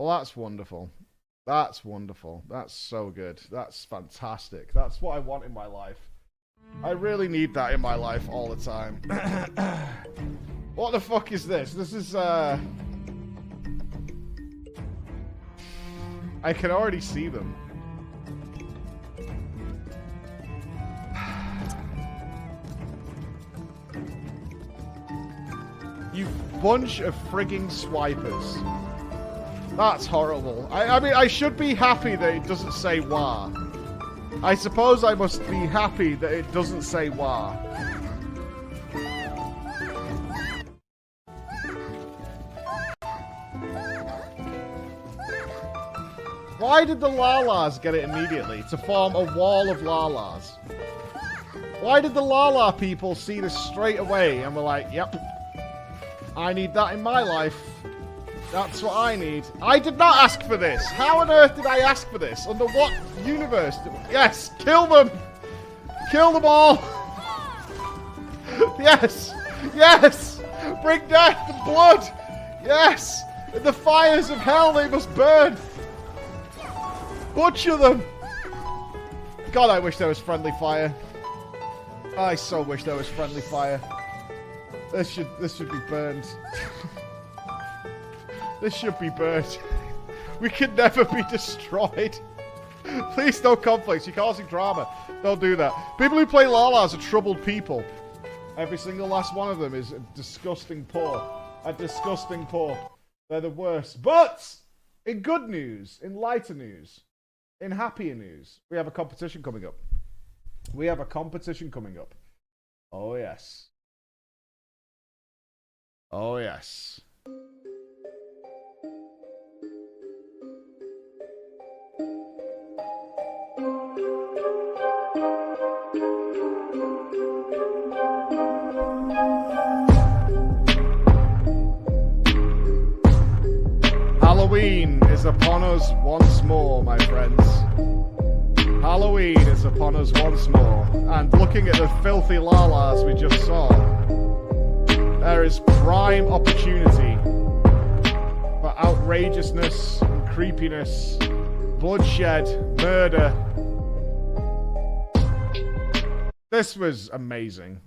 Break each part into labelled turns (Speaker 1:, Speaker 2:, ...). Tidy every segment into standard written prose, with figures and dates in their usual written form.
Speaker 1: Well, that's wonderful. That's wonderful. That's so good. That's fantastic. That's what I want in my life. I really need that in my life all the time. What the fuck is this? This is, I can already see them. You bunch of frigging swipers. That's horrible. I mean, I should be happy that it doesn't say wah. I suppose I must be happy that it doesn't say wah. Why did the Lalas get it immediately? To form a wall of Lalas. Why did the Lala people see this straight away and were like, yep, I need that in my life. That's what I need. I did not ask for this. How on earth did I ask for this? Under what universe? Yes, kill them. Kill them all. Yes. Yes. Bring death and blood. Yes. In the fires of hell they must burn. Butcher them. God, I wish there was friendly fire. I so wish there was friendly fire. This should be burned. This should be burned. We could never be destroyed. Please, no conflicts. You're causing drama. Don't do that. People who play Lalas are troubled people. Every single last one of them is a disgusting poor. A disgusting poor. They're the worst. But, in good news, in lighter news, in happier news, we have a competition coming up. We have a competition coming up. Oh, yes. Oh, yes. Halloween is upon us once more, my friends. Halloween is upon us once more. And looking at the filthy Lalas we just saw, there is prime opportunity for outrageousness and creepiness, bloodshed, murder. This was amazing.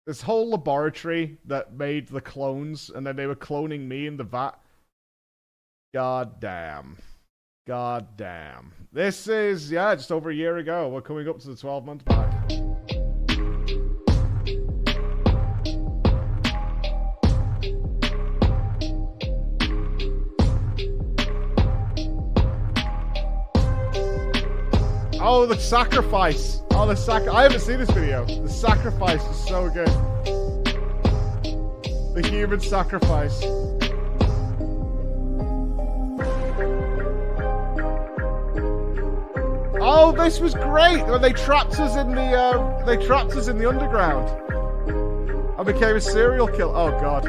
Speaker 1: This whole laboratory that made the clones, and then they were cloning me in the vat. God damn. God damn. This is, yeah, just over a year ago. We're coming up to the 12-month mark. Oh, the sacrifice. Oh, I haven't seen this video. The sacrifice is so good. The human sacrifice. Oh, this was great when they trapped us in the underground. I became a serial killer. Oh god.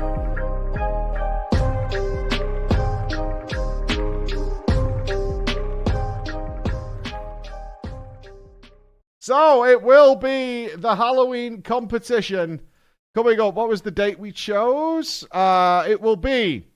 Speaker 1: So it will be the Halloween competition coming up. What was the date we chose? It will be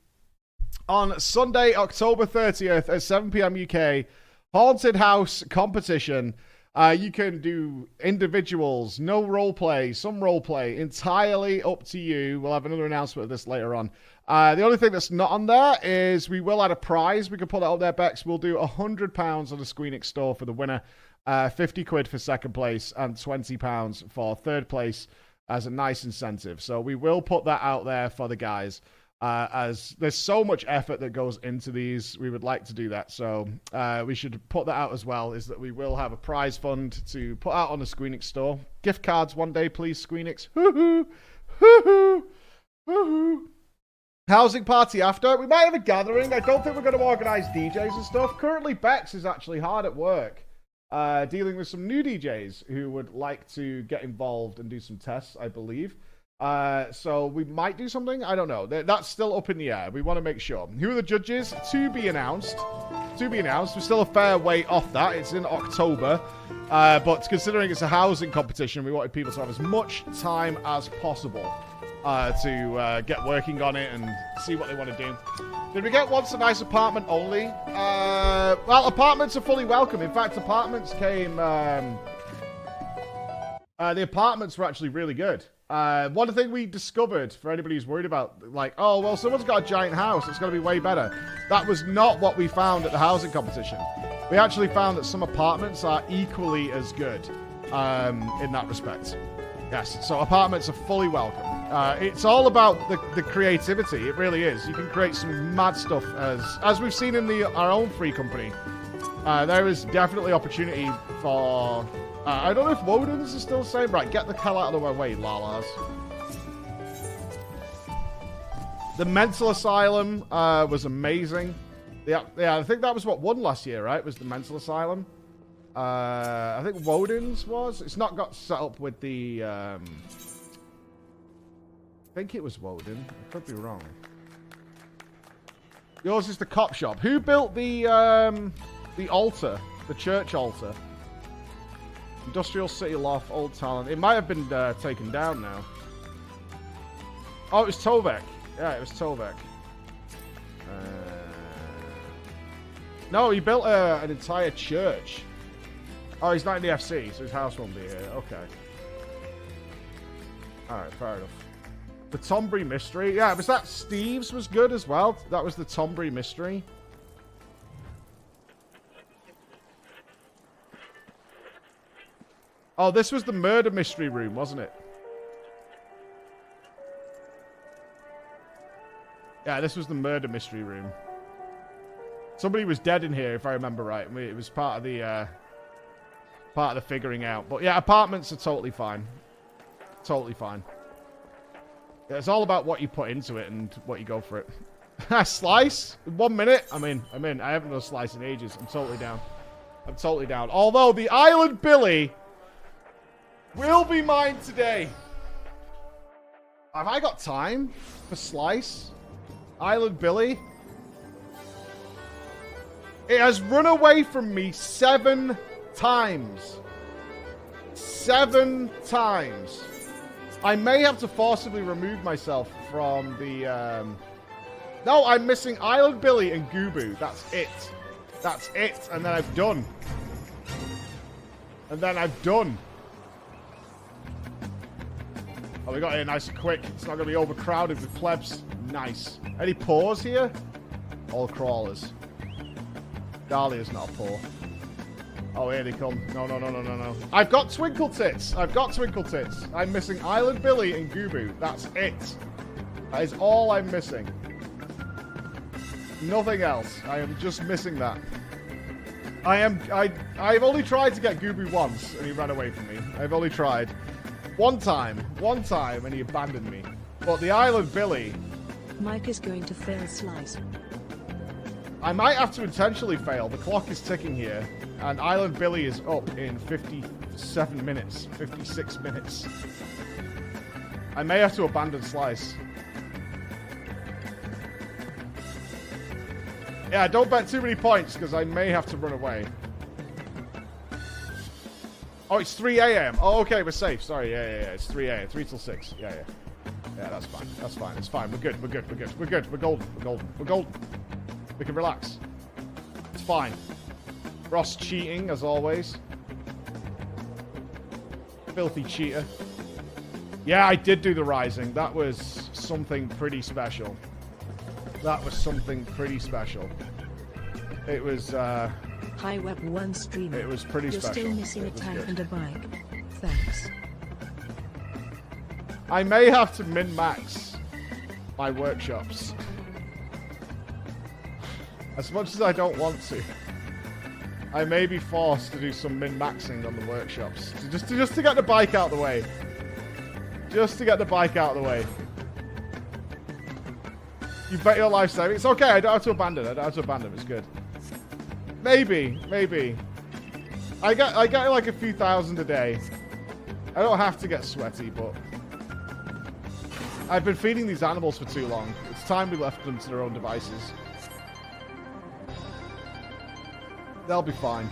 Speaker 1: on Sunday, October 30th at 7 p.m. UK. Haunted House competition. You can do individuals, no roleplay, some roleplay, entirely up to you. We'll have another announcement of this later on. The only thing that's not on there is we will add a prize. We can put that up there, Bex. We'll do £100 on the Squeenix store for the winner, 50 quid for second place, and £20 for third place as a nice incentive. So we will put that out there for the guys. As there's so much effort that goes into these, we would like to do that. So we should put that out as well, is that we will have a prize fund to put out on the Squeenix store. Gift cards one day, please, Squeenix. Hoo-hoo! Hoo-hoo! Hoo-hoo! Housing party after. We might have a gathering. I don't think we're going to organise DJs and stuff. Currently, Bex is actually hard at work dealing with some new DJs who would like to get involved and do some tests, I believe. So we might do something. I don't know. That's still up in the air. We want to make sure. Who are the judges? To be announced. To be announced. We're still a fair way off that. It's in October. But considering it's a housing competition, we wanted people to have as much time as possible. to get working on it and see what they want to do. Did we get once a nice apartment only? Well, apartments are fully welcome. In fact, apartments came... the apartments were actually really good. One thing we discovered, for anybody who's worried about, like, oh, well, someone's got a giant house, it's going to be way better. That was not what we found at the housing competition. We actually found that some apartments are equally as good in that respect. Yes, so apartments are fully welcome. It's all about the creativity. It really is. You can create some mad stuff, as we've seen in our own free company. There is definitely opportunity for... I don't know if Woden's is still the same. Right, get the hell out of the way, Lalas. The mental asylum was amazing. Yeah, I think that was what won last year, right? Was the mental asylum. I think Woden's was. It's not got set up with the... I think it was Woden. I could be wrong. Yours is the cop shop. Who built the altar? The church altar? Industrial City Loft, Old Talent. It might have been taken down now. Oh, it was Tovek. Yeah, it was Tovek. No, he built an entire church. Oh, he's not in the FC, so his house won't be here. Okay. Alright, fair enough. The Tombury Mystery. Yeah, was that Steve's was good as well? That was the Tombury Mystery. Oh, this was the murder mystery room, wasn't it? Yeah, this was the murder mystery room. Somebody was dead in here, if I remember right. It was part of the figuring out. But yeah, apartments are totally fine. Totally fine. Yeah, it's all about what you put into it and what you go for it. Slice? 1 minute? I'm in. I haven't done a slice in ages. I'm totally down. I'm totally down. Although the Island Billy will be mine today. Have I got time for slice? Island Billy? It has run away from me 7 times. 7 times. I may have to forcibly remove myself from the... No, I'm missing Island Billy and Goobu. That's it. That's it. And then I've done. And then I've done. Oh, we got here nice and quick. It's not going to be overcrowded with plebs. Nice. Any paws here? All crawlers. Dahlia's not a paw. Oh, here they come. No. I've got Twinkle Tits. I'm missing Island Billy and Goobu. That's it. That is all I'm missing. Nothing else. I am just missing that. I've only tried to get Goobu once, and he ran away from me. I've only tried. One time, and he abandoned me. But the Island Billy...
Speaker 2: Mike is going to fail slice.
Speaker 1: I might have to intentionally fail. The clock is ticking here. And Island Billy is up in 57 minutes. 56 minutes. I may have to abandon slice. Yeah, don't bet too many points, because I may have to run away. Oh, it's 3 a.m. Oh, okay, we're safe. Sorry, yeah. It's 3 a.m. 3 till 6. Yeah. Yeah, that's fine. That's fine. It's fine. We're good. We're golden. We can relax. It's fine. Ross cheating, as always. Filthy cheater. Yeah, I did do the Rising. That was something pretty special. It was,
Speaker 2: Hi Web 1 streamer.
Speaker 1: It was pretty special.
Speaker 2: You're still missing a tank and a bike. Thanks.
Speaker 1: I may have to min-max my workshops. As much as I don't want to. I may be forced to do some min-maxing on the workshops. Just to get the bike out of the way. You bet your life saving. It's okay, I don't have to abandon it. It's good. Maybe. I get like a few thousand a day. I don't have to get sweaty, but... I've been feeding these animals for too long. It's time we left them to their own devices. They'll be fine.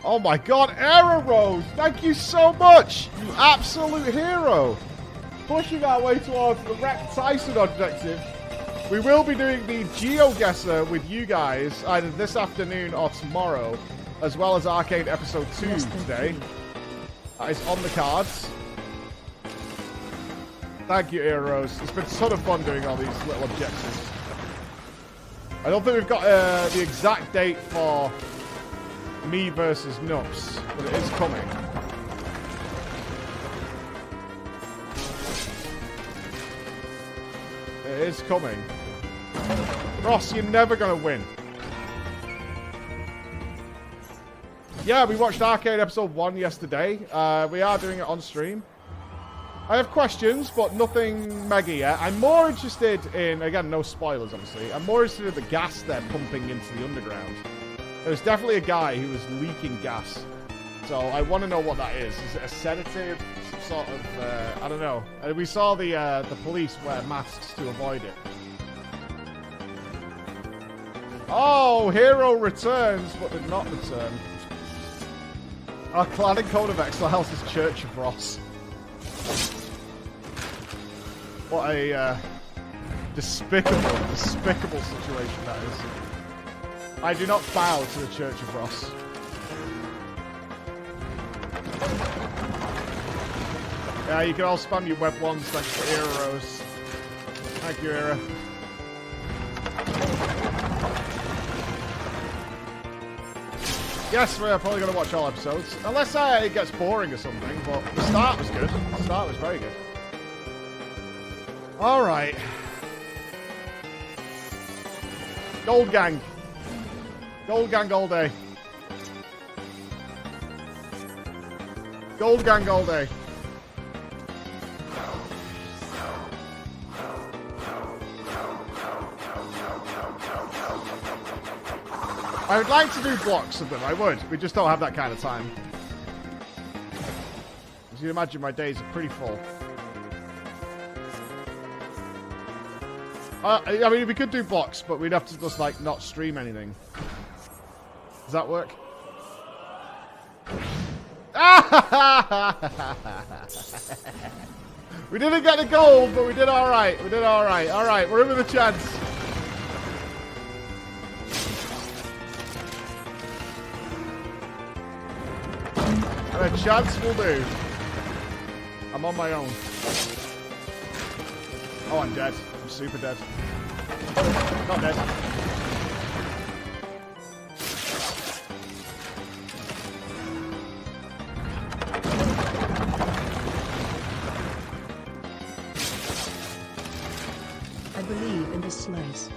Speaker 1: Oh my god, Arrow Rose! Thank you so much! You absolute hero! pushing our way towards the Rex Tyson objective. We will be doing the GeoGuessr with you guys either this afternoon or tomorrow, as well as Arcade Episode 2 today. That is on the cards. Thank you, Eros. It's been a ton of fun doing all these little objectives. I don't think we've got the exact date for me versus Nups, but it is coming. It is coming. Ross, you're never going to win. Yeah, we watched Arcade Episode 1 yesterday. We are doing it on stream. I have questions, but nothing mega yet. I'm more interested in, again, no spoilers, obviously. I'm more interested in the gas they're pumping into the underground. There's definitely a guy who was leaking gas. So I want to know what that is. Is it a sedative? Some sort of, I don't know. We saw the police wear masks to avoid it. Oh, Hero returns, but did not return. Our clan in Code of Exiles is Church of Ross. What a despicable situation that is. I do not bow to the Church of Ross. Yeah, you can all spam your web ones thanks to Era Rose. Thank you, Era. Yes, we're probably going to watch all episodes. Unless it gets boring or something, but the start was good. The start was very good. Alright. Gold Gang. Gold Gang all day. Gold Gang all day. I would like to do blocks of them, I would. We just don't have that kind of time. As you can imagine, my days are pretty full. I mean, we could do blocks, but we'd have to just, like, not stream anything. Does that work? We didn't get the gold, but we did alright. We did alright. Alright, we're in with a chance. And a chance will do. I'm on my own. Oh, I'm dead. I'm super dead. Not dead.
Speaker 2: I believe in the slice.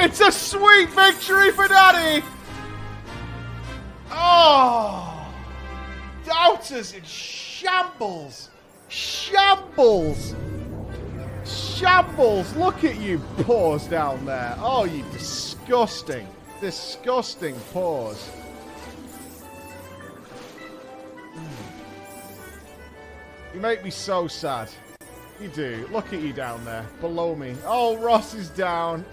Speaker 1: It's a sweet victory for Daddy! Oh! Doubters in shambles! Shambles! Shambles! Look at you paws down there. Oh, you disgusting, disgusting paws. You make me so sad. You do. Look at you down there, below me. Oh, Ross is down.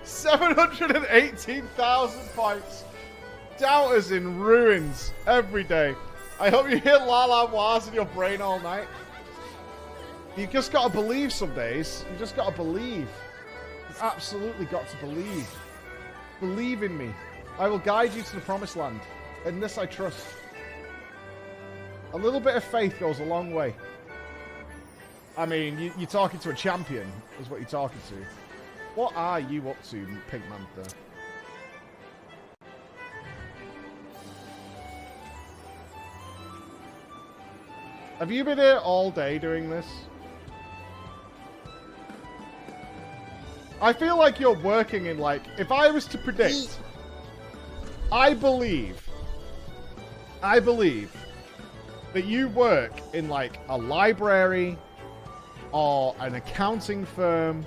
Speaker 1: 718,000 points. Doubters in ruins every day. I hope you hear La La Wars in your brain all night. You just got to believe some days. You just got to believe. You've absolutely got to believe. Believe in me. I will guide you to the promised land. In this I trust. A little bit of faith goes a long way. I mean, you're talking to a champion, is what you're talking to. What are you up to, Pink Mantha? Have you been here all day doing this? I feel like you're working in, like, if I was to predict, I believe that you work in, like, a library or an accounting firm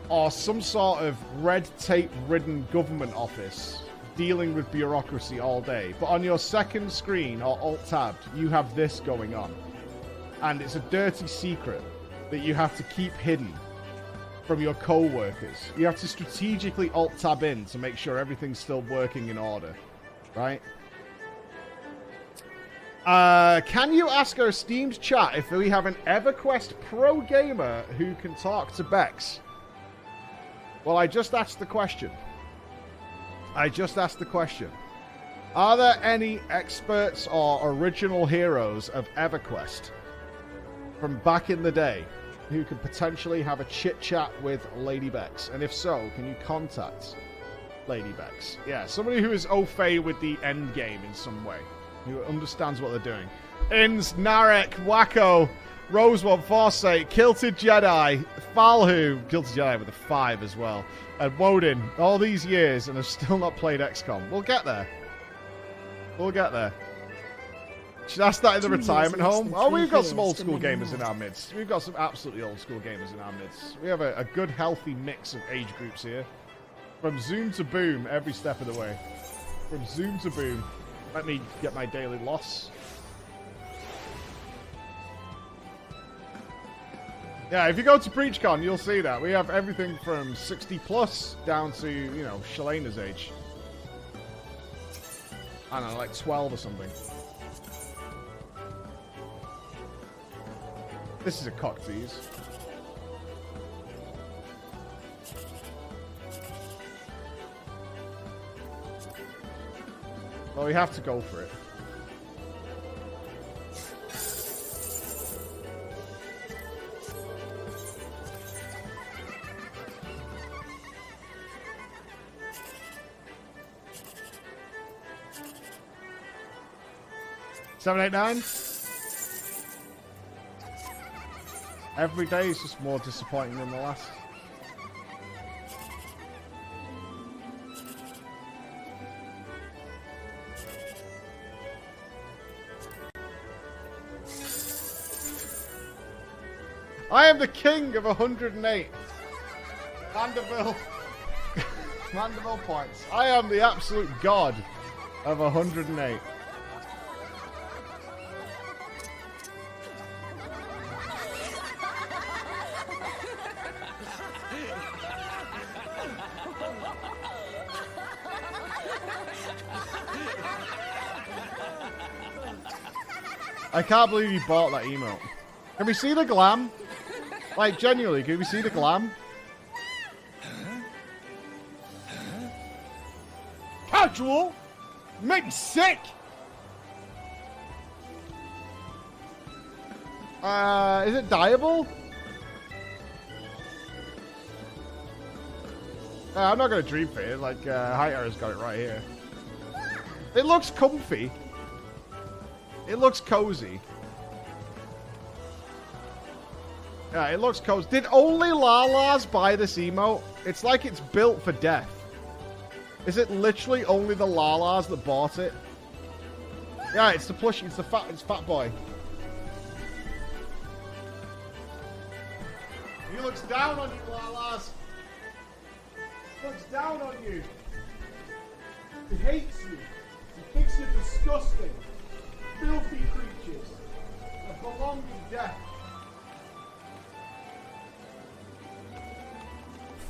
Speaker 1: or some sort of red tape-ridden government office dealing with bureaucracy all day. But on your second screen or alt-tabbed, you have this going on. And it's a dirty secret that you have to keep hidden. from your co-workers. You have to strategically alt-tab in to make sure everything's still working in order, right? Can you ask our Steamed chat if we have an EverQuest Pro gamer who can talk to Bex? Well, I just asked the question. Are there any experts or original heroes of EverQuest from back in the day who could potentially have a chit-chat with Lady Bex? And if so, can you contact Lady Bex? Yeah, somebody who is au fait with the end game in some way, who understands what they're doing. Inns, Narek, Wacko, Rosewon, Forsake, Kilted Jedi, Falhu, Kilted Jedi with a 5 as well, and Woden, all these years and have still not played XCOM. We'll get there. We'll get there. Should I start in the retirement home? Oh, we've got some old school gamers in our midst. We've got some absolutely old school gamers in our midst. We have a good, healthy mix of age groups here. From Zoom to Boom, every step of the way. From Zoom to Boom. Let me get my daily loss. Yeah, if you go to PreachCon, you'll see that. We have everything from 60 plus down to, you know, Shalena's age. I don't know, like 12 or something. This is a cock tease. Well, we have to go for it. Seven, 8, 9. Every day is just more disappointing than the last. I am the king of 108. Mandeville. Mandeville points. I am the absolute god of 108. I can't believe you bought that emote. Can we see the glam? Like, genuinely, can we see the glam? Casual? Make me sick! Is it dyeable? I'm not gonna dream for it, like, Hightower's got it right here. It looks comfy. It looks cozy. Yeah, it looks cozy. Did only Lalas buy this emote? It's like it's built for death. Is it literally only the Lalas that bought it? Yeah, it's the plushie. It's Fat Boy. He looks down on you, Lalas. He looks down on you. He hates you. He thinks you're disgusting. Filthy creatures that belong in death.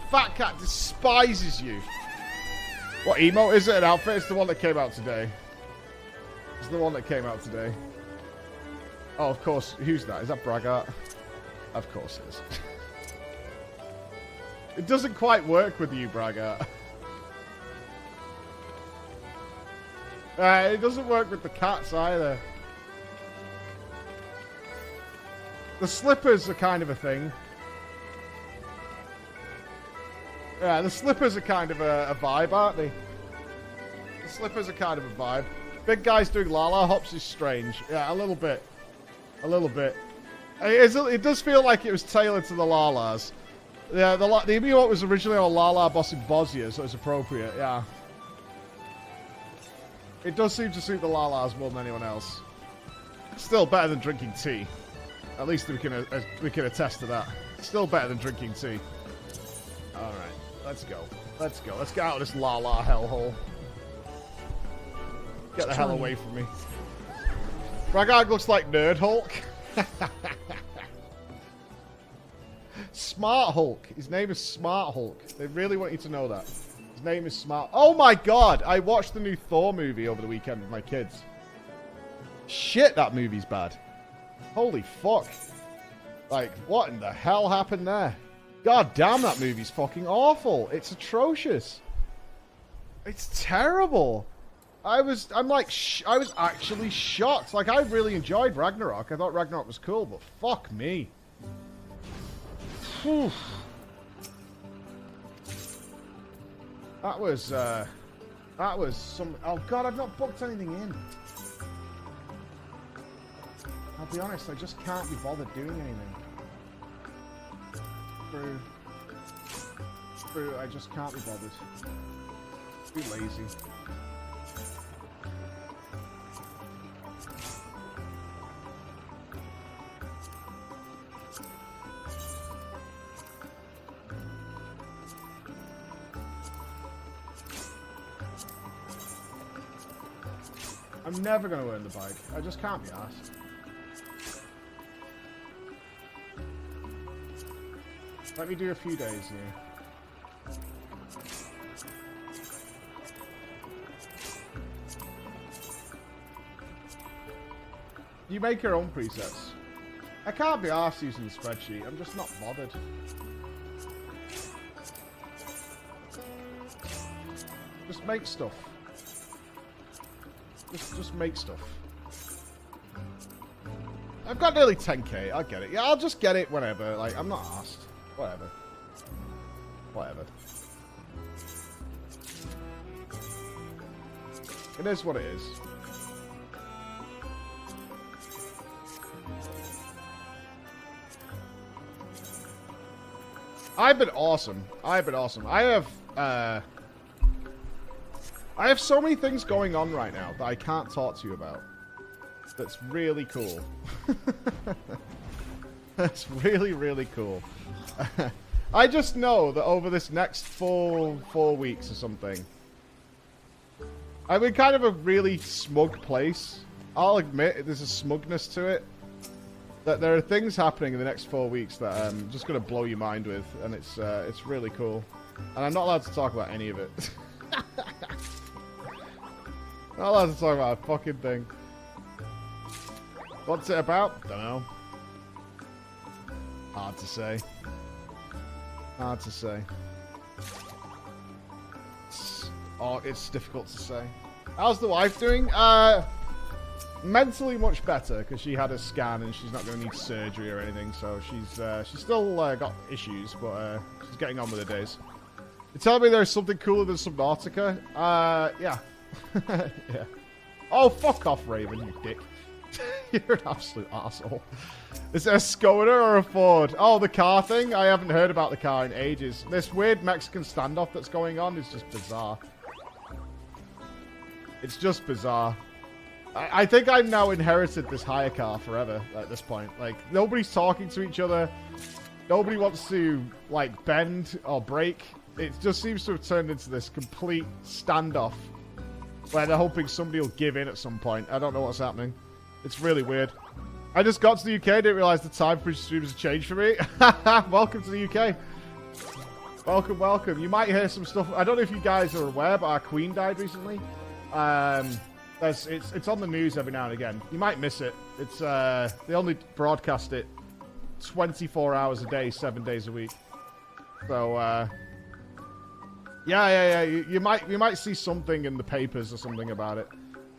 Speaker 1: Fat Cat despises you. What emote is it? An outfit? It's the one that came out today. It's the one that came out today. Oh, of course. Who's that? Is that Braggart? Of course it is. It doesn't quite work with you, Braggart. It doesn't work with the cats either. The slippers are kind of a thing. Yeah, the slippers are kind of a vibe, aren't they? The slippers are kind of a vibe. Big guys doing Lala hops is strange. Yeah, a little bit. A little bit. It does feel like it was tailored to the Lalas. Yeah, the emote was originally on Lala bossing Bosnia, so it's appropriate, yeah. It does seem to suit the Lalas more than anyone else. Still better than drinking tea. At least we can attest to that. Still better than drinking tea. Alright, let's go. Let's go. Let's get out of this Lala hellhole. Get the hell away from me. Braggart looks like Nerd Hulk. Smart Hulk. His name is Smart Hulk. They really want you to know that. His name is Smart. Oh my god! I watched the new Thor movie over the weekend with my kids. Shit, that movie's bad. Holy fuck. Like, what in the hell happened there? God damn, that movie's fucking awful. It's atrocious. It's terrible. I was actually shocked. Like, I really enjoyed Ragnarok. I thought Ragnarok was cool, but fuck me. Whew. That was some... Oh, God, I've not booked anything in. I'll be honest, I just can't be bothered doing anything. True, I just can't be bothered. Too lazy. I'm never going to earn the bike. I just can't be asked. Let me do a few days here. You make your own presets. I can't be asked using the spreadsheet. I'm just not bothered. Just make stuff. Just make stuff. I've got nearly 10k. I'll get it. Yeah, I'll just get it whenever. Like, I'm not asked. Whatever. Whatever. It is what it is. I've been awesome. I've been awesome. I have so many things going on right now that I can't talk to you about. That's really cool. That's really, really cool. I just know that over this next four weeks or something, I'm in kind of a really smug place. I'll admit there's a smugness to it. That there are things happening in the next 4 weeks that I'm just going to blow your mind with, and it's really cool. And I'm not allowed to talk about any of it. Not allowed to talk about a fucking thing. What's it about? Don't know. Hard to say. Hard to say. It's difficult to say. How's the wife doing? Mentally much better, because she had a scan and she's not going to need surgery or anything, so she's still got issues, but she's getting on with her days. You telling me there's something cooler than Subnautica? Yeah. Yeah. Oh, fuck off, Raven, you dick. You're an absolute asshole. Is it a Skoda or a Ford? Oh, the car thing? I haven't heard about the car in ages. This weird Mexican standoff that's going on is just bizarre. It's just bizarre. I think I've now inherited this hire car forever at this point. Like, nobody's talking to each other. Nobody wants to, like, bend or brake. It just seems to have turned into this complete standoff where they're hoping somebody will give in at some point. I don't know what's happening. It's really weird. I just got to the UK, didn't realize the time for streams had changed for me. Welcome to the UK. Welcome, welcome. You might hear some stuff. I don't know if you guys are aware, but our Queen died recently. It's on the news every now and again. You might miss it. It's they only broadcast it 24 hours a day, 7 days a week. So yeah. You might see something in the papers or something about it.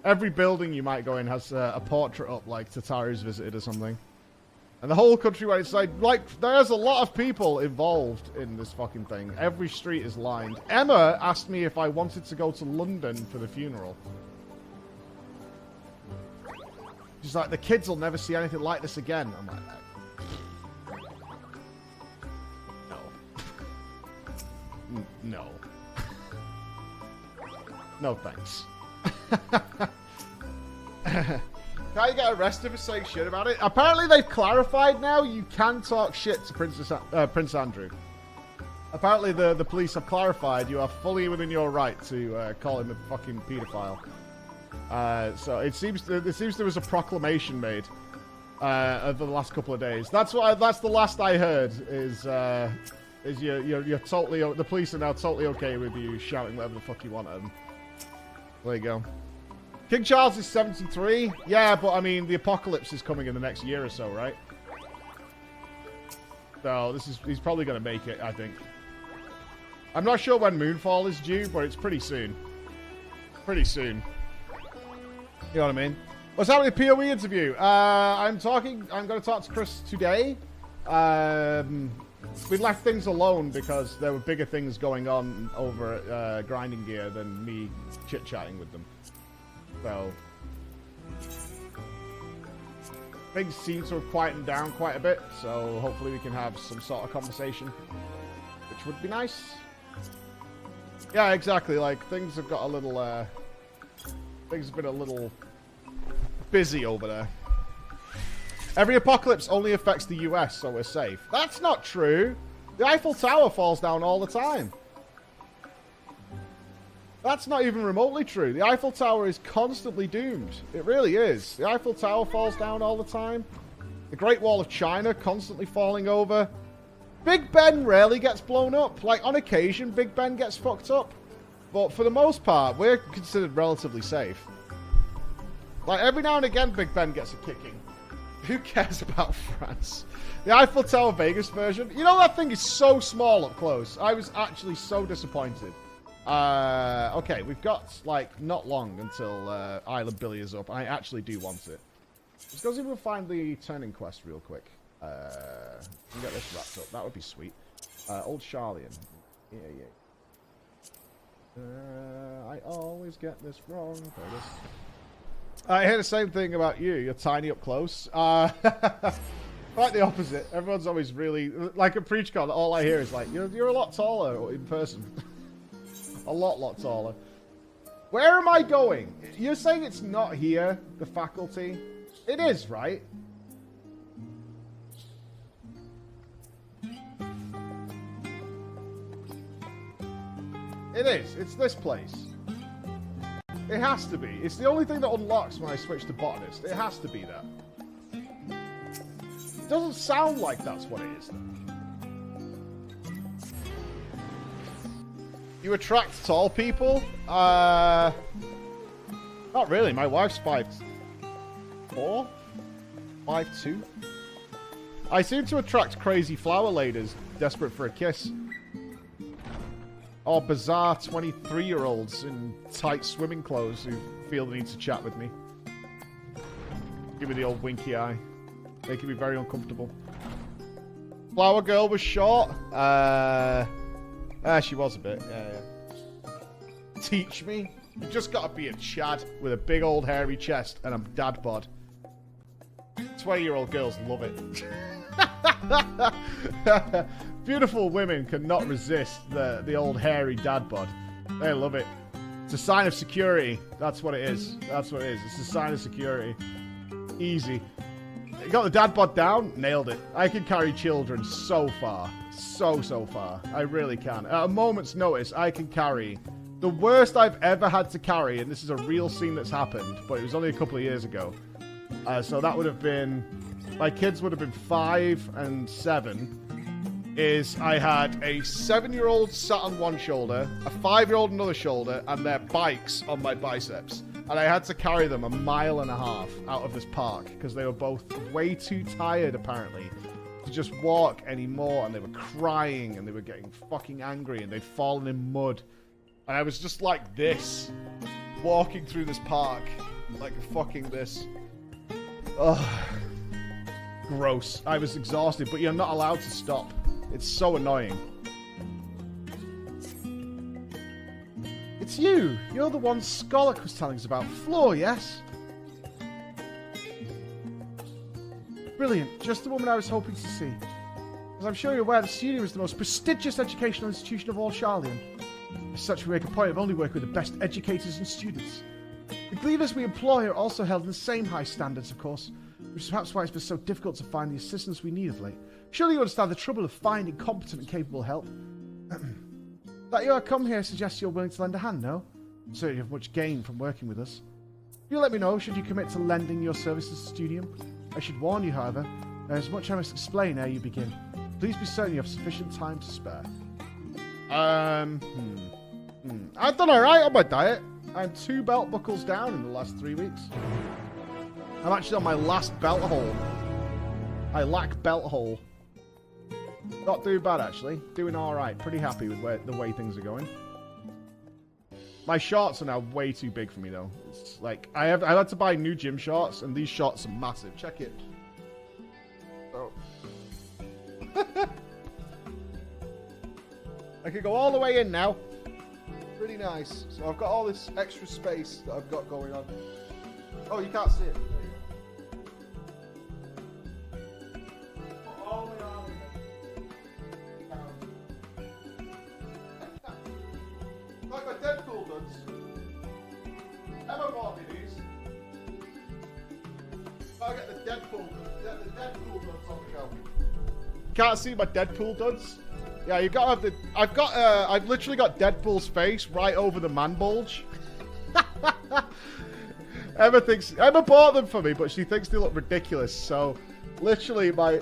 Speaker 1: Every building you might go in has a portrait up, like Tatari's visited or something. And the whole country, where it's like there's a lot of people involved in this fucking thing. Every street is lined. Emma asked me if I wanted to go to London for the funeral. She's like, the kids will never see anything like this again. I'm like, no. No. No thanks. Can you get arrested for saying shit about it? Apparently they've clarified now you can talk shit to Prince Andrew. Apparently the police have clarified you are fully within your right to call him a fucking paedophile. So it seems there was a proclamation made Over the last couple of days. That's the last I heard. Is you're totally the police are now totally okay with you shouting whatever the fuck you want at them. There you go. King Charles is 73. Yeah, but I mean the apocalypse is coming in the next year or so, right? So he's probably gonna make it, I think. I'm not sure when Moonfall is due, but it's pretty soon. Pretty soon. You know what I mean? What's happening with the PoE interview? I'm going to talk to Chris today. We left things alone because there were bigger things going on over at Grinding Gear than me chit-chatting with them. So things seem to have quietened down quite a bit, so hopefully we can have some sort of conversation, which would be nice. Yeah, exactly. Like, things have got a little, things have been a little busy over there. Every apocalypse only affects the US, so we're safe. That's not true. The Eiffel Tower falls down all the time. That's not even remotely true. The Eiffel Tower is constantly doomed. It really is. The Eiffel Tower falls down all the time. The Great Wall of China constantly falling over. Big Ben rarely gets blown up. Like, on occasion, Big Ben gets fucked up. But for the most part, we're considered relatively safe. Like, every now and again, Big Ben gets a kicking. Who cares about France? The Eiffel Tower Vegas version. You know, that thing is so small up close. I was actually so disappointed. Okay, we've got, like, not long until Island Billy is up. I actually do want it. Let's go see if we'll find the turning quest real quick. And get this wrapped up. That would be sweet. Old Charlian. Yeah. I always get this wrong. I hear the same thing about you. You're tiny up close. Quite the opposite. Everyone's always really... Like at PreachCon, all I hear is like, you're a lot taller in person. A lot taller. Where am I going? You're saying it's not here, the faculty? It is, right? It is. It's this place. It has to be. It's the only thing that unlocks when I switch to botanist. It has to be that. It doesn't sound like that's what it is, though. You attract tall people? Not really. My wife's 5'4", 5'2". I seem to attract crazy flower ladies desperate for a kiss. Or bizarre 23-year-olds in tight swimming clothes who feel the need to chat with me. Give me the old winky eye. Making me very uncomfortable. Flower girl was short. She was a bit. Yeah. Teach me. You just gotta be a Chad with a big old hairy chest and a dad bod. 20-year-old girls love it. Beautiful women cannot resist the old hairy dad bod. They love it. It's a sign of security. That's what it is. That's what it is. It's a sign of security. Easy. You got the dad bod down? Nailed it. I can carry children so far. So far. I really can. At a moment's notice, I can carry... The worst I've ever had to carry, and this is a real scene that's happened, but it was only a couple of years ago. So that would have been... My kids would have been 5 and 7. Is I had a 7-year-old sat on one shoulder, a 5-year-old on another shoulder, and their bikes on my biceps. And I had to carry them 1.5 miles out of this park because they were both way too tired, apparently, to just walk anymore. And they were crying and they were getting fucking angry and they'd fallen in mud. And I was just like this, walking through this park, like fucking this. Ugh. Gross. I was exhausted, but you're not allowed to stop. It's so annoying. It's you. You're the one Skolak was telling us about. Floor, yes? Brilliant. Just the woman I was hoping to see. As I'm sure you're aware, the studio is the most prestigious educational institution of all Charlian. As such, we make a point of only working with the best educators and students. The gleaners we employ are also held in the same high standards, of course, which is perhaps why it's been so difficult to find the assistance we need of late. Surely you understand the trouble of finding competent and capable help. That you are come here suggests you're willing to lend a hand, no? So you have much gain from working with us. You let me know should you commit to lending your services to Studium. I should warn you, however, there is much I must explain ere you begin. Please be certain you have sufficient time to spare. I've done alright on my diet. I'm 2 belt buckles down in the last 3 weeks. I'm actually on my last belt hole. I lack belt hole. Not doing bad, actually. Doing alright. Pretty happy with the way things are going. My shorts are now way too big for me, though. It's like, I had to buy new gym shorts, and these shorts are massive. Check it. Oh. I can go all the way in now. Pretty nice. So I've got all this extra space that I've got going on. Oh, you can't see it. Like my Deadpool duds. Emma bought me these. I'll get the Deadpool duds on the shelf. Can't see my Deadpool duds? Yeah, you gotta have the... I've literally got Deadpool's face right over the man bulge. Emma bought them for me, but she thinks they look ridiculous. So, literally, my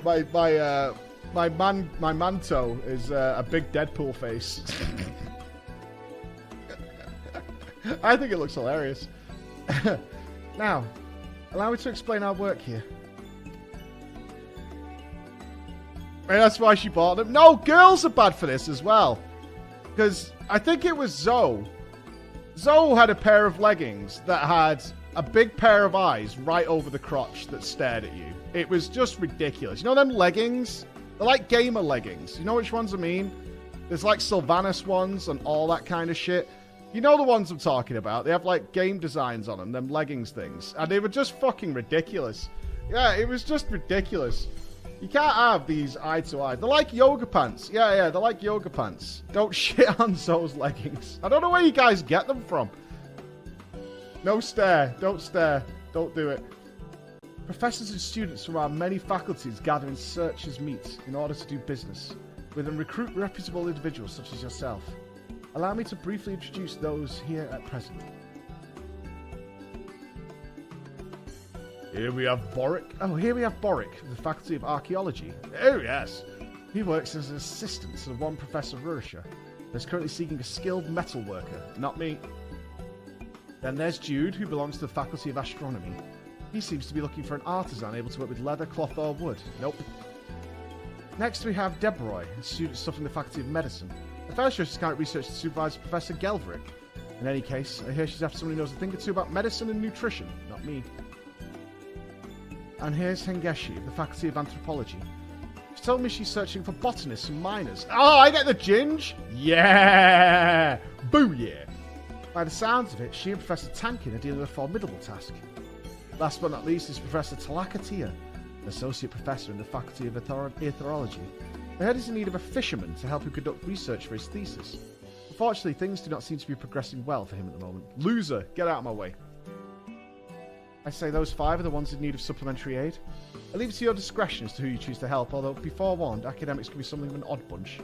Speaker 1: manto is a big Deadpool face. I think it looks hilarious. Now, allow me to explain our work here. And that's why she bought them. No, girls are bad for this as well. Because I think it was Zoe. Zoe had a pair of leggings that had a big pair of eyes right over the crotch that stared at you. It was just ridiculous. You know them leggings? They're like gamer leggings. You know which ones I mean? There's like Sylvanas ones and all that kind of shit. You know the ones I'm talking about. They have like game designs on them leggings things. And they were just fucking ridiculous. Yeah, it was just ridiculous. You can't have these eye to eye. They're like yoga pants. Yeah, they're like yoga pants. Don't shit on Zoe's leggings. I don't know where you guys get them from. No stare. Don't stare. Don't do it. Professors and students from our many faculties gather in searchers' meet in order to do business with and recruit reputable individuals such as yourself. Allow me to briefly introduce those here at present. Here we have Boric. Oh, here we have Boric, of the Faculty of Archaeology. Oh, yes. He works as an assistant to one Professor Rurisher. That's currently seeking a skilled metal worker. Not me. Then there's Jude, who belongs to the Faculty of Astronomy. He seems to be looking for an artisan able to work with leather, cloth, or wood. Nope. Next we have Debroy, a student studying the Faculty of Medicine. The fellowship is current research supervisor Professor Gelverick. In any case, I hear she's after someone who knows a thing or two about medicine and nutrition. Not me. And here's Hengeshi, of the Faculty of Anthropology. She told me she's searching for botanists and miners. Oh, I get the ginge! Yeah! Booyah! By the sounds of it, she and Professor Tankin are dealing with a formidable task. Last but not least is Professor Talakatia, an associate professor in the Faculty of Aetherology. I heard he's in need of a fisherman to help him conduct research for his thesis. Unfortunately, things do not seem to be progressing well for him at the moment. Loser! Get out of my way. I say those 5 are the ones in need of supplementary aid. I leave it to your discretion as to who you choose to help, although be forewarned, academics can be something of an odd bunch.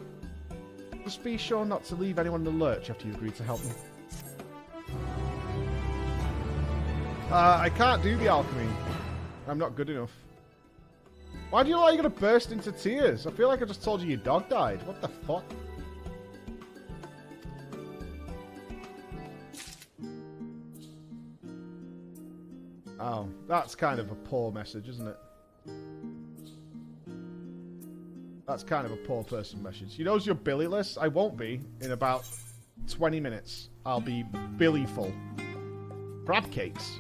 Speaker 1: Just be sure not to leave anyone in the lurch after you agree to help them. I can't do the alchemy. I'm not good enough. Why do you look like you're going to burst into tears? I feel like I just told you your dog died. What the fuck? Oh, that's kind of a poor message, isn't it? That's kind of a poor person message. You know you're Billy-less? I won't be. In about 20 minutes, I'll be Billy-full. Crab cakes.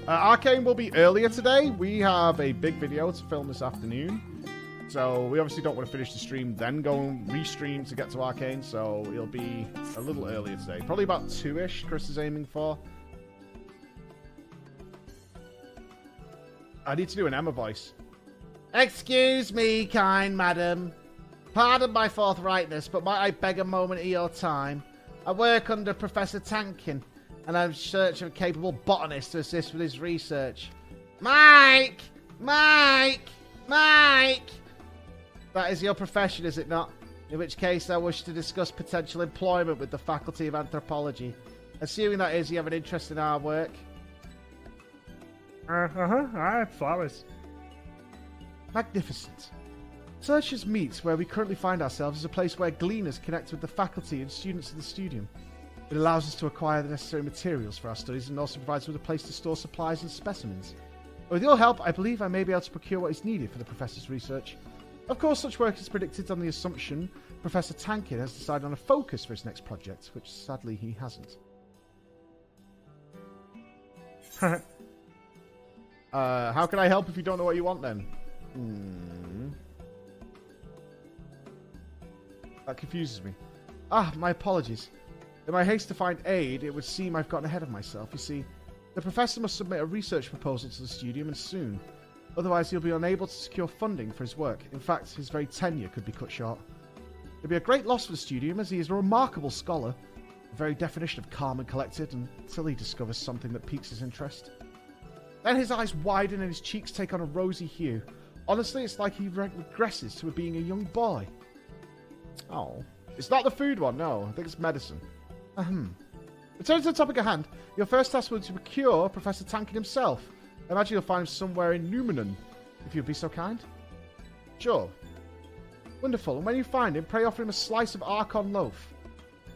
Speaker 1: Arcane will be earlier today. We have a big video to film this afternoon. So we obviously don't want to finish the stream, then go and restream to get to Arcane. So it'll be a little earlier today. Probably about 2-ish Chris is aiming for. I need to do an Emma voice. Excuse me, kind madam. Pardon my forthrightness, but might I beg a moment of your time? I work under Professor Tankin, and I'm in search of a capable botanist to assist with his research. Mike! Mike! Mike! That is your profession, is it not? In which case I wish to discuss potential employment with the Faculty of Anthropology. Assuming that is, you have an interest in our work.
Speaker 3: Flowers.
Speaker 1: Magnificent. Searchers Meet, where we currently find ourselves, is a place where gleaners connect with the faculty and students of the studium. It allows us to acquire the necessary materials for our studies and also provides us with a place to store supplies and specimens. With your help, I believe I may be able to procure what is needed for the Professor's research. Of course, such work is predicted on the assumption Professor Tankin has decided on a focus for his next project, which sadly he hasn't. How can I help if you don't know what you want then? That confuses me. My apologies. In my haste to find aid, it would seem I've gotten ahead of myself. You see, the Professor must submit a research proposal to the studium, and soon. Otherwise, he'll be unable to secure funding for his work. In fact, his very tenure could be cut short. It'd be a great loss for the studium, as he is a remarkable scholar, the very definition of calm and collected, until he discovers something that piques his interest. Then his eyes widen and his cheeks take on a rosy hue. Honestly, it's like he regresses to being a young boy. Oh. It's not the food one, no. I think it's medicine. Returning to the topic at hand, your first task will be to procure Professor Tankin himself. I imagine you'll find him somewhere in Numenor, if you'd be so kind. Sure. Wonderful. And when you find him, pray offer him a slice of Archon loaf.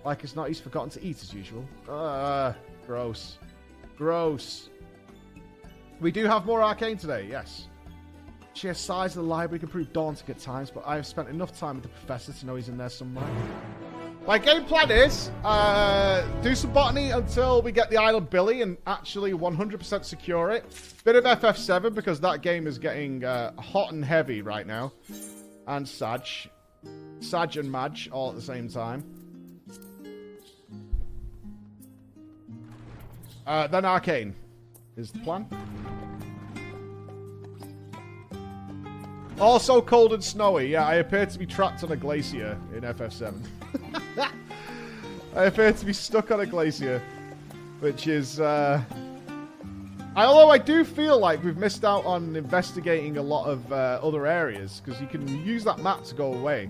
Speaker 1: Like as not, he's forgotten to eat as usual. Gross. Gross. We do have more arcane today, yes. Sheer size of the library can prove daunting at times, but I have spent enough time with the Professor to know he's in there somewhere. My game plan is do some botany until we get the Island Billy and actually 100% secure it. Bit of FF7 because that game is getting hot and heavy right now. And Sag. Sag and Madge all at the same time. Then Arcane is the plan. Also cold and snowy. Yeah, I appear to be trapped on a glacier in FF7. I appear to be stuck on a glacier, which is... although I do feel like we've missed out on investigating a lot of other areas, because you can use that map to go away,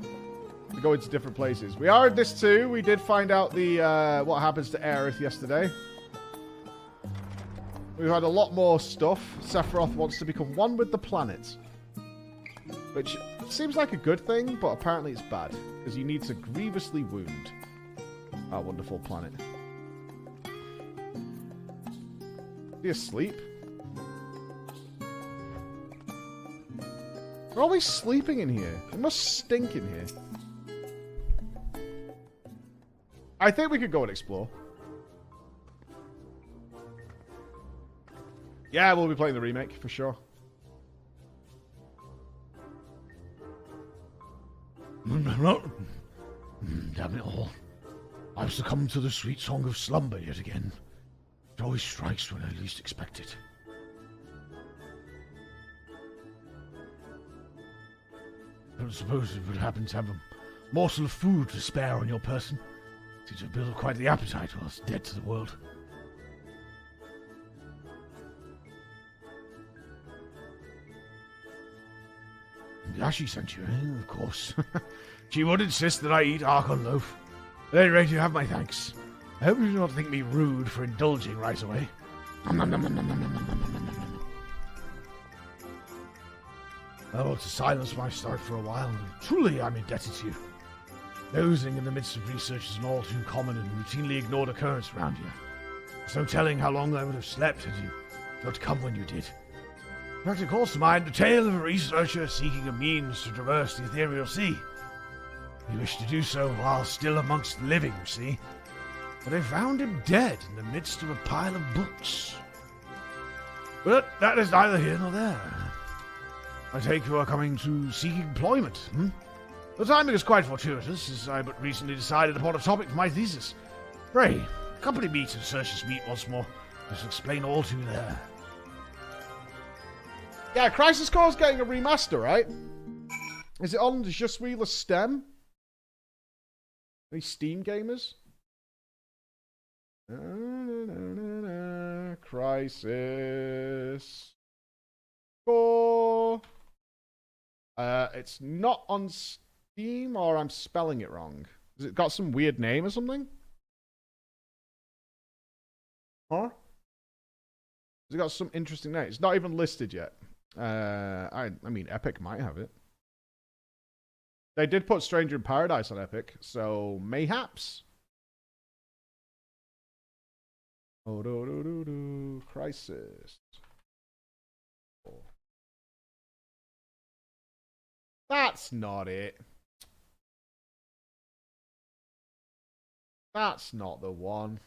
Speaker 1: to go into different places. We are in this too. We did find out the what happens to Aerith yesterday. We've had a lot more stuff. Sephiroth wants to become one with the planet. Which seems like a good thing, but apparently it's bad. Because you need to grievously wound our wonderful planet. Is he asleep? We're always sleeping in here. It must stink in here. I think we could go and explore. Yeah, we'll be playing the remake, for sure.
Speaker 4: Damn it all. I've succumbed to the sweet song of slumber yet again. It always strikes when I least expect it. I don't suppose it would happen to have a morsel of food to spare on your person. Seems to have built up quite the appetite whilst dead to the world. Yashi sent you, eh? Of course. She would insist that I eat Archon loaf. At any rate, you have my thanks. I hope you do not think me rude for indulging right away. I ought to silence my start for a while. Truly, I'm indebted to you. Dozing in the midst of research is an all too common and routinely ignored occurrence around here. There's no telling how long I would have slept had you not come when you did. In fact, it calls to mind the tale of a researcher seeking a means to traverse the ethereal sea. He wished to do so while still amongst the living, you see. But they found him dead in the midst of a pile of books. But that is neither here nor there. I take you are coming to seek employment, The timing is quite fortuitous, as I but recently decided upon a topic for my thesis. Pray, accompany me to Searchers Meet once more. I shall explain all to you there.
Speaker 1: Yeah, Crisis Core is getting a remaster, right? Is it on Je suis le Stem? Any Steam gamers? Crisis Core. It's not on Steam, or I'm spelling it wrong. Has it got some weird name or something? Huh? It's got some interesting names. It's not even listed yet. I mean, Epic might have it. They did put Stranger in Paradise on Epic, so mayhaps. Oh, Crisis. That's not it. That's not the one.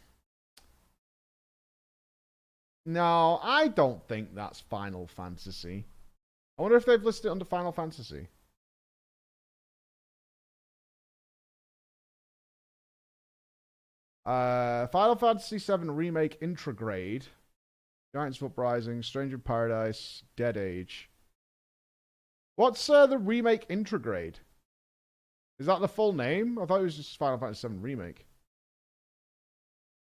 Speaker 1: No, I don't think that's Final Fantasy. I wonder if they've listed it under Final Fantasy. Final Fantasy VII Remake Intragrade. Giants of Uprising, Stranger in Paradise, Dead Age. What's the remake Intragrade? Is that the full name? I thought it was just Final Fantasy VII Remake.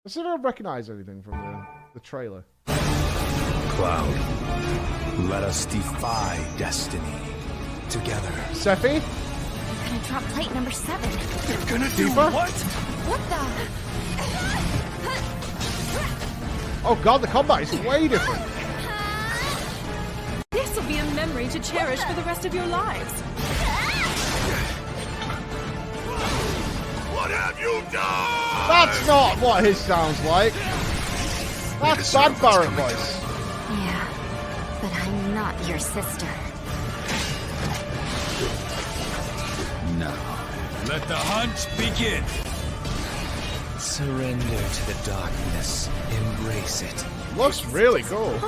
Speaker 1: Let's see if I recognize anything from the trailer.
Speaker 3: Cloud, let us defy destiny together.
Speaker 1: Sephi?
Speaker 5: We're gonna drop plate number 7.
Speaker 3: You're gonna do
Speaker 1: Tifa?
Speaker 3: what?
Speaker 5: What the?
Speaker 1: Oh god, the combat is way different.
Speaker 6: This will be a memory to cherish for the rest of your lives.
Speaker 3: What have you done?
Speaker 1: That's not what his sounds like. That's Bad Barrett voice.
Speaker 5: Yeah, but I'm not your sister.
Speaker 3: Now, let the hunt begin. Surrender to the darkness. Embrace it.
Speaker 1: Looks really cool.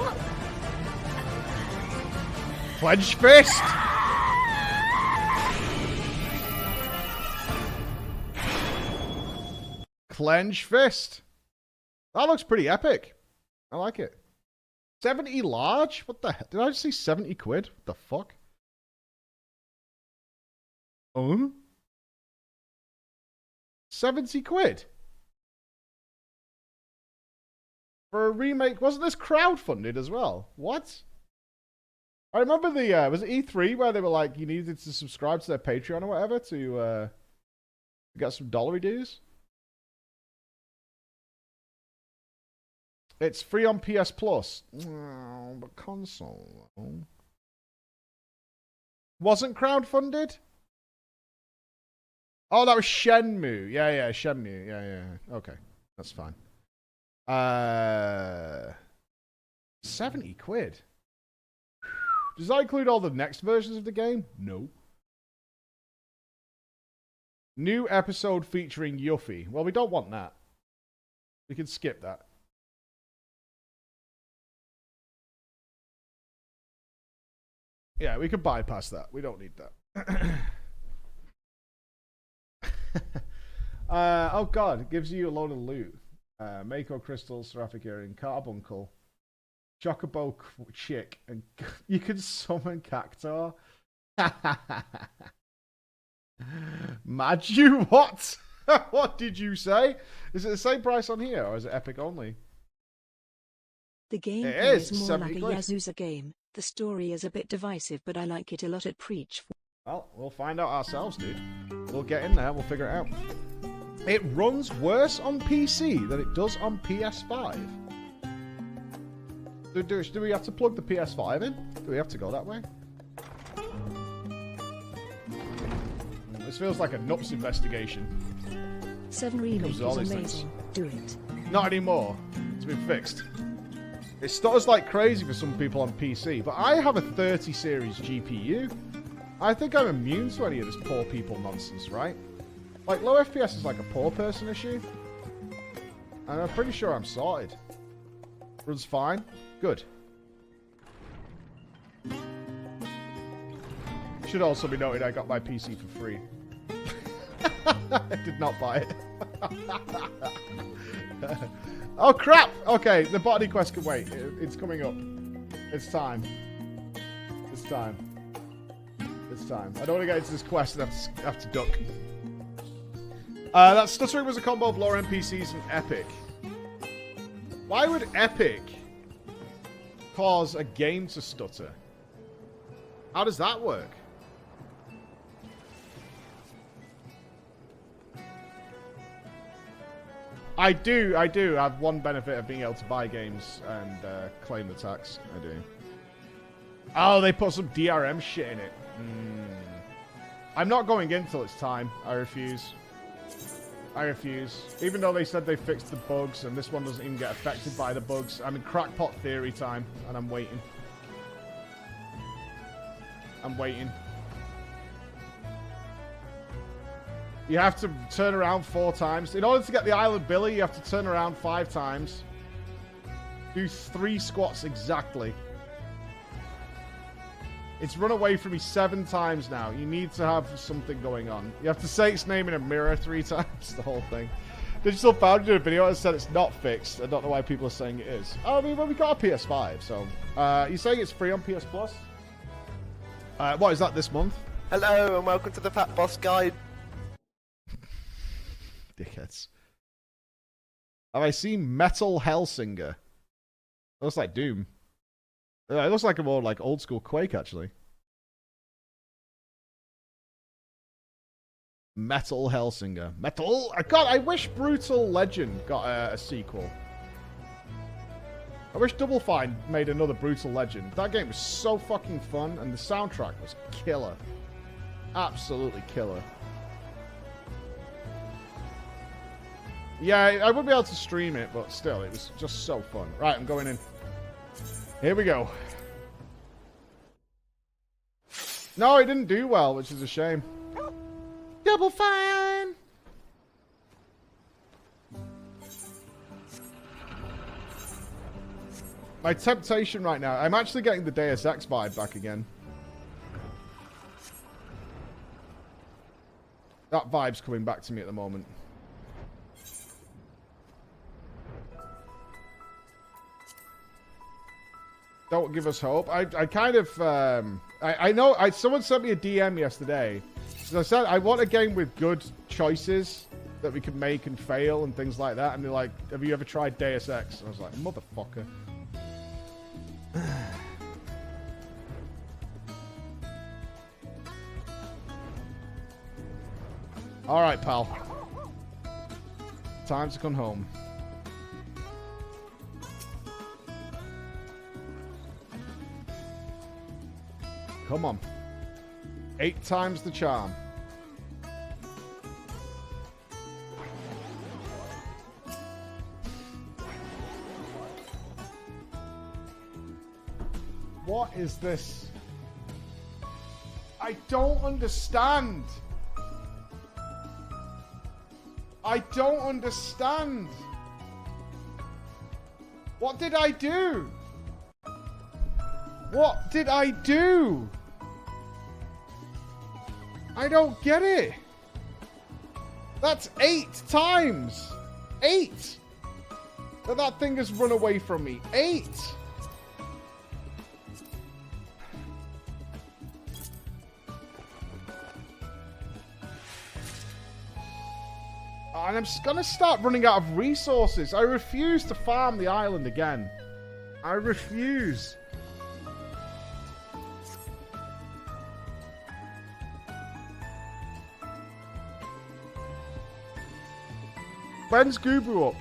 Speaker 1: Clench Fist! Clench Fist. That looks pretty epic. I like it. 70 large? What the heck? Did I just see 70 quid? What the fuck? Oh? 70 quid? For a remake? Wasn't this crowdfunded as well? What? I remember the, was it E3 where they were like, you needed to subscribe to their Patreon or whatever to get some dollary dues? It's free on PS Plus. Oh, but console. Wasn't crowdfunded? Oh, that was Shenmue. Yeah, Shenmue. Yeah. Okay, that's fine. 70 quid. Does that include all the next versions of the game? No. New episode featuring Yuffie. Well, we don't want that. We can skip that. Yeah, we could bypass that. We don't need that. Oh god, it gives you a load of loot. Mako crystals, seraphic earring, carbuncle, chocobo chick, and you can summon Cactuar. Maju, what? What did you say? Is it the same price on here, or is it Epic only?
Speaker 2: The game
Speaker 1: It
Speaker 2: is
Speaker 1: is,
Speaker 2: more
Speaker 1: 70
Speaker 2: like a
Speaker 1: quid.
Speaker 2: Yazuza game. The story is a bit divisive, but I like it a lot at Preach.
Speaker 1: Well, we'll find out ourselves, dude. We'll get in there, we'll figure it out. It runs worse on PC than it does on PS5. Do we have to plug the PS5 in? Do we have to go that way? This feels like a nuts investigation.
Speaker 2: 7 Remake
Speaker 1: Comes
Speaker 2: is
Speaker 1: with all these
Speaker 2: amazing. Do it.
Speaker 1: Not anymore. It's been fixed. It stutters like crazy for some people on PC, but I have a 30 series GPU. I think I'm immune to any of this poor people nonsense, right? Like, low FPS is like a poor person issue. And I'm pretty sure I'm sorted. Runs fine. Good. Should also be noted I got my PC for free. I did not buy it. Oh crap! Okay, the body quest can wait. It's coming up. It's time. It's time. It's time. I don't want to get into this quest and have to duck. That stuttering was a combo of lore NPCs and Epic. Why would Epic cause a game to stutter? How does that work? I do have one benefit of being able to buy games and claim the tax. I do. Oh, they put some DRM shit in it. I'm not going in till it's time. I refuse. I refuse. Even though they said they fixed the bugs and this one doesn't even get affected by the bugs. I'm in crackpot theory time and I'm waiting. I'm waiting. You have to turn around 4 times. In order to get the Island Billy, you have to turn around 5 times. Do 3 squats exactly. It's run away from me 7 times now. You need to have something going on. You have to say its name in a mirror 3 times. The whole thing. Digital Foundry did a video and said it's not fixed. I don't know why people are saying it is. Oh, I mean, well, we got a PS5, so... you're saying it's free on PS Plus? What is that this month?
Speaker 7: Hello and welcome to the Fat Boss Guide.
Speaker 1: Dickheads. Have I seen Metal Hellsinger? It looks like Doom. It looks like a more like old school Quake, actually. Metal Hellsinger. Metal? I wish Brutal Legend got a sequel. I wish Double Fine made another Brutal Legend. That game was so fucking fun, and the soundtrack was killer. Absolutely killer. Yeah, I would be able to stream it, but still, it was just so fun. Right, I'm going in. Here we go. No, it didn't do well, which is a shame. Double Fine! My temptation right now, I'm actually getting the Deus Ex vibe back again. That vibe's coming back to me at the moment. Don't give us hope. I kind of, I know, someone sent me a DM yesterday. So I said, I want a game with good choices that we can make and fail and things like that. And they're like, have you ever tried Deus Ex? And I was like, motherfucker. All right, pal. Time to come home. Come on. 8 times the charm. What is this? I don't understand. I don't understand. What did I do? What did I do? I don't get it. That's 8 times. 8. That thing has run away from me. 8. And I'm just gonna start running out of resources. I refuse to farm the island again. I refuse. When's Gubu up?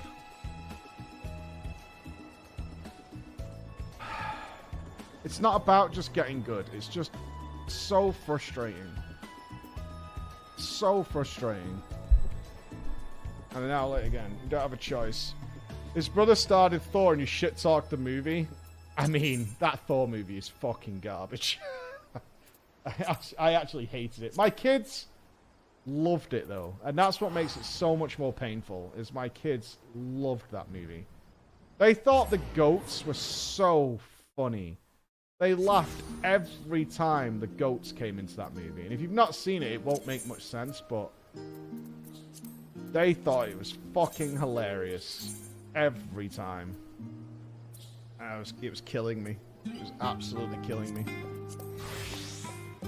Speaker 1: It's not about just getting good. It's just so frustrating. So frustrating. And now late again. You don't have a choice. His brother started Thor and you shit-talked the movie. I mean, that Thor movie is fucking garbage. I actually hated it. My kids loved it though, and that's what makes it so much more painful, is my kids loved that movie. They thought the goats were so funny. They laughed every time the goats came into that movie. And if you've not seen it, it won't make much sense, but they thought it was fucking hilarious every time. It was killing me. It was absolutely killing me.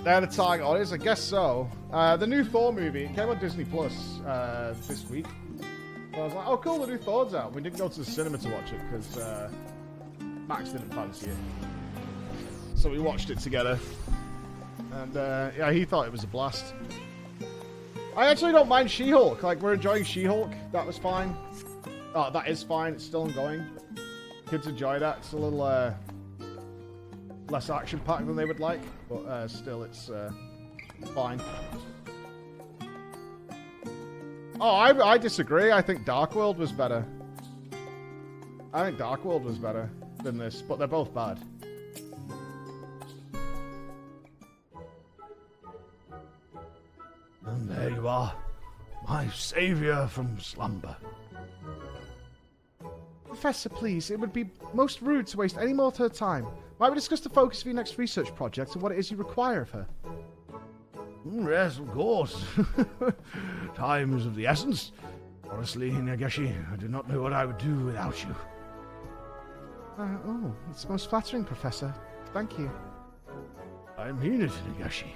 Speaker 1: They're the target audience? I guess so. The new Thor movie, it came on Disney Plus this week. So I was like, oh cool, the new Thor's out. We didn't go to the cinema to watch it because Max didn't fancy it. So we watched it together. And yeah, he thought it was a blast. I actually don't mind She-Hulk. Like, we're enjoying She-Hulk. That was fine. Oh, that is fine. It's still ongoing. Kids enjoy that. It's a little less action-packed than they would like, but still, it's fine. Oh, I disagree. I think Dark World was better. I think Dark World was better than this, but they're both bad.
Speaker 4: And there you are, my savior from slumber.
Speaker 1: Professor, please, it would be most rude to waste any more of her time. Might we discuss the focus of your next research project and what it is you require of her?
Speaker 4: Yes, of course. Time is of the essence. Honestly, Nageshi, I do not know what I would do without you.
Speaker 1: Oh, it's most flattering, Professor. Thank you.
Speaker 4: I mean it, Nageshi.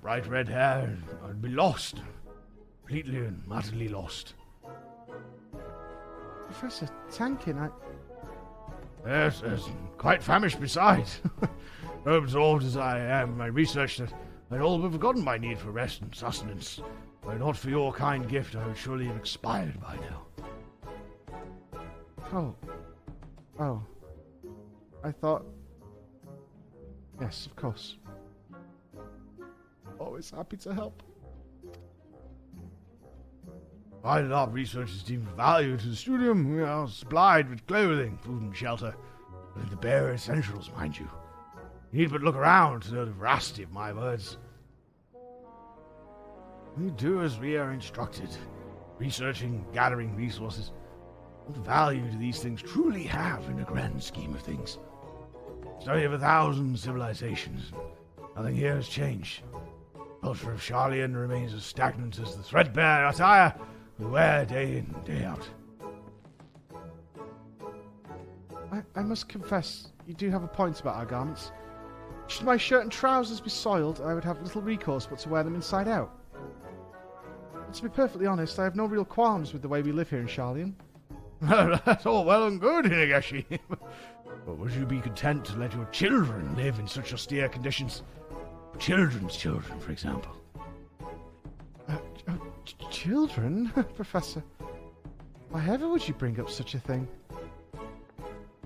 Speaker 4: Bright red hair, I'd be lost. Completely and utterly lost.
Speaker 1: Professor Tankin,
Speaker 4: Yes, quite famished besides. So absorbed as I am in my research that I'd all but forgotten my need for rest and sustenance. Were not for your kind gift, I would surely have expired by now.
Speaker 1: Oh. I thought... Yes, of course. Always happy to help.
Speaker 4: Provided our research is deemed of value to the studium, we are supplied with clothing, food and shelter, and the bare essentials, mind you. You need but look around to know the veracity of my words. We do as we are instructed, researching, gathering resources. What value do these things truly have in the grand scheme of things? Study of 1,000 civilizations. Nothing here has changed. The culture of Charlian remains as stagnant as the threadbare attire we wear day in, day out.
Speaker 1: I must confess, you do have a point about our garments. Should my shirt and trousers be soiled, I would have little recourse but to wear them inside out. But to be perfectly honest, I have no real qualms with the way we live here in Charlian.
Speaker 4: That's all well and good, Hinegashi. But would you be content to let your children live in such austere conditions? Children's children, for example.
Speaker 1: Children? Professor, why ever would you bring up such a thing?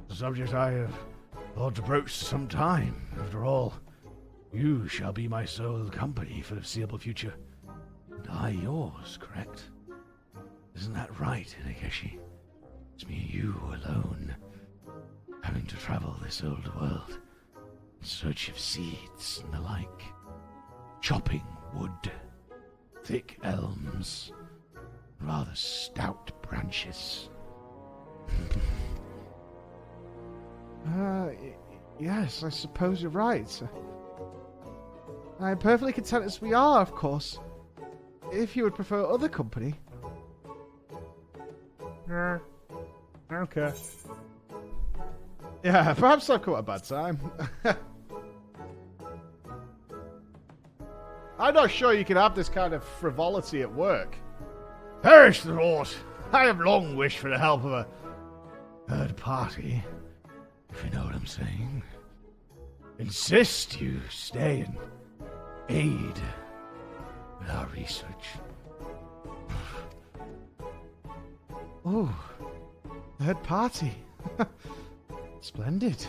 Speaker 4: A subject I have thought to broach some time. After all, you shall be my sole company for the foreseeable future. And I yours, correct? Isn't that right, Hinegashi? It's me and you alone, having to travel this old world in search of seeds and the like. Chopping wood, thick elms, rather stout branches.
Speaker 1: Yes, I suppose you're right. I'm perfectly content as we are, of course. If you would prefer other company.
Speaker 4: Okay.
Speaker 1: Yeah, perhaps I've come at a bad time. I'm not sure you can have this kind of frivolity at work.
Speaker 4: Perish the thought! I have long wished for the help of a third party, if you know what I'm saying. Insist you stay and aid with our research.
Speaker 1: Oh, third party. Splendid.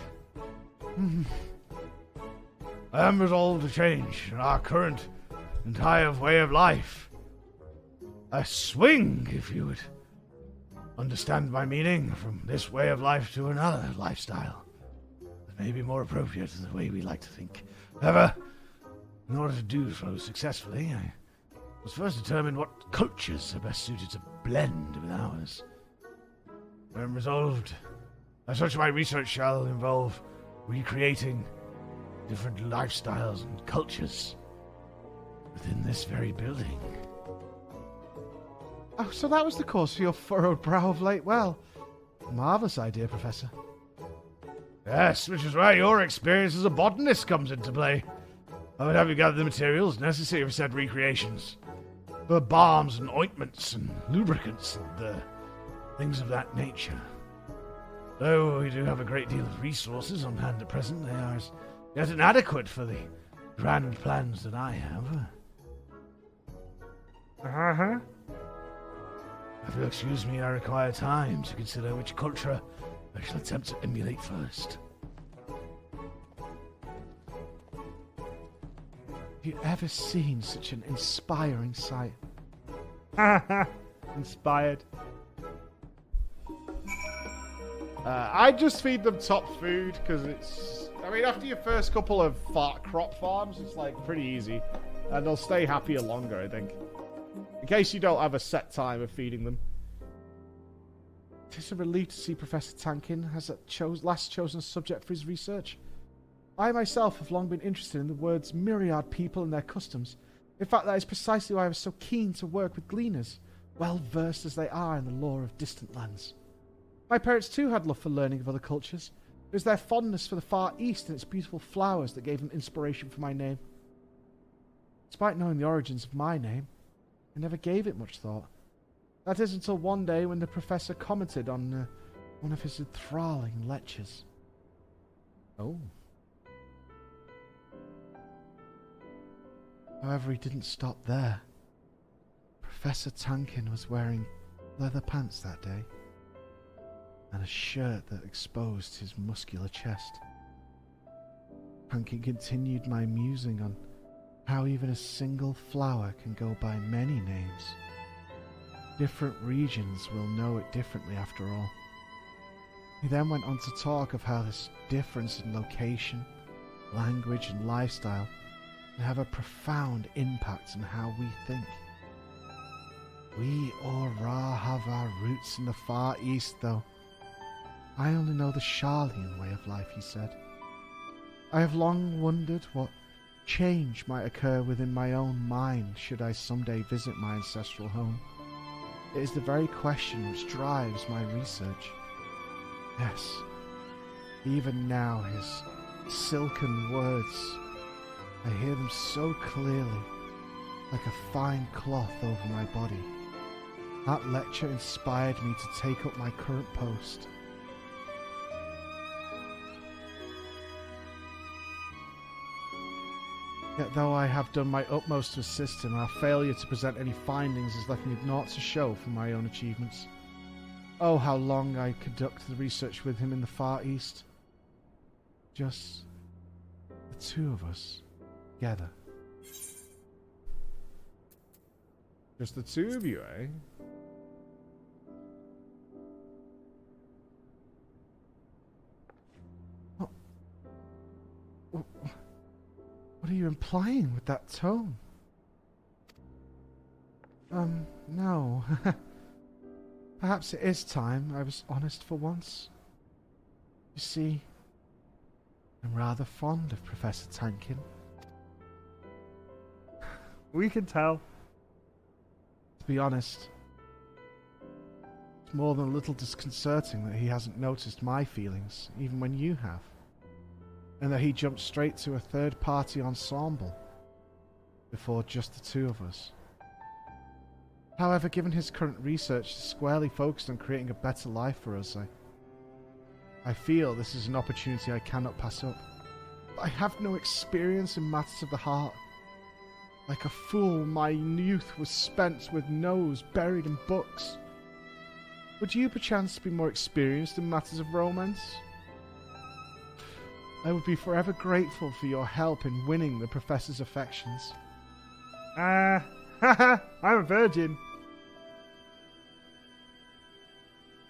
Speaker 4: I am resolved to change our current entire way of life. A swing, if you would understand my meaning, from this way of life to another lifestyle that may be more appropriate to the way we like to think. However, in order to do so successfully, I must first determine what cultures are best suited to blend with ours. I am resolved. As such, my research shall involve recreating different lifestyles and cultures within this very building.
Speaker 1: Oh, so that was the cause for your furrowed brow of late. Well, marvellous idea, Professor.
Speaker 4: Yes, which is where your experience as a botanist comes into play. I would have you gather the materials necessary for said recreations. For balms and ointments and lubricants and things of that nature. Though we do have a great deal of resources on hand at present, they are as yet inadequate for the grand plans that I have. If you'll excuse me, I require time to consider which culture I shall attempt to emulate first.
Speaker 1: Have you ever seen such an inspiring sight? Inspired. I just feed them top food because it's... I mean, after your first couple of crop farms, it's like pretty easy. And they'll stay happier longer, I think. In case you don't have a set time of feeding them. It is a relief to see Professor Tankin has a last chosen subject for his research. I myself have long been interested in the world's myriad people and their customs. In fact, that is precisely why I was so keen to work with gleaners, well versed as they are in the lore of distant lands. My parents too had love for learning of other cultures. It was their fondness for the Far East and its beautiful flowers that gave them inspiration for my name. Despite knowing the origins of my name, I never gave it much thought. That is until one day when the professor commented on one of his enthralling lectures. Oh. However, he didn't stop there. Professor Tankin was wearing leather pants that day, and a shirt that exposed his muscular chest. Tankin continued my musing on how even a single flower can go by many names. Different regions will know it differently after all. He then went on to talk of how this difference in location, language and lifestyle can have a profound impact on how we think. We Ora have our roots in the Far East, though. I only know the Sharlayan way of life, he said. I have long wondered what change might occur within my own mind should I someday visit my ancestral home. It is the very question which drives my research. Yes, even now his silken words, I hear them so clearly, like a fine cloth over my body. That lecture inspired me to take up my current post. Yet though I have done my utmost to assist him, our failure to present any findings has left me naught to show for my own achievements. Oh, how long I conducted the research with him in the Far East. Just the two of us together. Just the two of you, eh? What are you implying with that tone? No. Perhaps it is time I was honest for once. You see, I'm rather fond of Professor Tankin. We can tell. To be honest, it's more than a little disconcerting that he hasn't noticed my feelings, even when you have. And that he jumped straight to a third-party ensemble before just the two of us. However, given his current research is squarely focused on creating a better life for us, I feel this is an opportunity I cannot pass up. I have no experience in matters of the heart. Like a fool, my youth was spent with nose buried in books. Would you perchance be more experienced in matters of romance? I would be forever grateful for your help in winning the professor's affections. I'm a virgin.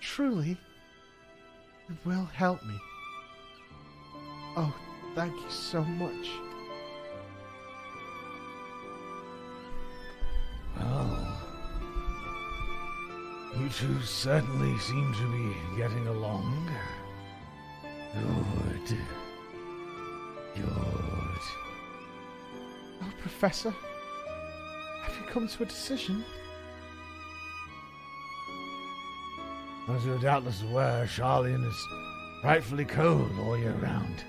Speaker 1: Truly? You will help me. Oh, thank you so much.
Speaker 4: Well, you two certainly seem to be getting along. Good. Good.
Speaker 1: Oh, Professor, have you come to a decision?
Speaker 4: As you're doubtless aware, Sharlayan is frightfully cold all year round.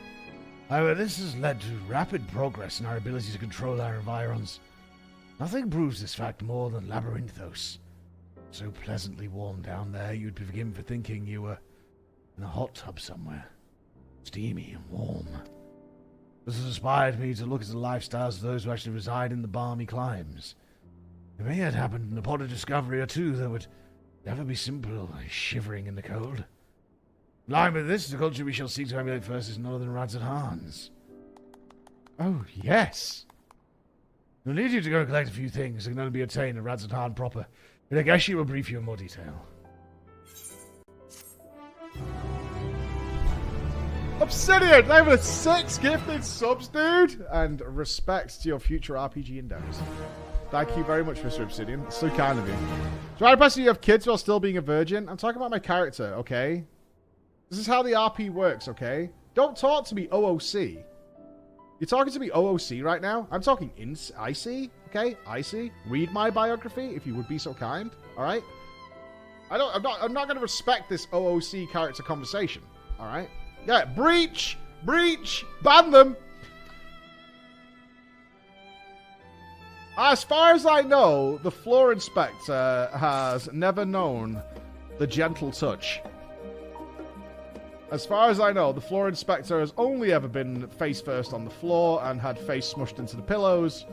Speaker 4: However, this has led to rapid progress in our ability to control our environs. Nothing proves this fact more than Labyrinthos. So pleasantly warm down there, you'd be forgiven for thinking you were in a hot tub somewhere. Steamy and warm. This has inspired me to look at the lifestyles of those who actually reside in the balmy climes. It may have happened in a pod of discovery or two that would Never be simple, shivering in the cold. In line with this, the culture we shall seek to emulate first is none other than Rads and Hans.
Speaker 1: Oh, yes.
Speaker 4: We'll need you to go and collect a few things that can only be obtained at Rads and Han proper. But I guess she will brief you in more detail.
Speaker 1: Obsidian, they were 6 gifted subs, dude. And respect to your future RPG endeavors. Thank you very much, Mr. Obsidian. It's so kind of you. So I impress you have kids while still being a virgin? I'm talking about my character, okay? This is how the RP works, okay? Don't talk to me OOC. You're talking to me OOC right now? I'm talking IC, okay? IC. Read my biography if you would be so kind, all right? I'm not going to respect this OOC character conversation, all right? Yeah, breach, ban them. As far as I know, the floor inspector has never known the gentle touch. As far as I know, the floor inspector has only ever been face first on the floor and had face smushed into the pillows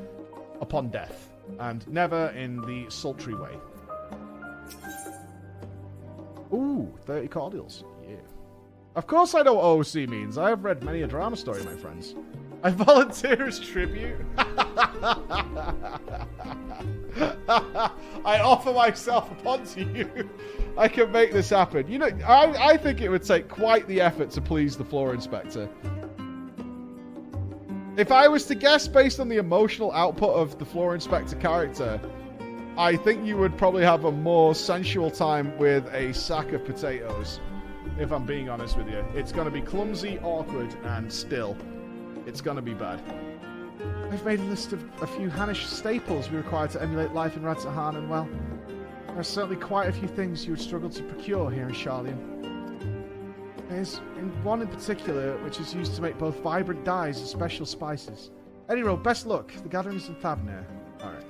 Speaker 1: upon death, and never in the sultry way. Ooh, 30 cordials. Yeah. Of course I know what OOC means. I have read many a drama story, my friends. I volunteer as tribute. I offer myself upon to you. I can make this happen. You know, I think it would take quite the effort to please the floor inspector. If I was to guess based on the emotional output of the floor inspector character, I think you would probably have a more sensual time with a sack of potatoes. If I'm being honest with you. It's going to be clumsy, awkward, and still. It's going to be bad. I've made a list of a few Hannish staples we require to emulate life in Radzahan, and well, there are certainly quite a few things you would struggle to procure here in Sharlian. There's one in particular which is used to make both vibrant dyes and special spices. Anyway, best luck. The gatherings in Thavnir. Alright.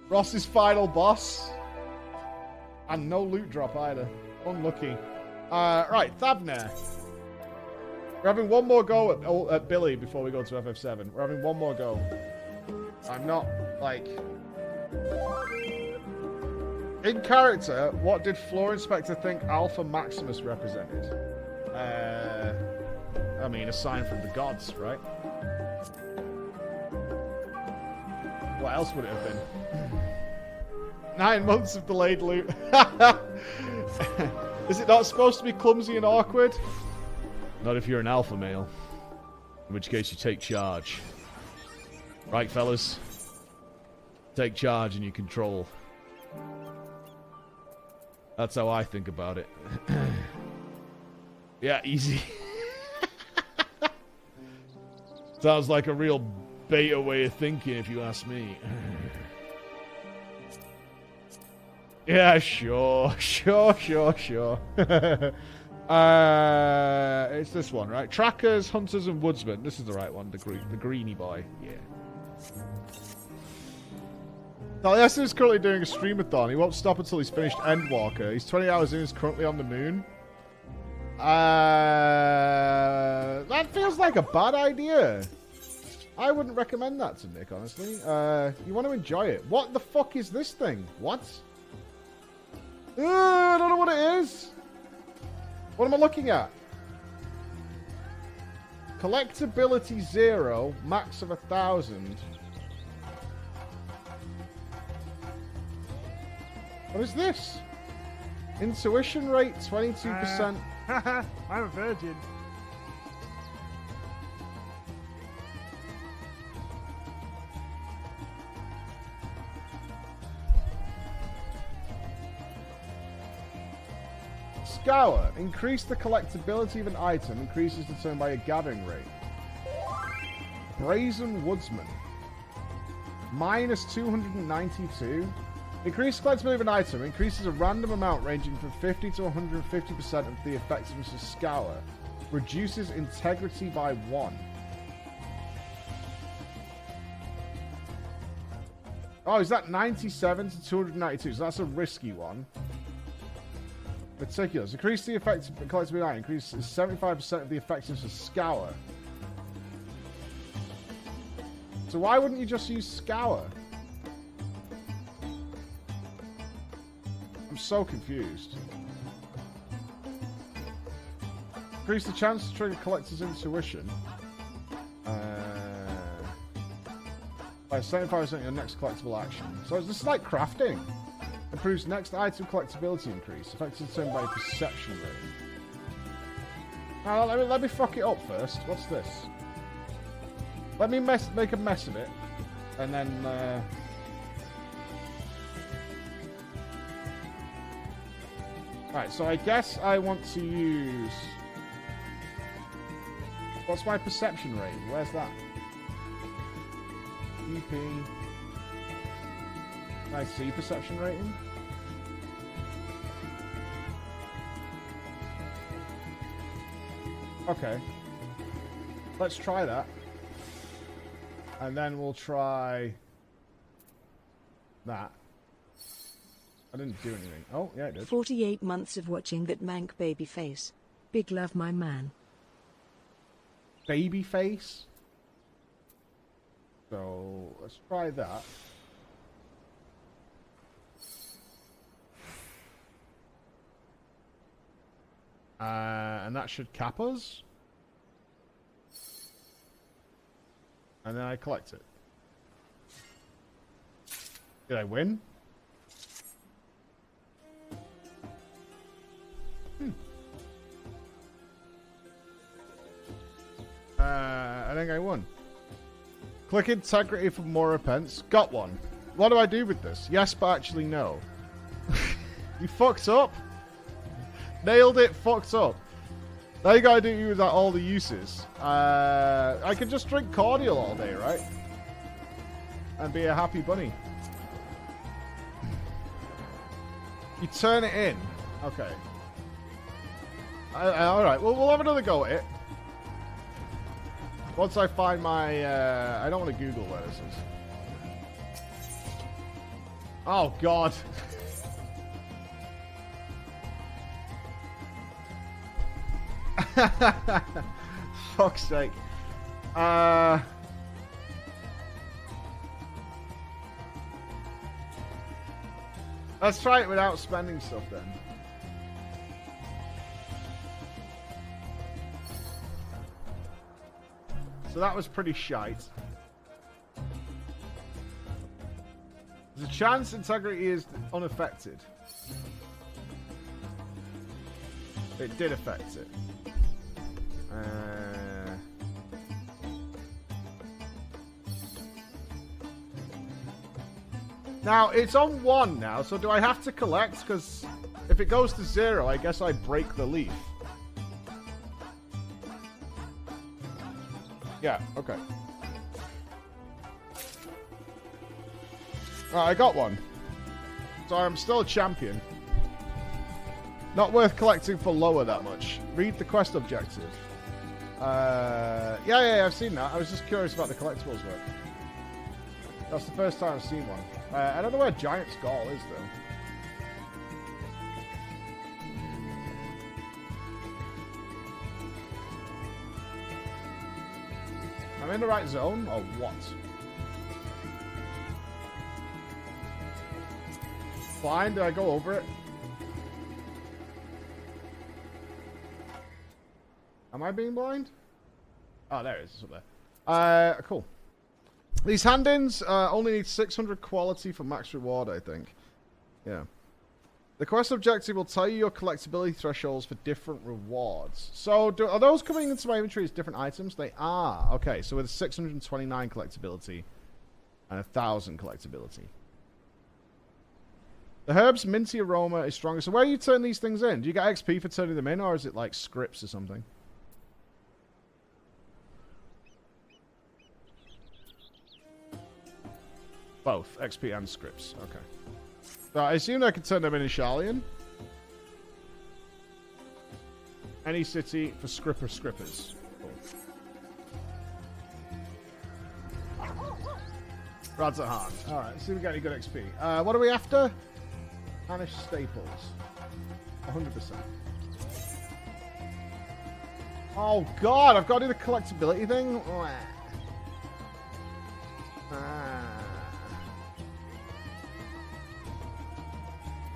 Speaker 1: Ross's final boss. And no loot drop either. Unlucky. Right, Thavnir. We're having one more go at Billy before we go to FF7. We're having one more go. I'm not, like... In character, what did Floor Inspector think Alpha Maximus represented? I mean, a sign from the gods, right? What else would it have been? 9 months of delayed loot. Is it not supposed to be clumsy and awkward? Not if you're an alpha male. In which case you take charge. Right, fellas? Take charge and you control. That's how I think about it. Yeah, easy. Sounds like a real beta way of thinking, if you ask me. Yeah, sure. It's this one, right? Trackers, Hunters, and Woodsmen. This is the right one, the greeny boy. Yeah. Taliesin is currently doing a streamathon. He won't stop until he's finished Endwalker. He's 20 hours in, he's currently on the moon. That feels like a bad idea. I wouldn't recommend that to Nick, honestly. You want to enjoy it. What the fuck is this thing? What? I don't know what it is. What am I looking at? Collectability 0, max of 1,000. What is this? Intuition rate 22%.
Speaker 4: I'm a virgin.
Speaker 1: Scour. Increase the collectability of an item. Increases determined by a gathering rate. Brazen Woodsman. Minus 292. Increase collectability of an item. Increases a random amount ranging from 50 to 150% of the effectiveness of Scour. Reduces integrity by 1. Oh, is that 97 to 292? So that's a risky one. Meticulous. Increase the effect of collectible item. Increases 75% of the effectiveness of Scour. So why wouldn't you just use Scour? I'm so confused. Increase the chance to trigger collector's intuition. By 75% your next collectible action. So this is like crafting. Improves next item collectability increase. Affected determined by perception rate. Now, let me fuck it up first. What's this? Let me make a mess of it. And then... Alright, so I guess I want to use... What's my perception rate? Where's that? EP. Can I see perception rating? Okay. Let's try that. And then we'll try that. I didn't do anything. Oh, yeah, it did.
Speaker 2: 48 months of watching that mank baby face. Big love, my man.
Speaker 1: Baby face? So, let's try that. And that should cap us. And then I collect it. Did I win? I think I won. Click integrity for more pence. Got one. What do I do with this? Yes, but actually no. You fucked up. Nailed it, fucked up. Now you gotta do with all the uses. I can just drink cordial all day, right? And be a happy bunny. You turn it in. Okay. Alright, well, we'll have another go at it. Once I find my... I don't want to Google where this is. Oh, God. Fuck's sake. Let's try it without spending stuff then. So that was pretty shite. There's a chance integrity is unaffected. It did affect it. Now, it's on 1 now, so do I have to collect? Because if it goes to 0, I guess I break the leaf. Yeah, okay. Alright, I got one. So I'm still a champion. Not worth collecting for lower that much. Read the quest objective. Yeah, I've seen that. I was just curious about the collectibles work. That's the first time I've seen one. I don't know where Giant Skull is, though. I'm in the right zone, or what? Fine, did I go over it? Am I being blind? Oh, there it is. It's up there. Cool. These hand-ins only need 600 quality for max reward, I think. Yeah. The quest objective will tell you your collectability thresholds for different rewards. So, are those coming into my inventory as different items? They are. Okay, so with 629 collectability and 1,000 collectability. The herb's minty aroma is stronger. So where do you turn these things in? Do you get XP for turning them in, or is it like scripts or something? Both, XP and scripts. Okay. So I assume I could turn them in Sharlayan. Any city for scrippers. Cool. Rods at hand. Alright, let's see if we got any good XP. What are we after? Spanish staples. 100%. Oh god, I've got to do the collectability thing?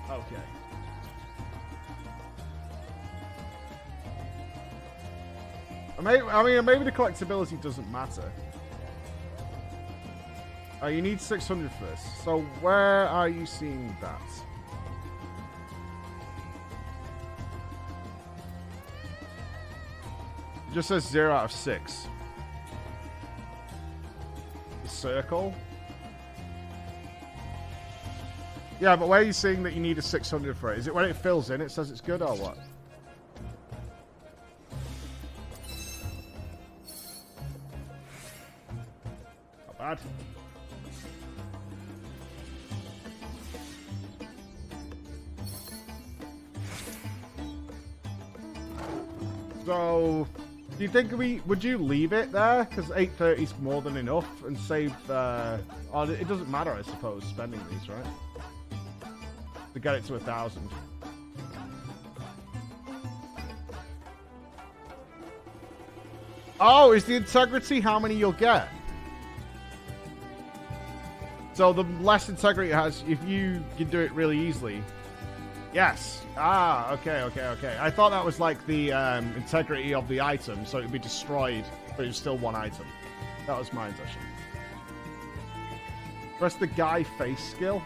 Speaker 1: Okay. Maybe the collectability doesn't matter. You need 600 first. So where are you seeing that? It just says 0 out of 6. The circle? Yeah, but where are you seeing that you need a 600 for it? Is it when it fills in, it says it's good or what? Not bad. So, do you think would you leave it there? Because 830 is more than enough and save oh, it doesn't matter, I suppose, spending these, right? To get it to 1,000. Oh, is the integrity how many you'll get? So the less integrity it has, if you can do it really easily. Yes. Ah, okay. I thought that was like the integrity of the item, so it would be destroyed, but it's still one item. That was my intention. Press the guy face skill.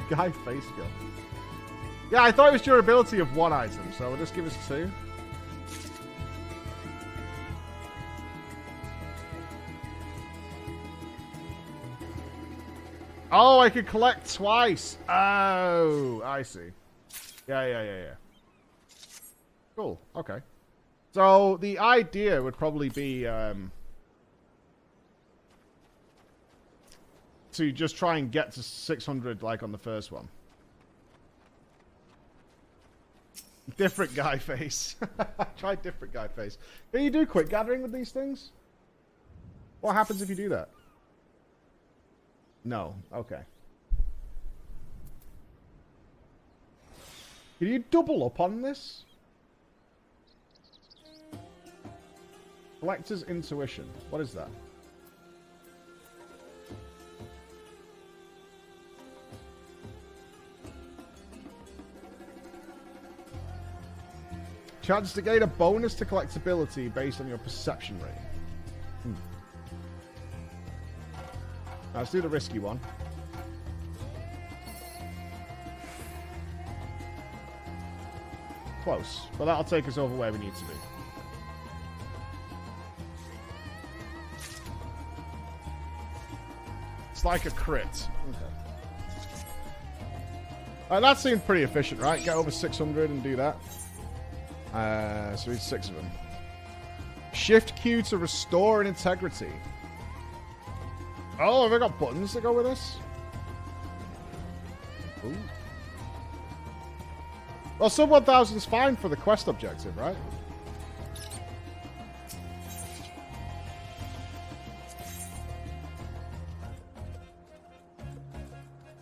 Speaker 1: Guy face skill. Yeah, I thought it was durability of one item, so we'll just give us 2. Oh, I could collect twice. Oh, I see. Yeah. Cool. Okay. So the idea would probably be to just try and get to 600 like on the first one. Different guy face. Try different guy face. Can you do quick gathering with these things? What happens if you do that? No. Okay. Can you double up on this? Collector's Intuition. What is that? Chance to gain a bonus to collectability based on your perception rate. Now, let's do the risky one. Close. But that'll take us over where we need to be. It's like a crit. Okay. That seemed pretty efficient, right? Get over 600 and do that. So we need 6 of them. Shift Q to restore an integrity. Oh, have I got buttons to go with this? Ooh. Well, sub 1000 is fine for the quest objective, right?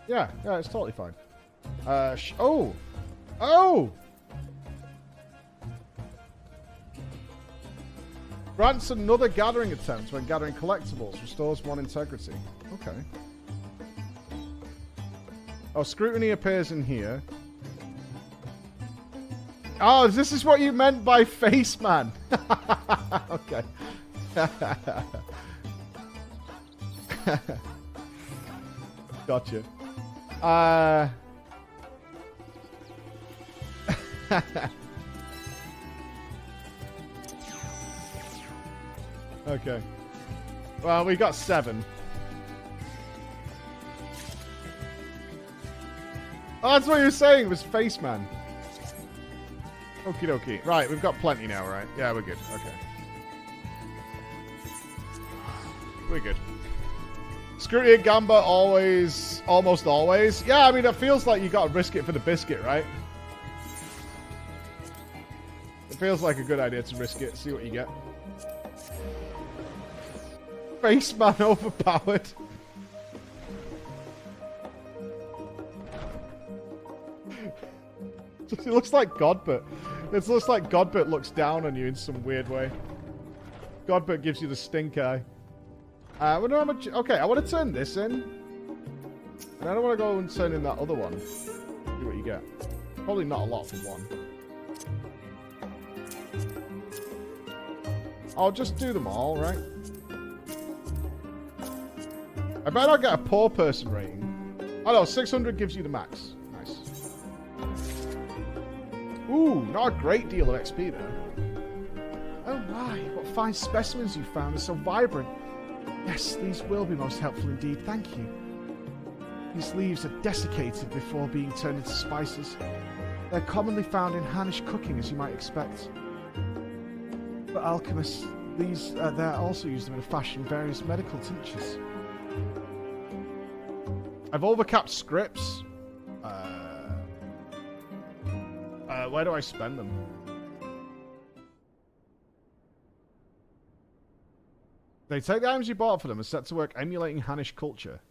Speaker 1: Yeah, it's totally fine. Oh! Grants another gathering attempt when gathering collectibles. Restores 1 integrity. Okay. Oh, scrutiny appears in here. Oh, this is what you meant by face man. Okay. Gotcha. Okay. Well, we got 7. Oh, that's what you were saying, was face man. Okie dokie. Right, we've got plenty now, right? Yeah, we're good. Okay. We're good. Scrutiny at Gamba always, almost always. Yeah, I mean, it feels like you got to risk it for the biscuit, right? It feels like a good idea to risk it, see what you get. Face man overpowered. It looks like Godbert. It looks like Godbert looks down on you in some weird way. Godbert gives you the stink eye. Okay, I want to turn this in. And I don't want to go and turn in that other one. See what you get. Probably not a lot for 1. I'll just do them all, right? I bet I'll get a poor person rating. Oh no, 600 gives you the max. Nice. Ooh, not a great deal of XP though. Oh my, what fine specimens you found. They're so vibrant. Yes, these will be most helpful indeed. Thank you. These leaves are desiccated before being turned into spices. They're commonly found in Hannish cooking, as you might expect. For alchemists, they're also used in fashioning various medical tinctures. I've overcapped scripts. Where do I spend them? They take the items you bought for them and set to work emulating Hannish culture.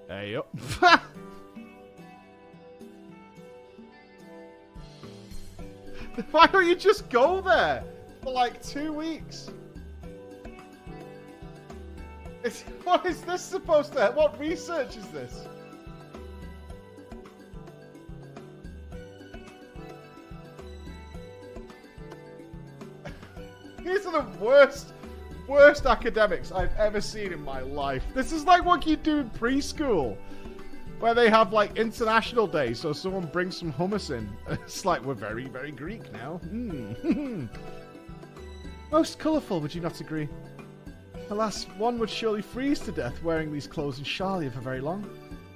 Speaker 1: Hey up. Why don't you just go there for like 2 weeks? What is this supposed to... What research is this? These are the worst academics I've ever seen in my life. This is like what you do in preschool, where they have like international day, so someone brings some hummus in. It's like, we're very, very Greek now. Most colourful, would you not agree? Alas, one would surely freeze to death wearing these clothes in Charlia for very long.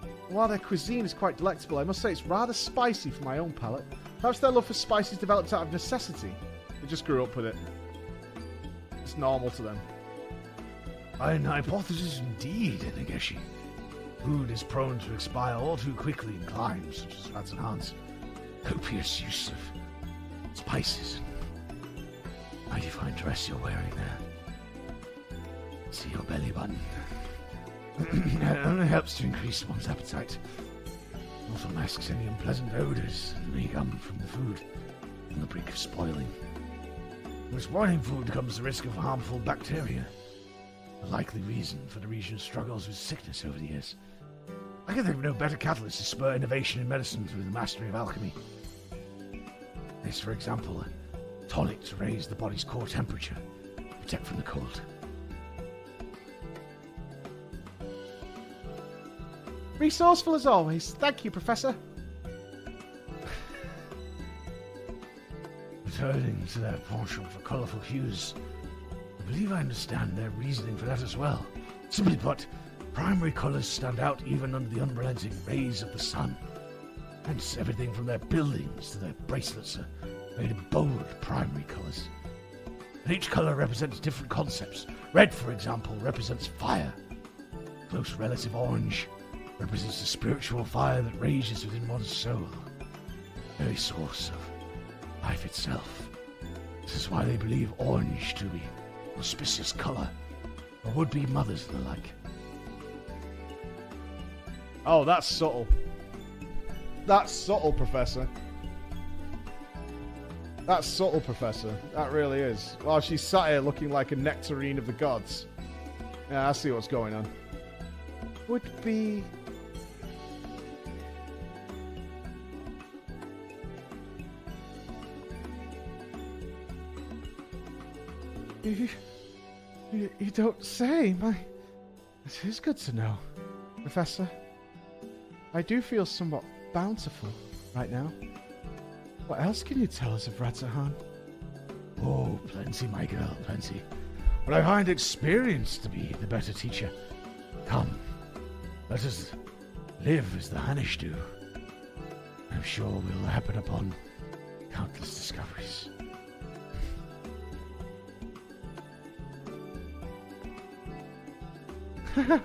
Speaker 1: And while their cuisine is quite delectable, I must say it's rather spicy for my own palate. Perhaps their love for spices developed out of necessity. They just grew up with it. It's normal to them.
Speaker 4: An hypothesis indeed, Nageshi. Food is prone to expire all too quickly in climes such as Ratzenhan's. Copious use of spices. Mighty fine dress you're wearing there. See your belly button. It only helps to increase one's appetite. It also masks any unpleasant odors that may come from the food on the brink of spoiling. With spoiling food comes the risk of harmful bacteria. A likely reason for the region's struggles with sickness over the years. I can think of no better catalyst to spur innovation in medicine through the mastery of alchemy. This, for example, a tonic to raise the body's core temperature, protect from the cold.
Speaker 1: Resourceful as always. Thank you, Professor.
Speaker 4: Returning to their penchant for colourful hues, I believe I understand their reasoning for that as well. Simply put, primary colours stand out even under the unrelenting rays of the sun. Hence, everything from their buildings to their bracelets are made in bold primary colours. And each colour represents different concepts. Red, for example, represents fire. Close relative orange represents the spiritual fire that rages within one's soul. The very source of life itself. This is why they believe orange to be an auspicious colour for would-be mothers and the like.
Speaker 1: Oh, that's subtle. That's subtle, Professor. That's subtle, Professor. That really is. Well, she's sat here looking like a nectarine of the gods. Yeah, I see what's going on. Would be... You don't say. It is good to know, Professor. I do feel somewhat bountiful right now. What else can you tell us of Ratzahan?
Speaker 4: Oh, plenty, my girl, plenty. But I find experience to be the better teacher. Come, let us live as the Hannish do. I'm sure we'll happen upon countless discoveries.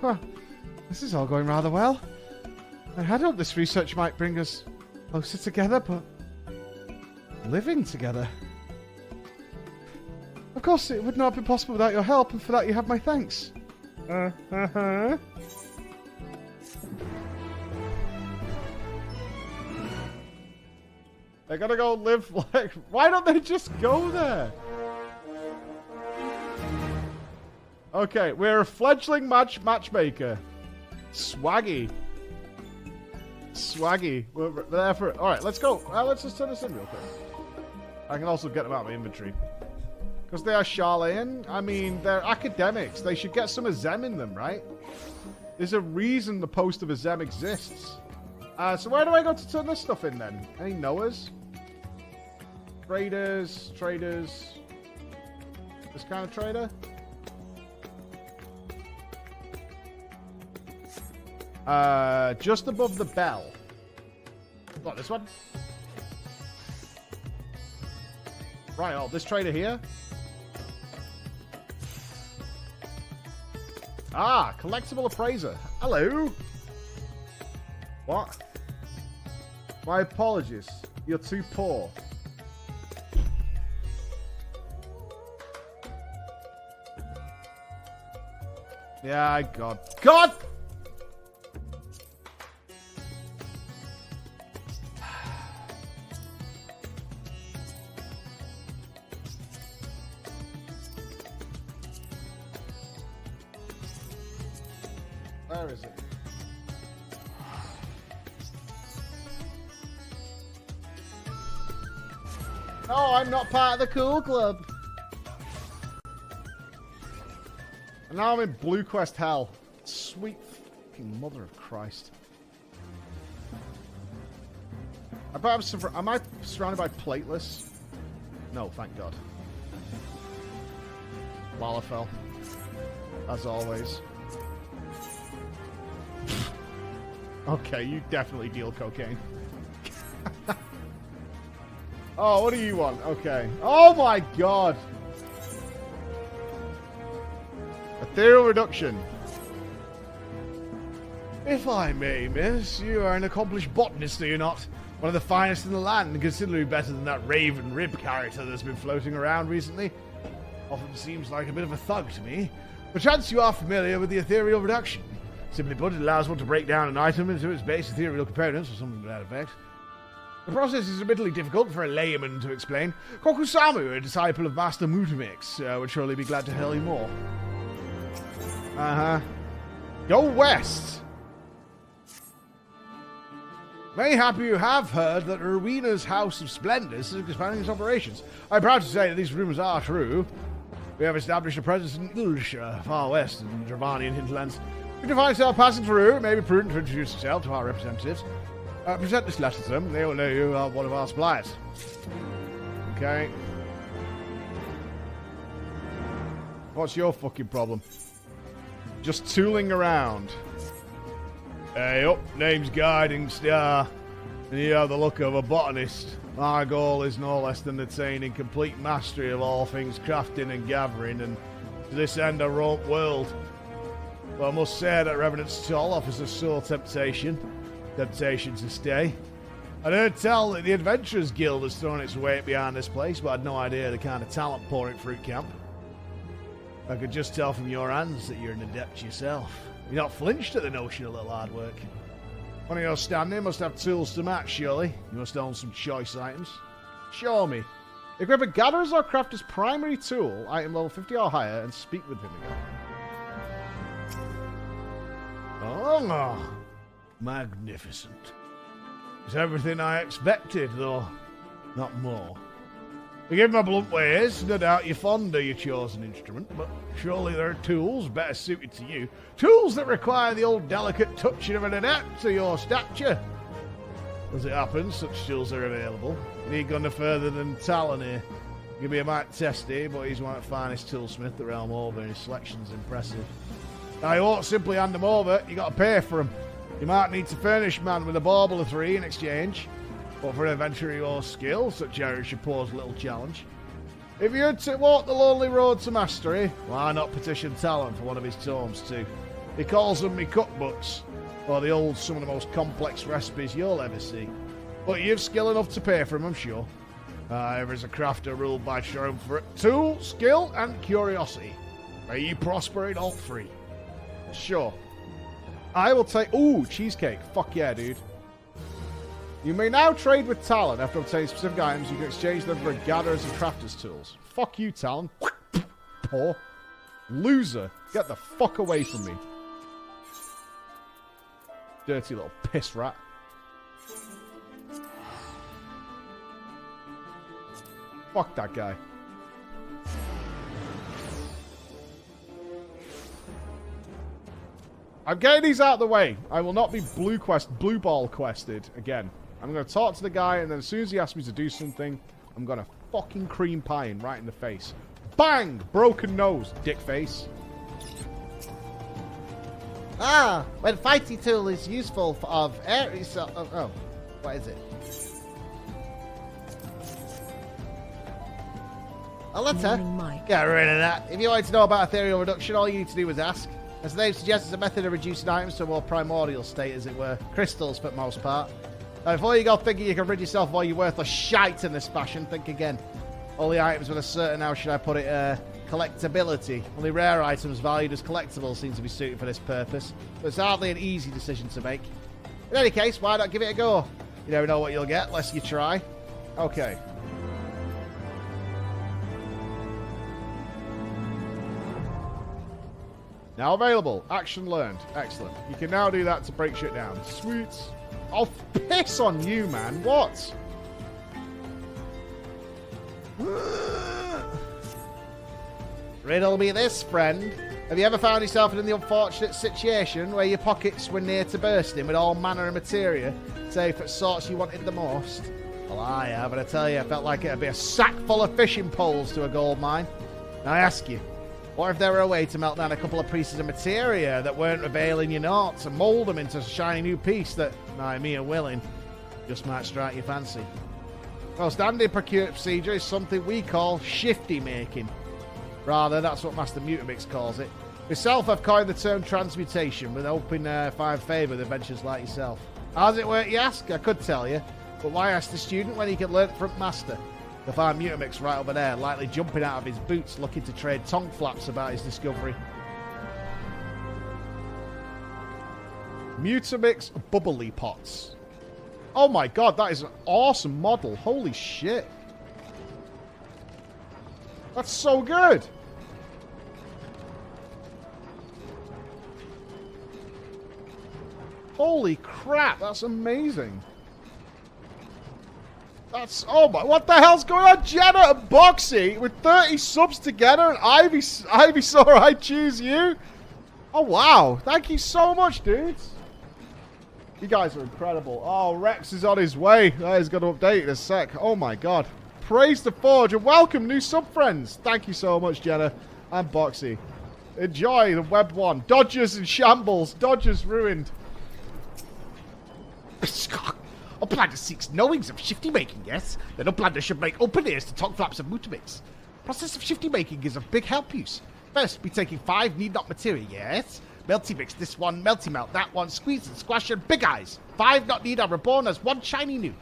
Speaker 1: Well, this is all going rather well. I had hoped this research might bring us closer together, but living together. Of course, it would not have been possible without your help, and for that you have my thanks. They're gonna go live like... Why don't they just go there? Okay, we're a fledgling matchmaker. Swaggy. Swaggy. We're there for... Alright, let's go. Let's just turn this in real quick. I can also get them out of my inventory. Because they are Charlatan. I mean, they're academics. They should get some of Zem in them, right? There's a reason the post of a Zem exists. So where do I go to turn this stuff in then? Any Noahs? Traders. This kind of trader? Just above the bell. What, this one? Right, oh, this trader here? Ah, collectible appraiser. Hello. What? My apologies. You're too poor. Yeah, God. Where is it? No, I'm not part of the cool club. And now I'm in Blue Quest hell. Sweet fucking mother of Christ. Am I surrounded by plateless? No, thank God. Lalafell. As always. Okay, you definitely deal cocaine. Oh, what do you want? Okay. Oh my God. Ethereal reduction. If I may, miss, you are an accomplished botanist, are you not? One of the finest in the land, and considerably better than that Raven Rib character that's been floating around recently. Often seems like a bit of a thug to me. Perchance you are familiar with the ethereal reduction. Simply put, it allows one to break down an item into its base ethereal components, or something to that effect. The process is admittedly difficult for a layman to explain. Kokusamu, a disciple of Master Mutamix, would surely be glad to tell you more. Go west! Mayhap you have heard that Rowena's House of Splendors is expanding its operations. I'm proud to say that these rumors are true. We have established a presence in Ilsha, far west in the Dravanian hinterlands. If you find yourself passing through, it may be prudent to introduce yourself to our representatives. Present this letter to them. They will know you are one of our suppliers. Okay. What's your fucking problem? Just tooling around. Hey up, name's Guiding Star. And you have the look of a botanist. My goal is no less than attaining complete mastery of all things crafting and gathering, and to this end I roam world. But I must say that Revenant Stall offers a sore temptation to stay. I heard tell that the Adventurers Guild has thrown its weight behind this place, but I had no idea the kind of talent pouring through camp. I could just tell from your hands that you're an adept yourself. You're not flinched at the notion of a little hard work. One of your standing must have tools to match, surely. You must own some choice items. Show me. Equip a gatherer's or crafter's primary tool, item level 50 or higher, and speak with him again. Oh, magnificent. It's everything I expected, though not more. Forgive my blunt ways, no doubt you're fond of your chosen instrument, but surely there are tools better suited to you. Tools that require the old delicate touching of an adept to your stature. As it happens, such tools are available. You need go no further than Talon here. He can be a mite testy, but he's one of the finest toolsmith the realm over, and his selection's impressive. Now, you won't simply hand them over, you got to pay for them. You might need to furnish man with a bauble or three in exchange. But for an adventure of your skill, such errors should pose little challenge. If you're to walk the lonely road to mastery, why not petition Talon for one of his tomes too? He calls them me cookbooks, or they hold some of the most complex recipes you'll ever see. But you've skill enough to pay for them, I'm sure. However, as a crafter ruled by triumph, tool, skill, and curiosity. May you prosper in all three. Sure. I will take... Ooh, cheesecake. Fuck yeah, dude. You may now trade with Talon. After obtaining specific items, you can exchange them for gatherers and crafters tools. Fuck you, Talon. Poor. Loser. Get the fuck away from me. Dirty little piss rat. Fuck that guy. I'm getting these out of the way. I will not be blue ball quested again. I'm going to talk to the guy, and then as soon as he asks me to do something, I'm going to fucking cream pie him right in the face. Bang! Broken nose, dick face.
Speaker 8: Ah, when fighting tool is useful of areas. Oh, what is it? A letter?
Speaker 2: Morning, Mike.
Speaker 8: Get rid of that. If you wanted to know about ethereal reduction, all you need to do is ask. As the name suggests, it's a method of reducing items to a more primordial state, as it were. Crystals, for the most part. Now, before you go thinking you can rid yourself of all your worthless shite in this fashion, think again. All the items with a certain, how should I put it, collectability. Only rare items valued as collectibles seem to be suited for this purpose. But it's hardly an easy decision to make. In any case, why not give it a go? You never know what you'll get unless you try. Okay.
Speaker 1: Now available. Action learned. Excellent. You can now do that to break shit down. Sweet. I'll piss on you, man. What?
Speaker 8: Riddle me this, friend. Have you ever found yourself in the unfortunate situation where your pockets were near to bursting with all manner of materia, save for sorts you wanted the most? Well, I have, and I tell you, I felt like it'd be a sack full of fishing poles to a gold mine. Now I ask you, what if there were a way to melt down a couple of pieces of materia that weren't availing you naught and mould them into a shiny new piece that, I me and willing, just might strike your fancy? Well, standard procedure is something we call shifty making. Rather, that's what Master Mutamix calls it. Myself, I've coined the term transmutation, with hoping find favour with adventurers like yourself. How's it work, you ask? I could tell you, but why ask the student when he can learn from Master? You'll find Mutamix right over there, likely jumping out of his boots, looking to trade tongue flaps about his discovery.
Speaker 1: Mutamix bubbly pots. Oh my god, that is an awesome model. Holy shit. That's so good. Holy crap, that's amazing. That's, oh my, what the hell's going on? Jenna and Boxy with 30 subs together, and Ivy saw I choose you. Oh wow, thank you so much, dudes. You guys are incredible. Oh, Rex is on his way. He's got to update in a sec. Oh my god. Praise the Forge and welcome new sub friends. Thank you so much, Jenna and Boxy. Enjoy the Web 1. Dodgers in shambles. Dodgers ruined.
Speaker 8: Uplander seeks knowings of shifty making, yes? Then Uplander should make open ears to tongue flaps of Mutamix. Process of shifty making is of big help use. First, be taking 5 need not material, yes? Melty mix this one, melty melt that one, squeeze and squash and big eyes. 5 not need are reborn as 1 shiny new.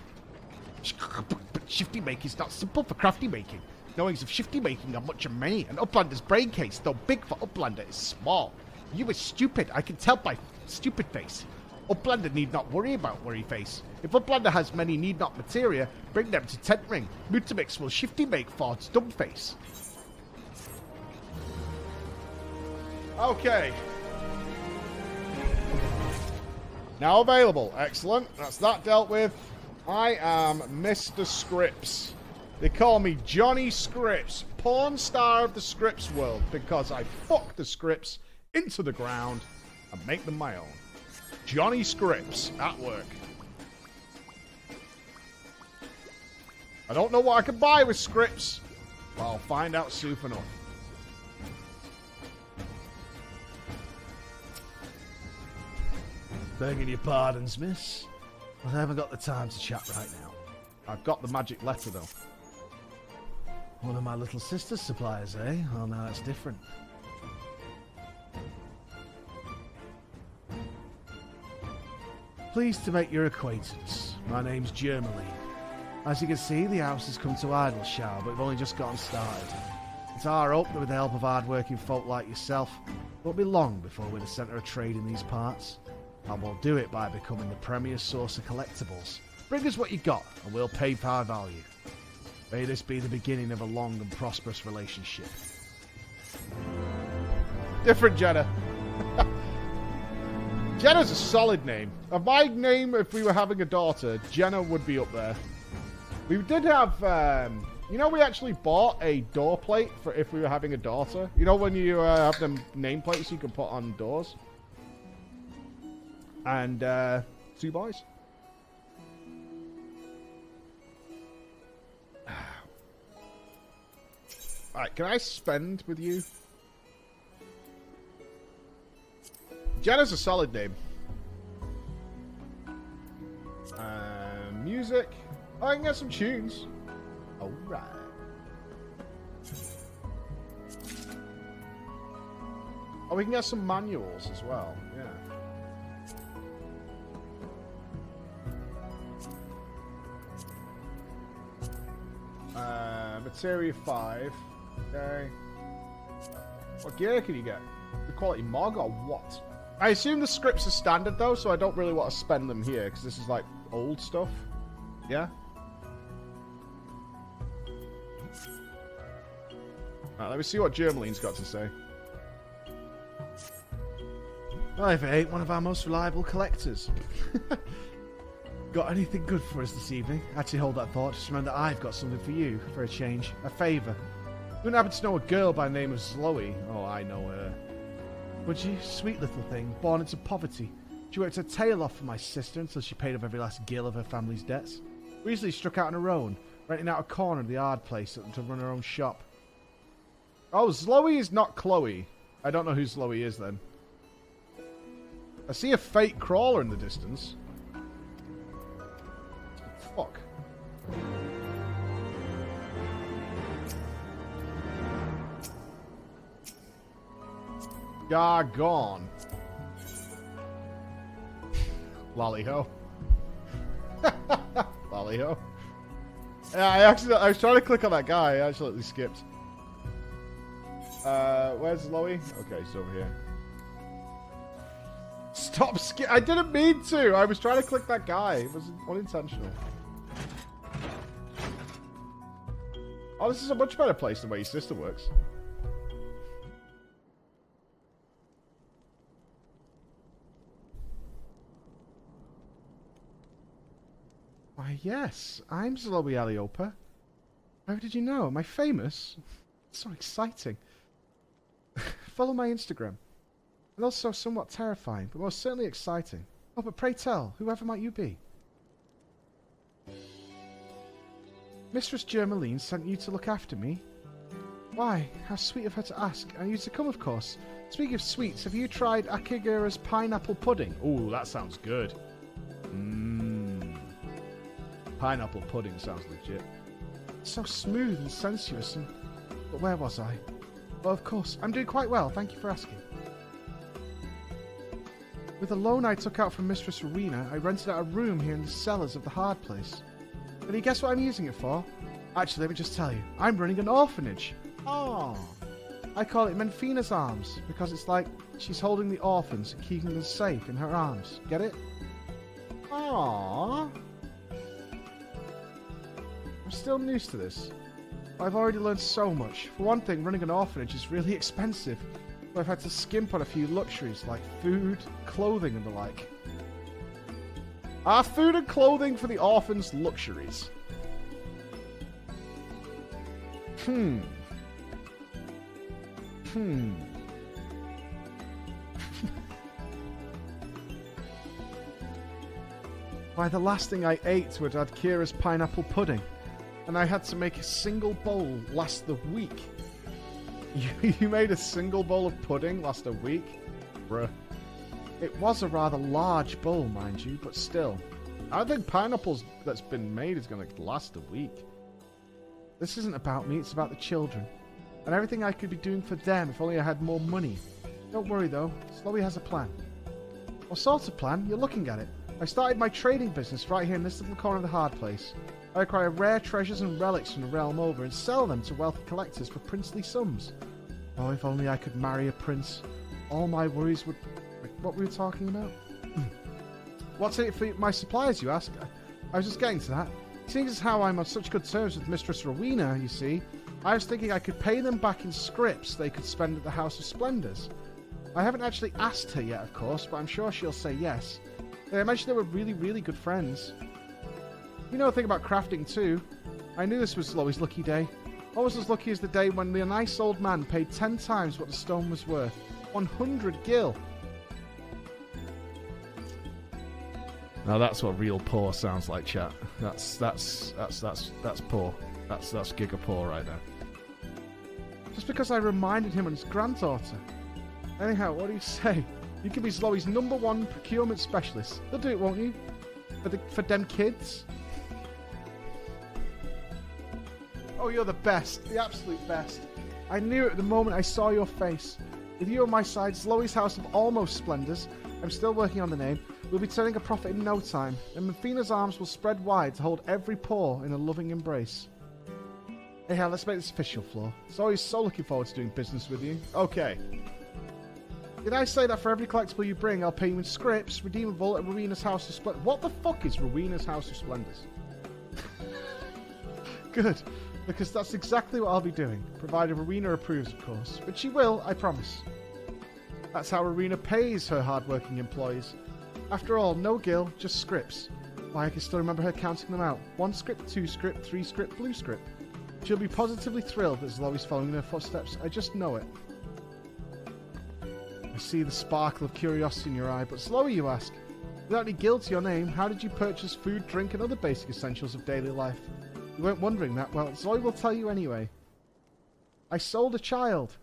Speaker 8: But shifty making is not simple for crafty making. Knowings of shifty making are much and many, and Uplander's brain case, though big for Uplander, is small. You are stupid, I can tell by stupid face. Uplander need not worry about worry face. If Uplander has many need not materia, bring them to Tent Ring. Mutamix will shifty make Ford's dumb face.
Speaker 1: Okay. Now available. Excellent. That's that dealt with. I am Mr. Scripps. They call me Johnny Scripps, porn star of the Scripps world, because I fuck the Scripps into the ground and make them my own. Johnny Scripps at work. I don't know what I can buy with Scripps, but I'll find out soon enough.
Speaker 4: Begging your pardons, miss. I haven't got the time to chat right now.
Speaker 1: I've got the magic letter, though.
Speaker 4: One of my little sister's suppliers, eh? Well, now it's different. Pleased to make your acquaintance. My name's Germaline. As you can see, the house has come to idle shower, but we've only just gotten started. It's our hope that with the help of hard-working folk like yourself, it won't be long before we're the centre of trade in these parts. And we'll do it by becoming the premier source of collectibles. Bring us what you got, and we'll pay for our value. May this be the beginning of a long and prosperous relationship.
Speaker 1: Different Jenna. Jenna's a solid name. Of my name, if we were having a daughter, Jenna would be up there. We did have You know, we actually bought a door plate for if we were having a daughter. You know when you have them nameplates you can put on doors? And 2 boys. Alright, can I spend with you? Jenna's a solid name. Music. Oh, I can get some tunes. Alright. Oh, we can get some manuals as well. Yeah. Materia 5. Okay. What gear can you get? The quality Mog or what? I assume the scripts are standard though, so I don't really want to spend them here because this is like old stuff. Yeah? Alright, let me see what Germaline's got to say.
Speaker 8: Well, if it ain't one of our most reliable collectors. Got anything good for us this evening? Actually, hold that thought. Just remember that I've got something for you, for a change. A favour. You wouldn't happen to know a girl by the name of Zoe? Oh, I know her. Would you? Sweet little thing, born into poverty. She worked her tail off for my sister until she paid off every last gill of her family's debts. We easily struck out on her own, renting out a corner of the hard place to run her own shop.
Speaker 1: Oh, Zoe is not Chloe. I don't know who Zoe is then. I see a fake crawler in the distance. Fuck. Gargon. Lollyho. Lollyho. Yeah, I was trying to click on that guy. I actually skipped. Where's Loey? Okay, he's over here. Stop skip. I didn't mean to. I was trying to click that guy. It was unintentional. Oh, this is a much better place than where your sister works. Why, yes. I'm Zoe Aliopa. How did you know? Am I famous? It's so exciting. Follow my Instagram. And also somewhat terrifying, but most certainly exciting. Oh, but pray tell, whoever might you be? Mistress Germaline sent you to look after me? Why, how sweet of her to ask. And you to come, of course. Speaking of sweets, have you tried Akigura's pineapple pudding? Ooh, that sounds good. Pineapple pudding sounds legit. It's so smooth and sensuous and... But where was I? Well, of course, I'm doing quite well, thank you for asking. With a loan I took out from Mistress Rowena, I rented out a room here in the cellars of the hard place. Can you guess what I'm using it for? Actually, let me just tell you. I'm running an orphanage. Oh. I call it Menfina's Arms, because it's like she's holding the orphans and keeping them safe in her arms. Get it? Aww. I'm still new to this. But I've already learned so much. For one thing, running an orphanage is really expensive. So I've had to skimp on a few luxuries like food, clothing and the like. Are food and clothing for the orphans luxuries? Why, the last thing I ate was Kira's pineapple pudding. And I had to make a single bowl last the week. You made a single bowl of pudding last a week? Bruh. It was a rather large bowl, mind you, but still. I don't think pineapples that's been made is going to last a week. This isn't about me, it's about the children. And everything I could be doing for them if only I had more money. Don't worry though, Slowy has a plan. What sort of plan? You're looking at it. I started my trading business right here in this little corner of the hard place. I acquire rare treasures and relics from the realm over and sell them to wealthy collectors for princely sums. Oh, if only I could marry a prince. All my worries would... What were we talking about? What's in it for my suppliers, you ask? I was just getting to that. Seeing as how I'm on such good terms with Mistress Rowena, you see, I was thinking I could pay them back in scripts they could spend at the House of Splendors. I haven't actually asked her yet, of course, but I'm sure she'll say yes. I imagine they were really, really good friends. You know a thing about crafting too. I knew this was Chloe's lucky day. Almost as lucky as the day when the nice old man paid 10 times what the stone was worth. 100 gil. Now that's what real poor sounds like, chat. That's poor. That's giga poor right there. Just because I reminded him of his granddaughter. Anyhow, what do you say? You can be Zoe's #1 procurement specialist. You'll do it, won't you? For them kids? Oh, you're the best. The absolute best. I knew it the moment I saw your face. With you on my side, Zoe's House of Almost Splendors, I'm still working on the name, we'll be turning a profit in no time, and Mafina's arms will spread wide to hold every paw in a loving embrace. Anyhow, let's make this official, Flo. Zoe's so looking forward to doing business with you. Okay. Did I say that for every collectible you bring, I'll pay you in scripts, redeemable at Rowena's House of Splendors? What the fuck is Rowena's House of Splendors? Good, because that's exactly what I'll be doing, provided Rowena approves, of course. But she will, I promise. That's how Rowena pays her hard-working employees. After all, no gil, just scripts. Why, I can still remember her counting them out. 1 script, 2 script, 3 script, blue script. She'll be positively thrilled that Zoe's following in her footsteps. I just know it. I see the sparkle of curiosity in your eye, but Zoe, you ask. Without any gil to your name, how did you purchase food, drink, and other basic essentials of daily life? You weren't wondering that. Well, Zoe will tell you anyway. I sold a child.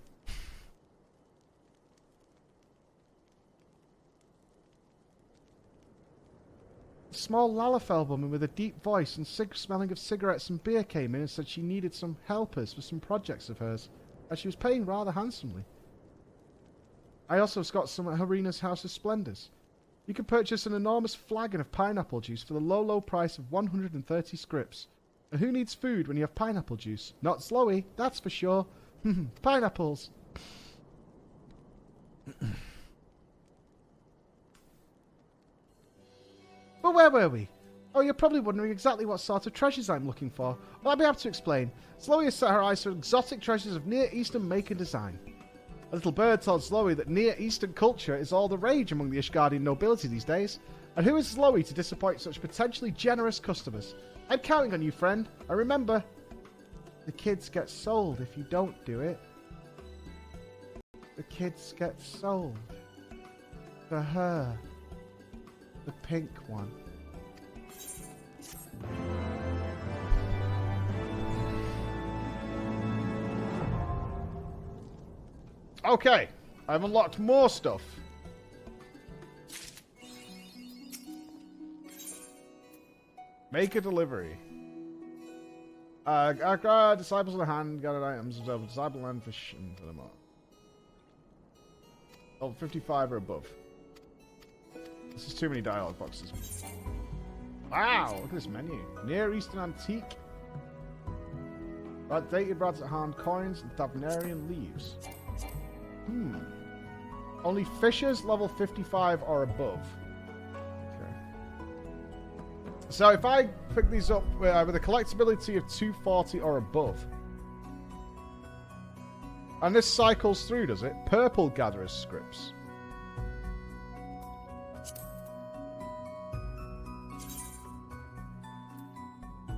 Speaker 1: A small Lalafell woman with a deep voice and smelling of cigarettes and beer came in and said she needed some helpers for some projects of hers, as she was paying rather handsomely. I also got some at Harina's House of Splendors. You can purchase an enormous flagon of pineapple juice for the low price of 130 scrips. And who needs food when you have pineapple juice? Not Zoe, that's for sure. Pineapples. But where were we? Oh, you're probably wondering exactly what sort of treasures I'm looking for. Well, I'll be able to explain. Zoe has set her eyes on exotic treasures of Near Eastern make and design. A little bird told Zoe that Near Eastern culture is all the rage among the Ishgardian nobility these days. And who is Zoe to disappoint such potentially generous customers? I'm counting on you, friend. And remember, the kids get sold if you don't do it. The kids get sold. For her. The pink one. Okay, I've unlocked more stuff. Make a delivery. Disciples in the hand, gathered items, observe disciple land fish into them all. Oh, 55 or above. This is too many dialogue boxes. Wow, look at this menu. Near Eastern Antique. Dated brads at hand, coins, and Tavernarian leaves. Only fishers level 55 or above. Okay. So if I pick these up with a collectability of 240 or above. And this cycles through, does it? Purple Gatherer's Scripts.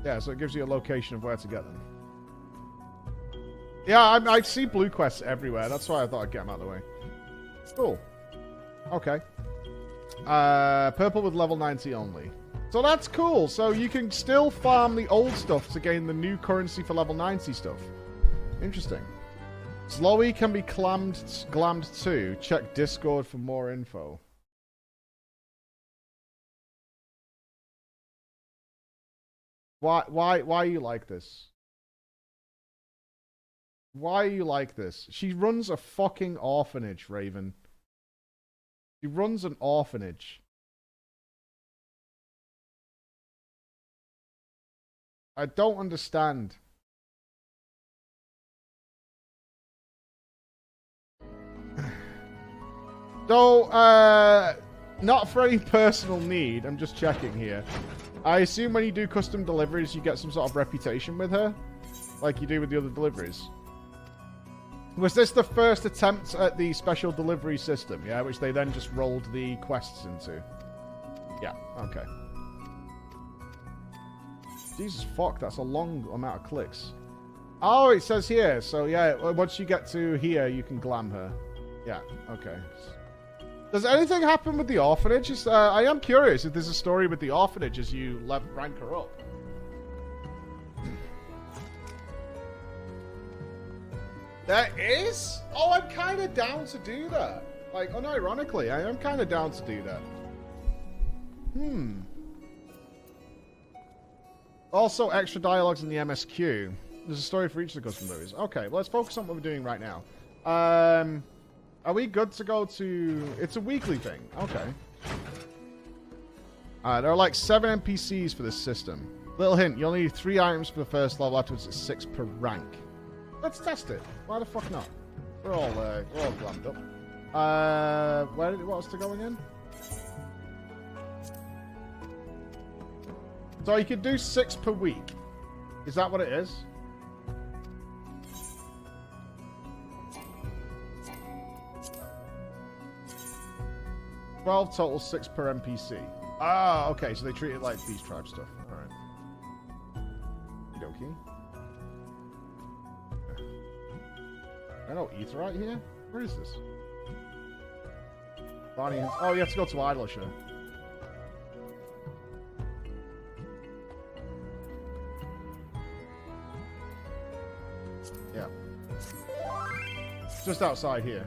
Speaker 1: Yeah, so it gives you a location of where to get them. Yeah, I see blue quests everywhere. That's why I thought I'd get them out of the way. Cool. Okay. Purple with level 90 only. So that's cool. So you can still farm the old stuff to gain the new currency for level 90 stuff. Interesting. Slowy can be glammed too. Check Discord for more info. Why are you like this? Why are you like this? She runs a fucking orphanage, Raven. She runs an orphanage. I don't understand. So, not for any personal need, I'm just checking here. I assume when you do custom deliveries, you get some sort of reputation with her, like you do with the other deliveries. Was this the first attempt at the special delivery system, yeah, which they then just rolled the quests into? Yeah, okay. Jesus fuck, that's a long amount of clicks. Oh, it says here. So yeah, once you get to here, you can glam her. Yeah, okay. Does anything happen with the orphanage? I am curious if there's a story with the orphanage as you rank her up. There is? Oh, I'm kind of down to do that. Like, unironically, I am kind of down to do that. Also, extra dialogues in the MSQ. There's a story for each of the custom movies. Okay, well, let's focus on what we're doing right now. Are we good to go to... It's a weekly thing. Okay. There are like 7 NPCs for this system. Little hint, you'll need 3 items for the first level, afterwards it's 6 per rank. Let's test it. Why the fuck not? We're all glammed up. Where did it want us to go again? So you could do 6 per week. Is that what it is? $12 total, 6 per NPC. Ah, okay, so they treat it like Beast Tribe stuff. Alright. Okey-dokey. I know Etherite here? Where is this? Barney. Oh, you have to go to Idlershire. Yeah. Just outside here.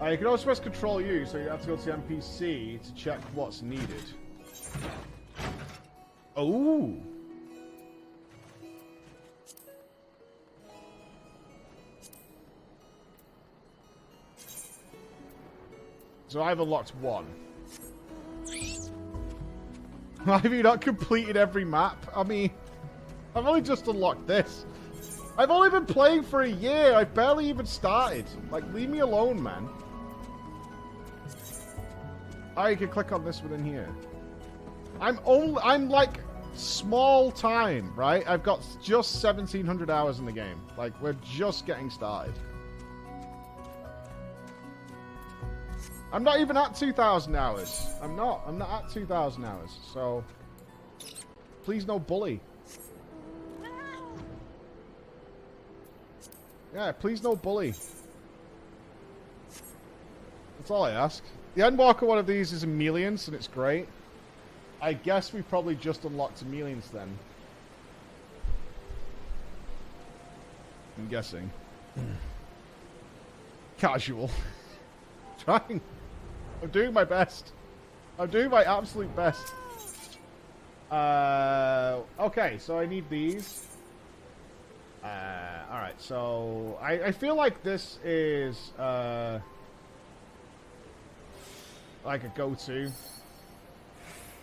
Speaker 1: You can also press Control U, so you have to go to the NPC to check what's needed. Oh! So I've unlocked 1. Have you not completed every map? I mean, I've only just unlocked this. I've only been playing for a year. I've barely even started. Like, leave me alone, man. Oh, you can click on this within here. I'm like small time, right? I've got just 1,700 hours in the game. Like, we're just getting started. I'm not even at 2,000 hours. I'm not at 2,000 hours. So, please no bully. Yeah, please no bully. That's all I ask. The Endwalker one of these is a Melians, and it's great. I guess we probably just unlocked a Melians then. I'm guessing. Casual. Trying. I'm doing my best. I'm doing my absolute best. Okay, so I need these. Alright, so I feel like this is like a go-to.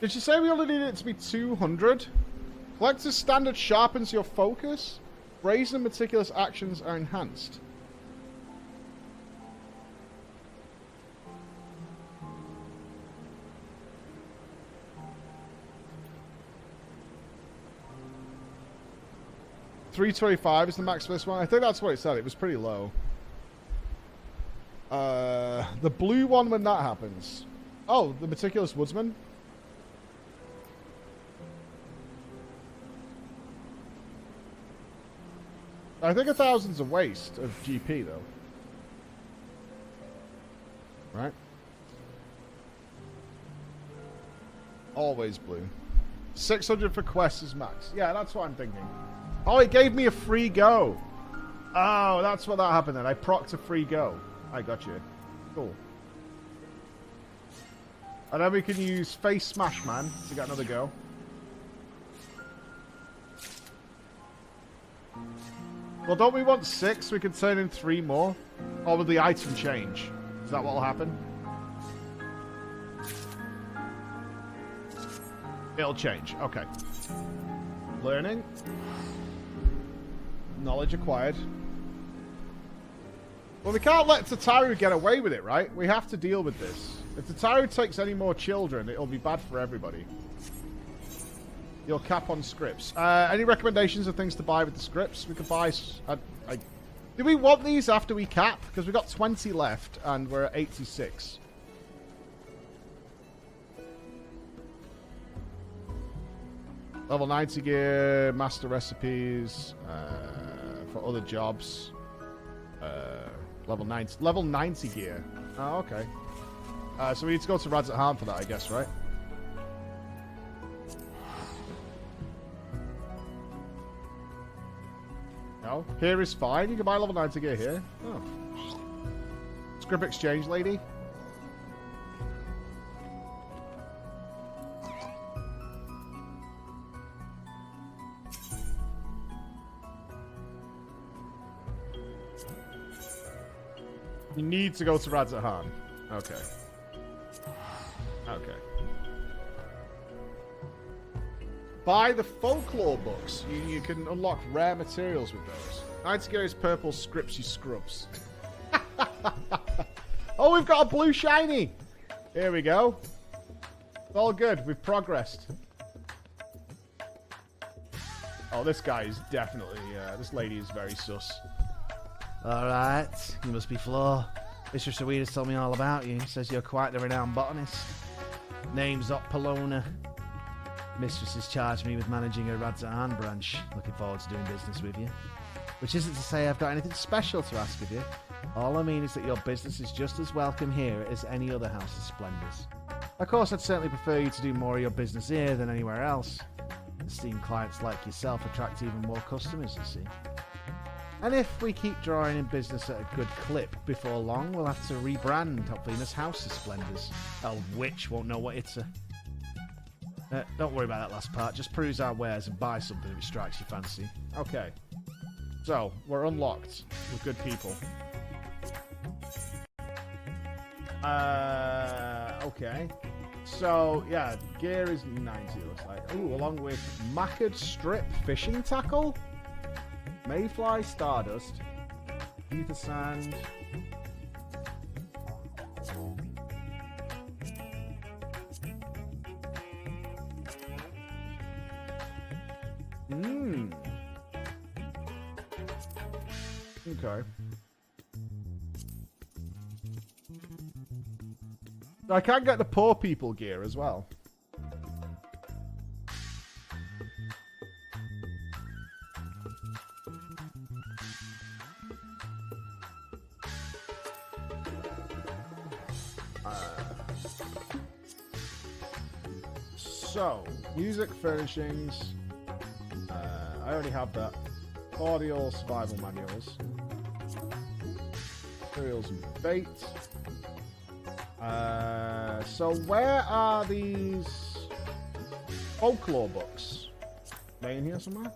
Speaker 1: Did she say we only need it to be 200? Collector's standard sharpens your focus. Brazen and meticulous actions are enhanced. $325 is the max for this one. I think that's what it said. It was pretty low. The blue one when that happens. Oh, the Meticulous Woodsman. I think 1,000's a waste of GP though. Right? Always blue. 600 for quests is max. Yeah, that's what I'm thinking. Oh, it gave me a free go. Oh, that's what that happened then. I procced a free go. I got you. Cool. And then we can use Face Smash Man to get another go. Well, don't we want 6? We can turn in 3 more. Or will the item change? Is that what will happen? It'll change. Okay. Learning. Knowledge acquired. Well, we can't let Tataru get away with it, right? We have to deal with this. If Tataru takes any more children, it'll be bad for everybody. You'll cap on scripts. Any recommendations of things to buy with the scripts? We could buy... Do we want these after we cap? Because we've got 20 left, and we're at 86. Level 90 gear, master recipes for other jobs. Level 90 gear. Oh, okay. So we need to go to Rads at Harm for that, I guess, right? No? Here is fine. You can buy level 90 gear here. Oh. Script exchange lady. You need to go to Rads at Harm. Okay. Okay. Buy the folklore books. You can unlock rare materials with those. 90 gear is purple scripts, you scrubs. Oh, we've got a blue shiny. Here we go. It's all good. We've progressed. Oh, this guy is definitely... this lady is very sus.
Speaker 8: Alright, you must be Flo. Mr. Saweda's told me all about you. Says you're quite the renowned botanist. Name's Polona. Mistress has charged me with managing a Radzaan branch. Looking forward to doing business with you. Which isn't to say I've got anything special to ask of you. All I mean is that your business is just as welcome here as any other House of Splendors. Of course, I'd certainly prefer you to do more of your business here than anywhere else. Esteemed clients like yourself attract even more customers, you see. And if we keep drawing in business at a good clip, before long we'll have to rebrand Venus House of Splendors. Old witch won't know what it's a... don't worry about that last part. Just peruse our wares and buy something if it strikes your fancy.
Speaker 1: Okay. So, we're unlocked with good people. Okay. So, yeah, gear is 90, it looks like. Ooh, along with Mackered Strip Fishing Tackle, Mayfly Stardust, Ether Sand. Okay. I can get the poor people gear as well. So, music, furnishings. I already have that. Audio, survival manuals. Materials and bait. So where are these folklore books? Are they in here somewhere?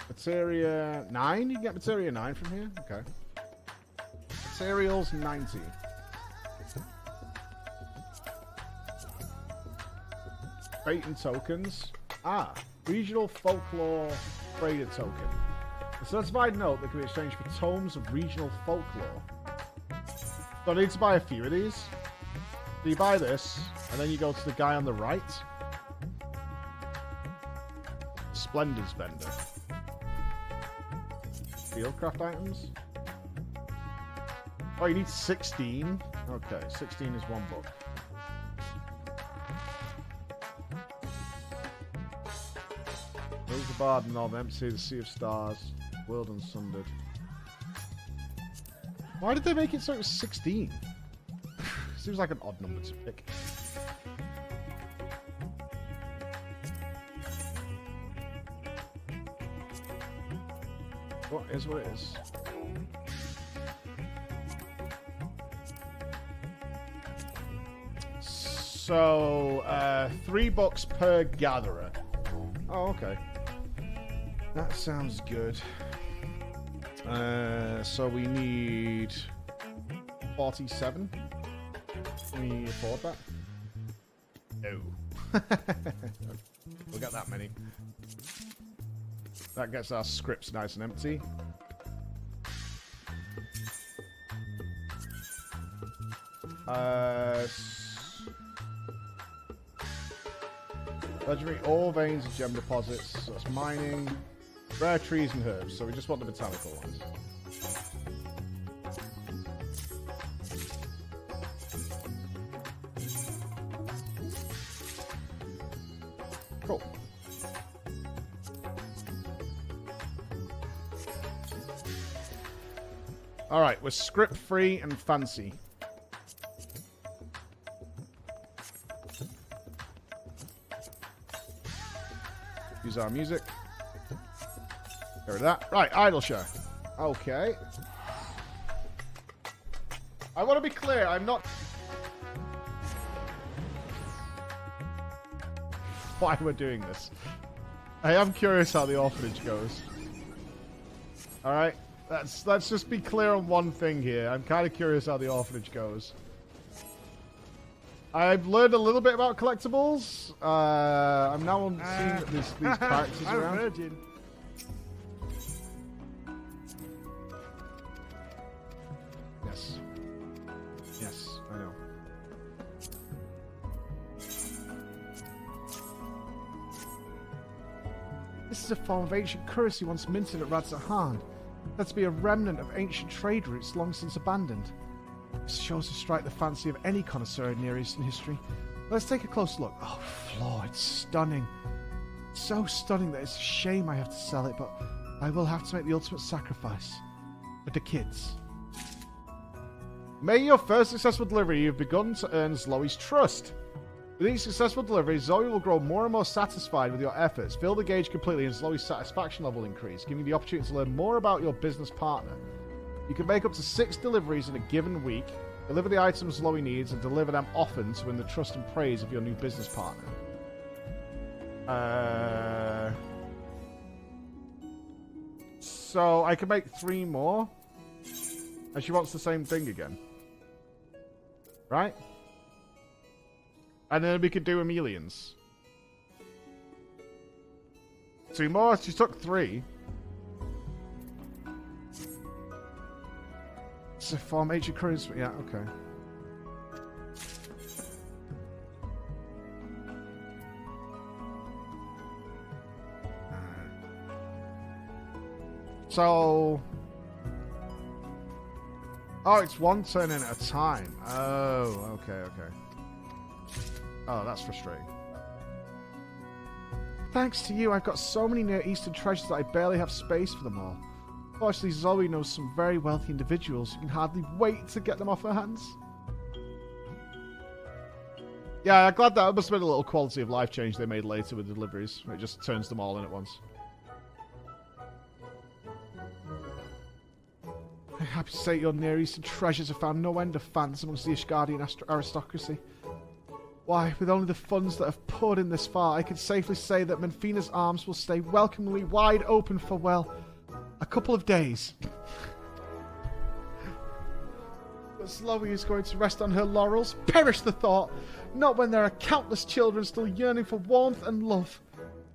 Speaker 1: Materia 9? You can get Materia 9 from here? Okay. Materials 90. Bait and tokens. Regional folklore trader token. A certified note that can be exchanged for tomes of regional folklore. So I need to buy a few of these. So you buy this, and then you go to the guy on the right. Splendors vendor. Fieldcraft items. Oh, you need 16? Okay, 16 is one book. There's the Bard and all them. See the Sea of Stars. World Unsundered. Why did they make it so it was 16? Seems like an odd number to pick. What is what it is? So, 3 books per gatherer. Oh, okay. That sounds good. So we need 47. Can we afford that? No. We'll get that many. That gets our scripts nice and empty. Legendary ore veins and gem deposits. So that's mining. Rare trees and herbs. So we just want the botanical ones. Alright, we're script free and fancy. Use our music. Get rid of that. Right, idle show. Okay. I want to be clear, I'm not... Why we're doing this. I am curious how the orphanage goes. Alright, let's just be clear on one thing here. I'm kind of curious how the orphanage goes. I've learned a little bit about collectibles. I'm now seeing that these characters
Speaker 8: I'm
Speaker 1: around.
Speaker 8: a virgin.
Speaker 1: Yes. Yes, I know. This is a form of ancient currency once minted at Radzahan. Said to be a remnant of ancient trade routes long since abandoned. This shows to strike the fancy of any connoisseur in Near Eastern history. Let's take a close look. Oh, Floor, it's stunning. So stunning that it's a shame I have to sell it, but I will have to make the ultimate sacrifice. For the kids. May your first successful delivery you've begun to earn Zoe's trust. With each successful delivery, Zoe will grow more and more satisfied with your efforts. Fill the gauge completely and Zoe's satisfaction level will increase, giving you the opportunity to learn more about your business partner. You can make up to 6 deliveries in a given week, deliver the items Zoe needs, and deliver them often to win the trust and praise of your new business partner. So I can make 3 more? And she wants the same thing again. Right? And then we could do Emelians. 2 more? She took 3. It's a form ancient currency. Yeah, okay. So... Oh, it's 1 turn in at a time. Oh, okay. Oh, that's frustrating. Thanks to you, I've got so many Near Eastern treasures that I barely have space for them all. Fortunately, Zoe knows some very wealthy individuals who can hardly wait to get them off her hands. Yeah, I'm glad that must have been a little quality of life change they made later with deliveries. It just turns them all in at once. I'm happy to say your Near Eastern treasures have found no end of fans amongst the Ishgardian aristocracy. Why, with only the funds that have poured in this far, I can safely say that Menfina's arms will stay welcomingly wide open for, well, a couple of days. But Zoe is going to rest on her laurels. Perish the thought! Not when there are countless children still yearning for warmth and love.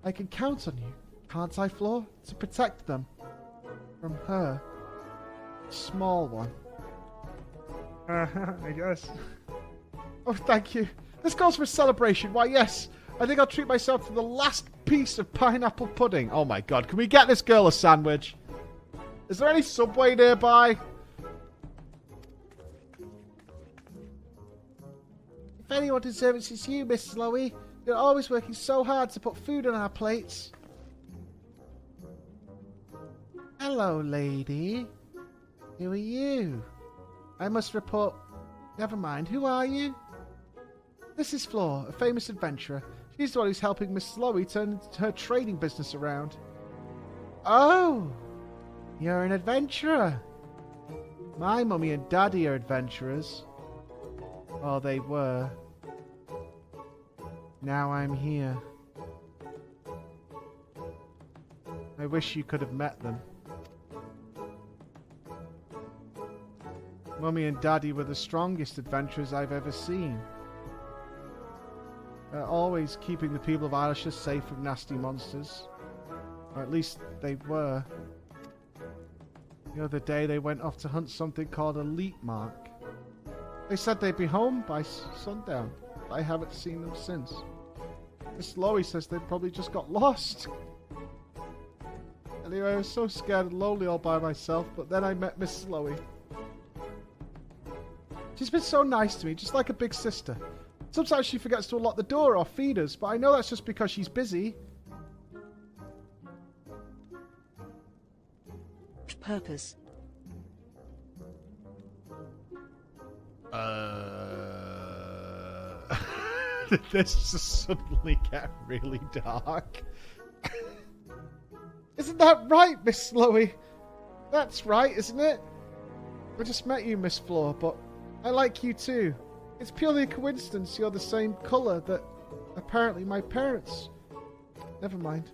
Speaker 1: I can count on you, can't I, Floor, to protect them from her. Small one. I guess. Oh, thank you. This calls for a celebration. Why, yes. I think I'll treat myself to the last piece of pineapple pudding. Oh my god, can we get this girl a sandwich? Is there any Subway nearby? If anyone deserves it, it's you, Miss Zoe. You're always working so hard to put food on our plates. Hello, lady. Who are you? I must report... Never mind. Who are you? This is Floor, a famous adventurer. She's the one who's helping Miss Zoe turn her trading business around. Oh! You're an adventurer. My mummy and daddy are adventurers. Or they were. Now I'm here. I wish you could have met them. Mummy and Daddy were the strongest adventurers I've ever seen. They're always keeping the people of Irisha safe from nasty monsters. Or at least they were. The other day they went off to hunt something called a leap mark. They said they'd be home by sundown, but I haven't seen them since. Miss Lowy says they probably just got lost. Anyway, I was so scared and lonely all by myself, but then I met Miss Lowy. She's been so nice to me, just like a big sister. Sometimes she forgets to unlock the door or feed us, but I know that's just because she's busy.
Speaker 2: purpose?
Speaker 8: This just suddenly get really dark. Isn't that right, Miss Slowey? That's right, isn't it? I just met you, Miss Floor, but I like you too. It's purely a coincidence you're the same colour that apparently my parents... Never mind.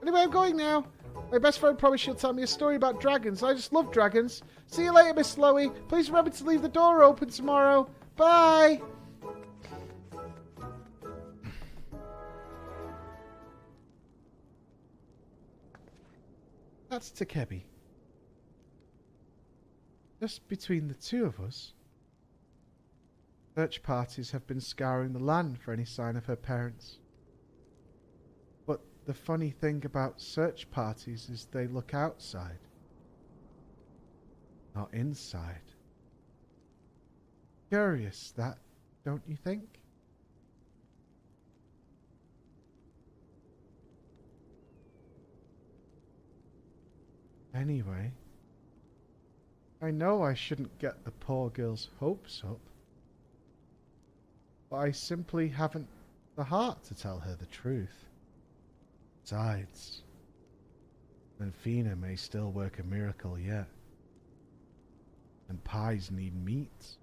Speaker 8: Anyway, I'm going now. My best friend promised she'll tell me a story about dragons. I just love dragons. See you later, Miss Slowey. Please remember to leave the door open tomorrow. Bye! That's Takebi. Just between the two of us, search parties have been scouring the land for any sign of her parents. But the funny thing about search parties is they look outside, not inside. Curious that, don't you think? Anyway, I know I shouldn't get the poor girl's hopes up, but I simply haven't the heart to tell her the truth. Besides, Fina may still work a miracle yet, and pies need meat.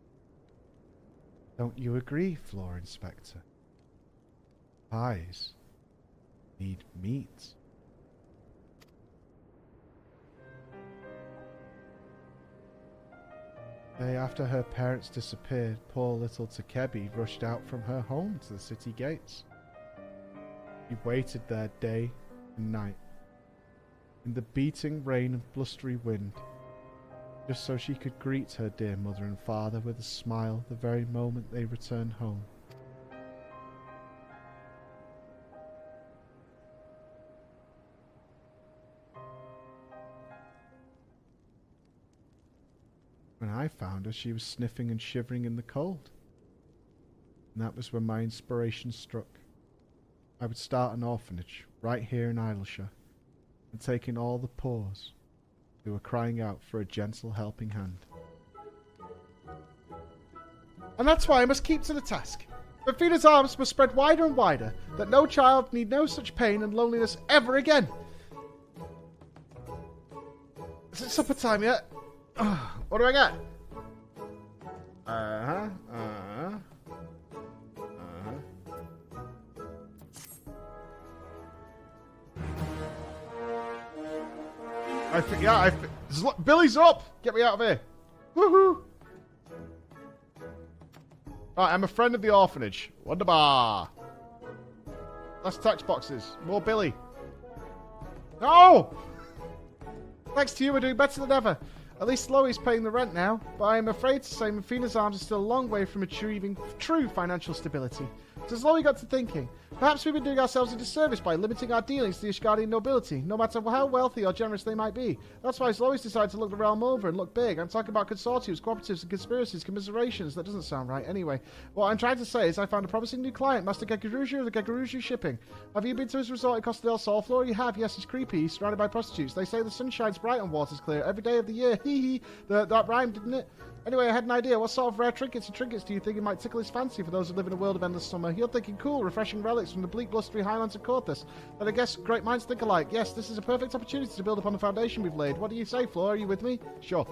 Speaker 8: Don't you agree, Floor Inspector? Pies need meat. Day after her parents disappeared, poor little Takebi rushed out from her home to the city gates. She waited there day and night, in the beating rain and blustery wind, just so she could greet her dear mother and father with a smile the very moment they returned home. When I found her, she was sniffing and shivering in the cold. And that was when my inspiration struck. I would start an orphanage right here in Aylshire, and take in all the poors who were crying out for a gentle helping hand. And that's why I must keep to the task. Rafina's arms must spread wider and wider, that no child need know such pain and loneliness ever again. Is it supper time yet? What do I get? Billy's up! Get me out of here. Woohoo! Right, I'm a friend of the orphanage. Wonderbar. Less text boxes. More Billy. No! Thanks to you, we're doing better than ever. At least Slowey's paying the rent now, but I am afraid to say Mafina's arms are still a long way from achieving true financial stability. So Slowey got to thinking, perhaps we've been doing ourselves a disservice by limiting our dealings to the Ishgardian nobility, no matter how wealthy or generous they might be. That's why Slowey's decided to look the realm over and look big. I'm talking about consortiums, cooperatives, and conspiracies, commiserations. That doesn't sound right. Anyway, what I'm trying to say is I found a promising new client, Master Gegaruju of the Gegaruju Shipping. Have you been to his resort in Costa del Sol, Floor? You have. Yes, it's creepy. He's surrounded by prostitutes. They say the sun shines bright and water's clear every day of the year. Hee hee. That rhymed, didn't it? Anyway, I had an idea. What sort of rare trinkets do you think it might tickle his fancy for those who live in a world of endless summer? You're thinking cool, refreshing relics from the bleak, blustery highlands of Corthus. But I guess great minds think alike. Yes, this is a perfect opportunity to build upon the foundation we've laid. What do you say, Flo? Are you with me? Sure.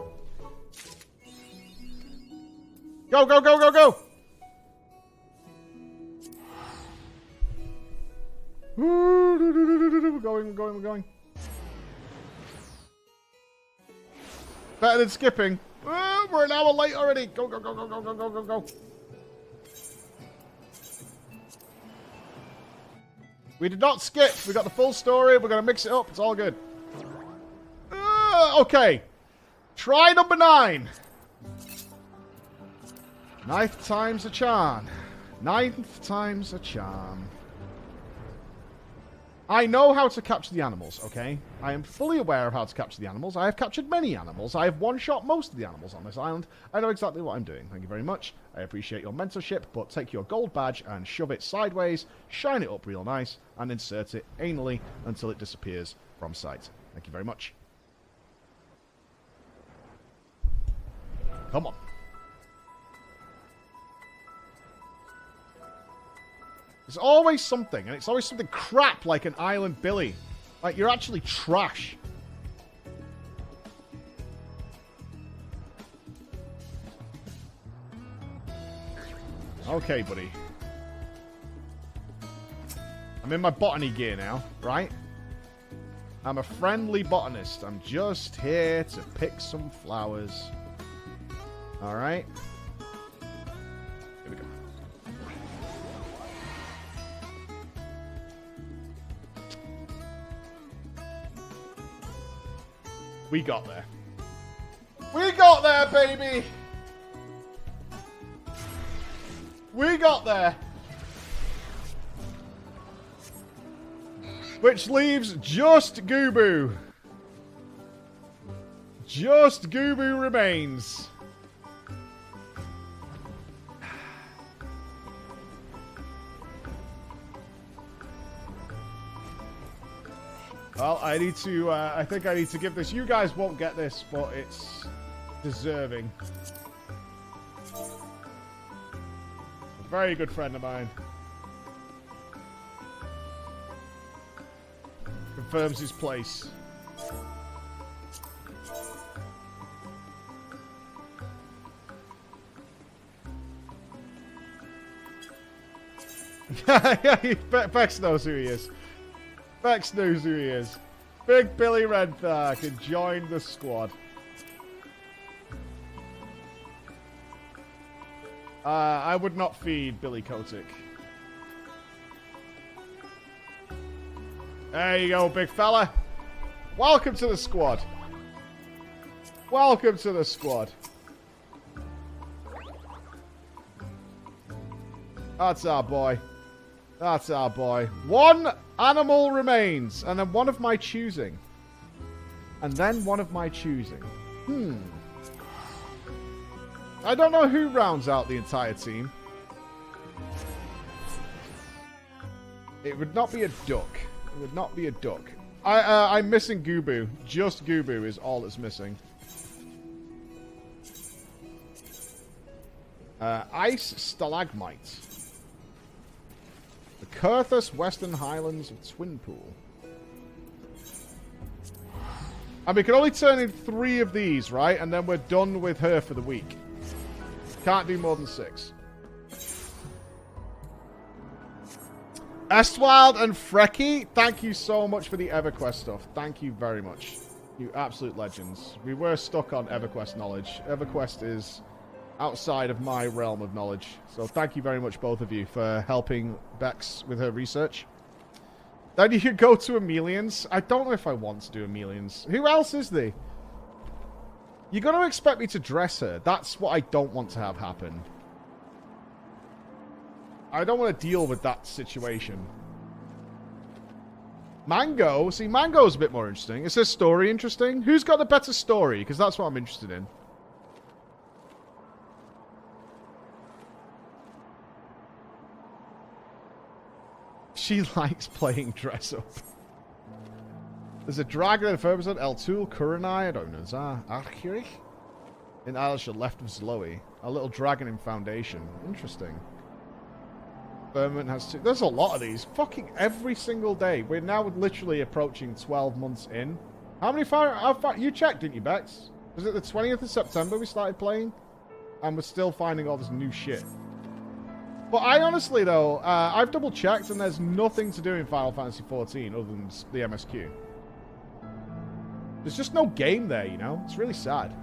Speaker 8: Go, go, go, go, go! We're going. Better than skipping. We're an hour late already. Go, go, go, go, go, go, go, go, go. We did not skip. We got the full story. We're going to mix it up. It's all good. Okay. Try number 9. Ninth time's a charm. Ninth time's a charm. I know how to capture the animals, okay? I am fully aware of how to capture the animals. I have captured many animals. I have one-shot most of the animals on this island. I know exactly what I'm doing. Thank you very much. I appreciate your mentorship, but take your gold badge and shove it sideways, shine it up real nice, and insert it anally until it disappears from sight. Thank you very much.
Speaker 1: Come on. There's always something, and it's always something crap like an Island Billy. Like, you're actually trash. Okay, buddy. I'm in my botany gear now, right? I'm a friendly botanist. I'm just here to pick some flowers. Alright. Here we go. We got there. We got there, baby! We got there. Which leaves just Goobu. Just Goobu remains. Well, I need to, I think I need to give this. You guys won't get this, but it's deserving. A very good friend of mine. Confirms his place. Bex knows who he is. Bex knows who he is. Big Billy Redthar can join the squad. I would not feed Billy Kotick. There you go, big fella. Welcome to the squad. Welcome to the squad. That's our boy. That's our boy. One animal remains, and then one of my choosing. And then one of my choosing. I don't know who rounds out the entire team. It would not be a duck. It would not be a duck. I'm missing Goobu. Just Goobu is all that's missing. Ice Stalagmite. The Curthus Western Highlands of Twinpool. And we can only turn in 3 of these, right? And then we're done with her for the week. Can't do more than 6. Estwild and Frecky, thank you so much for the EverQuest stuff. Thank you very much. You absolute legends. We were stuck on EverQuest knowledge. EverQuest is outside of my realm of knowledge. So thank you very much, both of you, for helping Bex with her research. Then you could go to Amelians. I don't know if I want to do Amelians. Who else is there? You're going to expect me to dress her. That's what I don't want to have happen. I don't want to deal with that situation. Mango? See, Mango's a bit more interesting. Is her story interesting? Who's got the better story? Because that's what I'm interested in. She likes playing dress up. There's a dragon in Ferguson, Eltul, Kuranai, I don't know, Archirich? In Ailshire, left of Zloe. A little dragon in Foundation. Interesting. Firmament has 2. There's a lot of these. Fucking every single day. We're now literally approaching 12 months in. How far you checked, didn't you, Bex? Was it the 20th of September we started playing? And we're still finding all this new shit. But I honestly, though, I've double-checked, and there's nothing to do in Final Fantasy XIV other than the MSQ. There's just no game there, you know? It's really sad.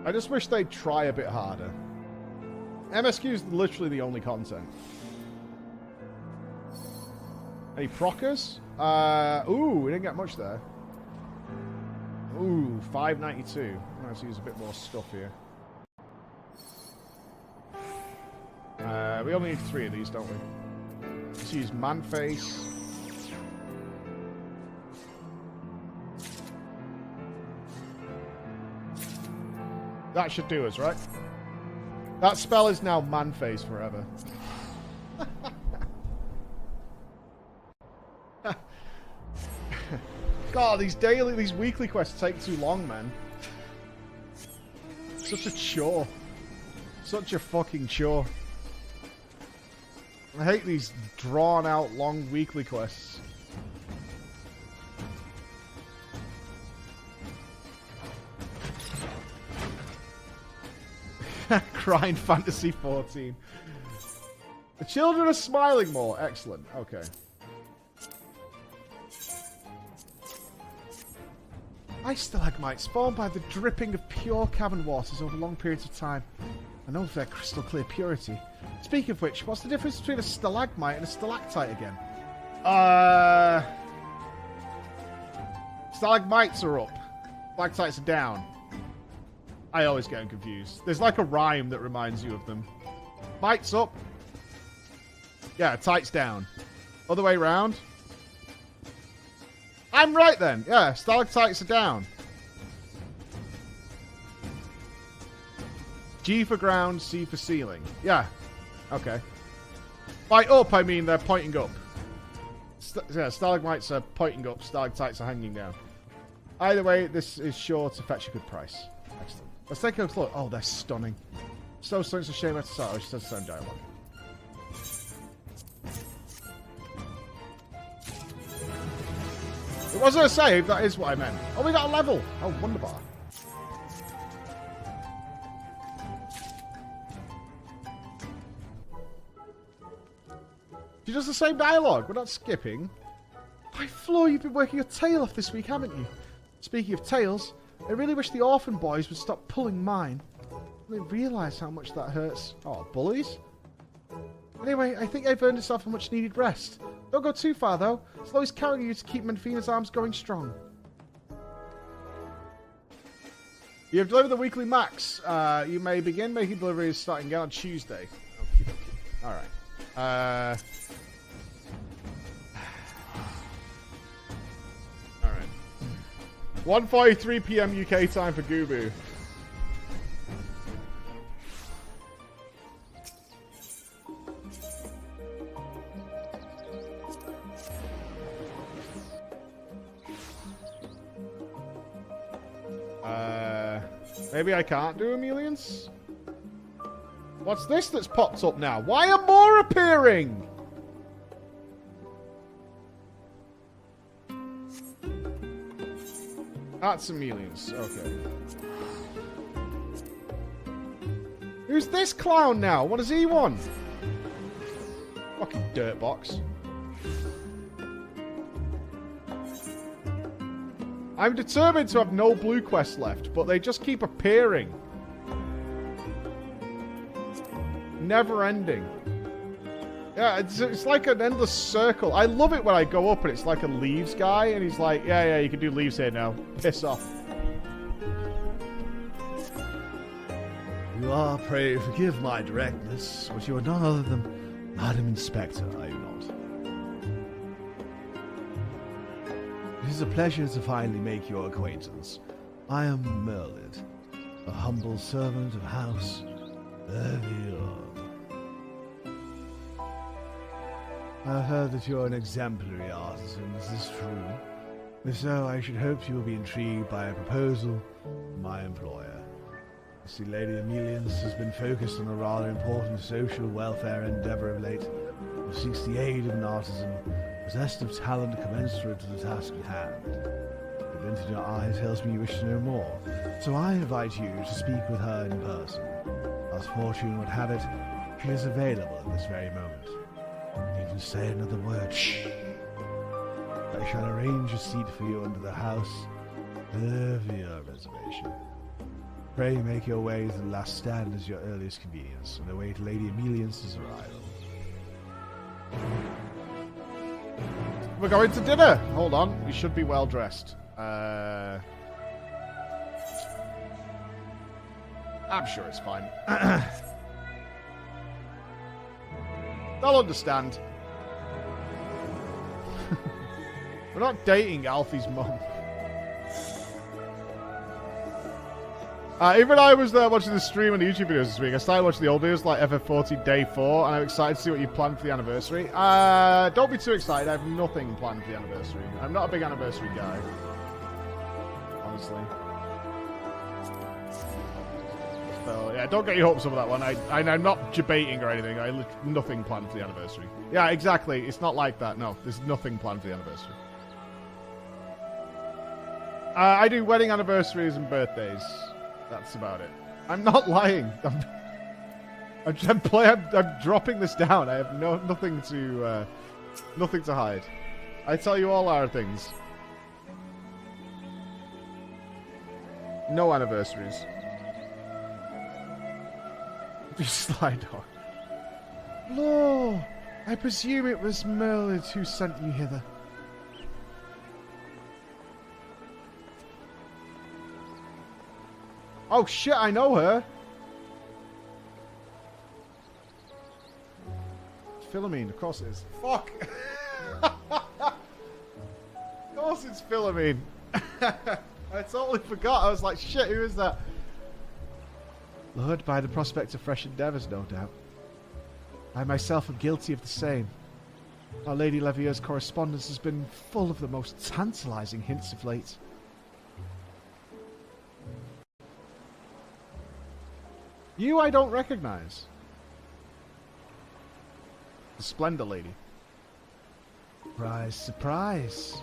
Speaker 1: I just wish they'd try a bit harder. MSQ is literally the only content. Any proccers? Ooh, we didn't get much there. Ooh, 592. Let's use a bit more stuff here. We only need 3 of these, don't we? Let's use Manface. That should do us, right? That spell is now Manface forever. God, these weekly quests take too long, man. Such a chore. Such a fucking chore. I hate these drawn out long weekly quests. Crying Fantasy 14. The children are smiling more. Excellent. Okay. Ice stalagmites formed by the dripping of pure cavern waters over long periods of time. I know of their crystal clear purity. Speaking of which, what's the difference between a stalagmite and a stalactite again? Stalagmites are up. Stalactites are down. I always get them confused. There's like a rhyme that reminds you of them. Mites up. Yeah, tights down. Other way round. I'm right then. Yeah, stalactites are down. G for ground, C for ceiling. Yeah. Okay. By up, I mean they're pointing up. Yeah, stalagmites are pointing up, stalactites are hanging down. Either way, this is sure to fetch a good price. Excellent. Let's take a look. Oh, they're stunning. So stunning, it's a shame I have to start. Oh, she does the same dialogue. It wasn't a save, that is what I meant. Oh, we got a level. Oh, wonderbar. She does the same dialogue. We're not skipping. By Floor, you've been working your tail off this week, haven't you? Speaking of tails, I really wish the orphan boys would stop pulling mine. They realise how much that hurts. Oh, bullies? Anyway, I think I've earned myself a much needed rest. Don't go too far, though. Slowy's carrying you to keep Menfina's arms going strong. You have delivered the weekly max. You may begin making deliveries starting again on Tuesday. Okie dokie. Alright. Alright. 1:43 PM UK time for Gubu. Maybe I can't do Emelians? What's this that's popped up now? Why are more appearing? That's Emelians. Okay. Who's this clown now? What does he want? Fucking dirtbox. I'm determined to have no blue quests left, but they just keep appearing. Never ending. Yeah, it's like an endless circle. I love it when I go up and it's like a leaves guy, and he's like, yeah, you can do leaves here now. Piss off.
Speaker 4: You are, pray forgive my directness, but you are none other than Madam Inspector, are you not? It is a pleasure to finally make your acquaintance. I am Merlin, a humble servant of House Evian. I've heard that you're an exemplary artisan. Is this true? If so, I should hope you will be intrigued by a proposal from my employer. You see, Lady Emelians has been focused on a rather important social welfare endeavor of late, who seeks the aid of an artisan possessed of talent commensurate to the task at hand. The glint in your eye tells me you wish to know more, so I invite you to speak with her in person. As fortune would have it, she is available at this very moment. Need to say another word. Shh! I shall arrange a seat for you under the House Evian reservation. Pray make your way to the last stand as your earliest convenience, and await Lady Emelians' arrival.
Speaker 1: We're going to dinner. Hold on. We should be well dressed. I'm sure it's fine. They'll understand. We're not dating Alfie's mum. Even I was there watching the stream and the YouTube videos this week. I started watching the old videos like FF14 Day 4, and I'm excited to see what you planned for the anniversary. Don't be too excited. I have nothing planned for the anniversary. I'm not a big anniversary guy. Honestly. So, yeah, don't get your hopes up with that one. I'm not debating or anything. Nothing planned for the anniversary. Yeah, exactly. It's not like that. No, there's nothing planned for the anniversary. I do wedding anniversaries and birthdays. That's about it. I'm not lying. I'm dropping this down. I have nothing to hide. I tell you all our things. No anniversaries. Slide on. Lord, I presume it was Merlin who sent you hither. Oh shit, I know her. Philomene, of course it is. Fuck. Of course it's Philomene. I totally forgot. I was like, shit, who is that? Lured by the prospect of fresh endeavours, no doubt. I myself am guilty of the same. Our Lady Leviere's correspondence has been full of the most tantalising hints of late. You I don't recognise. The Splendor Lady. Surprise, surprise.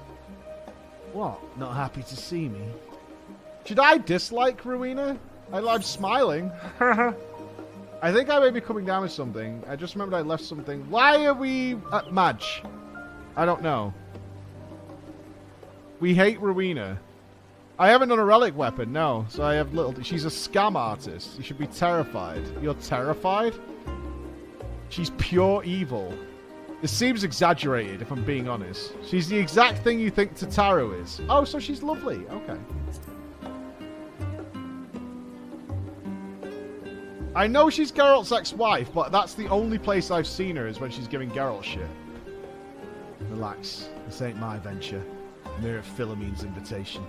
Speaker 1: What? Not happy to see me? Should I dislike Rowena? I'm smiling. I think I may be coming down with something. I just remembered I left something. Why are we at Madge? I don't know. We hate Rowena. I haven't done a relic weapon, no. So I have little... She's a scam artist. You should be terrified. You're terrified? She's pure evil. This seems exaggerated, if I'm being honest. She's the exact thing you think Tataru is. Oh, so she's lovely. Okay. I know she's Geralt's ex-wife, but that's the only place I've seen her is when she's giving Geralt shit. Relax. This ain't my venture. Mere Philomene's invitation.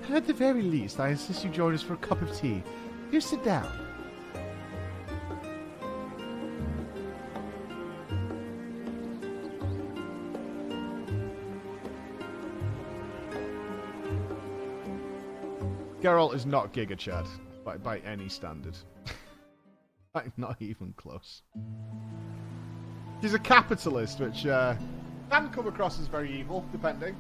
Speaker 1: At the very least, I insist you join us for a cup of tea. Do sit down. Geralt is not Giga Chad by any standard. Like, not even close. She's a capitalist, which can come across as very evil, depending.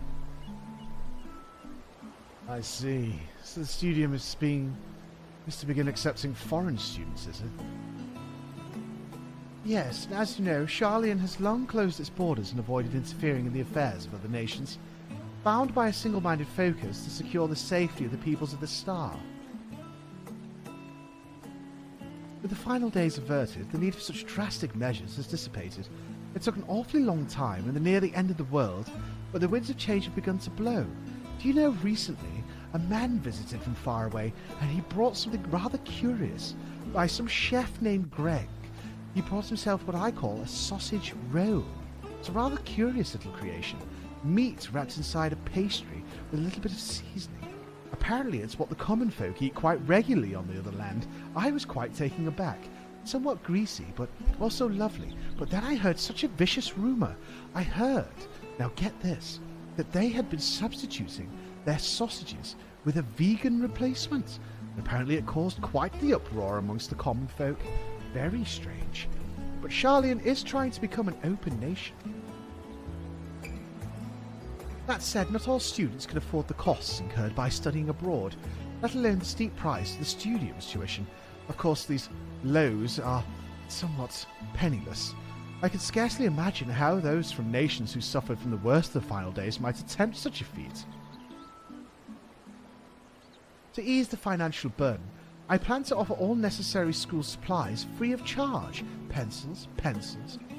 Speaker 1: I see. So the studium is to begin accepting foreign students, is it? Yes, and as you know, Charlian has long closed its borders and avoided interfering in the affairs of other nations, bound by a single-minded focus to secure the safety of the peoples of the Star. With the final days averted, the need for such drastic measures has dissipated. It took an awfully long time in the near the end of the world, but the winds of change have begun to blow. Do you know, recently, a man visited from far away, and he brought something rather curious. By some chef named Greg, he brought himself what I call a sausage roll. It's a rather curious little creation. Meat wrapped inside a pastry with a little bit of seasoning. Apparently it's what the common folk eat quite regularly on the other land. I was quite taken aback. Somewhat greasy, but also lovely. But then I heard such a vicious rumour. I heard, now get this, that they had been substituting their sausages with a vegan replacement. Apparently it caused quite the uproar amongst the common folk. Very strange. But Charlian is trying to become an open nation. That said, not all students can afford the costs incurred by studying abroad, let alone the steep price of the studium's tuition. Of course, these lows are somewhat penniless. I can scarcely imagine how those from nations who suffered from the worst of the final days might attempt such a feat. To ease the financial burden, I plan to offer all necessary school supplies free of charge. Pencils,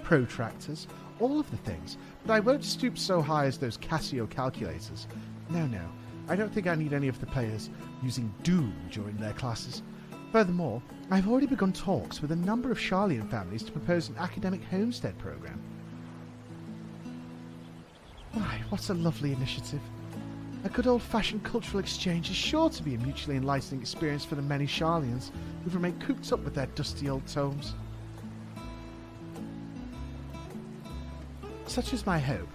Speaker 1: protractors, all of the things. But I won't stoop so high as those Casio calculators. No, I don't think I need any of the players using Doom during their classes. Furthermore, I've already begun talks with a number of Charlian families to propose an academic homestead program. Why, what a lovely initiative.
Speaker 8: A good old-fashioned cultural exchange is sure to be a mutually enlightening experience for the many Sharlians who've remained cooped up with their dusty old tomes. Such is my hope.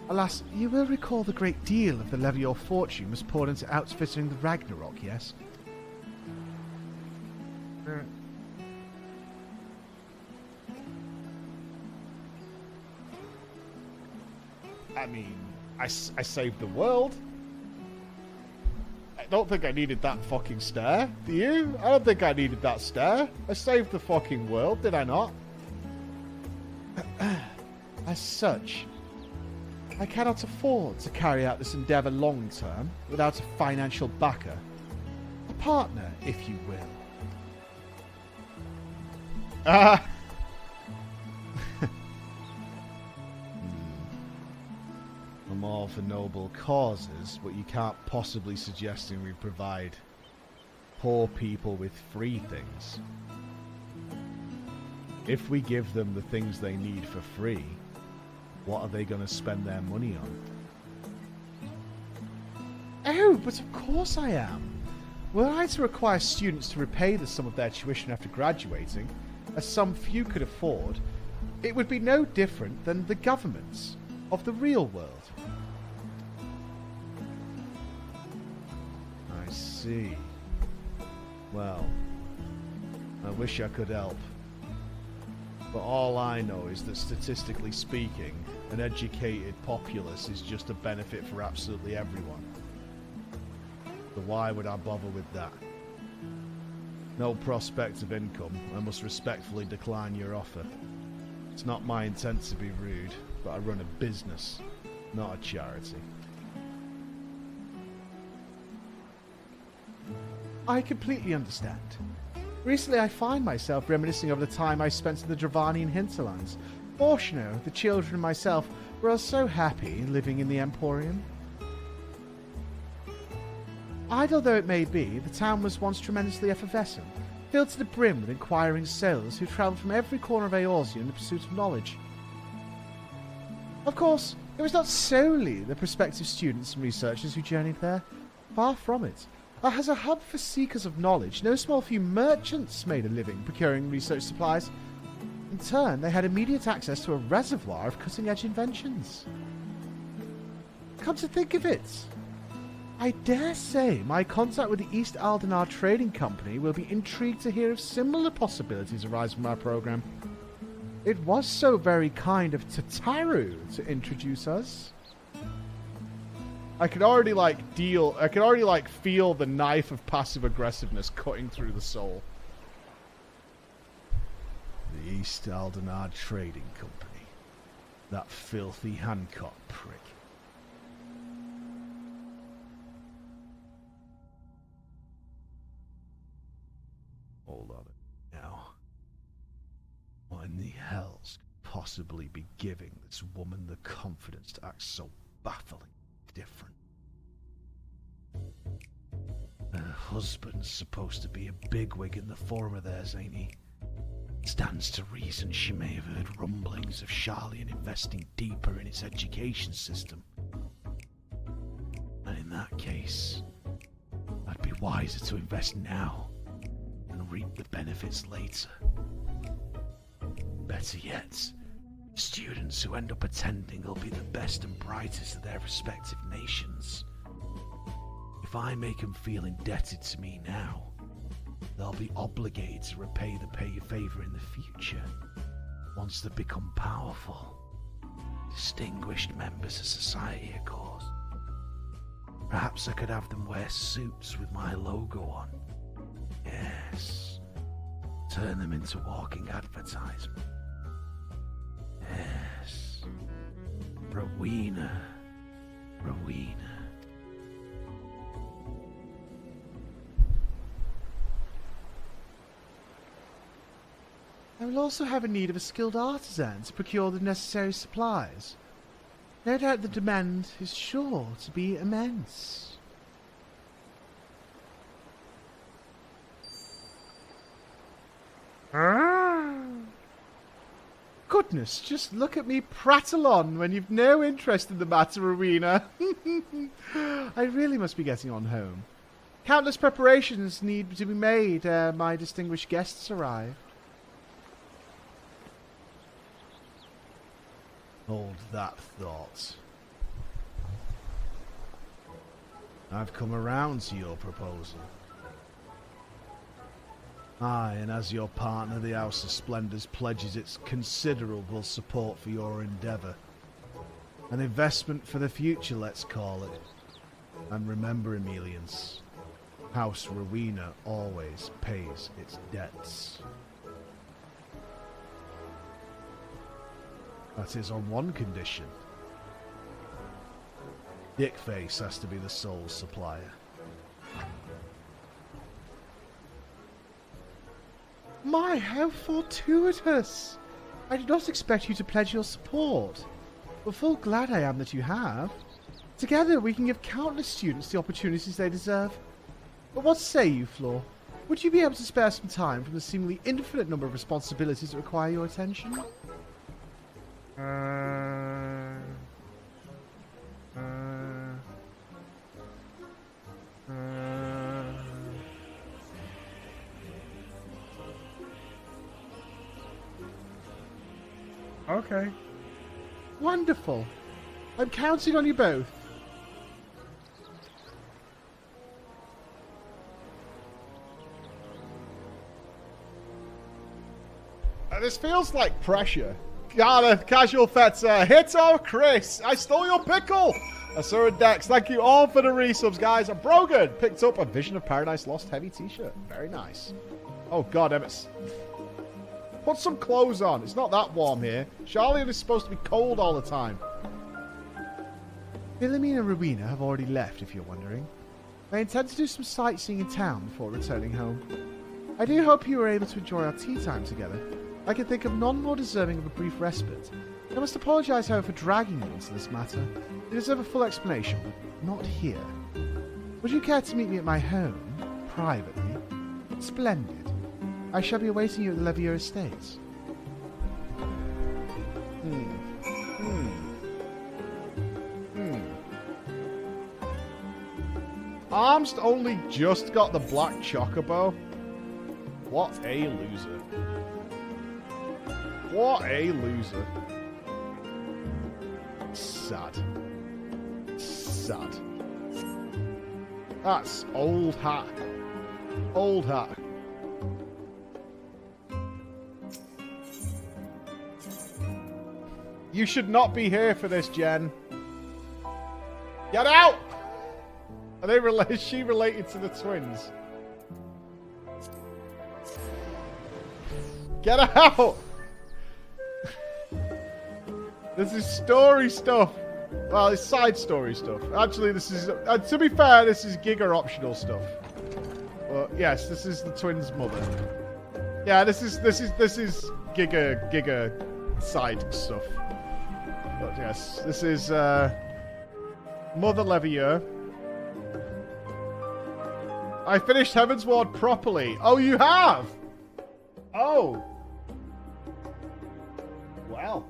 Speaker 8: Alas, you will recall the great deal of the levy your fortune was poured into outfitting the Ragnarok, yes?
Speaker 1: I mean, I saved the world. I don't think I needed that fucking stare. Do you? I don't think I needed that stare. I saved the fucking world, did I not?
Speaker 8: As such, I cannot afford to carry out this endeavour long term without a financial backer. A partner, if you will.
Speaker 1: I'm all for noble causes, but you can't possibly suggesting we provide poor people with free things. If we give them the things they need for free, what are they going to spend their money on?
Speaker 8: Oh, but of course I am. Were I to require students to repay the sum of their tuition after graduating, a sum few could afford, it would be no different than the governments of the real world.
Speaker 1: I see. Well, I wish I could help. But all I know is that statistically speaking, an educated populace is just a benefit for absolutely everyone. So why would I bother with that? No prospect of income. I must respectfully decline your offer. It's not my intent to be rude, but I run a business, not a charity.
Speaker 8: I completely understand. Recently I find myself reminiscing of the time I spent in the Dravanian hinterlands. Fortunately, the children and myself were all so happy living in the Emporium. Idle though it may be, the town was once tremendously effervescent, filled to the brim with inquiring sailors who travelled from every corner of Eorzea in the pursuit of knowledge. Of course, it was not solely the prospective students and researchers who journeyed there. Far from it. As a hub for seekers of knowledge, no small few merchants made a living procuring research supplies. In turn, they had immediate access to a reservoir of cutting-edge inventions. Come to think of it, I dare say my contact with the East Aldenar Trading Company will be intrigued to hear of similar possibilities arising from our program. It was so very kind of Tataru to introduce us.
Speaker 1: I could already feel the knife of passive aggressiveness cutting through the soul. The East Aldenar Trading Company. That filthy Hancock prick. Hold on now. What in the hells could possibly be giving this woman the confidence to act so baffling? Different. Her husband's supposed to be a bigwig in the forum of theirs, ain't he? Stands to reason she may have heard rumblings of Sharlian investing deeper in its education system. And in that case, I'd be wiser to invest now and reap the benefits later. Better yet, students who end up attending will be the best and brightest of their respective nations. If I make them feel indebted to me now, they'll be obligated to repay the favor in the future, once they become powerful, distinguished members of society, of course. Perhaps I could have them wear suits with my logo on. Yes, turn them into walking advertisement. Yes. Rowena.
Speaker 8: I will also have a need of a skilled artisan to procure the necessary supplies. No doubt the demand is sure to be immense. Goodness, just look at me prattle on when you've no interest in the matter, Rowena. I really must be getting on home. Countless preparations need to be made ere my distinguished guests arrive.
Speaker 4: Hold that thought. I've come around to your proposal. Aye, and as your partner, the House of Splendors pledges its considerable support for your endeavour. An investment for the future, let's call it. And remember, Emelians, House Rowena always pays its debts. That is on one condition. Dickface has to be the sole supplier.
Speaker 8: My, how fortuitous! I did not expect you to pledge your support, but full glad I am that you have. Together we can give countless students the opportunities they deserve. But what say you, Flor? Would you be able to spare some time from the seemingly infinite number of responsibilities that require your attention?
Speaker 1: Okay.
Speaker 8: Wonderful. I'm counting on you both.
Speaker 1: This feels like pressure. Got casual fetzer. Hito, Chris. I stole your pickle. Asura Dex. Thank you all for the resubs, guys. And Brogan picked up a Vision of Paradise Lost heavy t-shirt. Very nice. Oh, God, Emmett. Put some clothes on. It's not that warm here. Charlotte is supposed to be cold all the time.
Speaker 8: Philomene and Rowena have already left, if you're wondering. I intend to do some sightseeing in town before returning home. I do hope you were able to enjoy our tea time together. I can think of none more deserving of a brief respite. I must apologise, however, for dragging you into this matter. You deserve a full explanation, but not here. Would you care to meet me at my home, privately? Splendid. I shall be awaiting you at the Levier Estates.
Speaker 1: Arms only just got the black chocobo. What a loser. What a loser. Sad. Sad. That's old hat. Old hat. You should not be here for this, Jen. Get out! Are they is she related to the twins? Get out! This is story stuff. Well, it's side story stuff. Actually, this is to be fair, this is Giga optional stuff. Well, yes, this is the twins' mother. Yeah, this is Giga side stuff. But yes, this is Mother Levier. I finished Heaven's Ward properly. Oh, you have? Oh. Well.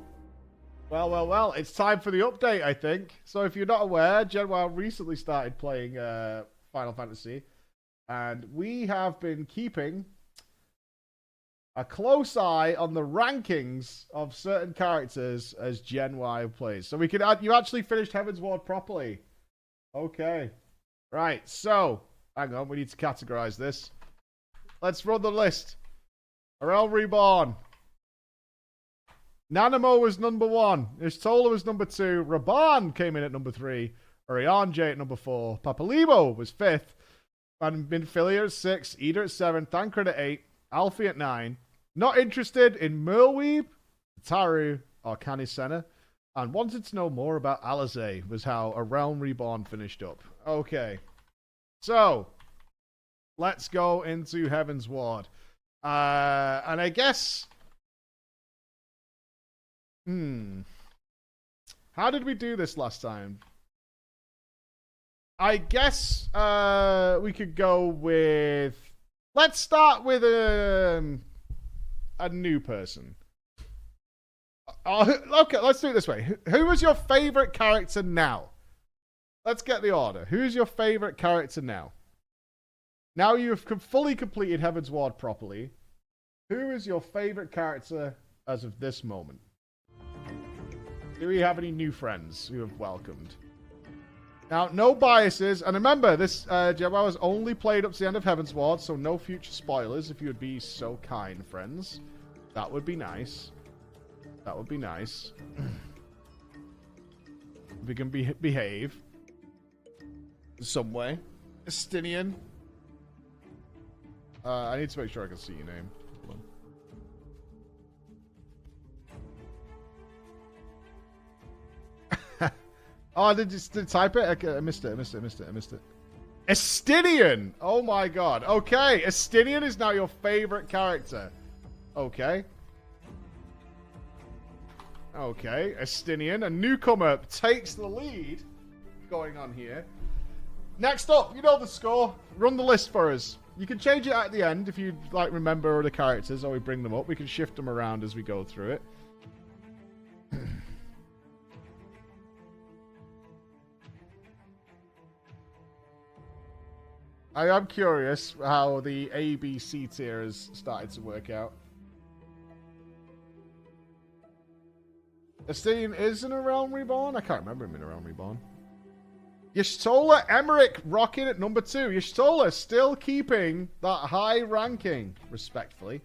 Speaker 1: Well. It's time for the update, I think. So if you're not aware, Genwild recently started playing Final Fantasy. And we have been keeping a close eye on the rankings of certain characters as Gen Y plays. So we can you actually finished Heaven's Ward properly. Okay. Right, so hang on, we need to categorize this. Let's run the list. Arel Reborn. Nanamo was number 1. Ishtola was number 2. Raban came in at number 3. Orianjay at number 4. Papalibo was 5th. And Minfilia at 6. Eda at 7. Thancred at 8. Alfie at 9. Not interested in Merweeb, Taru, or Canisena. And wanted to know more about Alizé was how A Realm Reborn finished up. Okay. So, let's go into Heaven's Ward. And I guess... How did we do this last time? I guess we could go with... Let's start with a new person. Okay, let's do it this way. Who was your favorite character now? let's get the order. Who's your favorite character now? Now you've fully completed Heaven's Ward properly. Who is your favorite character as of this moment? Do we have any new friends who have welcomed? Now, no biases. And remember, this Jebba was only played up to the end of Heaven's Ward, so no future spoilers, if you would be so kind, friends. That would be nice. That would be nice. We can behave. Some way. Estinian. I need to make sure I can see your name. Oh, I did type it? Okay, I missed it. Estinian! Oh my god. Okay, Estinian is now your favorite character. Okay. Okay, Estinian, a newcomer, takes the lead going on here. Next up, you know the score. Run the list for us. You can change it at the end if you like remember the characters or we bring them up. We can shift them around as we go through it. I am curious how the A, B, C tier has started to work out. Estinian is in a Realm Reborn? I can't remember him in a Realm Reborn. Y'shtola Emmerich rocking at number 2. Y'shtola still keeping that high ranking, respectfully.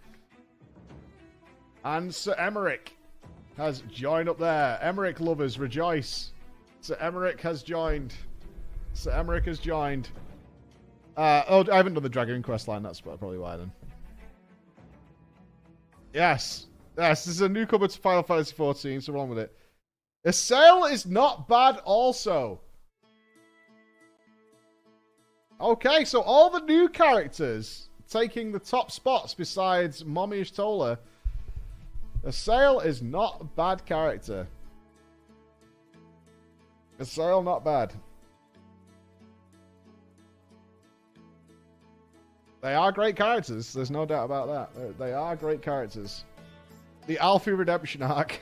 Speaker 1: And Sir Emmerich has joined up there. Emmerich lovers, rejoice. Sir Emmerich has joined. Sir Emmerich has joined. Oh, I haven't done the Dragon Quest line. That's probably why then. Yes. Yes, this is a newcomer to Final Fantasy XIV, so we're on with it. Assail is not bad also. Okay, so all the new characters taking the top spots besides Mommy Y'shtola. Assail is not a bad character. Assail, not bad. They are great characters. There's no doubt about that. They are great characters. The Alfie redemption arc.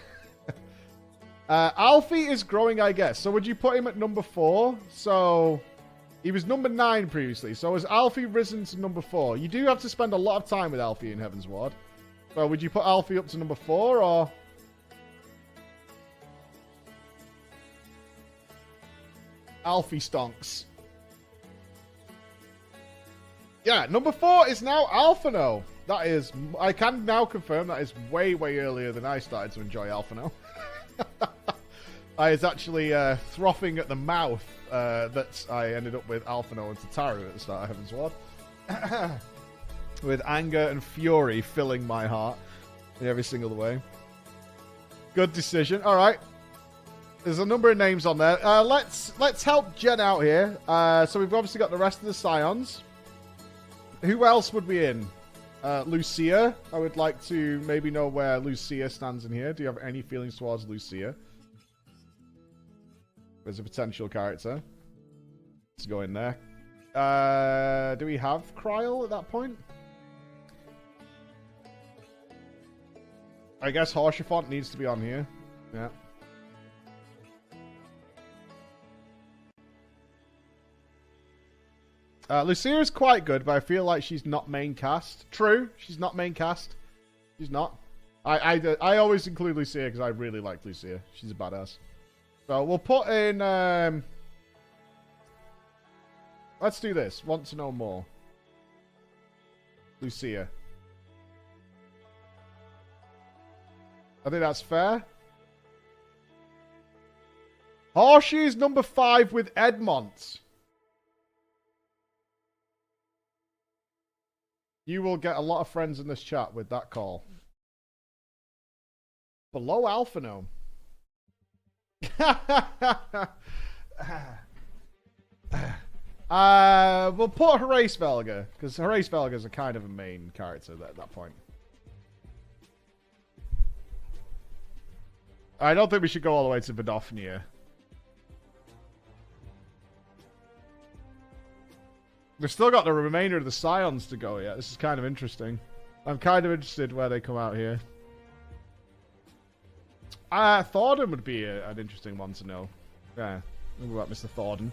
Speaker 1: Alfie is growing, I guess. So would you put him at number 4? So he was number 9 previously. So has Alfie risen to number 4? You do have to spend a lot of time with Alfie in Heaven's Ward. So would you put Alfie up to number 4 or... Alfie stonks. Yeah, number 4 is now Alphino. That is, I can now confirm that is way, way earlier than I started to enjoy Alphino. I was actually frothing at the mouth that I ended up with Alphino and Tataru at the start of Heaven's Ward. With anger and fury filling my heart in every single way. Good decision. All right. There's a number of names on there. Let's help Jen out here. So we've obviously got the rest of the Scions. Who else would be in? Lucia. I would like to maybe know where Lucia stands in here. Do you have any feelings towards Lucia? There's a potential character. Let's go in there. Do we have Kryl at that point? I guess Horshafont needs to be on here. Yeah. Lucia is quite good, but I feel like she's not main cast. True, she's not main cast. She's not. I always include Lucia because I really like Lucia. She's a badass. So we'll put in... let's do this. Want to know more. Lucia. I think that's fair. Horseshoe's number 5 with Edmont. You will get a lot of friends in this chat with that call. Below Alphino. We'll put Horace Velga, because Horace Velga is a kind of a main character at that point. I don't think we should go all the way to Vidofnia. We've still got the remainder of the Scions to go yet. This is kind of interesting. I'm kind of interested where they come out here. Thornton would be an interesting one to know. Yeah, what about Mr. Thornton?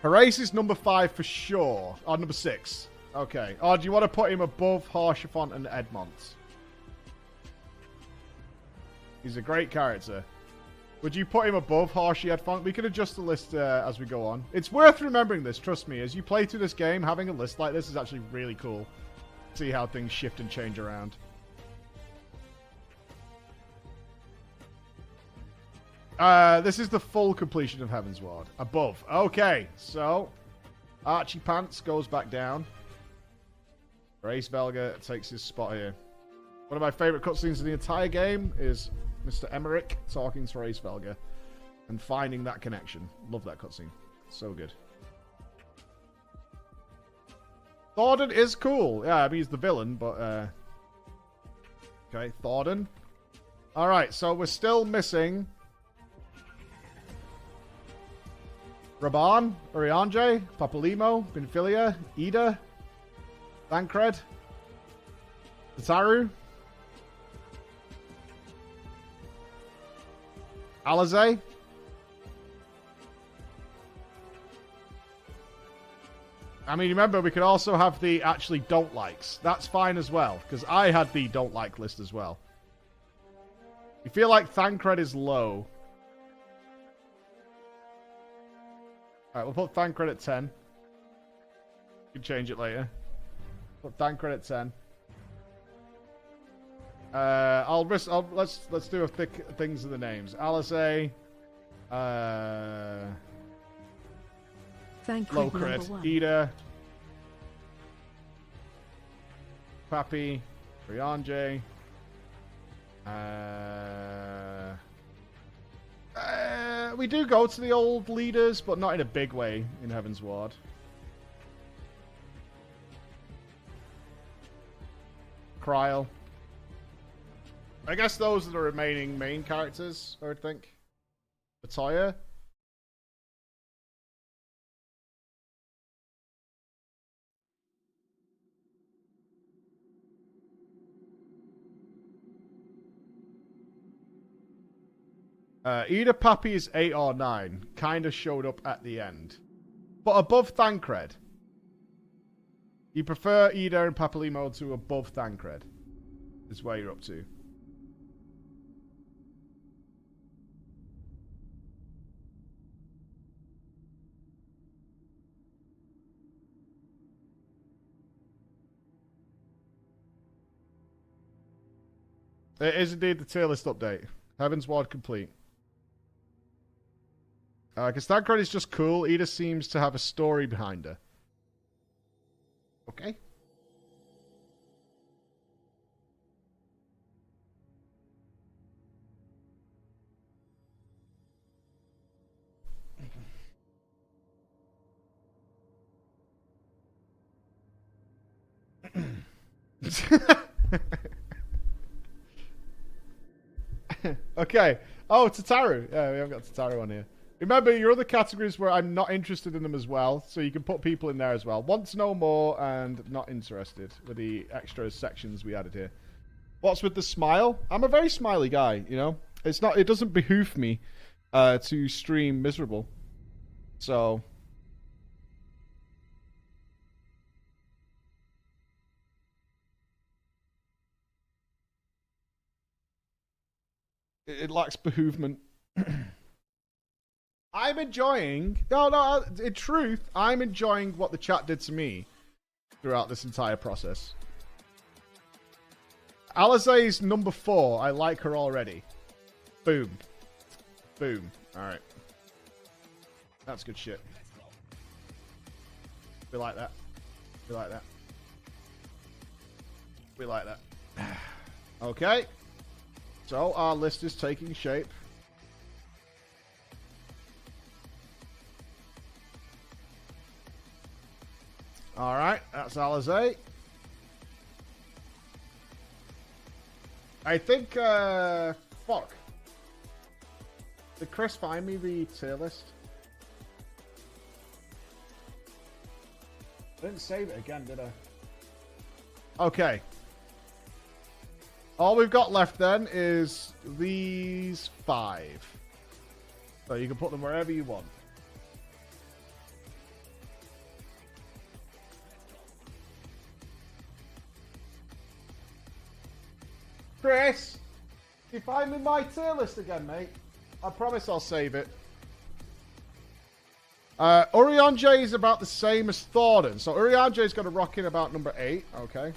Speaker 1: Horace is number 5 for sure. Or number 6. Okay. Or do you want to put him above Haurchefant and Edmont? He's a great character. Would you put him above Haurchefant? We can adjust the list as we go on. It's worth remembering this, trust me. As you play through this game, having a list like this is actually really cool. See how things shift and change around. This is the full completion of Heaven's Ward. Above. Okay, so Archie Pants goes back down. Race Velga takes his spot here. One of my favourite cutscenes in the entire game is Mr. Emmerich talking to Race Velga and finding that connection. Love that cutscene. So good. Thordan is cool. Yeah, I mean, he's the villain, but... Okay, Thordan. Alright, so we're still missing... Raban, Urianger, Papalymo, Benfilia, Ida, Thancred, Tataru, Alize. I mean, remember, we could also have the actually don't likes. That's fine as well, because I had the don't like list as well. You feel like Thancred is low. Alright, we'll put Thancred at 10. You can change it later. Put Thancred at 10. Let's do a things of the names. Alice, low crit. Ida, Pappy, Rianjay. We do go to the old leaders, but not in a big way in Heaven's Ward. Kryl. I guess those are the remaining main characters, I would think. Latoya. Ida Pappy is 8 or 9. Kind of showed up at the end. But above Thancred. You prefer Ida and Papalymo to above Thancred. Is where you're up to. It is indeed the tier list update. Heaven's Ward complete. Because Thancred is just cool. Ida seems to have a story behind her. Okay. Okay. Oh, Tataru. Yeah, we haven't got Tataru on here. Remember, your other categories where I'm not interested in them as well, so you can put people in there as well. Want to know more and not interested with the extra sections we added here. What's with the smile? I'm a very smiley guy, you know? It's not. It doesn't behoove me to stream miserable. So... It lacks behoovement. I'm enjoying... No, in truth, I'm enjoying what the chat did to me throughout this entire process. Alize's number 4. I like her already. Boom. Boom. Alright. That's good shit. We like that. We like that. We like that. Okay. So, our list is taking shape. Alright, that's Alize. I think, fuck. Did Chris find me the tier list? I didn't save it again, did I? Okay. All we've got left then is these 5. So you can put them wherever you want. Chris, you find me my tier list again, mate? I promise I'll save it. Urianger is about the same as Thornton. So Urianger is going to rock in about number 8. Okay.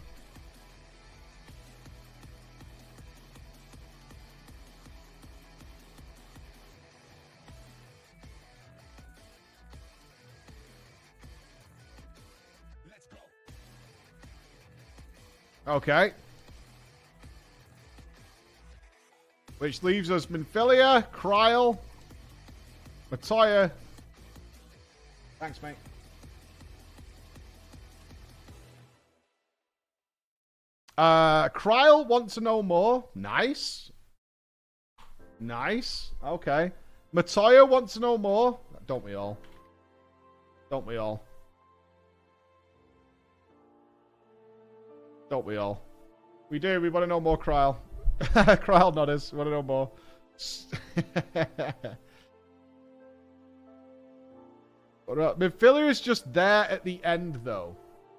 Speaker 1: Okay. Which leaves us Minfilia, Kryl, Matoya. Thanks, mate. Kryl wants to know more. Nice. Nice. Okay. Matoya wants to know more. Don't we all? Don't we all? Don't we all? We do. We want to know more, Kryl. Kryl nodders. We want to know more. Minfilia is just there at the end, though.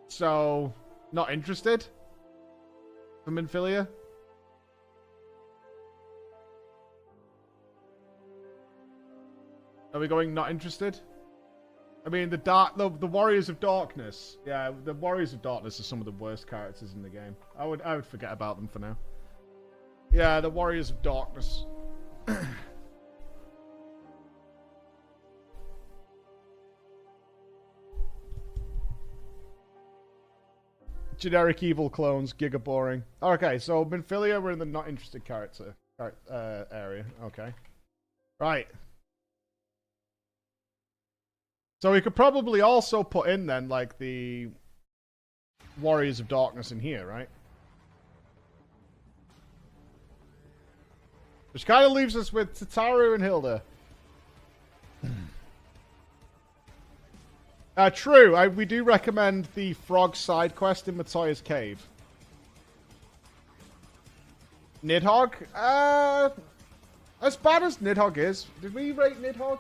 Speaker 1: So, not interested for Minfilia. Are we going not interested? I mean, the Warriors of Darkness. Yeah, the Warriors of Darkness are some of the worst characters in the game. I would forget about them for now. Yeah, the Warriors of Darkness. Generic evil clones, giga boring. Okay, so Minfilia, we're in the not interested character area. Okay. Right. So we could probably also put in then, like, the Warriors of Darkness in here, right? Which kind of leaves us with Tataru and Hilda. True, we do recommend the frog side quest in Matoya's cave. Nidhogg? As bad as Nidhogg is, did we rate Nidhogg?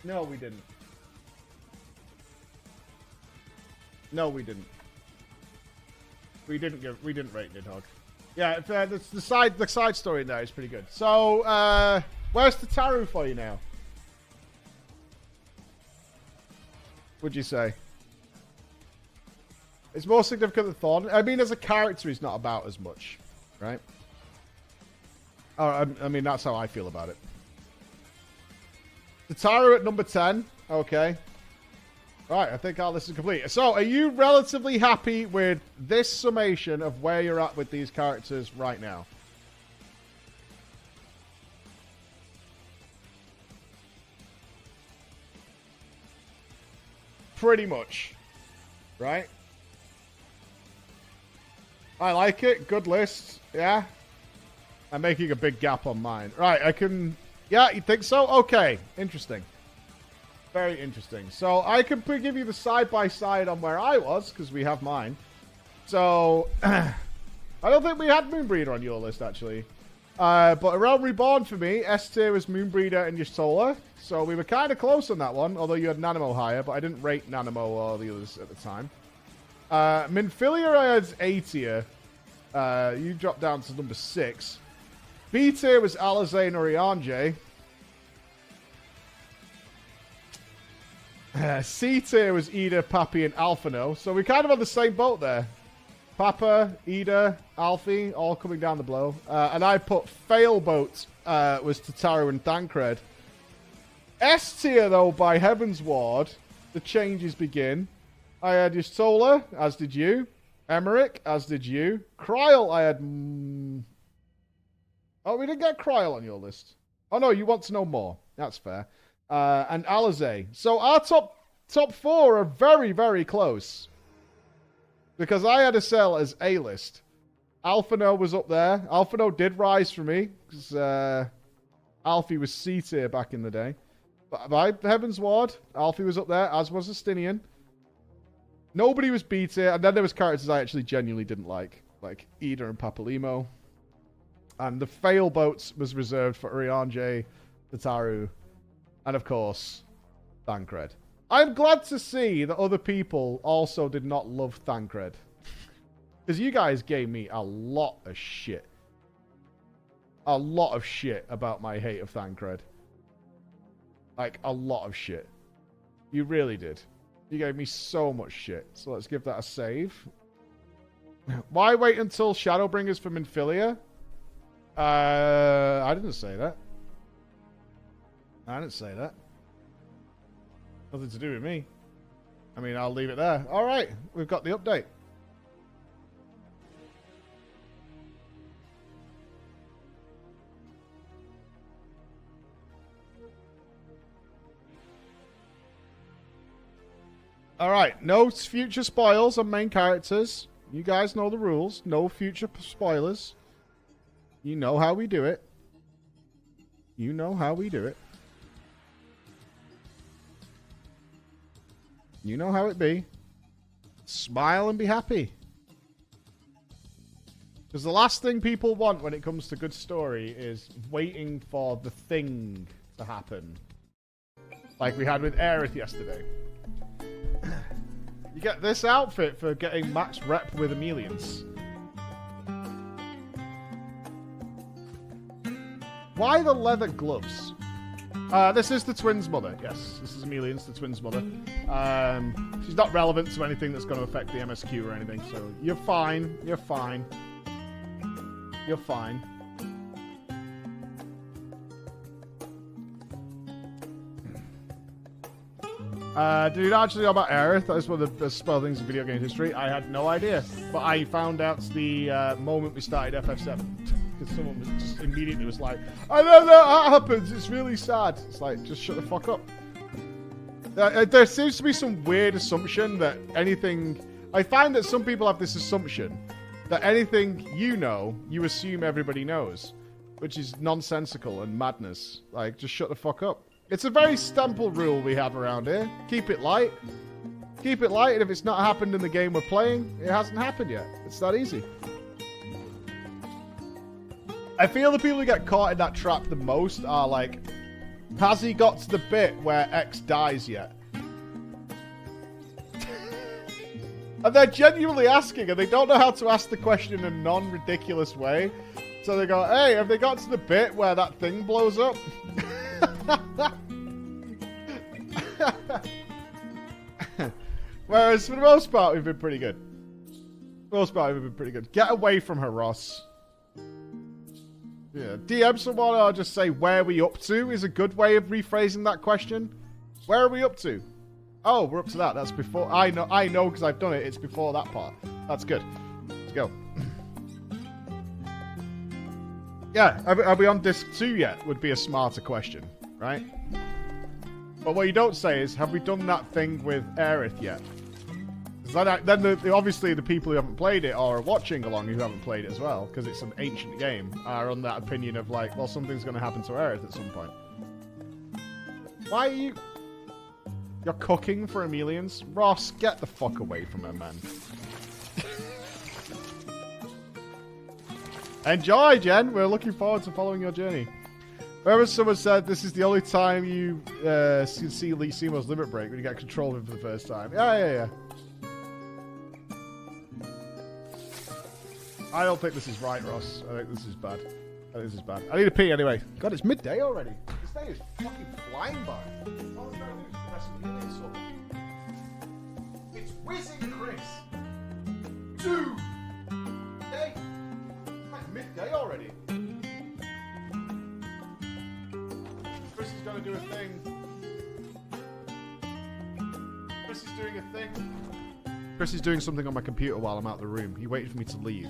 Speaker 1: No, we didn't. No, we didn't. We didn't rate Nidhogg. Yeah, the side story in there is pretty good. So, where's Tataru for you now? Would you say? It's more significant than Thorn. I mean, as a character, he's not about as much, right? Oh, I mean, that's how I feel about it. Tataru at number 10. Okay. Right, I think our list is complete. So, are you relatively happy with this summation of where you're at with these characters right now? Pretty much. Right? I like it. Good list. Yeah. I'm making a big gap on mine. Right, I can... Yeah, you think so? Okay. Interesting. Very interesting. So, I can give you the side-by-side on where I was, because we have mine. So, I don't think we had Moonbreeder on your list, actually. But around Reborn for me, S tier was Moonbreeder and Yusola. So, we were kind of close on that one, although you had Nanamo higher, but I didn't rate Nanamo or the others at the time. Minfilia I had A tier. You dropped down to number 6. B tier was Alize and Urianger. C tier was Ida, Pappy, and Alphino. So we kind of on the same boat there. Papa, Ida, Alfie, all coming down the blow. And I put Failboat was Tataru and Thancred. S tier, though, by Heaven's Ward, the changes begin. I had Yusola, as did you. Emmerich, as did you. Kryl, I had... Oh, we didn't get Kryl on your list. Oh, no, you want to know more. That's fair. And Alize. So our top 4 are very, very close. Because I had a sell as A-list. Alphino was up there. Alphino did rise for me. Because Alfie was C tier back in the day. But by Heaven's Ward, Alfie was up there, as was Justinian. Nobody was B tier. And then there was characters I actually genuinely didn't like Ida and Papalimo. And the Failboats was reserved for Urianger, Tataru, and of course, Thancred. I'm glad to see that other people also did not love Thancred. Because you guys gave me a lot of shit. A lot of shit about my hate of Thancred. Like, a lot of shit. You really did. You gave me so much shit. So let's give that a save. Why wait until Shadowbringers from Infilia? I didn't say that. I didn't say that. Nothing to do with me. I mean, I'll leave it there. All right, we've got the update. All right, no future spoils on main characters. You guys know the rules. No future spoilers. You know how we do it. You know how we do it. You know how it be. Smile and be happy. Because the last thing people want when it comes to good story is waiting for the thing to happen. Like we had with Aerith yesterday. You get this outfit for getting max rep with Emelians. Why the leather gloves? This is the twins' mother. Yes, this is Emelians, the twins' mother. She's not relevant to anything that's going to affect the MSQ or anything, so you're fine. You're fine. You're fine. Did you actually know about Aerith? That is one of the best spell things in video game history. I had no idea. But I found out the moment we started FF7. Because someone was just immediately was like, I don't know how that happens. It's really sad. It's like, just shut the fuck up. There seems to be some weird assumption that anything... I find that some people have this assumption that anything you know, you assume everybody knows. Which is nonsensical and madness. Like, just shut the fuck up. It's a very simple rule we have around here. Keep it light. Keep it light, and if it's not happened in the game we're playing, it hasn't happened yet. It's that easy. I feel the people who get caught in that trap the most are like, has he got to the bit where X dies yet? And they're genuinely asking, and they don't know how to ask the question in a non-ridiculous way. So they go, hey, have they got to the bit where that thing blows up? Whereas for the most part, we've been pretty good. For the most part, we've been pretty good. Get away from her, Ross. Yeah, DM someone or just say, where are we up to? Is a good way of rephrasing that question. Where are we up to? Oh, we're up to that. That's before. I know because I've done it. It's before that part. That's good. Let's go. Yeah, are we on disc 2 yet? Would be a smarter question, right? But what you don't say is, have we done that thing with Aerith yet? Then obviously the people who haven't played it or are watching along who haven't played it as well, because it's an ancient game, are on that opinion of like, well, something's going to happen to Aerith at some point. Why are you... You're cooking for Emelians? Ross, get the fuck away from her, man. Enjoy, Jen. We're looking forward to following your journey. Wherever someone said this is the only time you see Lee Seymour's limit break when you get control of him for the first time. Yeah. I don't think this is right, Ross. I think this is bad. I need a pee anyway. God, it's midday already. This day is fucking flying by. All I'm trying to do is press Emelians up. It's whizzing, Chris. 2. Hey. It's like midday already. Chris is going to do a thing. Chris is doing a thing. Chris is doing something on my computer while I'm out of the room. He waited for me to leave.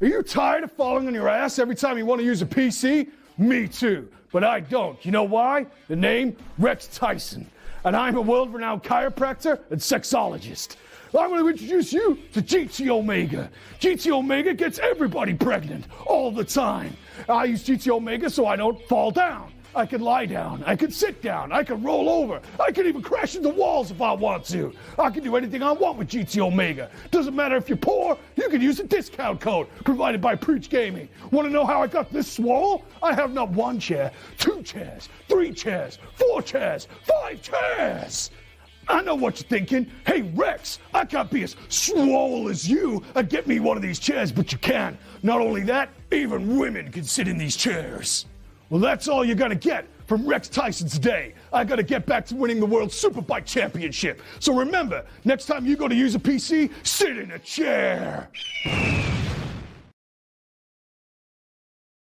Speaker 9: Are you tired of falling on your ass every time you want to use a PC? Me too, but I don't. You know why? The name? Rex Tyson. And I'm a world-renowned chiropractor and sexologist. I'm going to introduce you to GT Omega. GT Omega gets everybody pregnant all the time. I use GT Omega so I don't fall down. I can lie down, I can sit down, I can roll over, I can even crash into walls if I want to. I can do anything I want with GT Omega. Doesn't matter if you're poor, you can use a discount code provided by PreachGaming. Want to know how I got this swole? I have not 1 chair, 2 chairs, 3 chairs, 4 chairs, 5 chairs. I know what you're thinking. Hey, Rex, I can't be as swole as you and get me one of these chairs, but you can. Not only that, even women can sit in these chairs. Well, that's all you're gonna get from Rex Tyson today. I gotta get back to winning the World Superbike Championship. So remember, next time you go to use a PC, sit in a chair.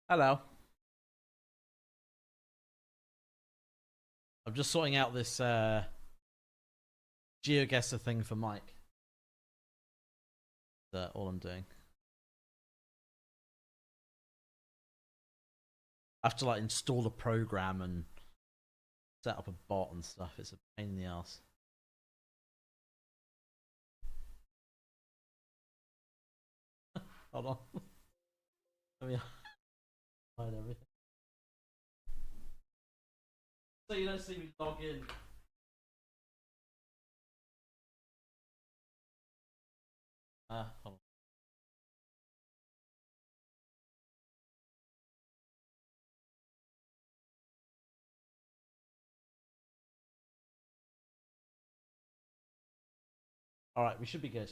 Speaker 10: Hello. I'm just sorting out this GeoGuessr thing for Mike. That's all I'm doing. I have to like install the program and set up a bot and stuff. It's a pain in the ass. Hold on. Let me hide everything. So you don't see me log in. Hold on. Alright, we should be good.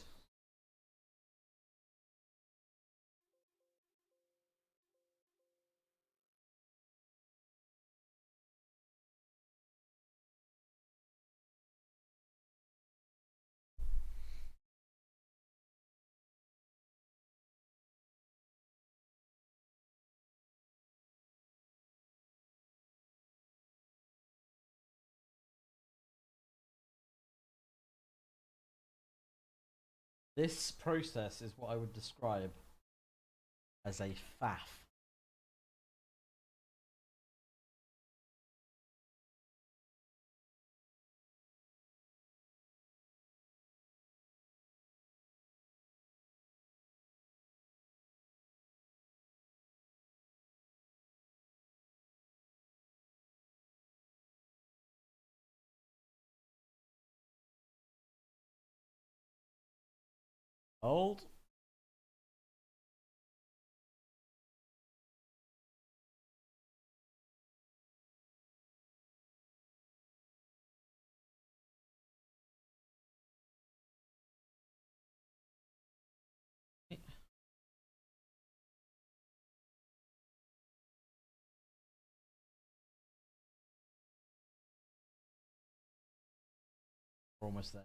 Speaker 10: This process is what I would describe as a faff. Hold. We're almost there.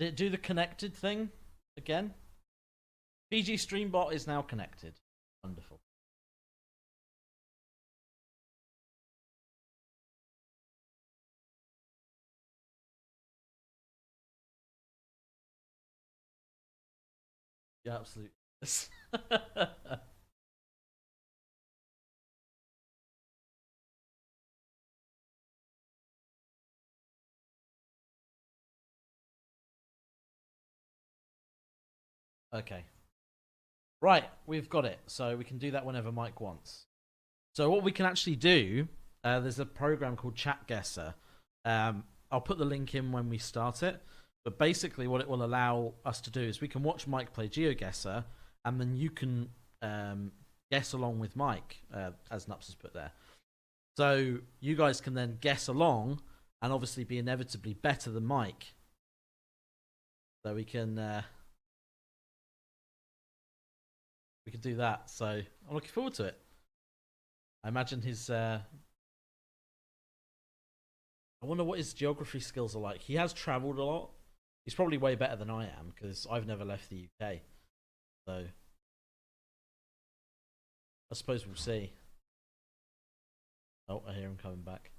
Speaker 10: Did it do the connected thing again? PG Streambot is now connected. Wonderful. Yeah, absolutely. Okay. Right, we've got it. So we can do that whenever Mike wants. So what we can actually do, there's a program called ChatGuessr. I'll put the link in when we start it. But basically what it will allow us to do is we can watch Mike play GeoGuessr, and then you can guess along with Mike, as Nups has put there. So you guys can then guess along and obviously be inevitably better than Mike. So we can do that. So I'm looking forward to it. I imagine his I wonder what his geography skills are like. He has travelled a lot. He's probably way better than I am because I've never left the UK. So I suppose we'll see. Oh, I hear him coming back.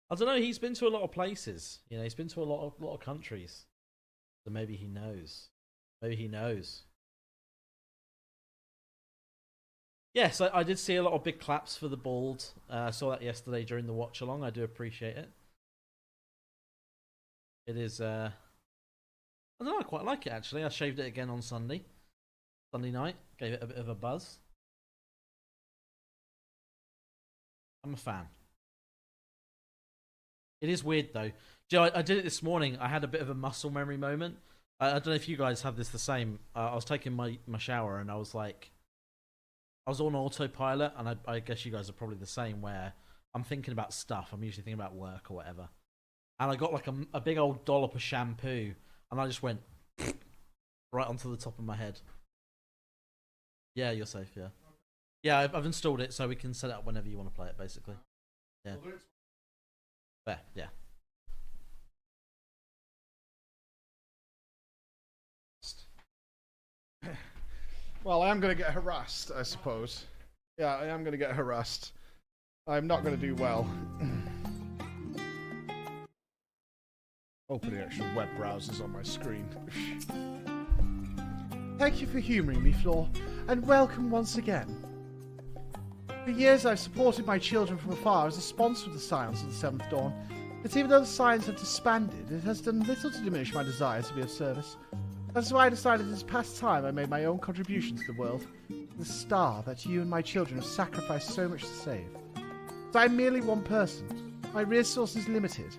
Speaker 10: I don't know. He's been to a lot of places. You know, he's been to a lot of countries. So maybe he knows. Maybe he knows. Yes, I did see a lot of big claps for the bald. I saw that yesterday during the watch along. I do appreciate it. It is. I don't know. I quite like it actually. I shaved it again on Sunday night. Gave it a bit of a buzz. I'm a fan. It is weird though. Joe, I did it this morning. I had a bit of a muscle memory moment. I don't know if you guys have this the same. I was taking my shower and I was like, I was on autopilot, and I guess you guys are probably the same, where I'm thinking about stuff. I'm usually thinking about work or whatever. And I got like a big old dollop of shampoo, and I just went right onto the top of my head. Yeah, you're safe, yeah. Yeah, I've installed it, so we can set it up whenever you want to play it, basically. Yeah. There, yeah.
Speaker 1: Well, I am going to get harassed, I suppose. Yeah, I am going to get harassed. I'm not going to do well. Open the actual web browsers on my screen.
Speaker 8: Thank you for humouring me, Floor, and welcome once again. For years I've supported my children from afar as a sponsor of the Science of the Seventh Dawn, but even though the Science have disbanded, it has done little to diminish my desire to be of service. That's why I decided this past time I made my own contribution to the world, the star that you and my children have sacrificed so much to save. But I'm merely one person. My resources limited.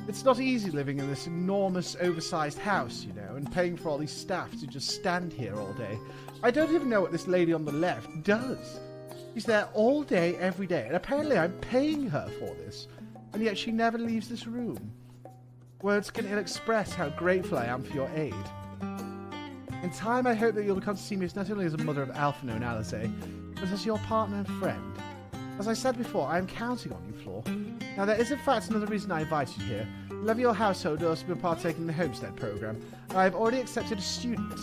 Speaker 8: It's not easy living in this enormous, oversized house, you know, and paying for all these staff to just stand here all day. I don't even know what this lady on the left does. She's there all day, every day, and apparently I'm paying her for this, and yet she never leaves this room. Words can ill express how grateful I am for your aid. In time, I hope that you'll come to see me not only as a mother of Alphino and Alizé, but as your partner and friend. As I said before, I am counting on you, Floor. Now, there is in fact another reason I invited you here. The love of your household has been partaking in the Homestead program, and I have already accepted a student.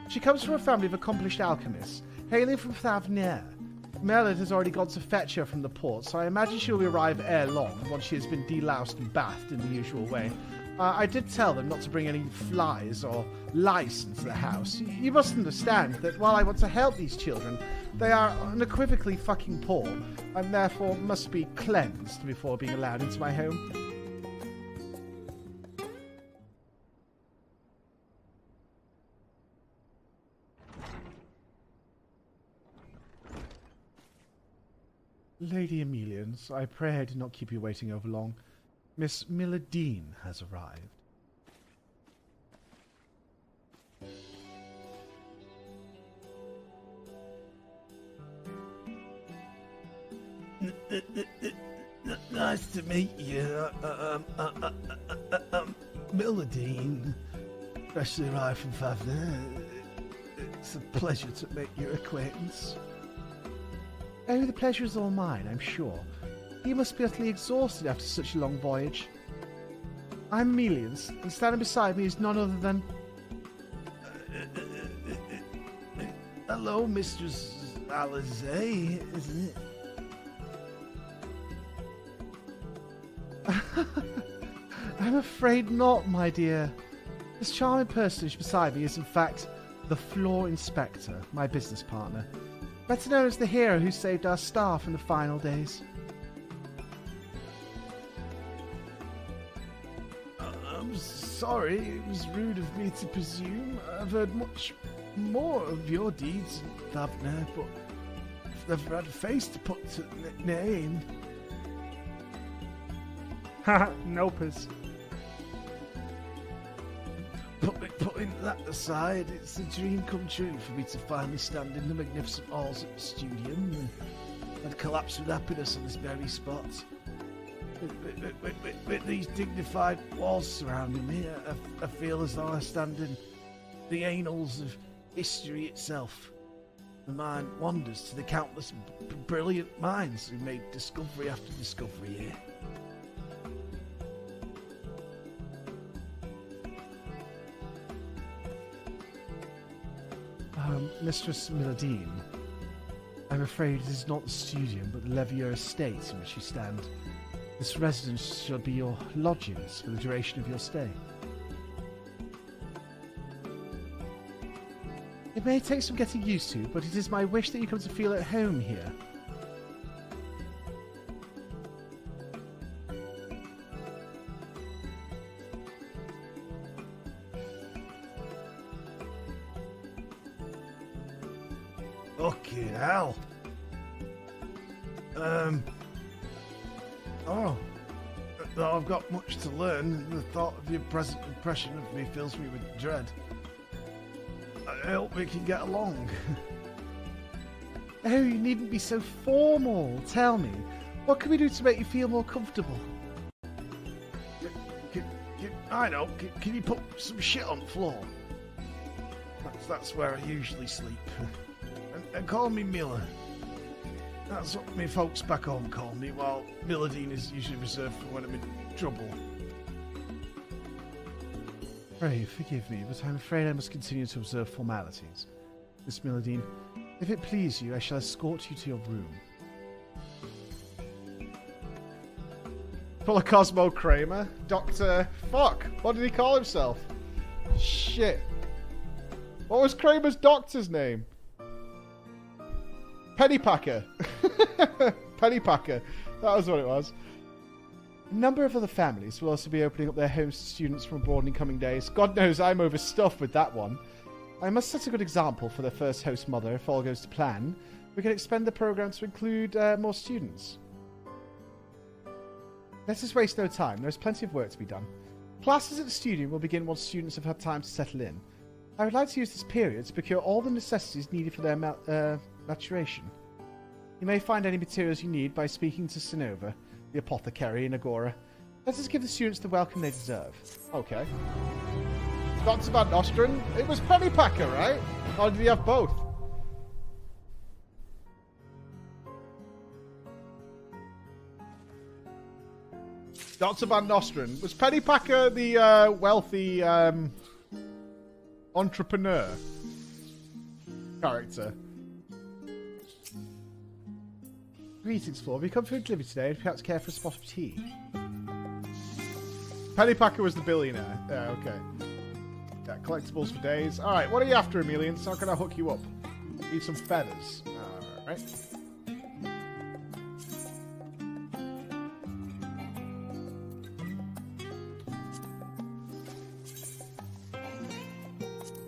Speaker 8: She comes from a family of accomplished alchemists, hailing from Thavner. Mellard has already gone to fetch her from the port, so I imagine she will arrive ere long, once she has been deloused and bathed in the usual way. I did tell them not to bring any flies or lice into the house. You must understand that while I want to help these children, they are unequivocally fucking poor, and therefore must be cleansed before being allowed into my home. Lady Emilians, I pray I did not keep you waiting over long. Miss Milladine has arrived.
Speaker 4: Nice to meet you. Milladine, freshly arrived from Favre. It's a pleasure to make your acquaintance.
Speaker 8: Oh, the pleasure is all mine, I'm sure. You must be utterly exhausted after such a long voyage. I'm Emilians, and standing beside me is none other than...
Speaker 4: Hello, Mistress Alizé, isn't it?
Speaker 8: I'm afraid not, my dear. This charming personage beside me is, in fact, the Floor Inspector, my business partner. Better known as the hero who saved our staff in the final days.
Speaker 4: I'm sorry, it was rude of me to presume. I've heard much more of your deeds in Thavner, but I've never had a face to put to the name.
Speaker 8: Haha, nopers.
Speaker 4: Putting that aside, it's a dream come true for me to finally stand in the magnificent halls at the Studium and collapse with happiness on this very spot. With these dignified walls surrounding me, I feel as though I stand in the annals of history itself. The mind wanders to the countless brilliant minds who made discovery after discovery here.
Speaker 8: Mistress Milladine, I'm afraid it is not the Studium, but the Levier estate in which you stand. This residence shall be your lodgings for the duration of your stay. It may take some getting used to, but it is my wish that you come to feel at home here.
Speaker 4: Fucking hell. Oh. Though I've got much to learn, the thought of your present impression of me fills me with dread. I hope we can get along.
Speaker 8: Oh, you needn't be so formal. Tell me, what can we do to make you feel more comfortable?
Speaker 4: I know. Can you put some shit on the floor? That's where I usually sleep. And call me Miller. That's what my folks back home call me, while Milladine is usually reserved for when I'm in trouble.
Speaker 8: Pray, forgive me, but I'm afraid I must continue to observe formalities. Miss Milladine, if it please you, I shall escort you to your room.
Speaker 1: Full of Cosmo Kramer. Dr. Fuck. What did he call himself? Shit. What was Kramer's doctor's name? Pennypacker. Pennypacker. That was what it was.
Speaker 8: A number of other families will also be opening up their homes to students from abroad in coming days. God knows I'm overstuffed with that one. I must set a good example for their first host mother if all goes to plan. We can expand the program to include more students. Let us waste no time. There is plenty of work to be done. Classes at the studio will begin once students have had time to settle in. I would like to use this period to procure all the necessities needed for their maturation. You may find any materials you need by speaking to Sinova, the apothecary in Agora. Let us give the students the welcome they deserve.
Speaker 1: Okay. Dr. Van Nostrand? It was Pennypacker, right? Or did he have both? Dr. Van Nostrand. Was Pennypacker the wealthy entrepreneur character?
Speaker 8: Greetings, Floor. We come for a delivery today and perhaps care for a spot of tea.
Speaker 1: Pennypacker was the billionaire. Yeah, okay. Yeah, collectibles for days. Alright, what are you after, Emelian? How can I hook you up? Need some feathers. Alright.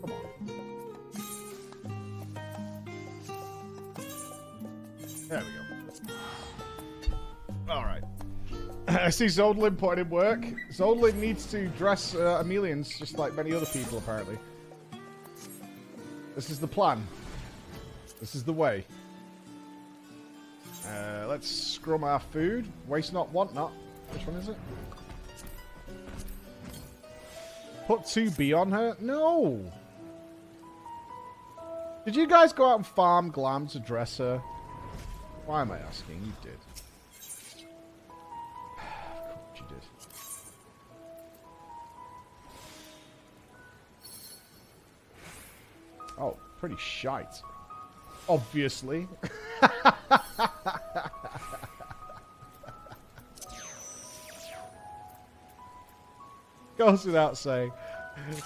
Speaker 1: Come on. There we go. Alright. I see Zodlin putting in work. Zodlin needs to dress Emelians just like many other people, apparently. This is the plan. This is the way. Let's scrum our food. Waste not, want not. Which one is it? Put 2B on her? No! Did you guys go out and farm glam to dress her? Why am I asking? You did. You did. Oh, pretty shite. Obviously. Goes without saying.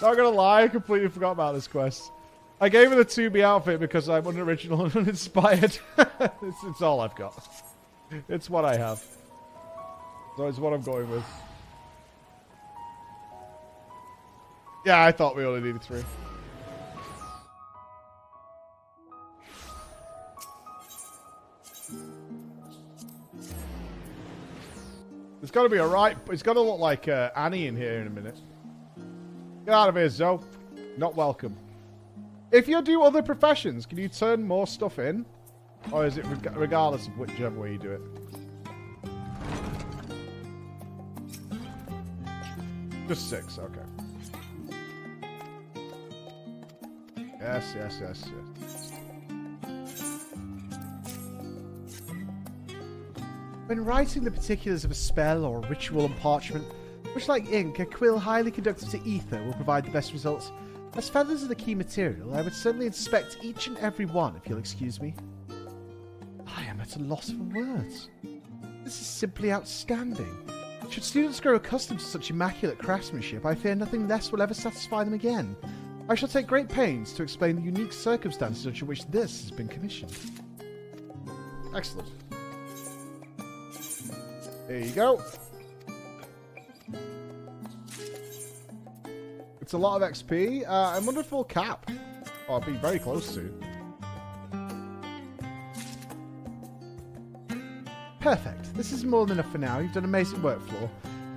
Speaker 1: Not gonna lie, I completely forgot about this quest. I gave her the 2B outfit because I'm unoriginal and uninspired. It's all I've got. It's what I have. So it's what I'm going with. Yeah, I thought we only needed 3. It's got to be alright. It's got to look like Annie in here in a minute. Get out of here, Zoe. Not welcome. If you do other professions, can you turn more stuff in? Or is it regardless of whichever way you do it? Just 6, okay. Yes, yes, yes, yes.
Speaker 8: When writing the particulars of a spell or a ritual on parchment, much like ink, a quill highly conductive to ether will provide the best results. As feathers are the key material, I would certainly inspect each and every one, if you'll excuse me. I am at a loss for words. This is simply outstanding. Should students grow accustomed to such immaculate craftsmanship, I fear nothing less will ever satisfy them again.
Speaker 1: I shall take great pains to explain the unique circumstances under which this has been commissioned. Excellent. There you go. It's a lot of XP. I wonder if we'll cap. Oh, I'll be very close to. Perfect. This is more than enough for now. You've done amazing work, Floor.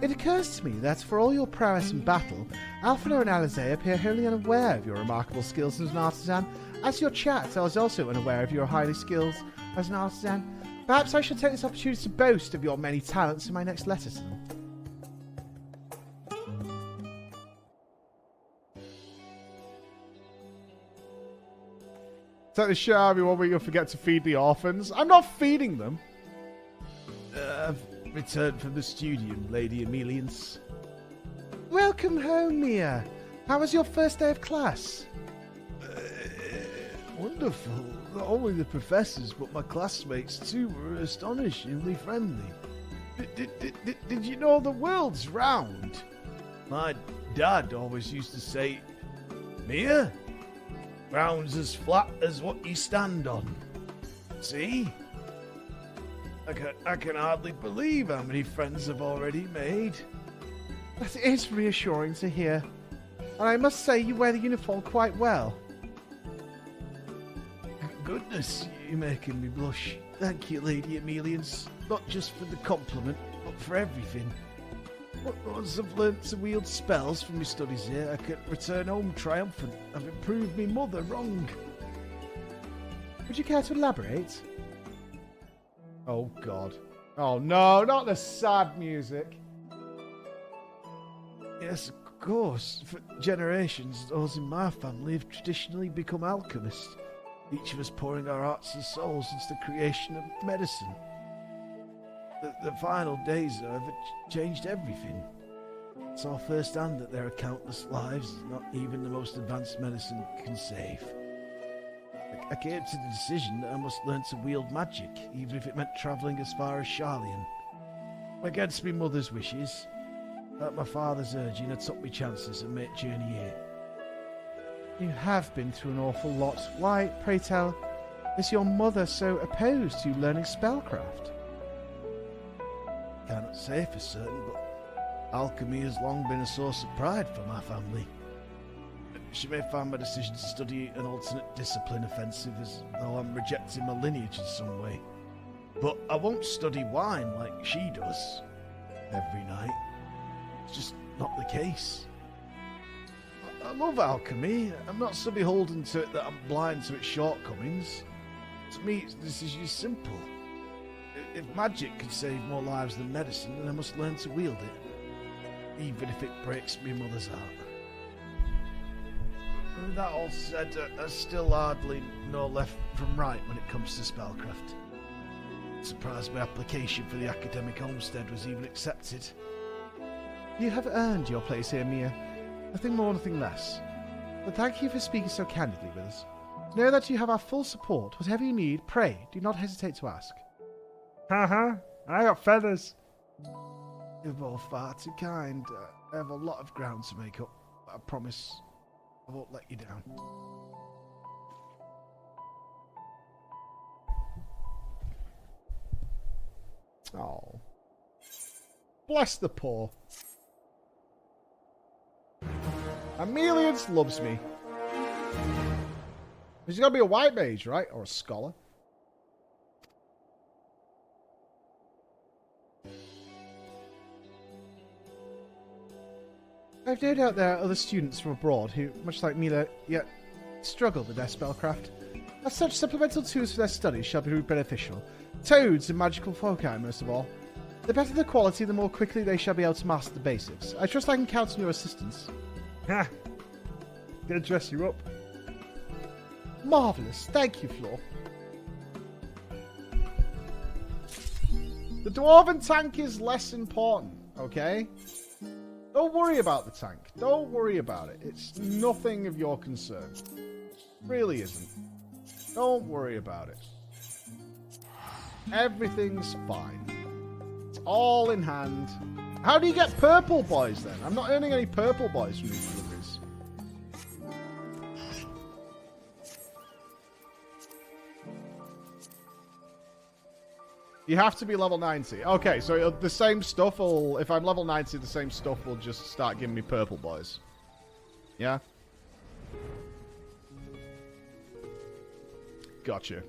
Speaker 1: It occurs to me that for all your prowess in battle, Alphina and Alizé appear wholly unaware of your remarkable skills as an artisan, as your chat is also unaware of your highly skills as an artisan. Perhaps I should take this opportunity to boast of your many talents in my next letter to them. Take the show, everyone, where you'll forget to feed the orphans. I'm not feeding them. I've returned from the studium, Lady Emelians. Welcome home, Mia. How was your first day of class? Wonderful. Not only the professors, but my classmates too were astonishingly friendly. Did you know the world's round? My dad always used to say, Mia, round's as flat as what you stand on. See? I can hardly believe how many friends I've already made. That is reassuring to hear. And I must say you wear the uniform quite well. Goodness, you're making me blush. Thank you, Lady Emelians. Not just for the compliment, but for everything. Once I've learnt to wield spells from my studies here, I can return home triumphant. I've improved me mother wrong. Would you care to elaborate? Oh, God. Oh, no, not the sad music. Yes, of course. For generations, those in my family have traditionally become alchemists. Each of us pouring our hearts and souls into the creation of medicine. The final days, however, changed everything. I saw firsthand that there are countless lives not even the most advanced medicine can save. I came to the decision that I must learn to wield magic, even if it meant travelling as far as Charlian. Against my mother's wishes, at my father's urging, I took my chances and made journey here. You have been through an awful lot. Why, pray tell, is your mother so opposed to learning spellcraft? Cannot say for certain, but alchemy has long been a source of pride for my family. She may find my decision to study an alternate discipline offensive, as though I'm rejecting my lineage in some way. But I won't study wine like she does every night. It's just not the case. I love alchemy. I'm not so beholden to it that I'm blind to its shortcomings. To me, the decision is simple. If magic can save more lives than medicine, then I must learn to wield it, even if it breaks my mother's heart. With that all said, I still hardly know left from right when it comes to spellcraft. Surprised my application for the academic homestead was even accepted. You have earned your place here, Mia. Nothing more, nothing less. But thank you for speaking so candidly with us. Know that you have our full support. Whatever you need, pray, do not hesitate to ask. I got feathers. You're both far too kind. I have a lot of ground to make up, but I promise I won't let you down. Oh. Bless the poor. Emelians loves me. He's got to be a white mage, right? Or a scholar. I've no doubt there are other students from abroad who, much like Mila, yet struggle with their spellcraft. As such, supplemental tools for their studies shall be beneficial. Toads and magical foci, most of all. The better the quality, the more quickly they shall be able to master the basics. I trust I can count on your assistance. Ha! Gonna dress you up. Marvellous. Thank you, Floor. The Dwarven tank is less important, okay? Don't worry about the tank. Don't worry about it. It's nothing of your concern. It really isn't. Don't worry about it. Everything's fine. It's all in hand. How do you get purple boys then? I'm not earning any purple boys from these deliveries. You have to be level 90. Okay, so the same stuff will... If I'm level 90, the same stuff will just start giving me purple boys. Yeah? Gotcha.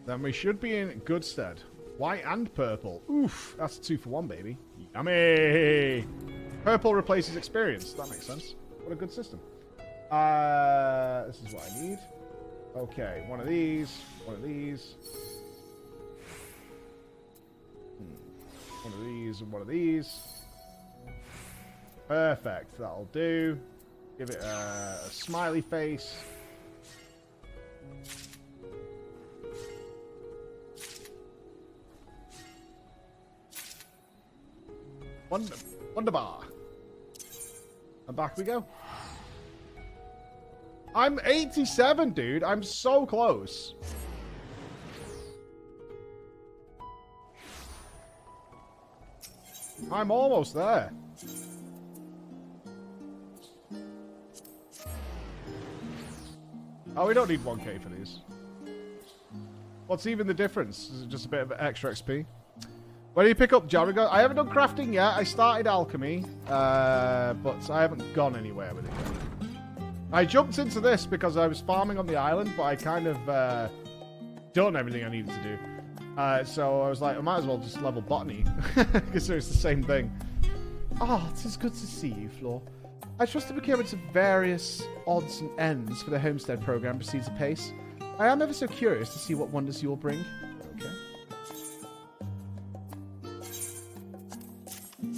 Speaker 1: Then we should be in good stead. White and purple. Oof, that's a 2 for 1, baby. Yummy! Purple replaces experience. That makes sense. What a good system. This is what I need. Okay, one of these. One of these. One of these and one of these. Perfect. That'll do. Give it a smiley face. Wonderbar. And back we go. I'm 87, dude. I'm so close. I'm almost there. Oh, we don't need 1k for these. What's even the difference? Is it just a bit of extra XP? Where do you pick up Jarigo? I haven't done crafting yet. I started alchemy, but I haven't gone anywhere with it yet. I jumped into this because I was farming on the island, but I kind of done everything I needed to do. So I was like, I might as well just level botany, because it's the same thing. Oh, it is good to see you, Floor. I trust the procurement of various odds and ends for the homestead program proceeds apace. I am ever so curious to see what wonders you'll bring. Okay.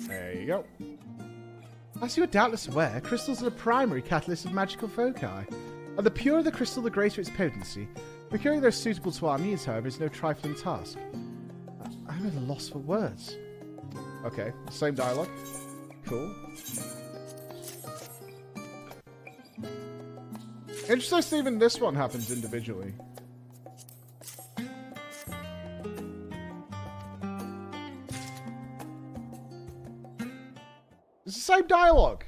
Speaker 1: There you go. As you are doubtless aware, crystals are the primary catalyst of magical foci. And the purer the crystal, the greater its potency. Procuring those suitable to our needs, however, is no trifling task. I'm at a loss for words. Okay, same dialogue. Cool. Interesting to see even this one happens individually. It's the same dialogue.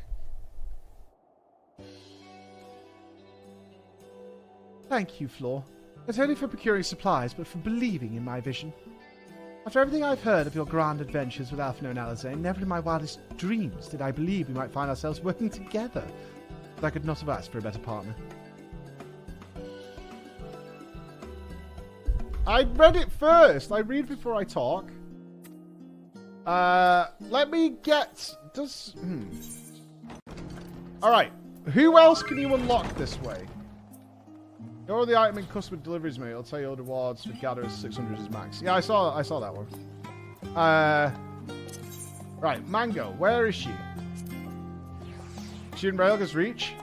Speaker 1: Thank you, Floor. Not only for procuring supplies, but for believing in my vision. After everything I've heard of your grand adventures with Alphino and Alizane, never in my wildest dreams did I believe we might find ourselves working together. But I could not have asked for a better partner. I read it first. I read before I talk. Let me get... Alright. Who else can you unlock this way? You're the item in customer deliveries, mate. I'll tell you all the rewards for gatherers 600 is max. Yeah, I saw that one. Right, Mango. Where is she? Is she in Railga's reach?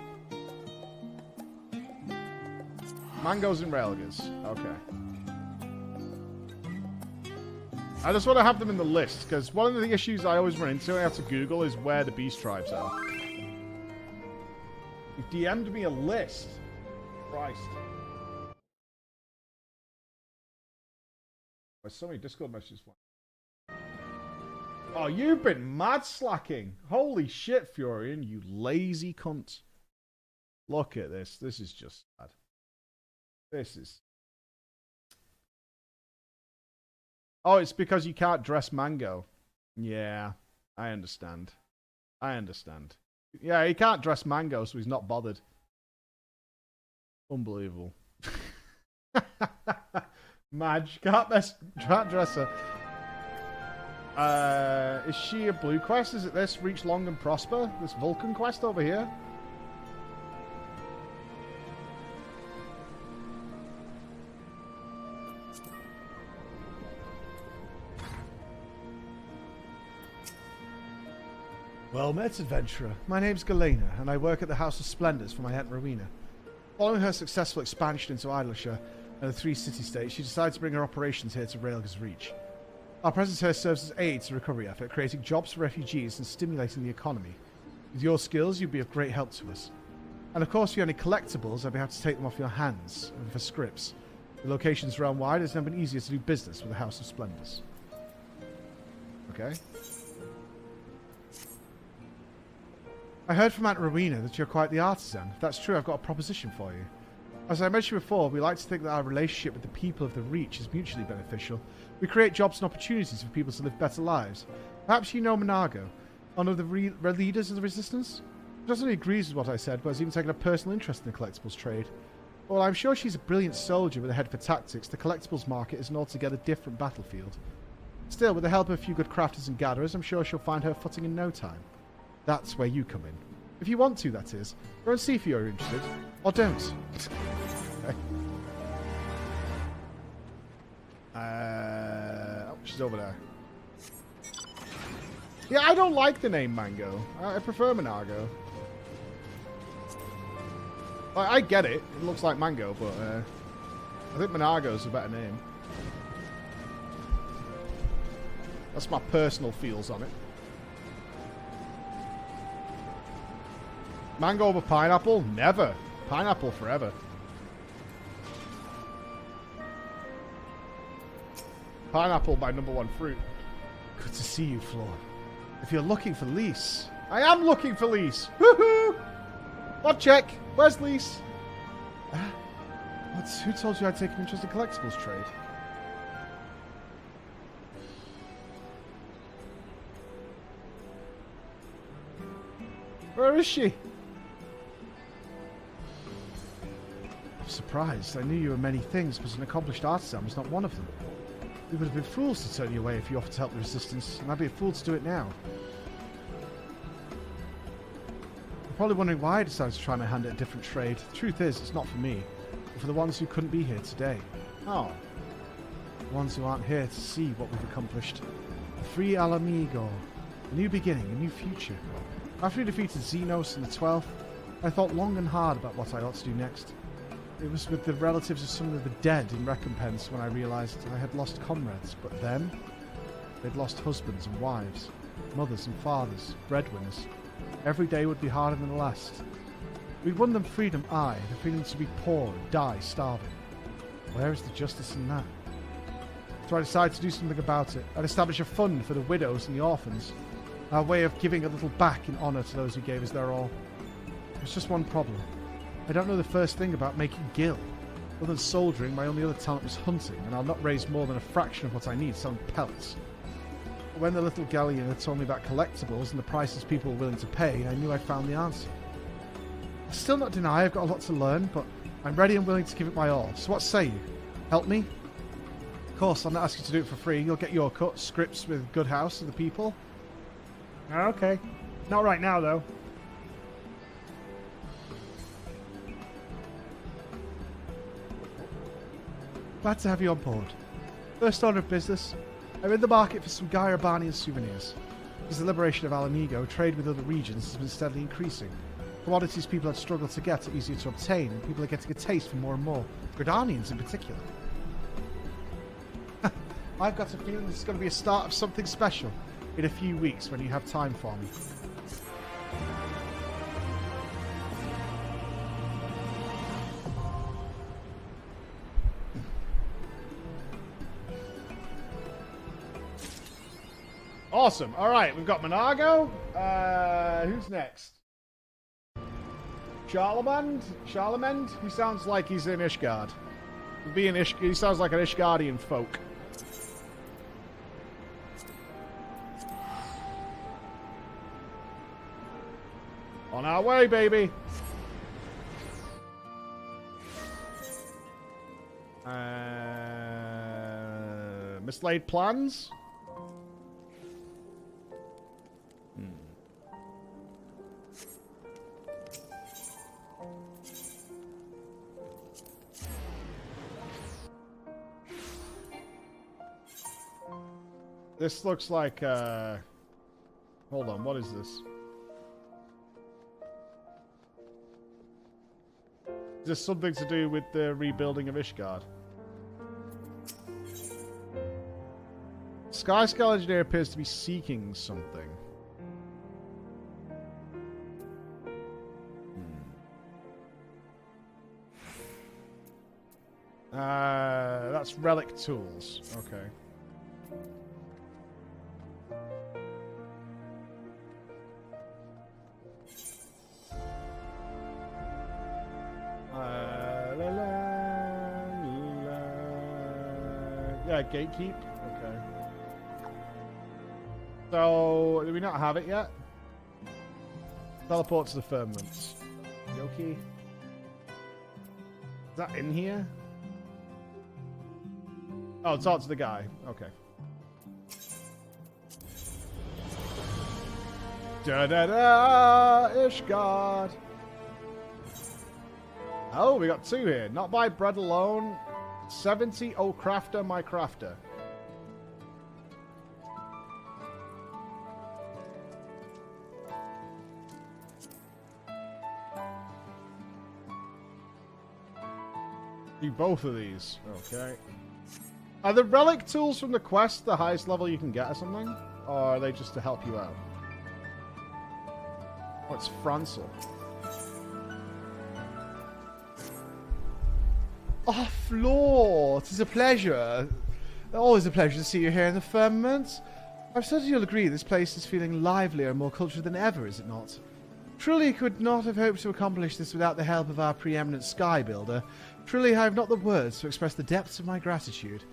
Speaker 1: Mango's in Railga's. Okay. I just want to have them in the list, because one of the issues I always run into, I have to Google, is where the beast tribes are. You've DM'd me a list. Christ. There's so many Discord messages. Oh, you've been mad slacking. Holy shit, Furion, you lazy cunt. Look at this. This is just sad. This is... Oh, it's because you can't dress Mango. Yeah, I understand. I understand. Yeah, he can't dress Mango, so he's not bothered. Unbelievable. Madge, can't dress her. Is she a blue quest? Is it this? Reach long and prosper? This Vulcan quest over here? Well met, adventurer. My name's Galena, and I work at the House of Splendors for my Aunt Rowena. Following her successful expansion into Idleshire and the 3 city-states, she decided to bring her operations here to Railga's Reach. Our presence here serves as aid to the recovery effort, creating jobs for refugees and stimulating the economy. With your skills, you'd be of great help to us. And of course, if you have any collectibles, I'd be happy to take them off your hands. And for scripts, the locations realm-wide, it's never been easier to do business with the House of Splendors. Okay. I heard from Aunt Rowena that you're quite the artisan. If that's true, I've got a proposition for you.
Speaker 8: As I mentioned before, we like to think that our relationship with the people of the Reach is mutually beneficial. We create jobs and opportunities for people to live better lives. Perhaps you know Monago, one of the leaders of the Resistance? She doesn't really agrees with what I said, but has even taken a personal interest in the collectibles trade. While I'm sure she's a brilliant soldier with a head for tactics, the collectibles market is an altogether different battlefield. Still, with the help of a few good crafters and gatherers, I'm sure she'll find her footing in no time. That's where you come in. If you want to, that is. Go and see if you're interested. Or don't. Okay. Oh, she's over there. Yeah, I don't like the name Mango. I prefer Monago. I get it. It looks like Mango, but I think Monago's a better name. That's my personal feels on it. Mango over pineapple? Never. Pineapple forever. Pineapple, my #1 fruit. Good to see you, Flor. If you're looking for Lise... I am looking for Lise! Woohoo! What check? Where's Lise? Who told you I'd take an interest in collectibles trade? Where is she? I'm surprised. I knew you were many things, but an accomplished artisan was not one of them. We would have been fools to turn you away if you offered to help the Resistance, and I'd be a fool to do it now. You're probably wondering why I decided to try my hand at a different trade. The truth is, it's not for me, but for the ones who couldn't be here today. Oh. The ones who aren't here to see what we've accomplished. A free Alamigo. A new beginning, a new future. After we defeated Xenos in the 12th, I thought long and hard about what I ought to do next. It was with the relatives of some of the dead in recompense when I realised I had lost comrades, but then they'd lost husbands and wives, mothers and fathers, breadwinners. Every day would be harder than the last. We'd won them freedom, the freedom to be poor and die starving. Where is the justice in that? So I decided to do something about it. I'd establish a fund for the widows and the orphans. Our way of giving a little back in honour to those who gave us their all. There's just one problem. I don't know the first thing about making gil. Other than soldiering, my only other talent was hunting, and I'll not raise more than a fraction of what I need selling pelts. But when the little galleon had told me about collectibles and the prices people were willing to pay, I knew I'd found the answer. I'll still not deny I've got a lot to learn, but I'm ready and willing to give it my all. So what say you? Help me? Of course, I'll not ask you to do it for free. You'll get your cut, scripts with good house of the people.
Speaker 4: Okay. Not right now, though.
Speaker 8: Glad to have you on board. First order of business. I'm in the market for some Gairbanian souvenirs. Since the liberation of Alamigo, trade with other regions has been steadily increasing. Commodities people had struggled to get are easier to obtain, and people are getting a taste for more and more. Gridanians in particular. I've got a feeling this is going to be a start of something special in a few weeks when you have time for me. Awesome. All right, we've got Monago. Who's next? Charlemagne? He sounds like he's in Ishgard. He sounds like an Ishgardian folk. On our way, baby. Mislaid plans? This looks like, hold on, what is this? Is this something to do with the rebuilding of Ishgard? Skyscale Engineer appears to be seeking something. That's relic tools. Okay. La, la,
Speaker 1: Yeah, gatekeep. Okay. So, do we not have it yet? Teleport to the firmament. Yoki. Is that in here? Oh, talk to the guy. Okay. Da-da-da! Ishgard! Oh, we got 2 here. Not by bread alone. 70. Oh, crafter, my crafter. Do both of these. Okay. Are the relic tools from the quest the highest level you can get or something? Or are they just to help you out? Oh, it's Francel. Oh, Floor! 'Tis a pleasure. Always a pleasure to see you here in the firmament. I'm certain you'll agree this place is feeling livelier and more cultured than ever, is it not? Truly could not have hoped to accomplish this without the help of our preeminent sky builder. Truly I have not the words to express the depths of my gratitude.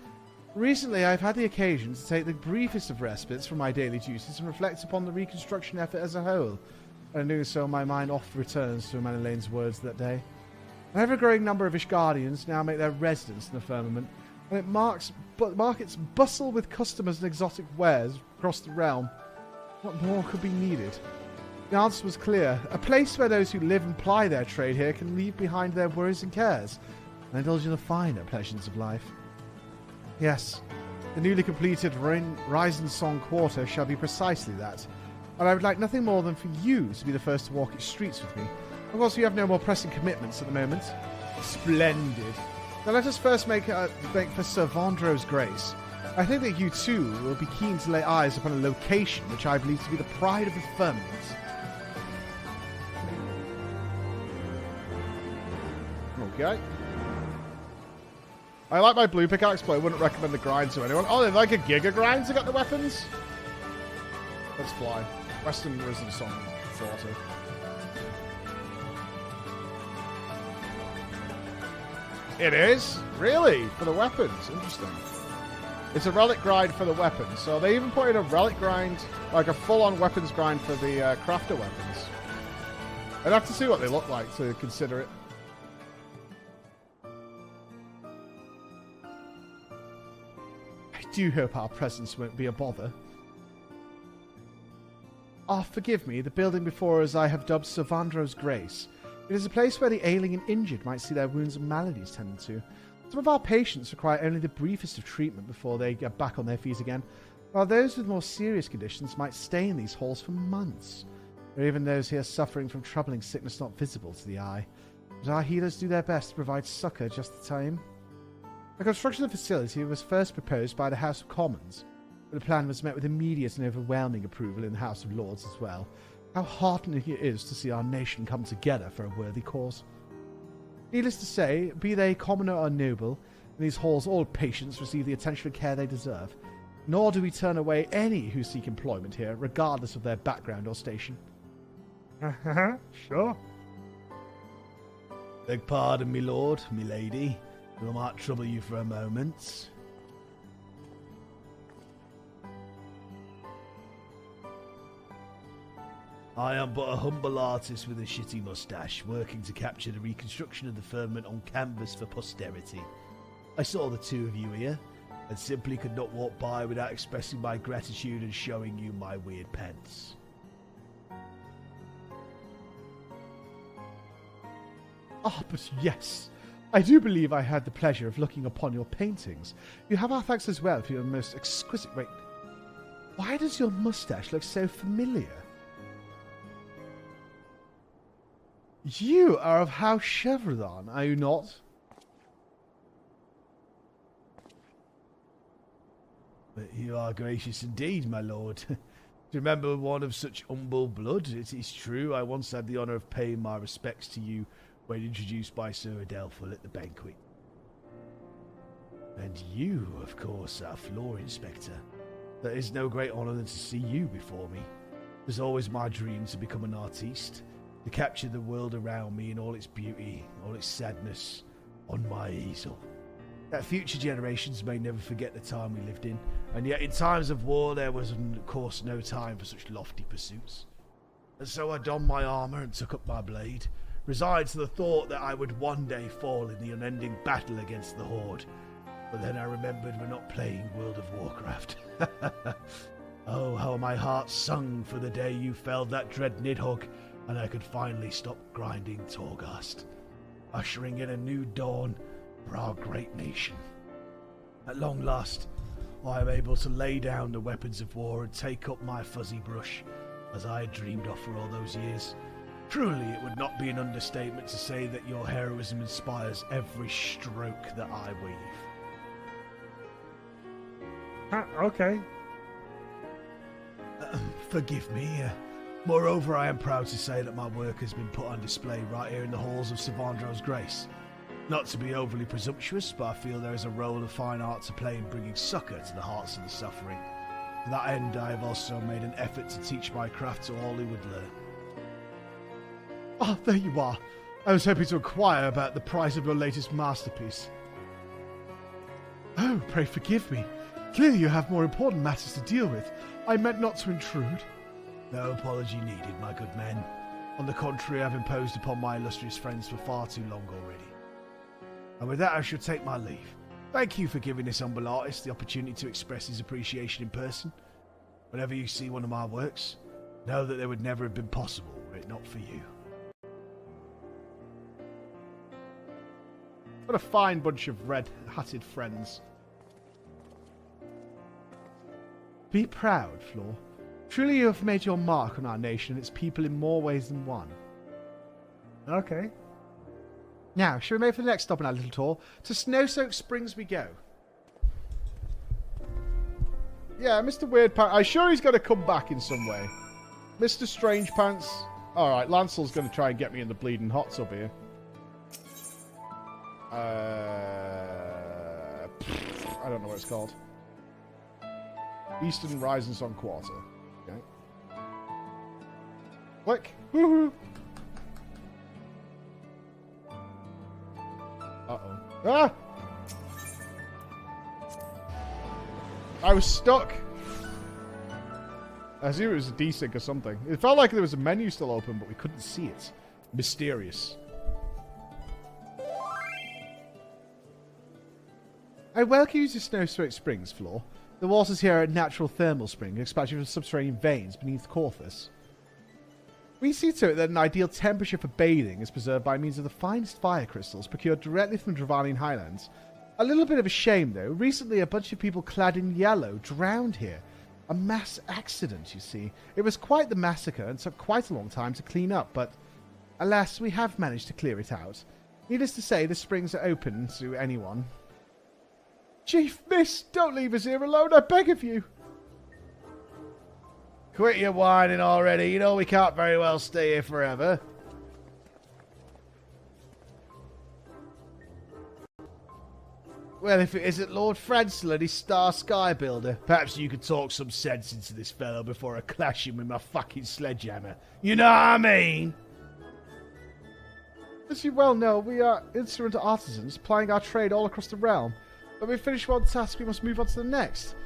Speaker 1: Recently I have had the occasion to take the briefest of respites from my daily duties and reflect upon the reconstruction effort as a whole. And in doing so my mind oft returns to Manelane's words that day. An ever-growing number of Ishgardians now make their residence in the firmament, and it markets bustle with customers and exotic wares across the realm. What more could be needed? The answer was clear. A place where those who live and ply their trade here can leave behind their worries and cares, and indulge in the finer pleasures of life. Yes, the newly completed Rising Quarter shall be precisely that, and I would like nothing more than for you to be the first to walk its streets with me. Of course, we have no more pressing commitments at the moment. Splendid. Now let us first make for Sir Vondro's grace. I think that you too will be keen to lay eyes upon a location which I believe to be the pride of the firmament. Okay. I like my blue pickaxe, but I wouldn't recommend the grind to anyone. Oh, they like a giga grind to get the weapons? Let's fly. Western Risen Song 40. It is? Really? For the weapons? Interesting. It's a relic grind for the weapons. So they even put in a relic grind, like a full-on weapons grind for the crafter weapons. I'd have to see what they look like to consider it. I do hope our presence won't be a bother. Ah, forgive me, the building before us I have dubbed Sir Vandro's Grace. It is a place where the ailing and injured might see their wounds and maladies tended to. Some of our patients require only the briefest of treatment before they get back on their feet again, while those with more serious conditions might stay in these halls for months. There are even those here suffering from troubling sickness not visible to the eye. But our healers do their best to provide succour just the time. The construction of the facility was first proposed by the House of Commons, but the plan was met with immediate and overwhelming approval in the House of Lords as well. How heartening it is to see our nation come together for a worthy cause. Needless to say, be they commoner or noble, in these halls all patients receive the attention and care they deserve, nor do we turn away any who seek employment here, regardless of their background or station.
Speaker 4: Sure.
Speaker 8: Beg pardon, me lord, me lady. I might trouble you for a moment. I am but a humble artist with a shitty moustache, working to capture the reconstruction of the firmament on canvas for posterity. I saw the two of you here, and simply could not walk by without expressing my gratitude and showing you my weird pence.
Speaker 1: Ah, but yes. I do believe I had the pleasure of looking upon your paintings. You have our thanks as well for your most exquisite... Wait, why does your mustache look so familiar? You are of House Chevron, are you not?
Speaker 8: But you are gracious indeed, my lord. To remember one of such humble blood, it is true I once had the honour of paying my respects to you when introduced by Sir Adelphil at the banquet. And you, of course, our floor inspector. There is no great honour than to see you before me. It was always my dream to become an artiste, to capture the world around me in all its beauty, all its sadness, on my easel.
Speaker 4: that future generations may never forget the time we lived in, and yet in times of war there was, of course, no time for such lofty pursuits. And so I donned my armour and took up my blade, resigned to the thought that I would one day fall in the unending battle against the Horde. But then I remembered we're not playing World of Warcraft. Oh, how my heart sung for the day you felled that dread Nidhogg, and I could finally stop grinding Torghast, ushering in a new dawn for our great nation. At long last, I am able to lay down the weapons of war and take up my fuzzy brush, as I had dreamed of for all those years. Truly, it would not be an understatement to say that your heroism inspires every stroke that I weave.
Speaker 9: Okay.
Speaker 4: Forgive me. Moreover, I am proud to say that my work has been put on display right here in the halls of Savandro's Grace. Not to be overly presumptuous, but I feel there is a role of fine art to play in bringing succour to the hearts of the suffering. To that end, I have also made an effort to teach my craft to all who would learn.
Speaker 1: Oh, there you are. I was hoping to inquire about the price of your latest masterpiece. Oh, pray forgive me. Clearly you have more important matters to deal with. I meant not to intrude.
Speaker 4: No apology needed, my good men. On the contrary, I've imposed upon my illustrious friends for far too long already. And with that, I shall take my leave. Thank you for giving this humble artist the opportunity to express his appreciation in person. Whenever you see one of my works, know that they would never have been possible were it not for you.
Speaker 1: What a fine bunch of red-hatted friends. Be proud, Flor. Truly you have made your mark on our nation and its people in more ways than one.
Speaker 9: Okay.
Speaker 1: Now, shall we make for the next stop in our little tour? To Snow-Soaked Springs we go. Yeah, Mr. Weird Pants. I'm sure he's going to come back in some way. Mr. Strange Pants. Alright, Lancel's going to try and get me in the bleeding hot tub here. I don't know what it's called. Eastern Rising Sun Quarter. Okay. Click. Woohoo! Uh-oh. Ah! I was stuck. I assume it was a desync or something. It felt like there was a menu still open, but we couldn't see it. Mysterious. I welcome you to Snow-Soaked Springs, Flor. The waters here are a natural thermal spring, extracted from subterranean veins beneath Corthus. We see to it that an ideal temperature for bathing is preserved by means of the finest fire crystals procured directly from the Dravanian highlands. A little bit of a shame, though. Recently, a bunch of people clad in yellow drowned here. A mass accident, you see. It was quite the massacre and took quite a long time to clean up, but alas, we have managed to clear it out. Needless to say, the springs are open to anyone. Chief, miss, don't leave us here alone, I beg of you.
Speaker 8: Quit your whining already. You know we can't very well stay here forever. Well, if it isn't Lord Francel and his Star Sky Builder, perhaps you could talk some sense into this fellow before I clash him with my fucking sledgehammer. You know what I mean?
Speaker 1: As you well know, we are instrument artisans plying our trade all across the realm. When we finish one task, we must move on to the next.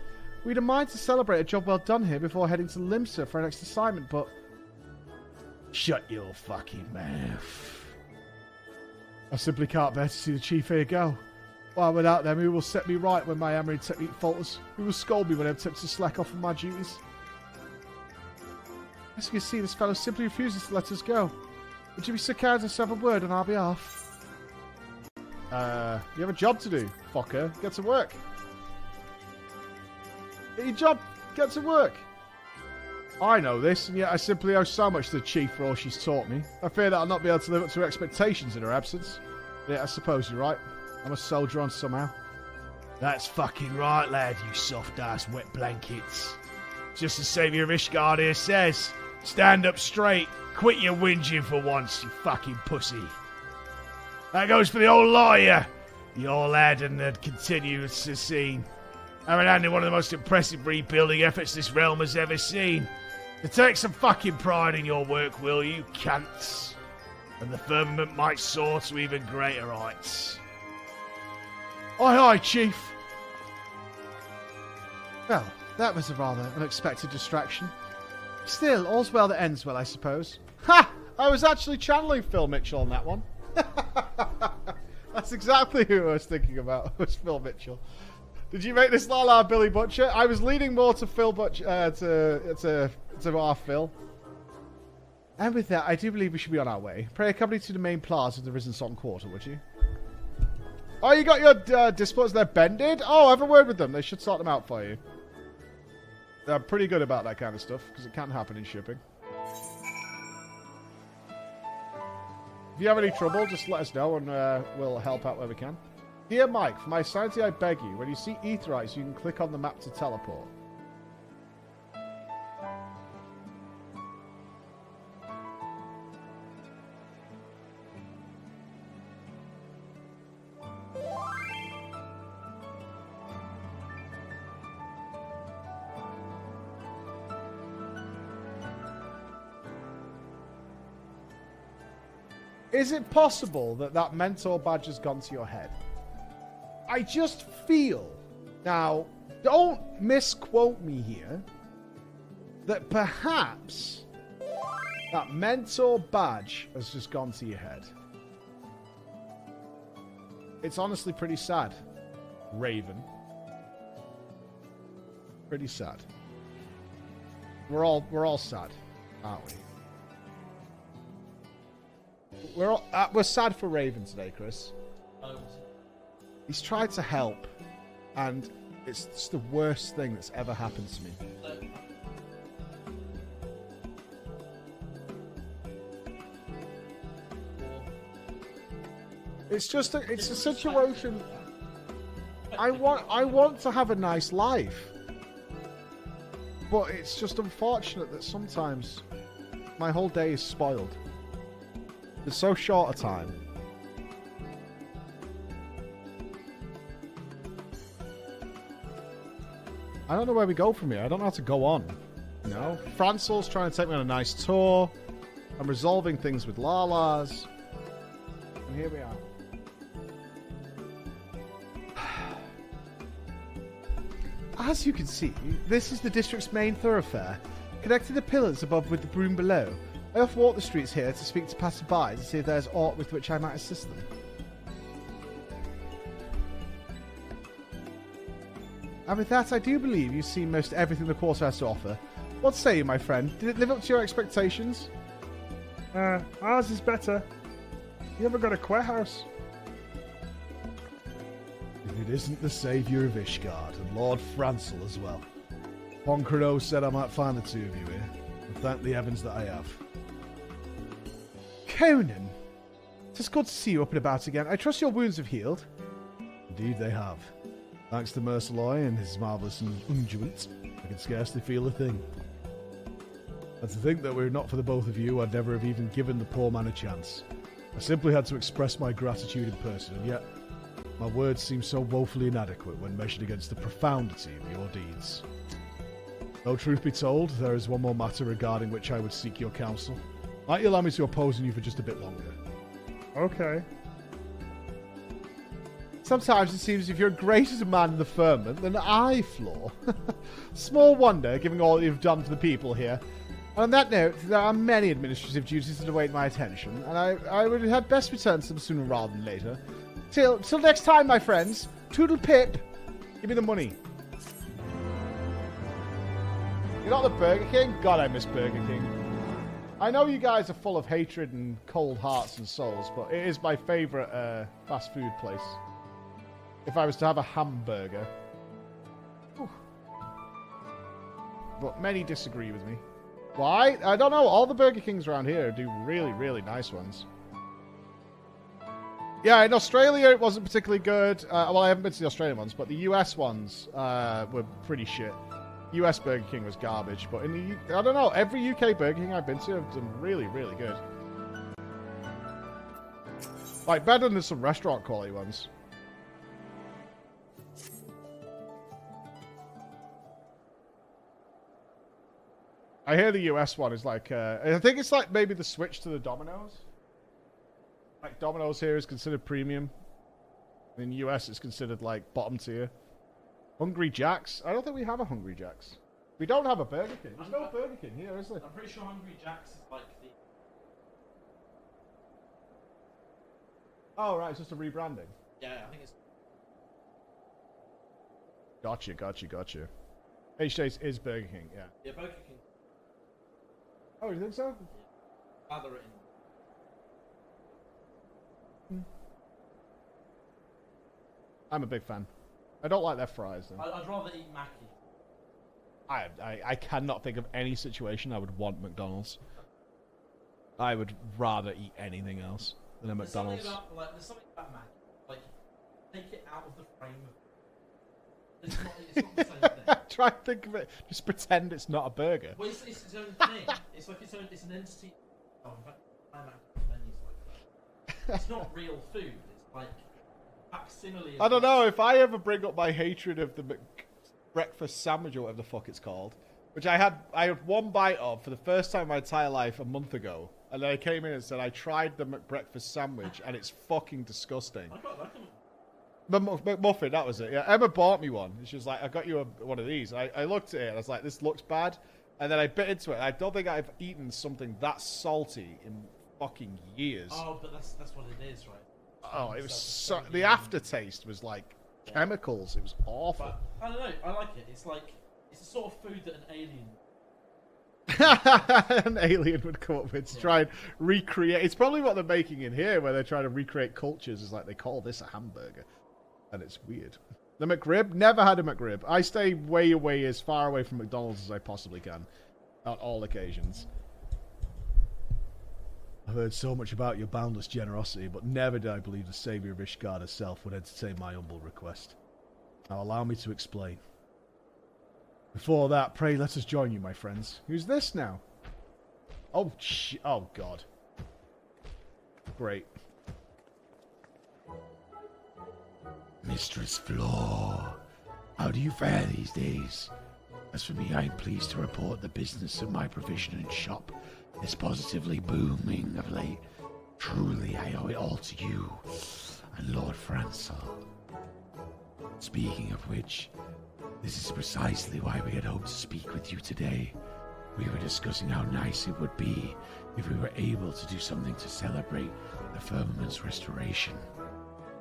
Speaker 1: We'd a mind to celebrate a job well done here before heading to Limsa for our next assignment, but...
Speaker 8: Shut your fucking mouth.
Speaker 1: I simply can't bear to see the chief here go. While without them, he will set me right when my hammering technique falters. He will scold me when I attempt to slack off on my duties. As you can see, this fellow simply refuses to let us go. Would you be so kind as to have a word on our behalf? You have a job to do, fucker. Get to work. Get your job. Get to work. I know this, and yet I simply owe so much to the chief for all she's taught me. I fear that I'll not be able to live up to her expectations in her absence. Yeah, I suppose you're right. I must soldier on somehow.
Speaker 8: That's fucking right, lad, you soft-ass wet blankets. Just as Saviour of Ishgard here says, stand up straight, quit your whinging for once, you fucking pussy. That goes for the old lot of you, the old lad and the continuous scene. Having handled one of the most impressive rebuilding efforts this realm has ever seen. So take some fucking pride in your work, will you, cunts? And the firmament might soar to even greater heights.
Speaker 4: Aye, aye, Chief.
Speaker 8: Well, that was a rather unexpected distraction. Still, all's well that ends well, I suppose.
Speaker 1: Ha! I was actually channeling Phil Mitchell on that one. That's exactly who I was thinking about. Was Phil Mitchell. Did you make this La La Billy Butcher? I was leaning more to Phil Butcher, to our Phil.
Speaker 8: And with that, I do believe we should be on our way. Pray accompany to the main plaza of the Risen Salt Quarter, would you?
Speaker 1: Oh, you got your displays there bended? Oh, have a word with them. They should sort them out for you. They're pretty good about that kind of stuff, because it can happen in shipping. If you have any trouble, just let us know, and we'll help out where we can. Dear Mike, for my sanity, I beg you, when you see Aetherites, you can click on the map to teleport. Is it possible that that mentor badge has gone to your head? I just feel, now, don't misquote me here, that perhaps that mentor badge has just gone to your head. It's honestly pretty sad, Raven. Pretty sad. We're all sad, aren't we? We're sad for Raven today, Chris. He's tried to help, and it's just the worst thing that's ever happened to me. It's just it's a situation. I want to have a nice life, but it's just unfortunate that sometimes my whole day is spoiled. It's so short a time. I don't know where we go from here. I don't know how to go on. You know? Francel's trying to take me on a nice tour. I'm resolving things with Lala's. And here we are. As you can see, this is the district's main thoroughfare, connecting the pillars above with the broom below. I often walk the streets here to speak to passers-by to see if there's aught with which I might assist them. And with that, I do believe you've seen most everything the quarter has to offer. What say you, my friend? Did it live up to your expectations?
Speaker 4: Ours is better. You ever got a quarehouse? If it isn't the saviour of Ishgard and Lord Francel as well. Poncredo said I might find the two of you here, and thank the heavens that I have.
Speaker 8: Conan! It's good to see you up and about again. I trust your wounds have healed.
Speaker 4: Indeed they have. Thanks to Merceloy and his marvellous unguent, I can scarcely feel a thing. And to think that were it not for the both of you, I'd never have even given the poor man a chance. I simply had to express my gratitude in person, and yet my words seem so woefully inadequate when measured against the profundity of your deeds. Though truth be told, there is one more matter regarding which I would seek your counsel. Might you allow me to oppose you for just a bit longer?
Speaker 1: Okay. Sometimes it seems if you're greater man in the firmament than I floor. Small wonder, given all you've done for the people here. And on that note, there are many administrative duties that await my attention, and I would have best return to them sooner rather than later. Till next time, my friends. Toodle pip. Give me the money. You're not the Burger King? God, I miss Burger King. I know you guys are full of hatred and cold hearts and souls, but it is my favourite fast food place. If I was to have a hamburger. Whew. But many disagree with me. Why? I don't know. All the Burger Kings around here do really, really nice ones. Yeah, in Australia it wasn't particularly good. Well, I haven't been to the Australian ones, but the US ones were pretty shit. US Burger King was garbage, but in the I don't know, every UK Burger King I've been to have done really, really good. Like, better than some restaurant quality ones. I hear the US one is like, I think it's like maybe the switch to the Domino's. Like, Domino's here is considered premium. In the US, it's considered like bottom tier. Hungry Jack's? I don't think we have a Hungry Jack's. We don't have a Burger King. There's no Burger King here, is there?
Speaker 10: I'm pretty sure Hungry Jack's is like the...
Speaker 1: Oh, right, it's just a rebranding.
Speaker 10: Yeah, I think it's...
Speaker 1: Gotcha. HJ's is Burger King, yeah.
Speaker 10: Yeah, Burger King.
Speaker 1: Oh, you think so?
Speaker 10: Yeah. Gather it in.
Speaker 1: I'm a big fan. I don't like their fries, though.
Speaker 10: I'd rather eat Mackie.
Speaker 1: I cannot think of any situation I would want McDonald's. I would rather eat anything else than a McDonald's.
Speaker 10: There's something about Mackie. Like, take it out of the frame of... It's not the same thing.
Speaker 1: Try and think of it. Just pretend it's not a burger.
Speaker 10: Well, it's its own thing. It's like it's an entity. Oh, in fact, menus like that. It's not real food. It's like facsimile.
Speaker 1: I don't know if I ever bring up my hatred of the breakfast sandwich or whatever the fuck it's called, which I had one bite of for the first time in my entire life a month ago, and then I came in and said I tried the McBreakfast sandwich and it's fucking disgusting.
Speaker 10: I quite like them.
Speaker 1: McMuffin, that was it. Yeah, Emma bought me one. She was like, "I got you one of these." I looked at it and I was like, "This looks bad," and then I bit into it. I don't think I've eaten something that salty in fucking years.
Speaker 10: Oh, but that's what it is, right?
Speaker 1: Oh, it was so. The aftertaste was like chemicals. It was awful.
Speaker 10: But, I don't know. I like it. It's like it's the sort of food that an alien.
Speaker 1: An alien would come up with to try and recreate. It's probably what they're making in here, where they're trying to recreate cultures. Is like they call this a hamburger, and it's weird. The McRib, never had a McRib. I stay way away, as far away from McDonald's as I possibly can, on all occasions. I've heard so much about your boundless generosity, but never did I believe the savior of Ishgard herself would entertain my humble request. Now allow me to explain. Before that, pray let us join you, my friends. Who's this now? Oh, oh God. Great.
Speaker 4: Mistress Floor, how do you fare these days? As for me, I am pleased to report the business of my provision and shop is positively booming of late. Truly, I owe it all to you and Lord Francel. Speaking of which, this is precisely why we had hoped to speak with you today. We were discussing how nice it would be if we were able to do something to celebrate the firmament's restoration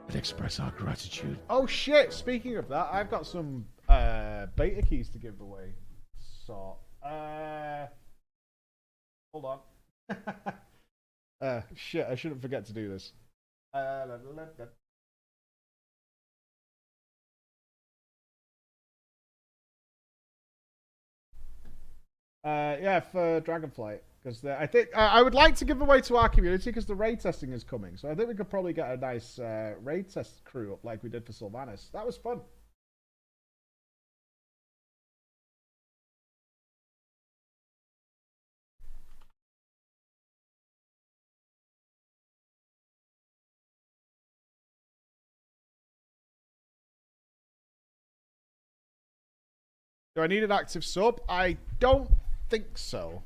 Speaker 4: and express our gratitude.
Speaker 1: Oh shit, speaking of that, I've got some beta keys to give away. So, hold on. Shit, I shouldn't forget to do this. Yeah, for Dragonflight, because I think I would like to give away to our community because the raid testing is coming. So I think we could probably get a nice raid test crew up like we did for Sylvanas. That was fun. Do I need an active sub? I don't think so.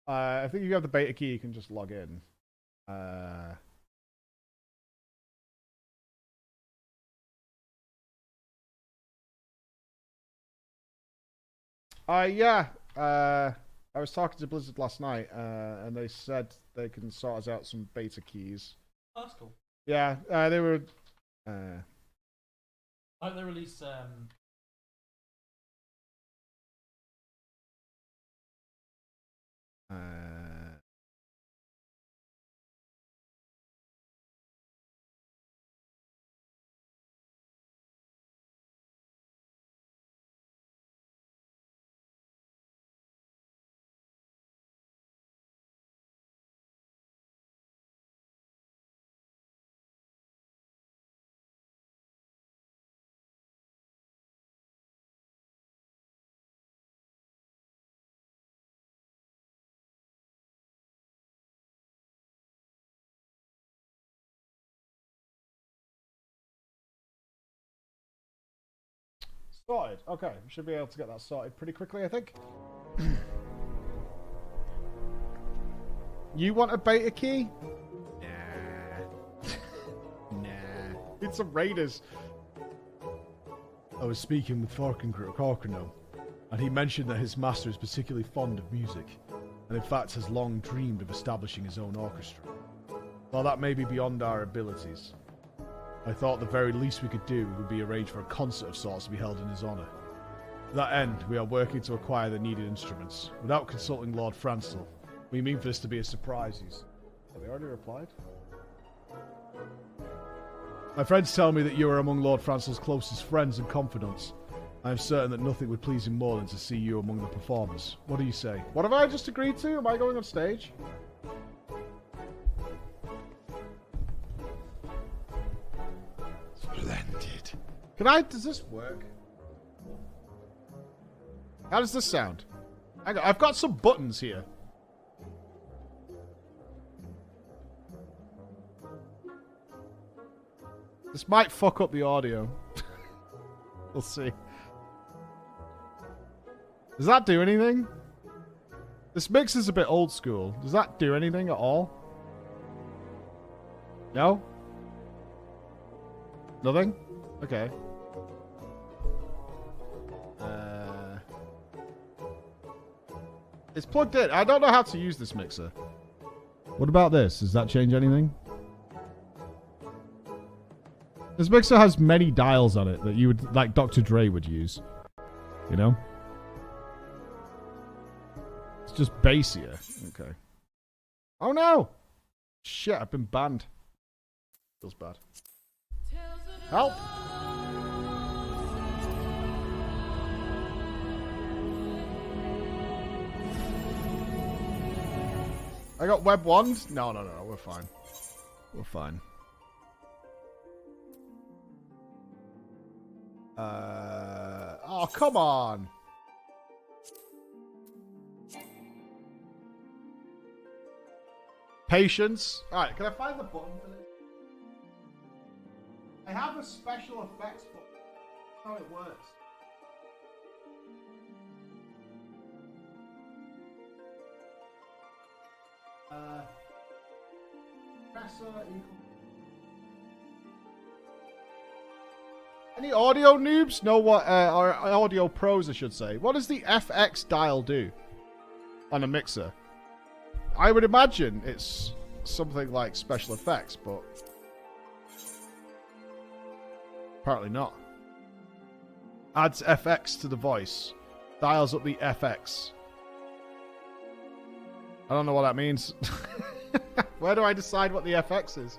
Speaker 1: I think if you have the beta key, you can just log in. Yeah. I was talking to Blizzard last night, and they said they can sort us out some beta keys.
Speaker 10: Oh, that's cool.
Speaker 1: Yeah, they were.
Speaker 10: I hope they release.
Speaker 1: Sorted. Okay, we should be able to get that sorted pretty quickly, I think. You want a beta key? Nah. Nah. need some raiders.
Speaker 4: I was speaking with Farkino, and he mentioned that his master is particularly fond of music, and in fact has long dreamed of establishing his own orchestra. While that may be beyond our abilities, I thought the very least we could do would be arrange for a concert of sorts to be held in his honour. To that end, we are working to acquire the needed instruments. Without consulting Lord Francel, we mean for this to be a surprise.
Speaker 1: Have they already replied?
Speaker 4: My friends tell me that you are among Lord Francel's closest friends and confidants. I am certain that nothing would please him more than to see you among the performers. What do you say?
Speaker 1: What have I just agreed to? Am I going on stage?
Speaker 3: Splendid.
Speaker 1: Does this work? How does this sound? Hang on, I've got some buttons here. This might fuck up the audio. We'll see. Does that do anything? This mix is a bit old school. Does that do anything at all? No? Nothing? Okay. It's plugged in. I don't know how to use this mixer. What about this? Does that change anything? This mixer has many dials on it that you would, like Dr. Dre would use. You know? It's just bassier. Okay. Oh no! Shit, I've been banned. Feels bad. Help! I got web 1s? No, we're fine. We're fine. Oh, come on! Patience. Alright, can I find the button for this? I have a special effects button. That's how it works. Any audio noobs know what, or audio pros I should say, what does the FX dial do on a mixer? I would imagine it's something like special effects, but apparently not. Adds FX to the voice. Dials up the FX. I don't know what that means. Where do I decide what the FX is?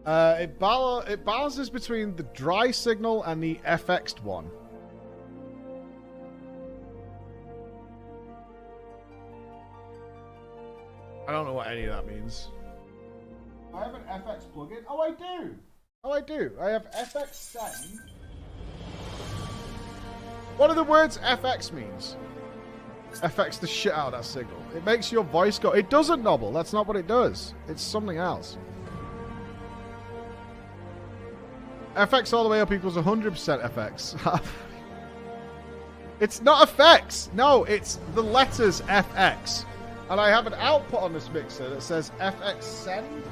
Speaker 1: It balances between the dry signal and the FX'd one. I don't know what any of that means. I have an FX plugin. Oh, I do. I have FX send. What do the words FX means? FX the shit out of that signal. It makes your voice go. It doesn't nobble. That's not what it does. It's something else. FX all the way up equals 100% FX. It's not effects. No, it's the letters FX. And I have an output on this mixer that says FX send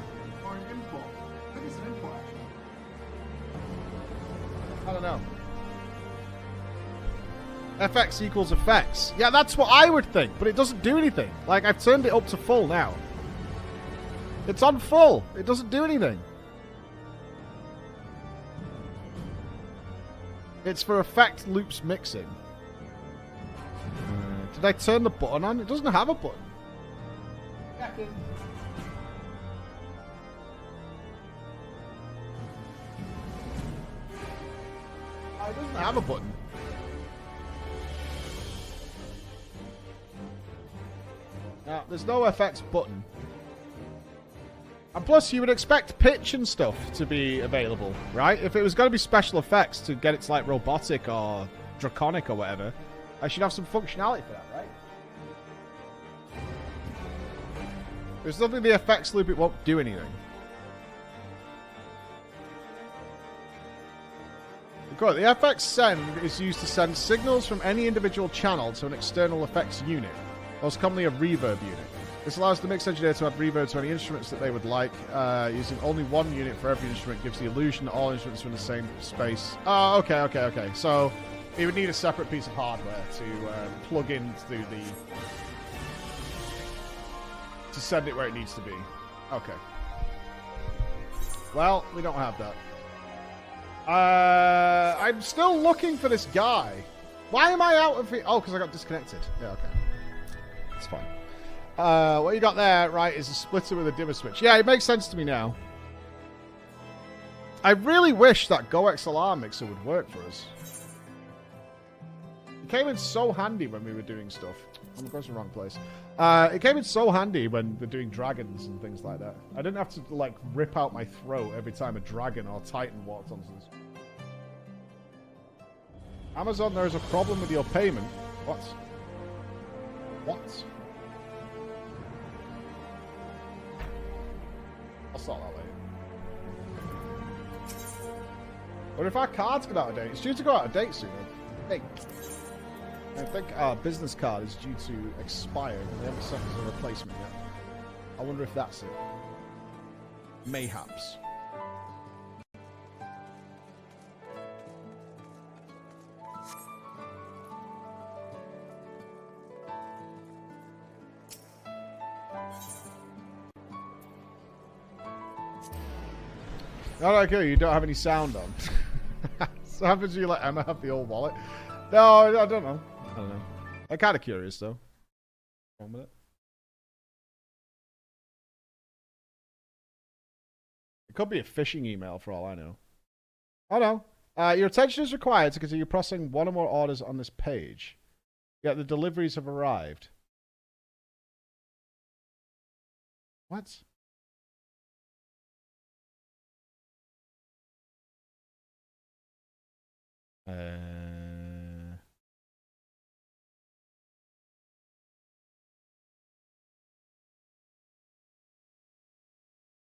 Speaker 1: or an input. I think it's an input, actually. I don't know. FX equals effects. Yeah, that's what I would think, but it doesn't do anything. Like, I've turned it up to full now. It's on full. It doesn't do anything. It's for effect loops mixing. Did I turn the button on? It doesn't have a button. It doesn't have a button. No, there's no FX button. And plus, you would expect pitch and stuff to be available, right? If it was going to be special effects to get it to, like, robotic or draconic or whatever, I should have some functionality for that, right? There's nothing in the effects loop, it won't do anything. Good. The FX send is used to send signals from any individual channel to an external effects unit, most commonly a reverb unit. This allows the mix engineer to add reverb to any instruments that they would like. Using only one unit for every instrument gives the illusion that all instruments are in the same space. Oh, okay. So we would need a separate piece of hardware to plug into to send it where it needs to be. Okay. Well, we don't have that. I'm still looking for this guy. Why am I out of it? Oh, because I got disconnected. Yeah, okay. That's fine. What you got there, right, is a splitter with a dimmer switch. Yeah, it makes sense to me now. I really wish that Go XLR mixer would work for us. It came in so handy when we were doing stuff. I'm going to the wrong place. It came in so handy when we're doing dragons and things like that. I didn't have to, like, rip out my throat every time a dragon or titan walked onto this. Amazon, there is a problem with your payment. What? What? I'll sort that later. But if our card's got out of date, it's due to go out of date soon. I think our business card is due to expire. They haven't sent us a replacement yet. I wonder if that's it. Mayhaps. Alright, cool. You don't have any sound on. So happens you let Emma have the old wallet? No, I don't know. I'm kind of curious though. 1 minute. It could be a phishing email for all I know. Oh no. Your attention is required to continue processing one or more orders on this page. Yet the deliveries have arrived. What?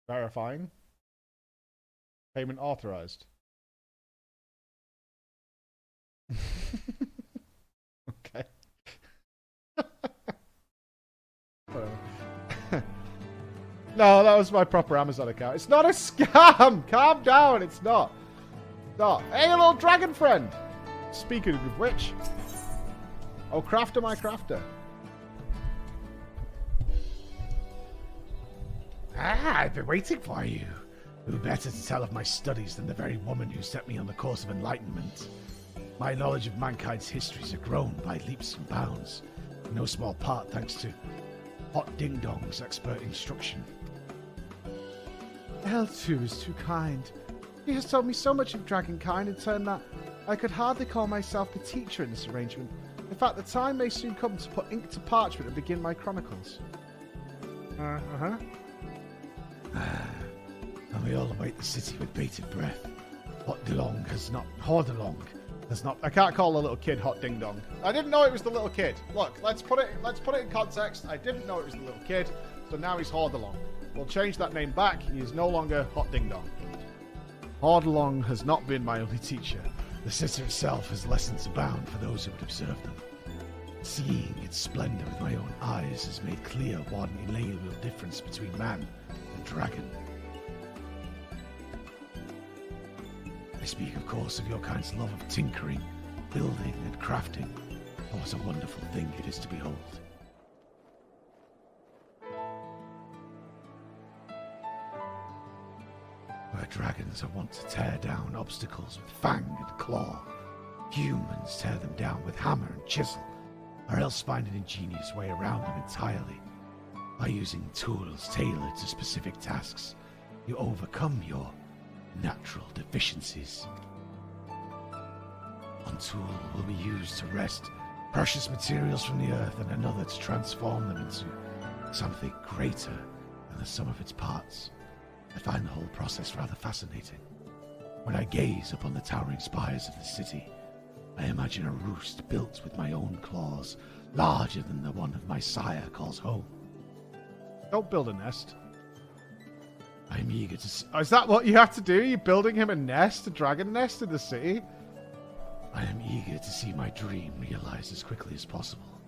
Speaker 1: Verifying. Payment authorized. Okay. No, that was my proper Amazon account. It's not a scam! Calm down, it's not. No. Hey, little dragon friend! Speaking of which. Oh, crafter, my crafter.
Speaker 4: Ah, I've been waiting for you. Who better to tell of my studies than the very woman who set me on the course of enlightenment? My knowledge of mankind's histories have grown by leaps and bounds, in no small part thanks to Hot Ding Dong's expert instruction. L2 is too kind. He has told me so much of dragonkind in turn that I could hardly call myself the teacher in this arrangement. In fact, the time may soon come to put ink to parchment and begin my chronicles. And we all await the city with bated breath. Hordalong has not.
Speaker 1: I can't call the little kid Hot Ding Dong. I didn't know it was the little kid. Look, let's put it in context. I didn't know it was the little kid, so now he's Hordalong. We'll change that name back. He is no longer Hot Ding Dong. Hordalong has not been my only teacher.
Speaker 4: The city itself has lessons abound for those who would observe them. Seeing its splendor with my own eyes has made clear one inalienable difference between man and dragon. I speak, of course, of your kind's love of tinkering, building, and crafting. Oh, what a wonderful thing it is to behold. Where dragons are wont to tear down obstacles with fang and claw, humans tear them down with hammer and chisel, or else find an ingenious way around them entirely. By using tools tailored to specific tasks, you overcome your natural deficiencies. One tool will be used to wrest precious materials from the earth and another to transform them into something greater than the sum of its parts. I find the whole process rather fascinating. When I gaze upon the towering spires of the city, I imagine a roost built with my own claws, larger than the one of my sire calls home.
Speaker 1: Don't build a nest.
Speaker 4: I'm eager to see...
Speaker 1: Oh, is that what you have to do? You're building him a nest, a dragon nest in the city?
Speaker 4: I am eager to see my dream realized as quickly as possible.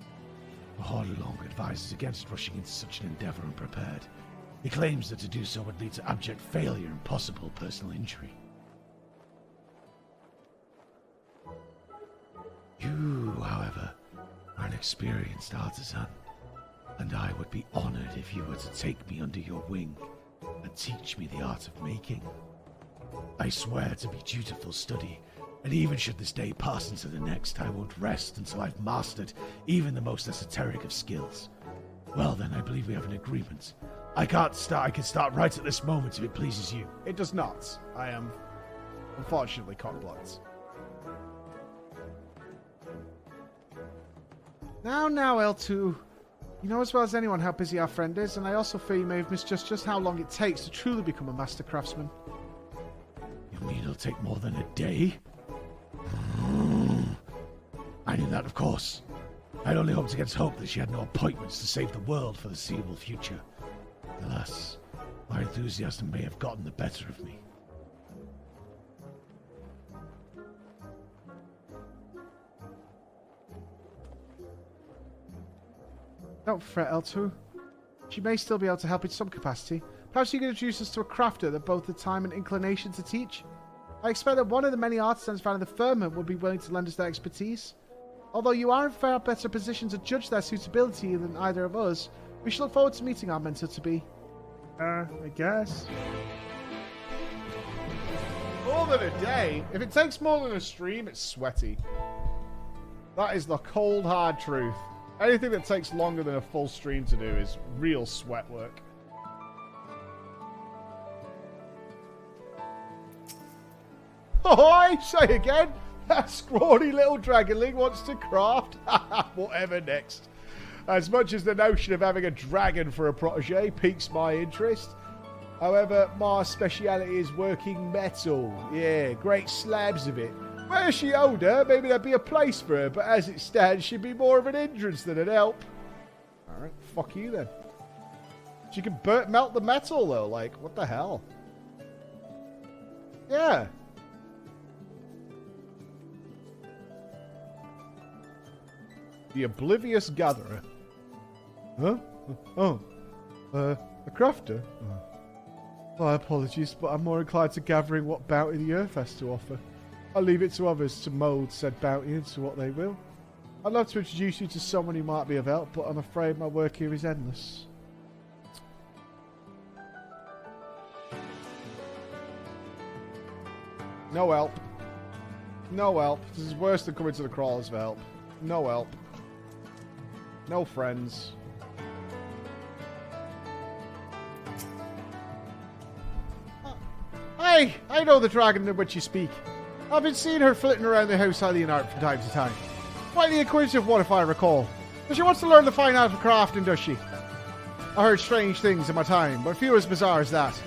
Speaker 4: Long advises against rushing into such an endeavor unprepared. He claims that to do so would lead to abject failure and possible personal injury. You, however, are an experienced artisan, and I would be honored if you were to take me under your wing and teach me the art of making. I swear to be dutiful study, and even should this day pass into the next, I won't rest until I've mastered even the most esoteric of skills. Well then, I believe we have an agreement. I can start right at this moment if it pleases you.
Speaker 1: It does not. I am, unfortunately, cockblocked. Now, L2. You know as well as anyone how busy our friend is, and I also fear you may have misjudged just how long it takes to truly become a master craftsman.
Speaker 4: You mean it'll take more than a day? I knew that, of course. I'd only hoped against hope that she had no appointments to save the world for the seeable future. Alas, my enthusiasm may have gotten the better of me.
Speaker 1: Don't fret, L2. She may still be able to help in some capacity. Perhaps you could introduce us to a crafter that both the time and inclination to teach. I expect that one of the many artisans found in the firmament would be willing to lend us their expertise. Although you are in far better position to judge their suitability than either of us, we shall look forward to meeting our mentor-to-be. I guess. More than a day? If it takes more than a stream, it's sweaty. That is the cold, hard truth. Anything that takes longer than a full stream to do is real sweat work. Oh, I say again, that scrawny little dragonling wants to craft. Whatever next. As much as the notion of having a dragon for a protege piques my interest. However, my speciality is working metal. Yeah, great slabs of it. Were she older, maybe there'd be a place for her, but as it stands, she'd be more of an hindrance than an help. Alright, fuck you then. She can melt the metal though, like, what the hell? Yeah. The Oblivious Gatherer. Huh? Oh. A crafter? Oh. My apologies, but I'm more inclined to gathering what bounty the earth has to offer. I'll leave it to others to mould said bounty into what they will. I'd love to introduce you to someone who might be of help, but I'm afraid my work here is endless. No help. No help. This is worse than coming to the crawlers for help. No help. No friends. Hey, I know the dragon of which you speak. I've been seeing her flitting around the house Alienart from time to time. Quite the inquisitive one, if I recall. But she wants to learn the fine art of crafting, does she? I heard strange things in my time, but few as bizarre as that.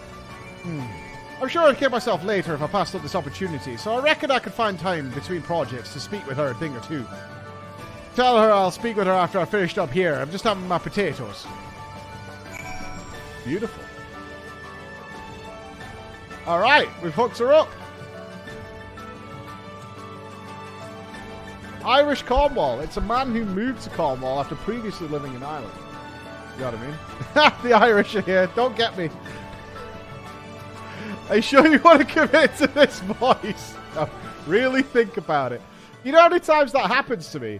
Speaker 1: I'm sure I'd kill myself later if I passed up this opportunity, so I reckon I could find time between projects to speak with her a thing or two. Tell her I'll speak with her after I've finished up here. I'm just having my potatoes. Beautiful. Alright, we've hooked her up. Irish Cornwall. It's a man who moved to Cornwall after previously living in Ireland. You know what I mean? The Irish are here. Don't get me. Are you sure you want to commit to this voice? No, really think about it. You know how many times that happens to me?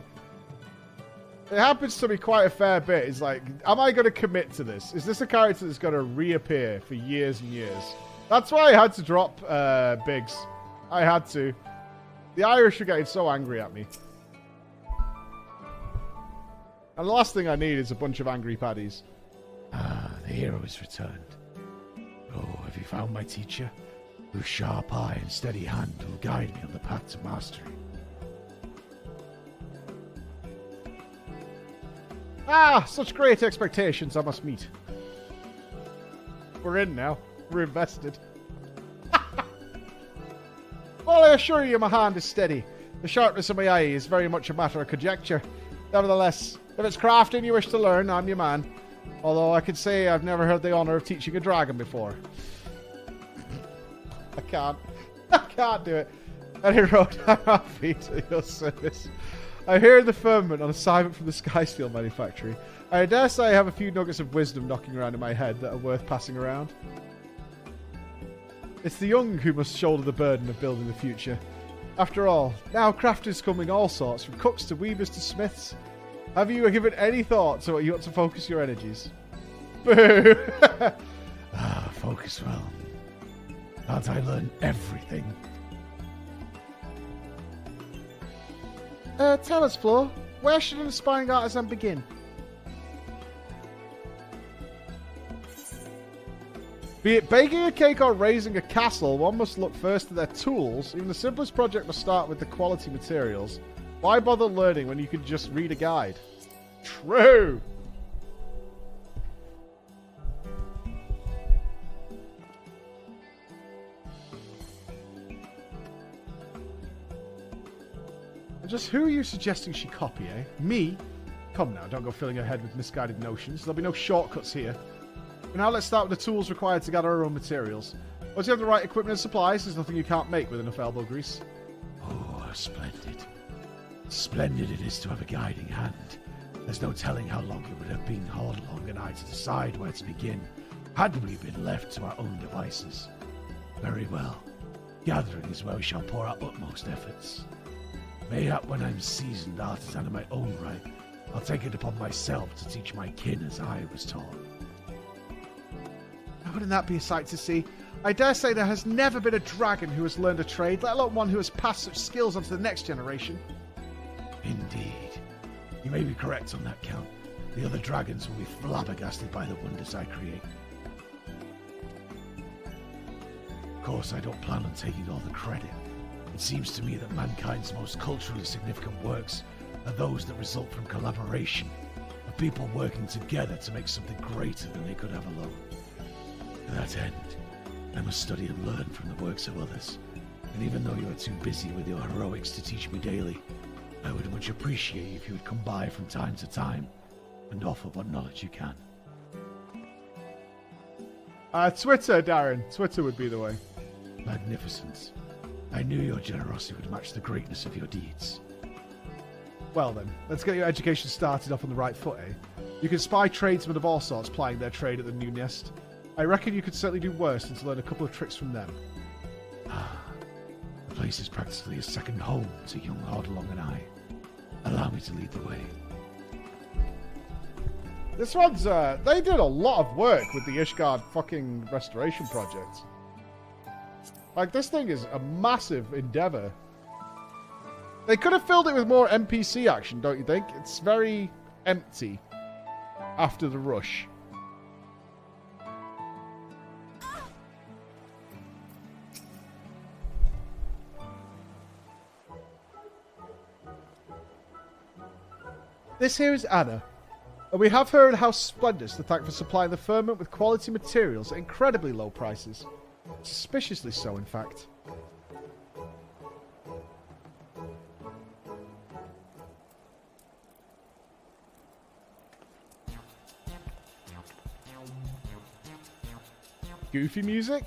Speaker 1: It happens to me quite a fair bit. It's like, am I going to commit to this? Is this a character that's going to reappear for years and years? That's why I had to drop Biggs. I had to. The Irish are getting so angry at me. And the last thing I need is a bunch of angry paddies.
Speaker 4: Ah, the hero has returned. Oh, have you found my teacher? Whose sharp eye and steady hand will guide me on the path to mastery.
Speaker 1: Ah, such great expectations I must meet. We're in now. We're invested. Well, I assure you my hand is steady. The sharpness of my eye is very much a matter of conjecture. Nevertheless, if it's crafting you wish to learn, I'm your man. Although I could say I've never had the honour of teaching a dragon before. I can't. I can't do it. Any road I'm happy to your service. I'm here in the firmament on assignment from the Skysteel manufactory. I dare say I have a few nuggets of wisdom knocking around in my head that are worth passing around. It's the young who must shoulder the burden of building the future. After all, now crafters come in all sorts, from cooks to weavers to smiths. Have you given any thought to what you want to focus your energies? Boo!
Speaker 4: Focus well. Can't I learn everything?
Speaker 8: Tell us, Flo, where should an aspiring artisan begin?
Speaker 1: Be it baking a cake or raising a castle, one must look first at their tools. Even the simplest project must start with the quality materials. Why bother learning when you can just read a guide? True! Just who are you suggesting she copy, eh? Me? Come now, don't go filling her head with misguided notions. There'll be no shortcuts here. But now let's start with the tools required to gather our own materials. Once you have the right equipment and supplies, there's nothing you can't make with enough elbow grease.
Speaker 4: Oh, splendid. Splendid it is to have a guiding hand. There's no telling how long it would have been Hardlong and I to decide where to begin, had we been left to our own devices. Very well. Gathering is where we shall pour our utmost efforts. Mayhap when I'm seasoned artisan in my own right, I'll take it upon myself to teach my kin as I was taught.
Speaker 1: Wouldn't that be a sight to see? I dare say there has never been a dragon who has learned a trade, let alone one who has passed such skills on to the next generation.
Speaker 4: Indeed. You may be correct on that count. The other dragons will be flabbergasted by the wonders I create. Of course, I don't plan on taking all the credit. It seems to me that mankind's most culturally significant works are those that result from collaboration, of people working together to make something greater than they could have alone. To that end, I must study and learn from the works of others, and even though you are too busy with your heroics to teach me daily, I would much appreciate if you would come by from time to time and offer what knowledge you can.
Speaker 1: Twitter, Darren. Twitter would be the way.
Speaker 4: Magnificent. I knew your generosity would match the greatness of your deeds.
Speaker 1: Well then, let's get your education started off on the right foot, eh? You can spy tradesmen of all sorts plying their trade at the new nest. I reckon you could certainly do worse than to learn a couple of tricks from them.
Speaker 4: The place is practically a second home to young Hardlong and I. Allow me to lead the way.
Speaker 1: This one's, they did a lot of work with the Ishgard fucking restoration project. Like, this thing is a massive endeavor. They could have filled it with more NPC action, don't you think? It's very empty after the rush. This here is Anna, and we have her in House Splendus to thank for supplying the firmament with quality materials at incredibly low prices. Suspiciously so, in fact. Goofy music?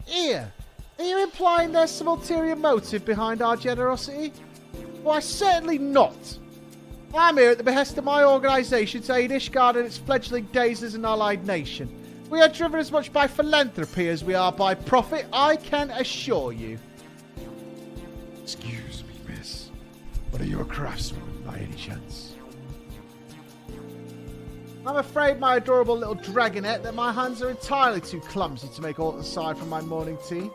Speaker 1: Here! Are you implying there's some ulterior motive behind our generosity? Why, certainly not. I'm here at the behest of my organisation to aid Ishgard in its fledgling days as an allied nation. We are driven as much by philanthropy as we are by profit, I can assure you.
Speaker 4: Excuse me, miss. But are you a craftsman by any chance?
Speaker 8: I'm afraid, my adorable little dragonette, that my hands are entirely too clumsy to make aught aside from my morning tea.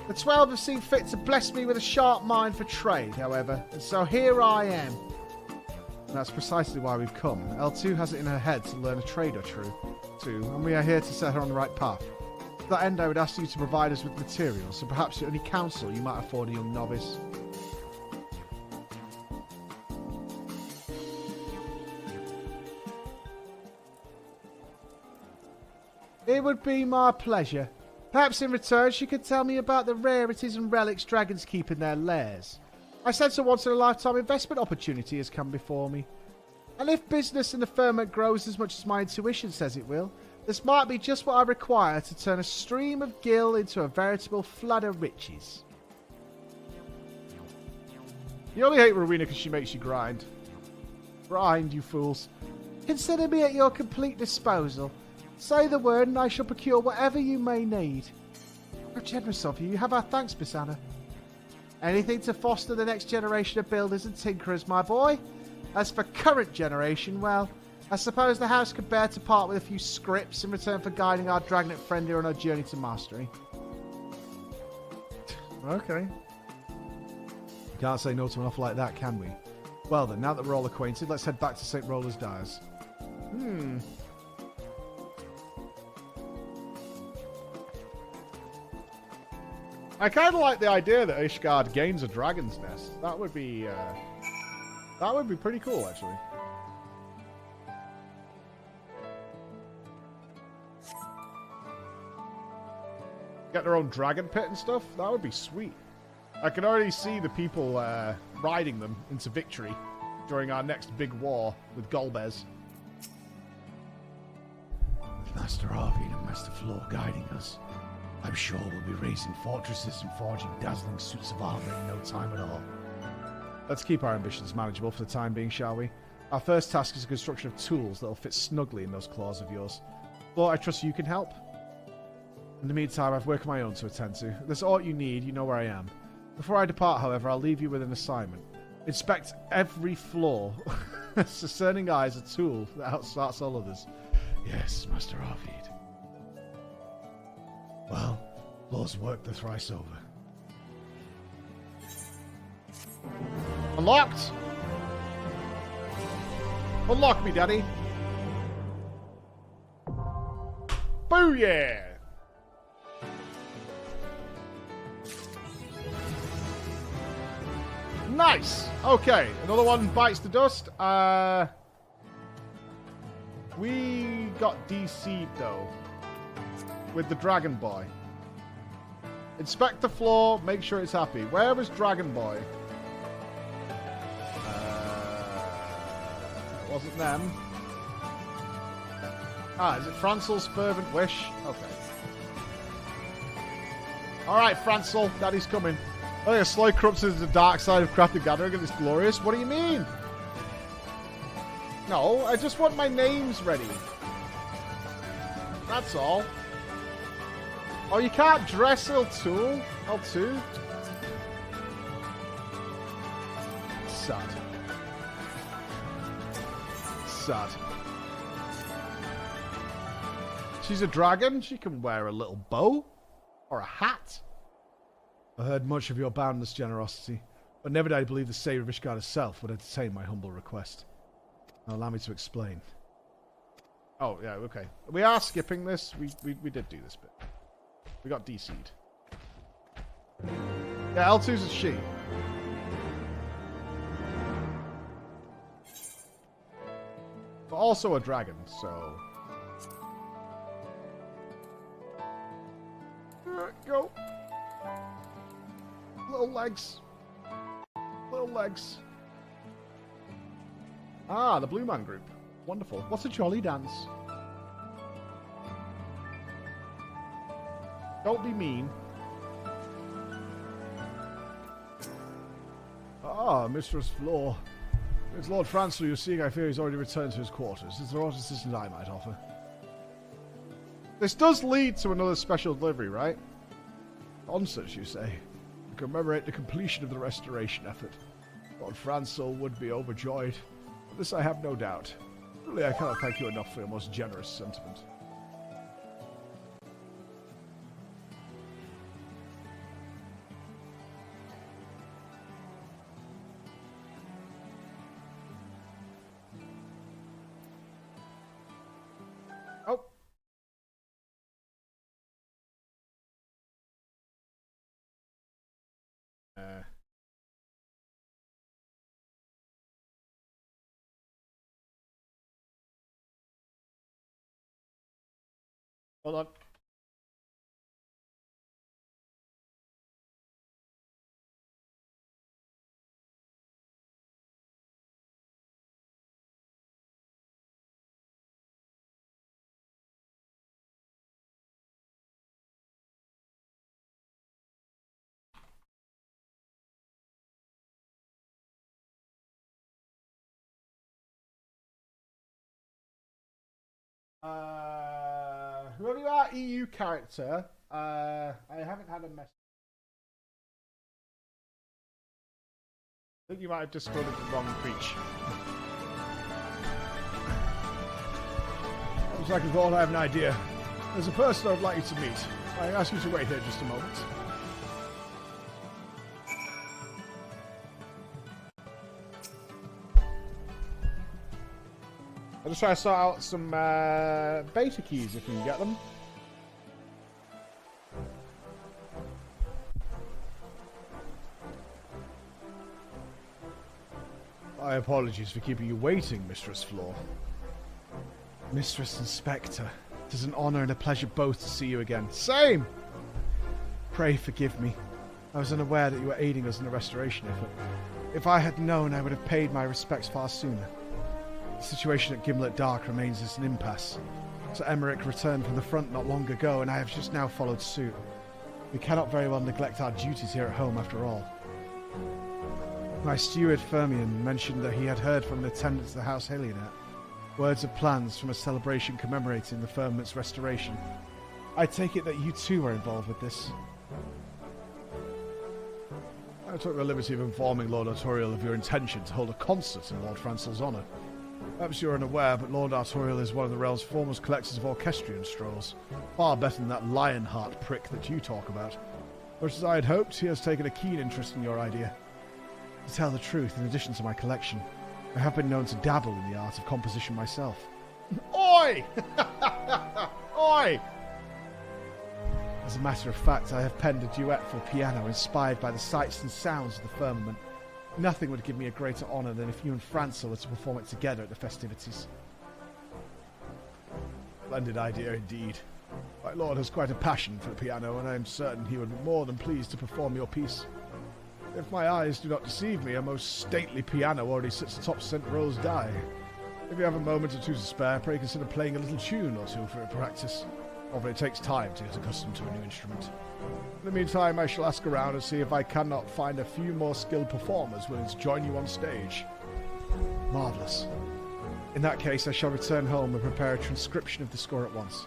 Speaker 8: The 12 have seen fit to bless me with a sharp mind for trade, however, and so here I am. And that's precisely why we've come. L2 has it in her head to learn a trade or two, and we are here to set her on the right path. To that end, I would ask you to provide us with materials, so perhaps any counsel you might afford a young novice. It would be my pleasure. Perhaps in return she could tell me about the rarities and relics dragons keep in their lairs. I sense a once-in-a-lifetime investment opportunity has come before me. And if business in the firmament grows as much as my intuition says it will, This might be just what I require to turn a stream of gil into a veritable flood of riches.
Speaker 1: You only hate Rowena because she makes you grind. Grind, you fools.
Speaker 8: Consider me at your complete disposal. Say the word and I shall procure whatever you may need. How generous of you. You have our thanks, Miss Anna. Anything to foster the next generation of builders and tinkerers, my boy. As for current generation, well, I suppose the house could bear to part with a few scripts in return for guiding our Dragnet friend here on our journey to mastery.
Speaker 1: Okay. Can't say no to an offer like that, can we? Well then, now that we're all acquainted, let's head back to St. Roller's Dyers. I kind of like the idea that Ishgard gains a dragon's nest. That would be pretty cool, actually. Get their own dragon pit and stuff. That would be sweet. I can already see the people riding them into victory during our next big war with Golbez.
Speaker 4: With Master Arvid and Master Floor guiding us, I'm sure we'll be raising fortresses and forging dazzling suits of armor in no time at all.
Speaker 1: Let's keep our ambitions manageable for the time being, shall we? Our first task is the construction of tools that'll fit snugly in those claws of yours. Floor, I trust you can help. In the meantime, I've work of my own to attend to. If there's aught you need, you know where I am. Before I depart, however, I'll leave you with an assignment. Inspect every floor. Discerning eye is a tool that outsmarts all others.
Speaker 4: Yes, Master Arvid. Well, Floor's work the thrice over.
Speaker 1: Unlocked! Unlock me, Daddy! Booyah! Nice! Okay, another one bites the dust. We got DC'd, though. With the Dragon Boy. Inspect the floor, make sure it's happy. Where was Dragon Boy? Wasn't them. Is it Francel's fervent wish? Okay. Alright, Francel, Daddy's coming. Oh yeah, slowly corrupts into the dark side of Crafted Gathering and it's glorious. What do you mean? No, I just want my names ready. That's all. Oh, you can't dress L2? L2? Sad. Sad. She's a dragon. She can wear a little bow. Or a hat. I heard much of your boundless generosity, but never did I believe the Savior of Ishgard herself would entertain my humble request. Now allow me to explain. Oh, yeah, okay. We are skipping this. We did do this bit. We got DC'd. Yeah, L2's a she. But also a dragon, so... Go. Little legs. Little legs. Ah, the Blue Man Group. Wonderful. What's a jolly dance? Don't be mean. Ah, Mistress Floor. It's Lord Francel you're seeing. I fear he's already returned to his quarters. Is there aught assistance I might offer? This does lead to another special delivery, right? Concerts, you say? To commemorate the completion of the restoration effort. Lord Francel would be overjoyed. Of this I have no doubt. Truly, I cannot thank you enough for your most generous sentiment. Oh. Hold on. Whoever you are, EU character. I haven't had a message. I think you might have just quoted the wrong Preach.
Speaker 4: Looks like I have an idea. There's a person I'd like you to meet. I ask you to wait here just a moment.
Speaker 1: I'll just try to sort out some beta keys if we can get them.
Speaker 4: My apologies for keeping you waiting, Mistress Floor.
Speaker 1: Mistress Inspector, it is an honor and a pleasure both to see you again. Same! Pray forgive me. I was unaware that you were aiding us in the restoration effort. If I had known, I would have paid my respects far sooner. The situation at Gimlet Dark remains as an impasse. Sir Emmerich returned from the front not long ago, and I have just now followed suit. We cannot very well neglect our duties here at home after all. My steward Firmian mentioned that he had heard from an attendant of the House Helionet words of plans from a celebration commemorating the firmament's restoration. I take it that you too are involved with this.
Speaker 4: I took the liberty of informing Lord Artorial of your intention to hold a concert in Lord Francel's honour. Perhaps you're unaware, but Lord Artorial is one of the realm's foremost collectors of orchestrion strolls. Far better than that Lionheart prick that you talk about. Much as I had hoped, he has taken a keen interest in your idea. To tell the truth, in addition to my collection, I have been known to dabble in the art of composition myself.
Speaker 1: Oi! Oi!
Speaker 4: As a matter of fact, I have penned a duet for piano inspired by the sights and sounds of the firmament. Nothing would give me a greater honour than if you and Francel were to perform it together at the festivities. Splendid idea indeed. My lord has quite a passion for the piano, and I am certain he would be more than pleased to perform your piece. If my eyes do not deceive me, a most stately piano already sits atop St. Rose Die. If you have a moment or two to spare, pray consider playing a little tune or two for a practice. Although it takes time to get accustomed to a new instrument. In the meantime, I shall ask around and see if I cannot find a few more skilled performers willing to join you on stage. Marvellous. In that case, I shall return home and prepare a transcription of the score at once.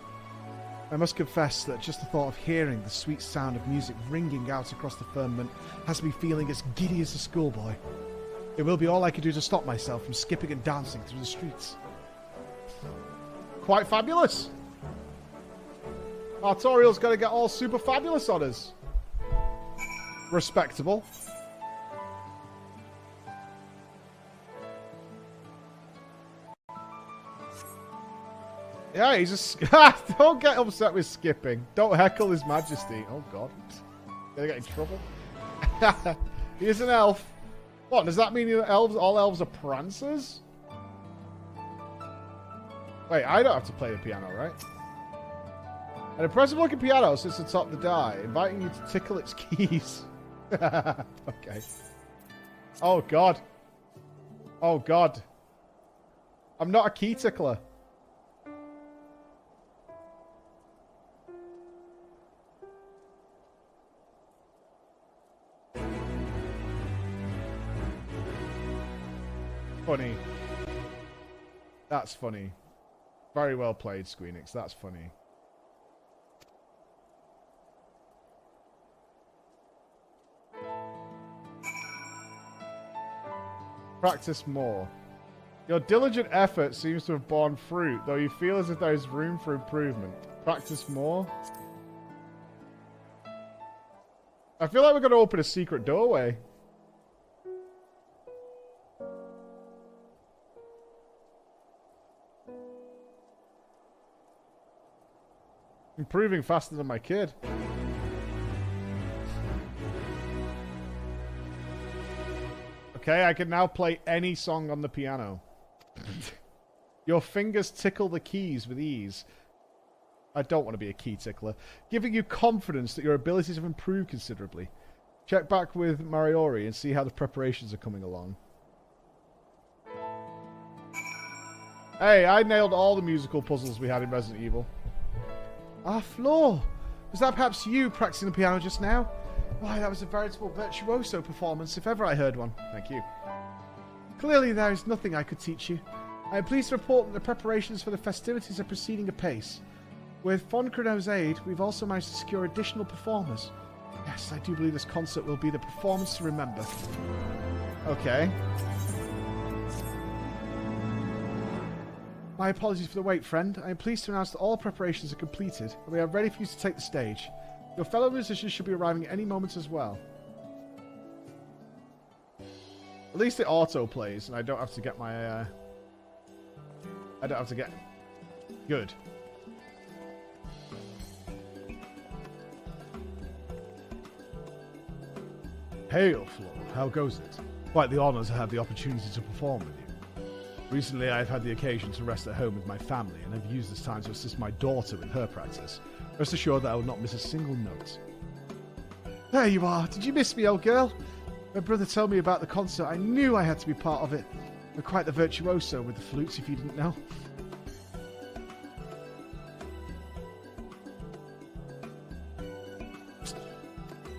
Speaker 4: I must confess that just the thought of hearing the sweet sound of music ringing out across the firmament has me feeling as giddy as a schoolboy. It will be all I can do to stop myself from skipping and dancing through the streets.
Speaker 1: Quite fabulous! Artorial's going to get all super fabulous on us. Respectable. Yeah, he's just... Don't get upset with skipping. Don't heckle His Majesty. Oh, God. Gonna get in trouble. He is an elf. What, does that mean all elves are prancers? Wait, I don't have to play the piano, right? An impressive-looking piano sits atop the die, inviting you to tickle its keys. Okay. Oh, God. Oh, God. I'm not a key tickler. Funny. That's funny. Very well played, Squeenix. That's funny. Practice more. Your diligent effort seems to have borne fruit, though you feel as if there is room for improvement. Practice more. I feel like we're going to open a secret doorway. Improving faster than my kid. Okay, I can now play any song on the piano. Your fingers tickle the keys with ease. I don't want to be a key tickler. Giving you confidence that your abilities have improved considerably. Check back with Mariori and see how the preparations are coming along. Hey, I nailed all the musical puzzles we had in Resident Evil. Ah, Floor! Was that perhaps you practicing the piano just now? Why, that was a veritable virtuoso performance, if ever I heard one. Thank you. Clearly there is nothing I could teach you.
Speaker 8: I am pleased to report that the preparations for the festivities are proceeding apace. With Foncredo's aid, we've also managed to secure additional performers. Yes, I do believe this concert will be the performance to remember. Okay. My apologies for the wait, friend. I am pleased to announce that all preparations are completed, and we are ready for you to take the stage. Your fellow musicians should be arriving at any moment as well. At least it auto plays, and I don't have to get my. I don't have to get. Good.
Speaker 4: Hail, Flo. How goes it? Quite the honour to have the opportunity to perform with you. Recently, I've had the occasion to rest at home with my family, and have used this time to assist my daughter with her practice. Rest assured that I will not miss a single note.
Speaker 8: There you are. Did you miss me, old girl? My brother told me about the concert. I knew I had to be part of it. You're quite the virtuoso with the flutes, if you didn't know.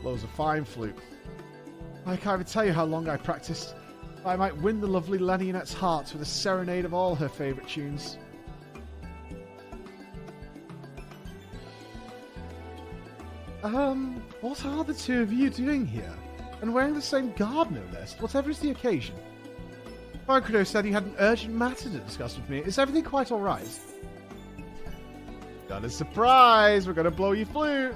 Speaker 1: Blows a fine flute.
Speaker 8: I can't even tell you how long I practiced. I might win the lovely Lenionette's heart with a serenade of all her favourite tunes. What are the two of you doing here? And wearing the same garb, no less, whatever is the occasion? Foncredo said he had an urgent matter to discuss with me. Is everything quite alright?
Speaker 1: Got a surprise! We're gonna blow your flute!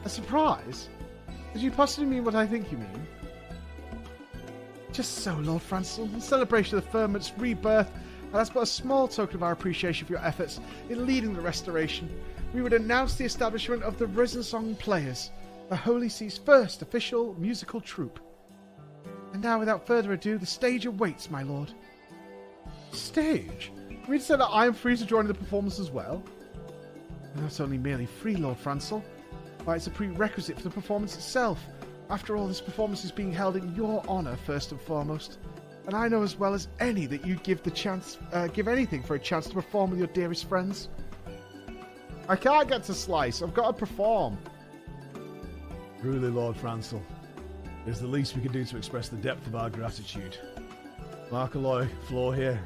Speaker 8: A surprise? Did you possibly mean what I think you mean? Just so, Lord Francel. In celebration of the firmament's rebirth, and that's but a small token of our appreciation for your efforts in leading the restoration, we would announce the establishment of the Risen Song Players, the Holy See's first official musical troupe. And now, without further ado, the stage awaits, my lord.
Speaker 1: Stage? You mean to say that I am free to join in the performance as well?
Speaker 8: Not only merely free, Lord Francel. Why, it's a prerequisite for the performance itself. After all, this performance is being held in your honour first and foremost. And I know as well as any that you'd give anything for a chance to perform with your dearest friends.
Speaker 1: I can't get to Slice. I've got to perform.
Speaker 4: Truly, Lord Francel, it is the least we can do to express the depth of our gratitude. Mark Aloy, Flo here,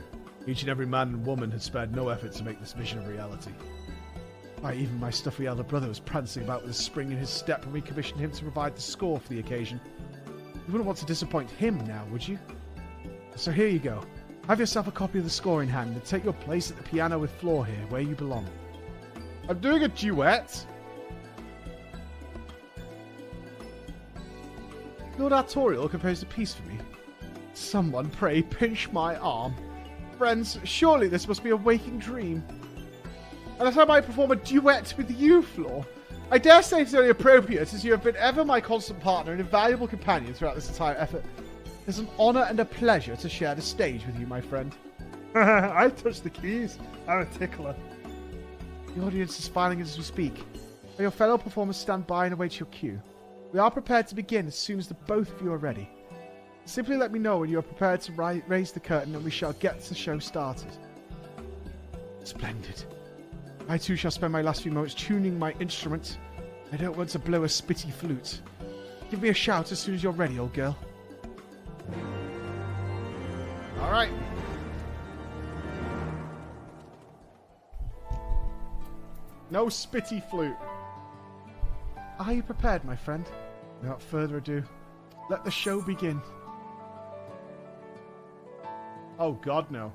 Speaker 4: each and every man and woman had spared no effort to make this vision a reality.
Speaker 8: Why, even my stuffy elder brother was prancing about with a spring in his step when we commissioned him to provide the score for the occasion. You wouldn't want to disappoint him now, would you? So here you go. Have yourself a copy of the score in hand and take your place at the piano with Flo here, where you belong.
Speaker 1: I'm doing a duet.
Speaker 8: Lord Artorial composed a piece for me. Someone, pray, pinch my arm. Friends, surely this must be a waking dream. And that I might perform a duet with you, Flo. I dare say it's only appropriate, as you have been ever my constant partner and invaluable companion throughout this entire effort. It's an honour and a pleasure to share the stage with you, my friend.
Speaker 4: I touch the keys. I'm a tickler.
Speaker 8: The audience is filing as we speak. While your fellow performers stand by and await your cue. We are prepared to begin as soon as the both of you are ready. Simply let me know when you are prepared to raise the curtain and we shall get the show started. Splendid. I too shall spend my last few moments tuning my instrument. I don't want to blow a spitty flute. Give me a shout as soon as you're ready, old girl.
Speaker 1: Alright. No spitty flute.
Speaker 8: Are you prepared, my friend? Without further ado, let the show begin.
Speaker 1: Oh God, no.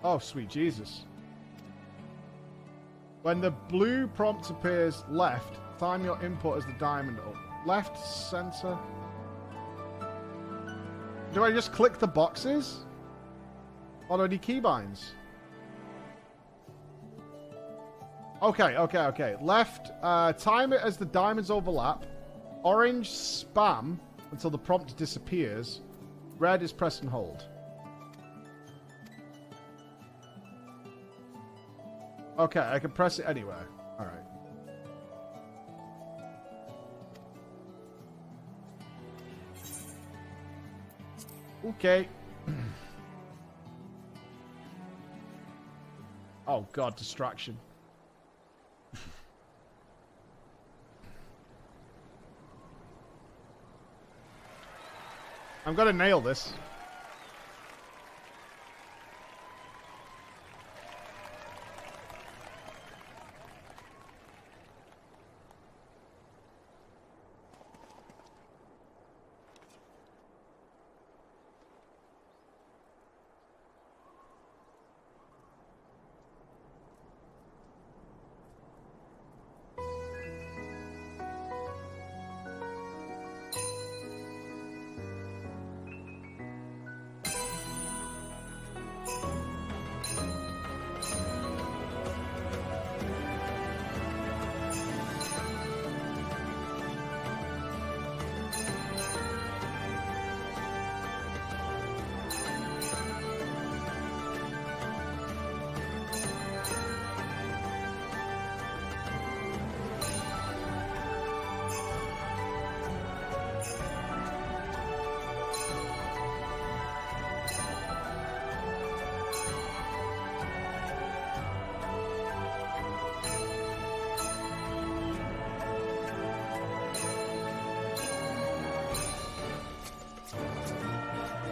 Speaker 1: Oh, sweet Jesus. When the blue prompt appears left, time your input as the diamond up. Left, center. Do I just click the boxes? Or do I need keybinds? Okay. Left, time it as the diamonds overlap. Orange, spam until the prompt disappears. Red is press and hold. Okay, I can press it anywhere. Alright. Okay. Oh God, distraction. I'm going to nail this.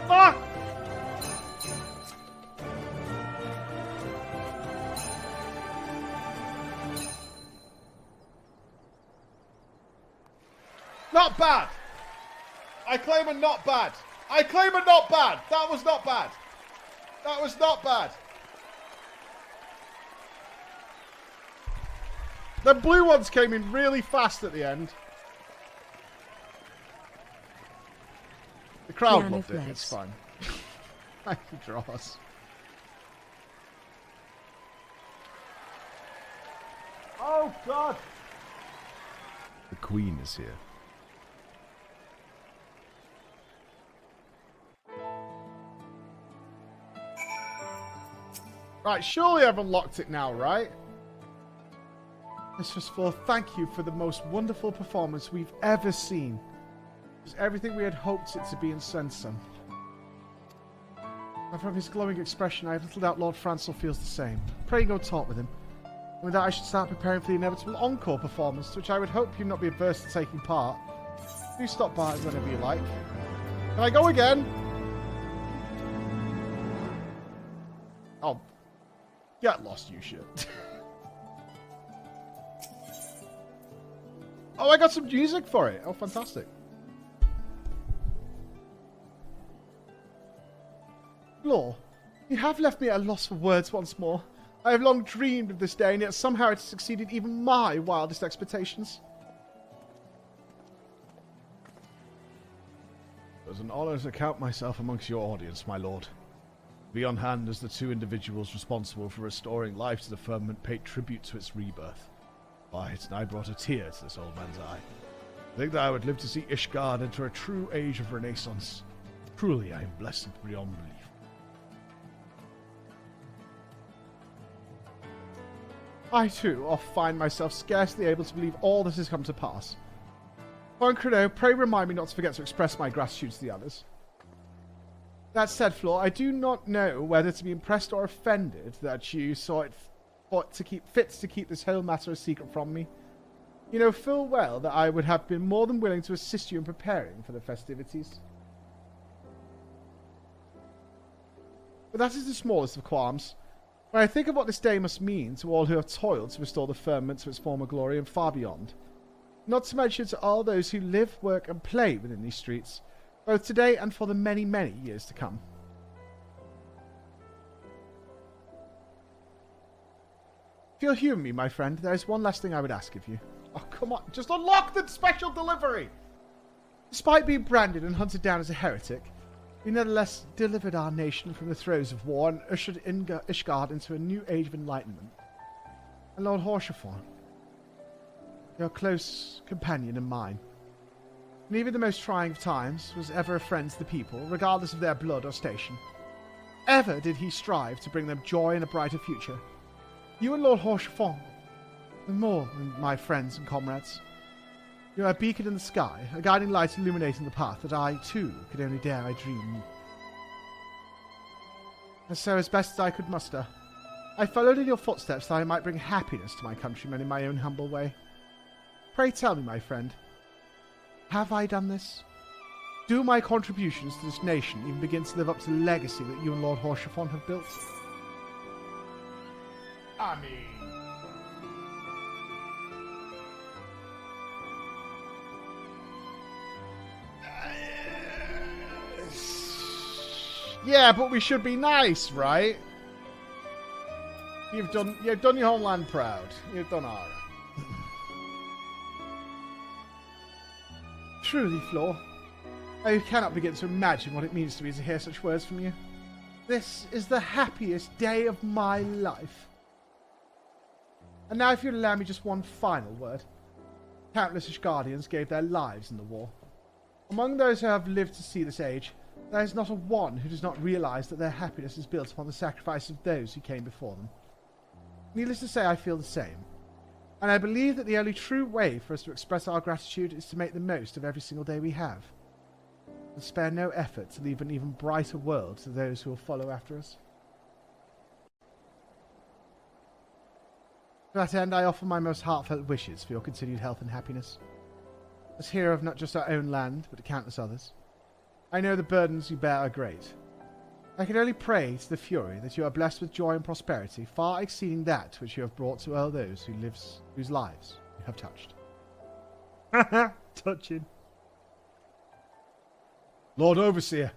Speaker 1: Fuck! Not bad. I claim a not bad. I claim a not bad. That was not bad. That was not bad. The blue ones came in really fast at the end. The crowd
Speaker 2: Piano
Speaker 1: loved it.
Speaker 2: flags.
Speaker 1: It's fine. Thank you, Dross. Oh, God. The Queen is here. Right, surely I've unlocked it now, right? Mistress Four, thank you for the most wonderful performance we've ever seen. It was everything we had hoped it to be and then some. And from his glowing expression, I have little doubt Lord Francel feels the same. Pray go talk with him. And with that, I should start preparing for the inevitable encore performance, to which I would hope you not be averse to taking part. Do stop by whenever you like. Can I go again? Oh. Get lost, you shit. Oh, I got some music for it. Oh, fantastic. Law, you have left me at a loss for words once more. I have long dreamed of this day, and yet somehow it has exceeded even my wildest expectations. It was an honor to count myself amongst your audience, my lord. Be on hand as the two individuals responsible for restoring life to the firmament paid tribute to its rebirth. Why, it's nigh brought a tear to this old man's eye. I think that I would live to see Ishgard enter a true age of renaissance. Truly, I am blessed beyond belief. I, too, oft find myself scarcely able to believe all that has come to pass. Juan Credo, pray remind me not to forget to express my gratitude to the others. That said, Flor, I do not know whether to be impressed or offended that you saw it fit to keep this whole matter a secret from me. You know full well that I would have been more than willing to assist you in preparing for the festivities. But that is the smallest of qualms. When I think of what this day must mean to all who have toiled to restore the firmament to its former glory and far beyond, not to mention to all those who live, work, and play within these streets, both today and for the many, many years to come. If you'll humour me, my friend, there is one last thing I would ask of you. Oh, come on, just unlock the special delivery! Despite being branded and hunted down as a heretic, you nevertheless delivered our nation from the throes of war and ushered Ishgard into a new age of enlightenment. And Lord Haurchefort, your close companion and mine, and even the most trying of times, was ever a friend to the people, regardless of their blood or station. Ever did he strive to bring them joy and a brighter future. You and Lord Haurchefort, and more than my friends and comrades. You are a beacon in the sky, a guiding light illuminating the path that I, too, could only dare I dream. And so, as best as I could muster, I followed in your footsteps that I might bring happiness to my countrymen in my own humble way. Pray tell me, my friend, have I done this?
Speaker 8: Do my contributions to this nation even begin to live up to the legacy that you and Lord Horshafon have built?
Speaker 1: I mean... Yeah, but we should be nice, right? You've done your homeland proud. You've done all right.
Speaker 8: Truly, Flor, I cannot begin to imagine what it means to me to hear such words from you. This is the happiest day of my life. And now if you'd allow me just one final word. Countless Ishgardians gave their lives in the war. Among those who have lived to see this age, there is not a one who does not realize that their happiness is built upon the sacrifice of those who came before them. Needless to say, I feel the same. And I believe that the only true way for us to express our gratitude is to make the most of every single day we have. And spare no effort to leave an even brighter world to those who will follow after us. To that end, I offer my most heartfelt wishes for your continued health and happiness. As hero of not just our own land, but countless others, I know the burdens you bear are great. I can only pray to the Fury that you are blessed with joy and prosperity far exceeding that which you have brought to all those whose lives you have touched.
Speaker 1: Touching. Lord Overseer.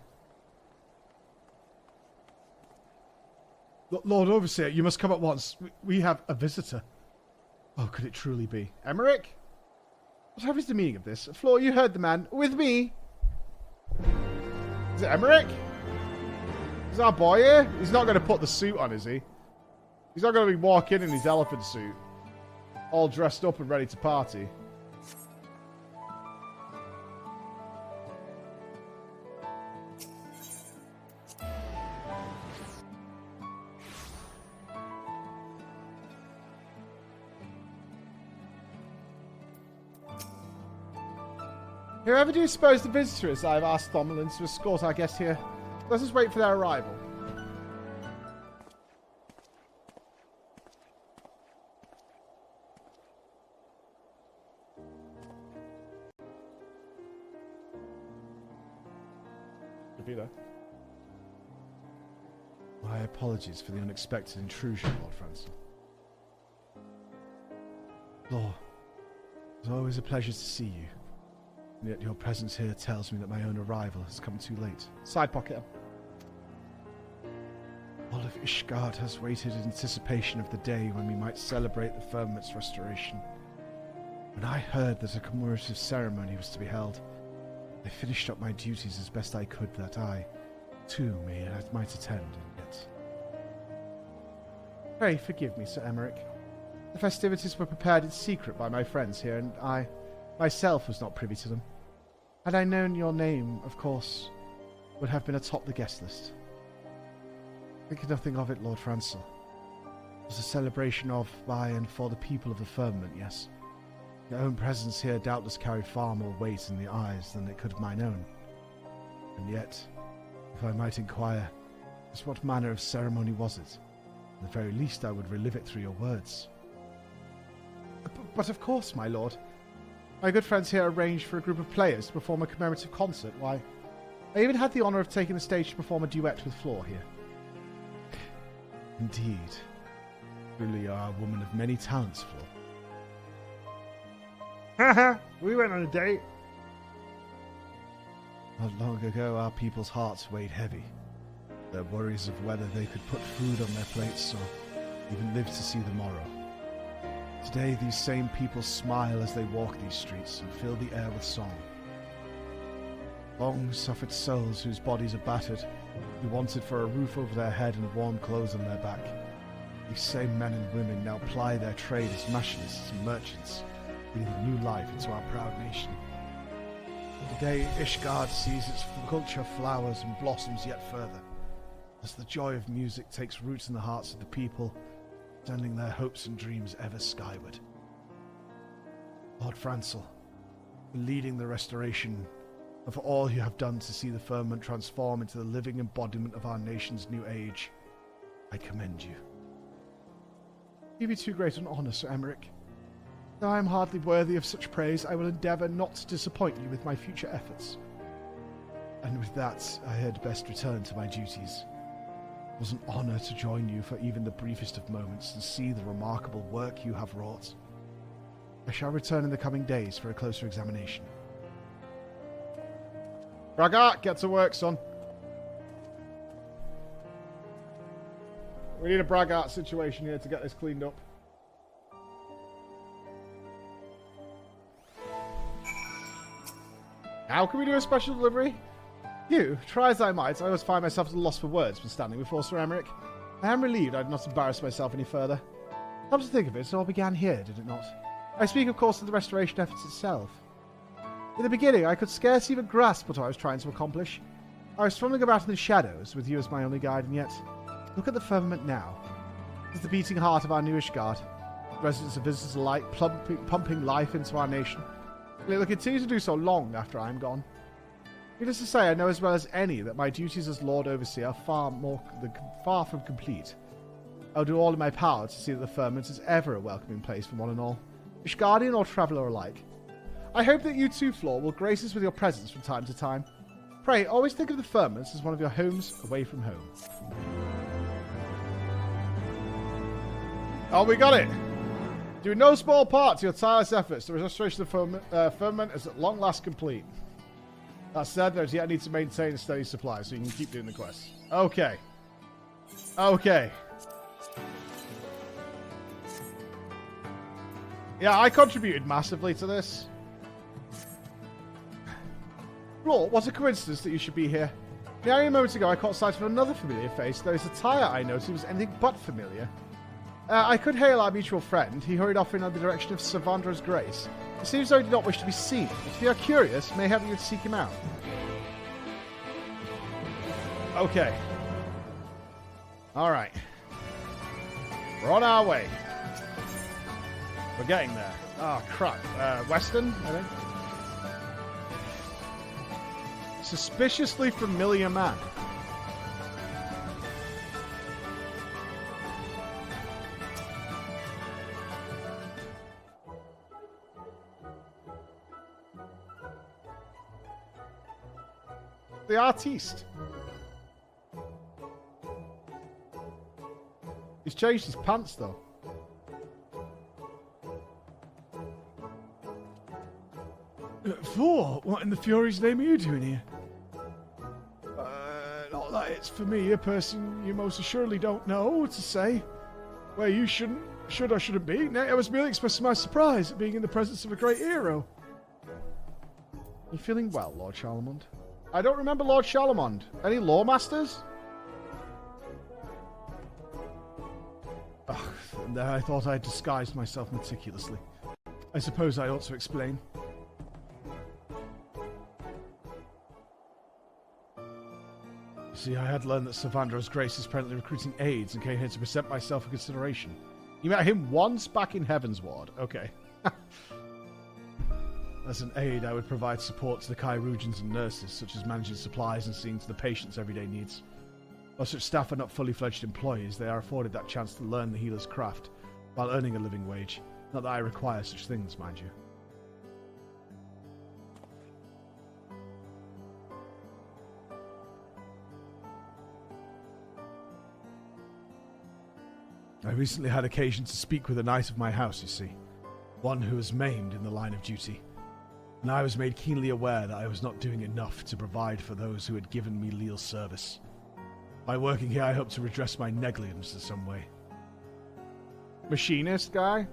Speaker 1: Lord Overseer, you must come at once. We have a visitor. Oh, could it truly be? Emmerich? Whatever is the meaning of this? Flor, you heard the man. With me. Is it Emmerich? Is our boy here? He's not going to put the suit on, is he? He's not going to be walking in his elephant suit. All dressed up and ready to party. Whoever do you suppose the visitor is I've asked Thomlin to escort our guest here? Let us wait for their arrival. Could be there. My apologies for the unexpected intrusion, Lord Francis. Lord, it's always a pleasure to see you. And yet your presence here tells me that my own arrival has come too late. Side pocket. All of Ishgard has waited in anticipation of the day when we might celebrate the firmament's restoration. When I heard that a commemorative ceremony was to be held, I finished up my duties as best I could that I, too, might attend, and yet... Pray forgive me, Sir Emmerich. The festivities were prepared in secret by my friends here, and I, myself, was not privy to them. Had I known your name, of course, would have been atop the guest list. Think nothing of it, Lord Francel. It was a celebration of, by, and for the people of the firmament, yes. Your own presence here doubtless carried far more weight in the eyes than it could have mine own. And yet, if I might inquire, just what manner of ceremony was it? At the very least, I would relive it through your words. But of course, my lord. My good friends here arranged for a group of players to perform a commemorative concert. Why, I even had the honour of taking the stage to perform a duet with Flor here. Indeed. Truly you are a woman of many talents, Flor. Haha, we went on a date. Not long ago, our people's hearts weighed heavy. Their worries of whether they could put food on their plates or even live to see the morrow. Today, these same people smile as they walk these streets and fill the air with song. Long-suffered souls whose bodies are battered, who wanted for a roof over their head and warm clothes on their back. These same men and women now ply their trade as machinists and merchants, breathing new life into our proud nation. Today, Ishgard sees its culture flowers and blossoms yet further, as the joy of music takes root in the hearts of the people, sending their hopes and dreams ever skyward. Lord Francel, for leading the restoration, and for all you have done to see the firmament transform into the living embodiment of our nation's new age, I commend you. Give me too great an honour, Sir Emmerich. Though I am hardly worthy of such praise, I will endeavour not to disappoint you with my future efforts.
Speaker 4: And with that, I had best return to my duties. It was an honor to join you for even the briefest of moments and see the remarkable work you have wrought. I shall return in the coming days for a closer examination.
Speaker 1: Braga, get to work, son. We need a Braga situation here to get this cleaned up. How can we do a special delivery?
Speaker 8: You, try as I might, I always find myself at a loss for words when standing before Sir Emmerich. I am relieved I did not embarrass myself any further. Come to think of it, it all began here, did it not? I speak, of course, of the restoration efforts itself. In the beginning, I could scarce even grasp what I was trying to accomplish. I was fumbling about in the shadows, with you as my only guide, and yet, look at the firmament now. It is the beating heart of our new Ishgard. Residents and visitors alike pumping life into our nation. And it will continue to do so long after I am gone. Needless to say, I know as well as any that my duties as Lord Overseer are far from complete. I'll do all in my power to see that the firmament is ever a welcoming place for one and all, Ishgardian or traveller alike. I hope that you too, Floor, will grace us with your presence from time to time. Pray, always think of the firmament as one of your homes away from home.
Speaker 1: Oh, we got it! Due no small part to your tireless efforts, the restoration of the firmament is at long last complete. That said, there's yet need to maintain a steady supply, so you can keep doing the quests. Okay. Okay. Yeah, I contributed massively to this. Lord, what a coincidence that you should be here. Only a moment ago, I caught sight of another familiar face, though his attire I noticed was anything but familiar. I could hail our mutual friend. He hurried off in the direction of Savandra's Grace. It seems though he did not wish to be seen. If you are curious, may I have you to seek him out? Okay. Alright. We're on our way. We're getting there. Oh, crap. Weston, I think. Suspiciously familiar man. The artiste. He's changed his pants though.
Speaker 4: Thor, what in the Fury's name are you doing here? Not that it's for me, a person you most assuredly don't know what to say. Where you should or shouldn't be. Nay, I was merely expressing my surprise at being in the presence of a great hero.
Speaker 1: You feeling well, Lord Charlemont? I don't remember Lord Charlemont. Any Lore Masters?
Speaker 4: Oh, and there I thought I disguised myself meticulously. I suppose I ought to explain. You see, I had learned that Savandra's Grace is apparently recruiting aides and came here to present myself for consideration.
Speaker 1: You met him once back in Heavensward. Okay.
Speaker 4: As an aide, I would provide support to the chirurgeons and nurses, such as managing supplies and seeing to the patient's everyday needs. While such staff are not fully fledged employees, they are afforded that chance to learn the healer's craft, while earning a living wage. Not that I require such things, mind you. I recently had occasion to speak with a knight of my house, you see. One who was maimed in the line of duty. And I was made keenly aware that I was not doing enough to provide for those who had given me leal service. By working here, I hope to redress my negligence in some way.
Speaker 1: Machinist guy?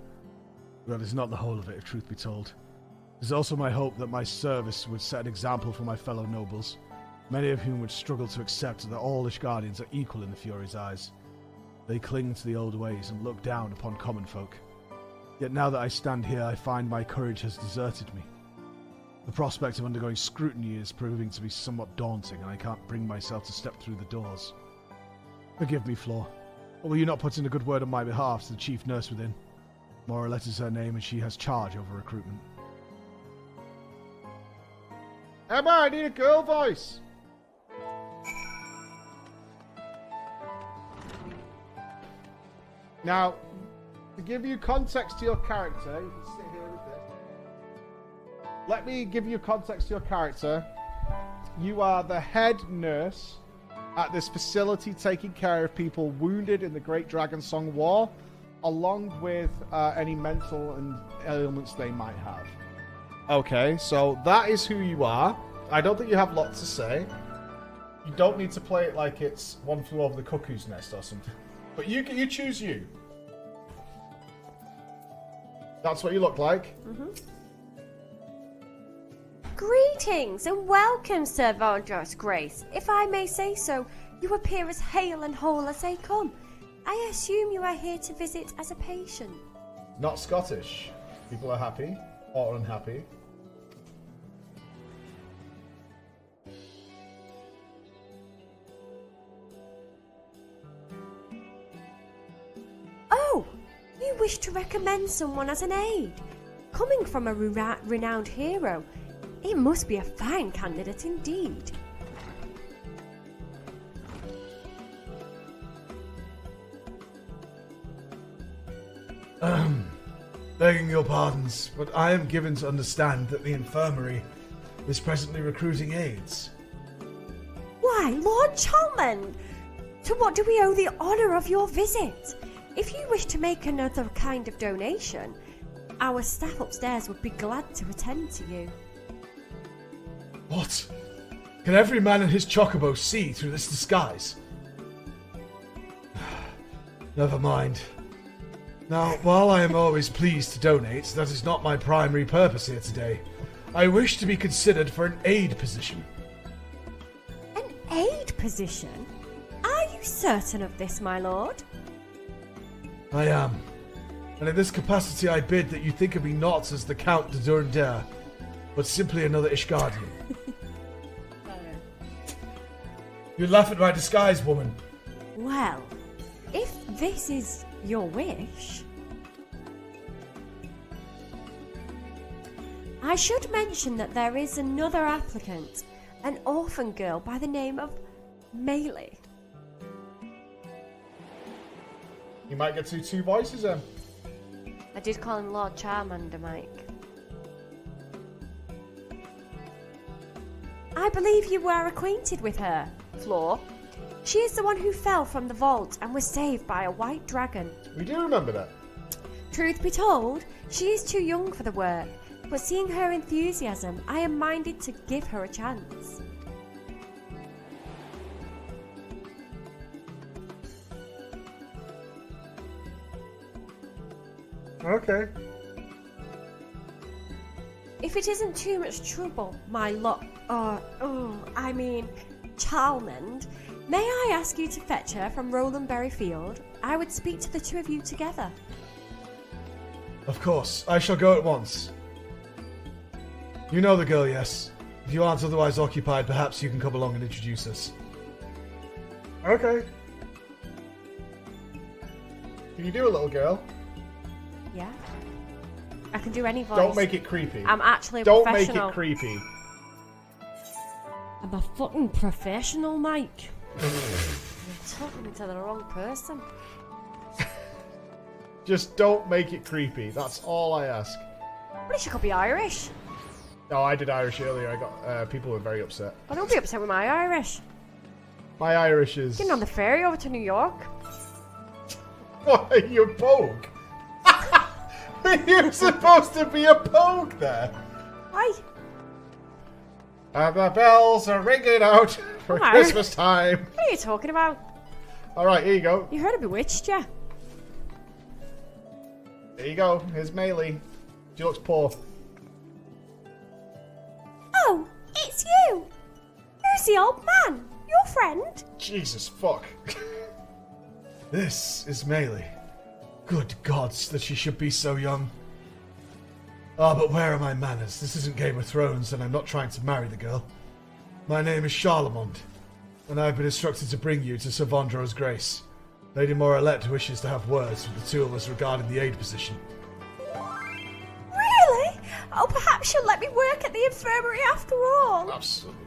Speaker 4: That is not the whole of it, if truth be told. It is also my hope that my service would set an example for my fellow nobles, many of whom would struggle to accept that all Ishgardians are equal in the Fury's eyes. They cling to the old ways and look down upon common folk. Yet now that I stand here, I find my courage has deserted me. The prospect of undergoing scrutiny is proving to be somewhat daunting, and I can't bring myself to step through the doors. Forgive me, Flor, but will you not put in a good word on my behalf to the chief nurse within? Moralette is her name, and she has charge over recruitment.
Speaker 1: Emma, I need a girl voice! Now, to give you context to your character, you can sit here with this. Let me give you context to your character. You are the head nurse at this facility taking care of people wounded in the Great Dragon Song War, along with any mental and ailments they might have. Okay, so that is who you are. I don't think you have lots to say. You don't need to play it like it's One Flew Over the Cuckoo's Nest or something. But you choose you. That's what you look like.
Speaker 11: Mm-hmm. Greetings and welcome, Sir Vondros Grace. If I may say so, you appear as hale and whole as they come. I assume you are here to visit as a patient.
Speaker 1: Not Scottish. People are happy or unhappy.
Speaker 11: Oh, you wish to recommend someone as an aide? Coming from a renowned hero, it must be a fine candidate indeed.
Speaker 4: Begging your pardons, but I am given to understand that the infirmary is presently recruiting aides.
Speaker 11: Why, Lord Chalmond, to what do we owe the honour of your visit? If you wish to make another kind of donation, our staff upstairs would be glad to attend to you.
Speaker 4: What? Can every man and his chocobo see through this disguise? Never mind. Now, while I am always pleased to donate, that is not my primary purpose here today. I wish to be considered for an aide position.
Speaker 11: An aide position? Are you certain of this, my lord?
Speaker 4: I am. And in this capacity I bid that you think of me not as the Count de Durandere, but simply another Ishgardian. You laugh at my disguise, woman.
Speaker 11: Well, if this is your wish... I should mention that there is another applicant, an orphan girl by the name of Melee.
Speaker 1: You might get two voices then.
Speaker 11: I did call him Lord Charmander, Mike. I believe you were acquainted with her, Floor. She is the one who fell from the vault and was saved by a white dragon.
Speaker 1: We do remember that.
Speaker 11: Truth be told, she is too young for the work, but seeing her enthusiasm, I am minded to give her a chance.
Speaker 1: Okay.
Speaker 11: If it isn't too much trouble, my Chalmond, may I ask you to fetch her from Rolandberry Field? I would speak to the two of you together.
Speaker 4: Of course, I shall go at once. You know the girl, yes? If you aren't otherwise occupied, perhaps you can come along and introduce us.
Speaker 1: Okay. Can you do a little girl?
Speaker 11: Yeah. I can do any voice.
Speaker 1: Don't make it creepy.
Speaker 11: I'm actually a
Speaker 1: Don't
Speaker 11: professional.
Speaker 1: make it creepy.
Speaker 11: I'm a fucking professional, Mike. You're talking to the wrong person.
Speaker 1: Just don't make it creepy. That's all I ask.
Speaker 11: At least you could be Irish.
Speaker 1: No, I did Irish earlier. I got people were very upset.
Speaker 11: Well, don't be upset with my Irish.
Speaker 1: My Irish is...
Speaker 11: Getting on the ferry over to New York.
Speaker 1: What, are you a pogue? Are you supposed to be a pogue there?
Speaker 11: Why?
Speaker 1: And the bells are ringing out for
Speaker 11: Come on.
Speaker 1: Christmas time.
Speaker 11: What are you talking about?
Speaker 1: Alright, here you go.
Speaker 11: You heard of Bewitched, yeah?
Speaker 1: There you go. Here's Melee. She looks poor.
Speaker 11: Oh, it's you! Who's the old man? Your friend?
Speaker 1: Jesus, fuck.
Speaker 4: This is Melee. Good gods, that she should be so young. Ah, but where are my manners? This isn't Game of Thrones, and I'm not trying to marry the girl. My name is Charlemont, and I've been instructed to bring you to Sir Vondro's Grace. Lady Moralette wishes to have words with the two of us regarding the aid position.
Speaker 11: Really? Oh, perhaps you'll let me work at the infirmary after all.
Speaker 1: Absolutely.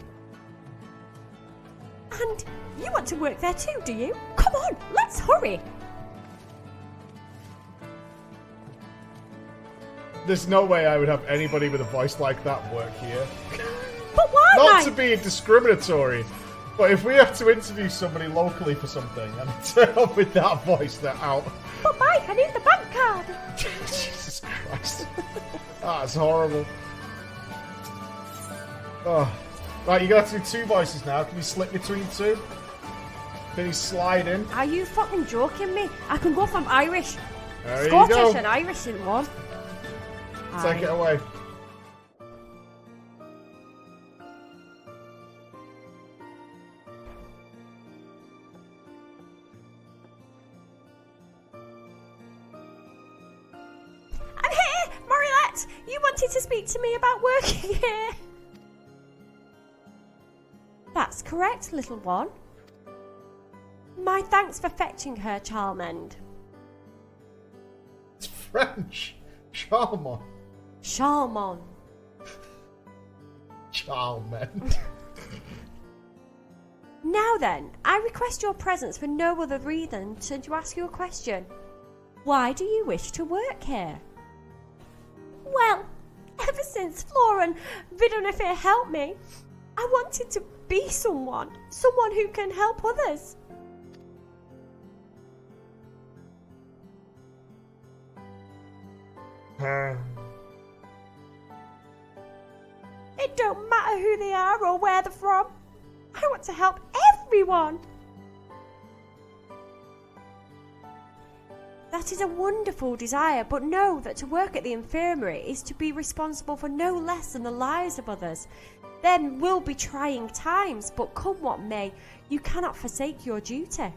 Speaker 11: And you want to work there too, do you? Come on, let's hurry.
Speaker 1: There's no way I would have anybody with a voice like that work here.
Speaker 11: But why?
Speaker 1: not
Speaker 11: Mike.
Speaker 1: to be discriminatory, but if we have to interview somebody locally for something and turn up with that voice, they're out.
Speaker 11: But Mike, I need the bank card.
Speaker 1: Jesus Christ. That's horrible. Oh. Right, you're going to have to do 2 voices now. Can you slip between 2? Can you slide in?
Speaker 11: Are you fucking joking me? I can go from Irish,
Speaker 1: There you
Speaker 11: Scottish
Speaker 1: go.
Speaker 11: and Irish in one.
Speaker 1: Take it away.
Speaker 11: I'm here! Marilette! You wanted to speak to me about working here. That's correct, little one. My thanks for fetching her, Charmand.
Speaker 1: It's French. Charmant.
Speaker 11: Charmant.
Speaker 1: Charmant.
Speaker 11: Now then, I request your presence for no other reason than to ask you a question. Why do you wish to work here? Well, ever since Flora and Vidonifir helped me, I wanted to be someone who can help others. It don't matter who they are or where they're from. I want to help everyone. That is a wonderful desire, but know that to work at the infirmary is to be responsible for no less than the lives of others. There will be trying times, but come what may, you cannot forsake your duty.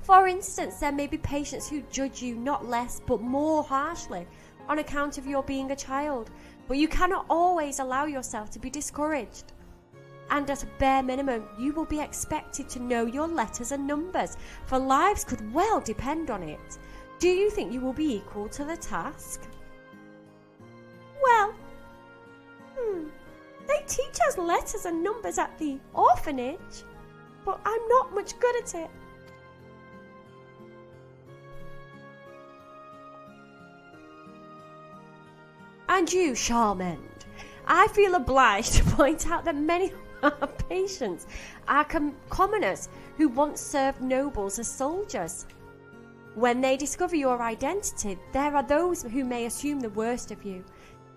Speaker 11: For instance, there may be patients who judge you not less but more harshly on account of your being a child, but you cannot always allow yourself to be discouraged. And at a bare minimum, you will be expected to know your letters and numbers, for lives could well depend on it. Do you think you will be equal to the task? Well, they teach us letters and numbers at the orphanage, but I'm not much good at it. And you, Charmand, I feel obliged to point out that many of our patients are commoners who once served nobles as soldiers. When they discover your identity, there are those who may assume the worst of you.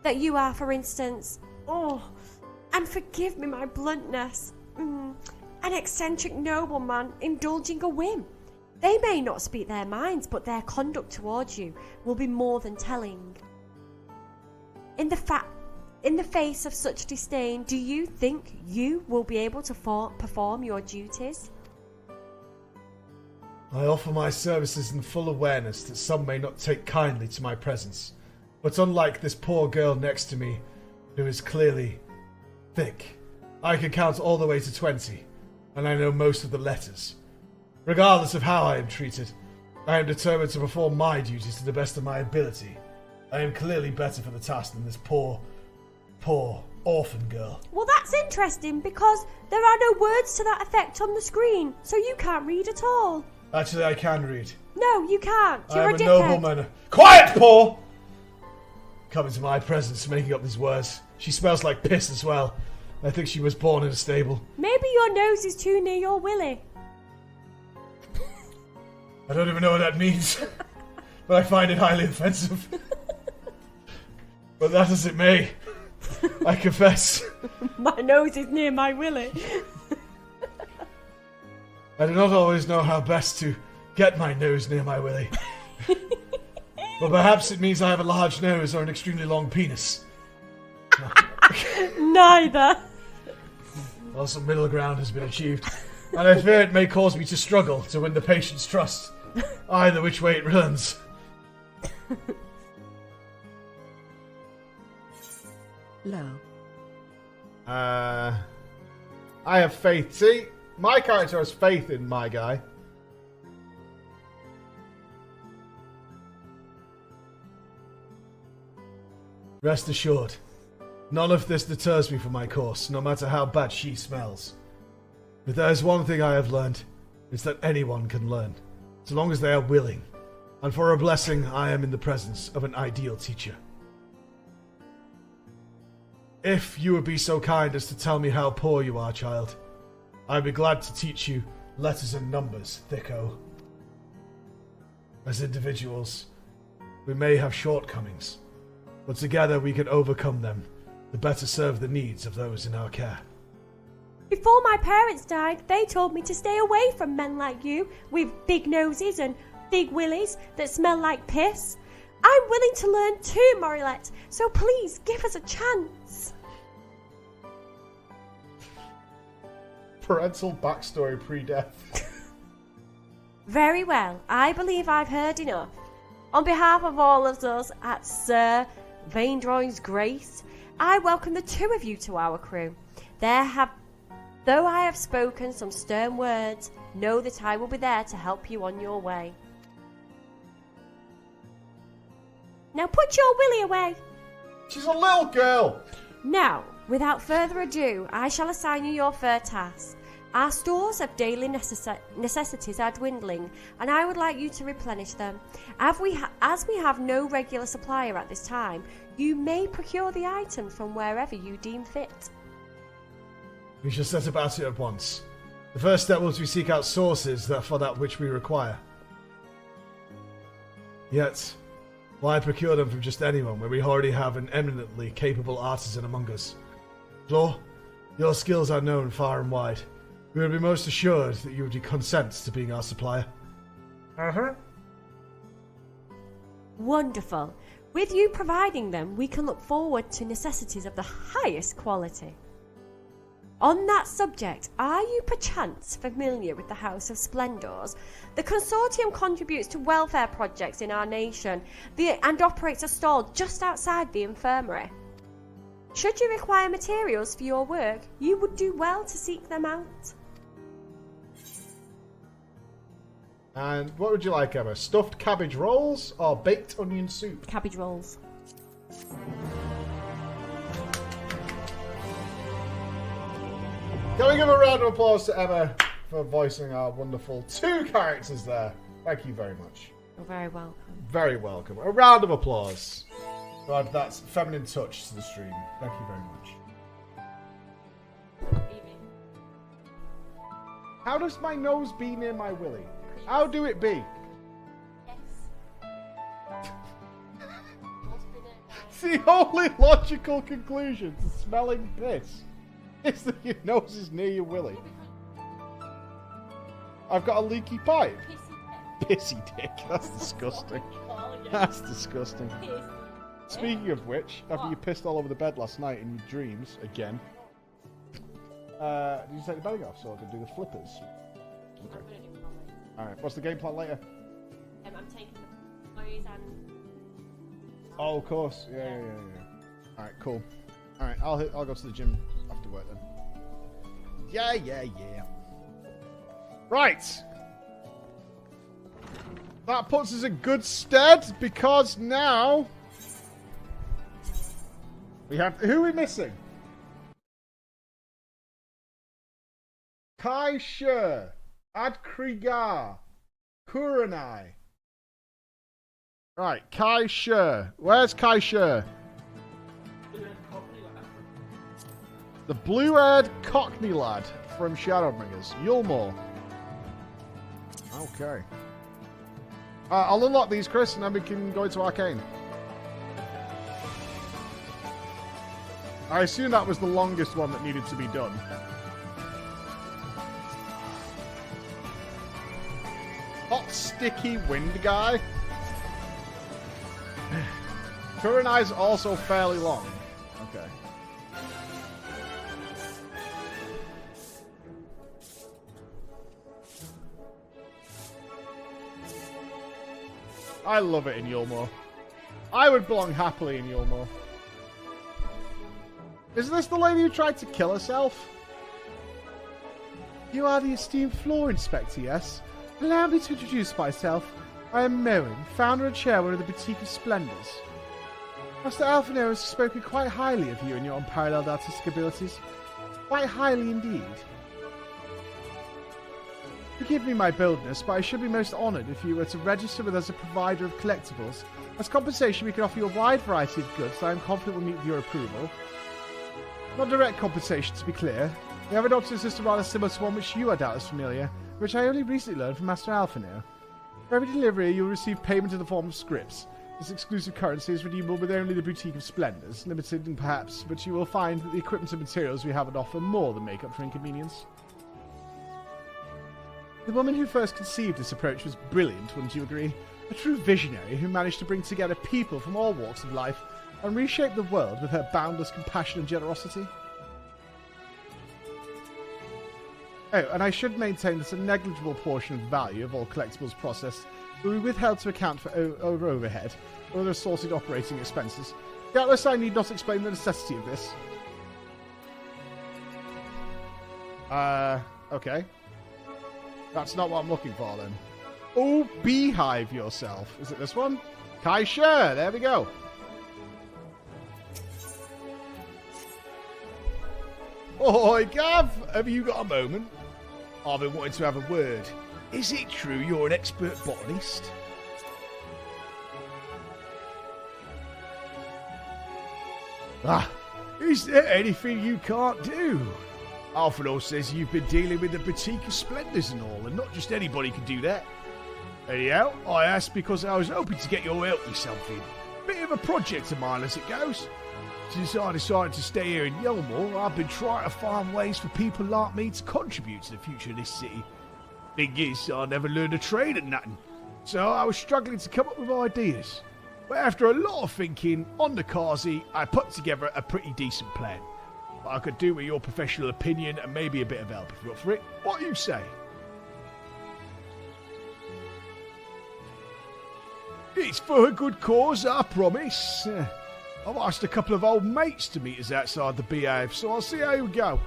Speaker 11: That you are, for instance, and forgive me my bluntness, an eccentric nobleman indulging a whim. They may not speak their minds, but their conduct towards you will be more than telling. In the face of such disdain, do you think you will be able to perform your duties?
Speaker 1: I offer my services in full awareness that some may not take kindly to my presence, but unlike this poor girl next to me, who is clearly thick, I can count all the way to 20, and I know most of the letters. Regardless of how I am treated, I am determined to perform my duties to the best of my ability. I am clearly better for the task than this poor orphan girl.
Speaker 11: Well, that's interesting because there are no words to that effect on the screen, so you can't read at all.
Speaker 1: Actually, I can read.
Speaker 11: No, you can't.
Speaker 1: I
Speaker 11: You're
Speaker 1: am
Speaker 11: a
Speaker 1: a
Speaker 11: dickhead.
Speaker 1: nobleman. Quiet, Paul! Come into my presence, making up these words. She smells like piss as well. I think she was born in a stable.
Speaker 11: Maybe your nose is too near your willy.
Speaker 1: I don't even know what that means, but I find it highly offensive. But that as it may, I confess.
Speaker 11: My nose is near my willy.
Speaker 1: I do not always know how best to get my nose near my willy. But perhaps it means I have a large nose or an extremely long penis.
Speaker 11: Neither.
Speaker 1: Well, some middle ground has been achieved, and I fear it may cause me to struggle to win the patient's trust, either which way it runs.
Speaker 2: Low.
Speaker 1: I have faith. See, my character has faith in my guy. Rest assured, none of this deters me from my course, no matter how bad she smells. If there is one thing I have learned, it's that anyone can learn, so long as they are willing. And for a blessing, I am in the presence of an ideal teacher.
Speaker 4: If you would be so kind as to tell me how poor you are, child, I'd be glad to teach you letters and numbers, thicko. As individuals, we may have shortcomings, but together we can overcome them to better serve the needs of those in our care.
Speaker 11: Before my parents died, they told me to stay away from men like you with big noses and big willies that smell like piss. I'm willing to learn too, Morilette, so please give us a chance.
Speaker 1: Parental backstory pre-death.
Speaker 11: Very well, I believe I've heard enough. On behalf of all of us at Sir Vaindroy's Grace, I welcome the two of you to our crew. Though I have spoken some stern words, know that I will be there to help you on your way. Now put your willy away.
Speaker 1: She's a little girl.
Speaker 11: Now, without further ado, I shall assign you your first task. Our stores of daily necessities are dwindling, and I would like you to replenish them. As we have no regular supplier at this time, you may procure the items from wherever you deem fit.
Speaker 4: We shall set about it at once. The first step was to seek out sources for that which we require. Yet, why procure them from just anyone when we already have an eminently capable artisan among us? Flaw, your skills are known far and wide. We would be most assured that you would consent to being our supplier.
Speaker 11: Wonderful. With you providing them, we can look forward to necessities of the highest quality. On that subject, are you perchance familiar with the House of Splendors? The consortium contributes to welfare projects in our nation and operates a stall just outside the infirmary. Should you require materials for your work, you would do well to seek them out.
Speaker 1: And what would you like, Emma? Stuffed cabbage rolls or baked onion soup?
Speaker 11: Cabbage rolls.
Speaker 1: Can we give a round of applause to Emma for voicing our wonderful two characters there? Thank you very much.
Speaker 11: You're very welcome.
Speaker 1: Very welcome. A round of applause. God, that's feminine touch to the stream. Thank you very much. How does my nose be near my willy? How do it be? It's the only logical conclusion to smelling piss is that your nose is near your willy. I've got a leaky pipe. Pissy dick. That's disgusting. That's disgusting. Speaking of which, after you pissed all over the bed last night in your dreams, again, did you take the bedding off so I could do the flippers? Okay. Alright, what's the game plan later?
Speaker 11: I'm taking the toys and...
Speaker 1: Oh, of course. Yeah. Alright, cool. Alright, I'll go to the gym after work then. Yeah. Right. That puts us in good stead because now we have... Who are we missing? Kai Sher, Ad Krigar, Kuranai. Right, Kai Sher. Where's Kai Sher? The blue-haired Cockney lad from Shadowbringers. Yulmore. Okay. I'll unlock these, Chris, and then we can go into Arcane. I assume that was the longest one that needed to be done. Hot, sticky wind guy. Kuranai's also fairly long. Okay. I love it in Yulmore. I would belong happily in Yulmore. Is this the lady who tried to kill herself? You are the esteemed floor inspector, yes? Allow me to introduce myself. I am Moen, founder and chairman of the Boutique of Splendors. Master Alphinaud has spoken quite highly of you and your unparalleled artistic abilities. Quite highly indeed. Forgive me my boldness, but I should be most honoured if you were to register with us as a provider of collectibles. As compensation, we can offer you a wide variety of goods that I am confident will meet with your approval. Not direct compensation, to be clear. We have adopted a system rather similar to one which you are doubtless familiar, which I only recently learned from Master Alphino. For every delivery, you'll receive payment in the form of scripts. This exclusive currency is redeemable with only the Boutique of Splendors, limited and perhaps, but you will find that the equipment and materials we have on offer more than make up for inconvenience. The woman who first conceived this approach was brilliant, wouldn't you agree? A true visionary who managed to bring together people from all walks of life and reshape the world with her boundless compassion and generosity. Oh, and I should maintain that a negligible portion of the value of all collectibles processed will be withheld to account for overhead or other assorted operating expenses. Doubtless I need not explain the necessity of this. Okay. That's not what I'm looking for, then. Oh, beehive yourself. Is it this one? Kaisha, there we go. Oi, Gav, have you got a moment? I've been wanting to have a word. Is it true you're an expert botanist? Is there anything you can't do? Alfredo says you've been dealing with the Boutique of Splendors and all, and not just anybody can do that. Anyhow, I asked because I was hoping to get your help with something. Bit of a project of mine as it goes. Since I decided to stay here in Yelmore, I've been trying to find ways for people like me to contribute to the future of this city. Thing is, I never learned a trade at nothing, so I was struggling to come up with ideas. But after a lot of thinking on the Kazi, I put together a pretty decent plan. But I could do with your professional opinion and maybe a bit of help if you're up for it. What do you say? It's for a good cause, I promise. I've asked a couple of old mates to meet us outside the Beehive, so I'll see how we go.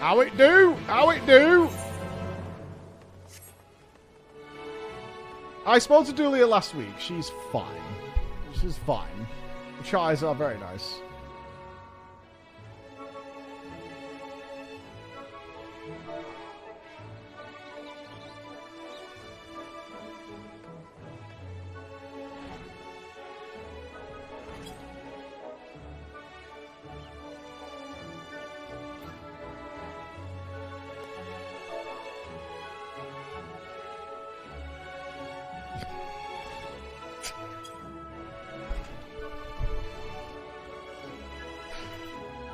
Speaker 1: How it do? How it do? I spoke to Dulia last week. She's fine. She's fine. The chais are very nice.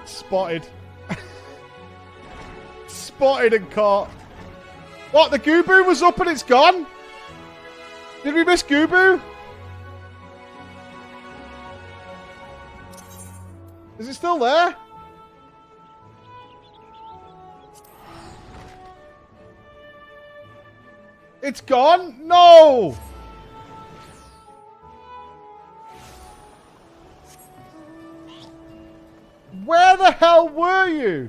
Speaker 1: Spotted. Spotted and caught. What, the Goobu was up and it's gone? Did we miss Goobu? Is it still there? It's gone? No! Where the hell were you?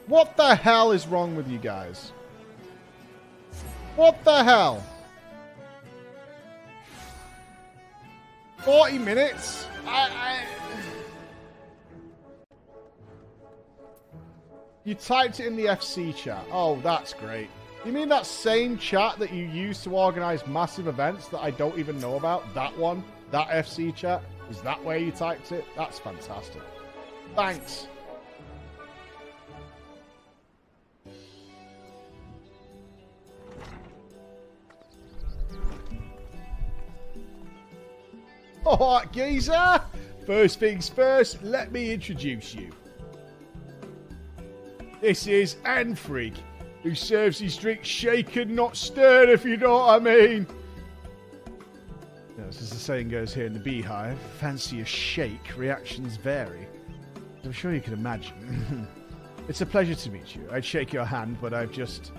Speaker 1: What the hell is wrong with you guys? What the hell? 40 minutes? You typed it in the FC chat. Oh, that's great. You mean that same chat that you use to organize massive events that I don't even know about? That one? That FC chat? Is that where you typed it? That's fantastic. Thanks. Alright, geezer. First things first, let me introduce you. This is Anfrig, who serves his drink shaken, not stirred, if you know what I mean. Yes, as the saying goes here in the Beehive, fancy a shake, reactions vary. I'm sure you can imagine. It's a pleasure to meet you. I'd shake your hand, but I've just...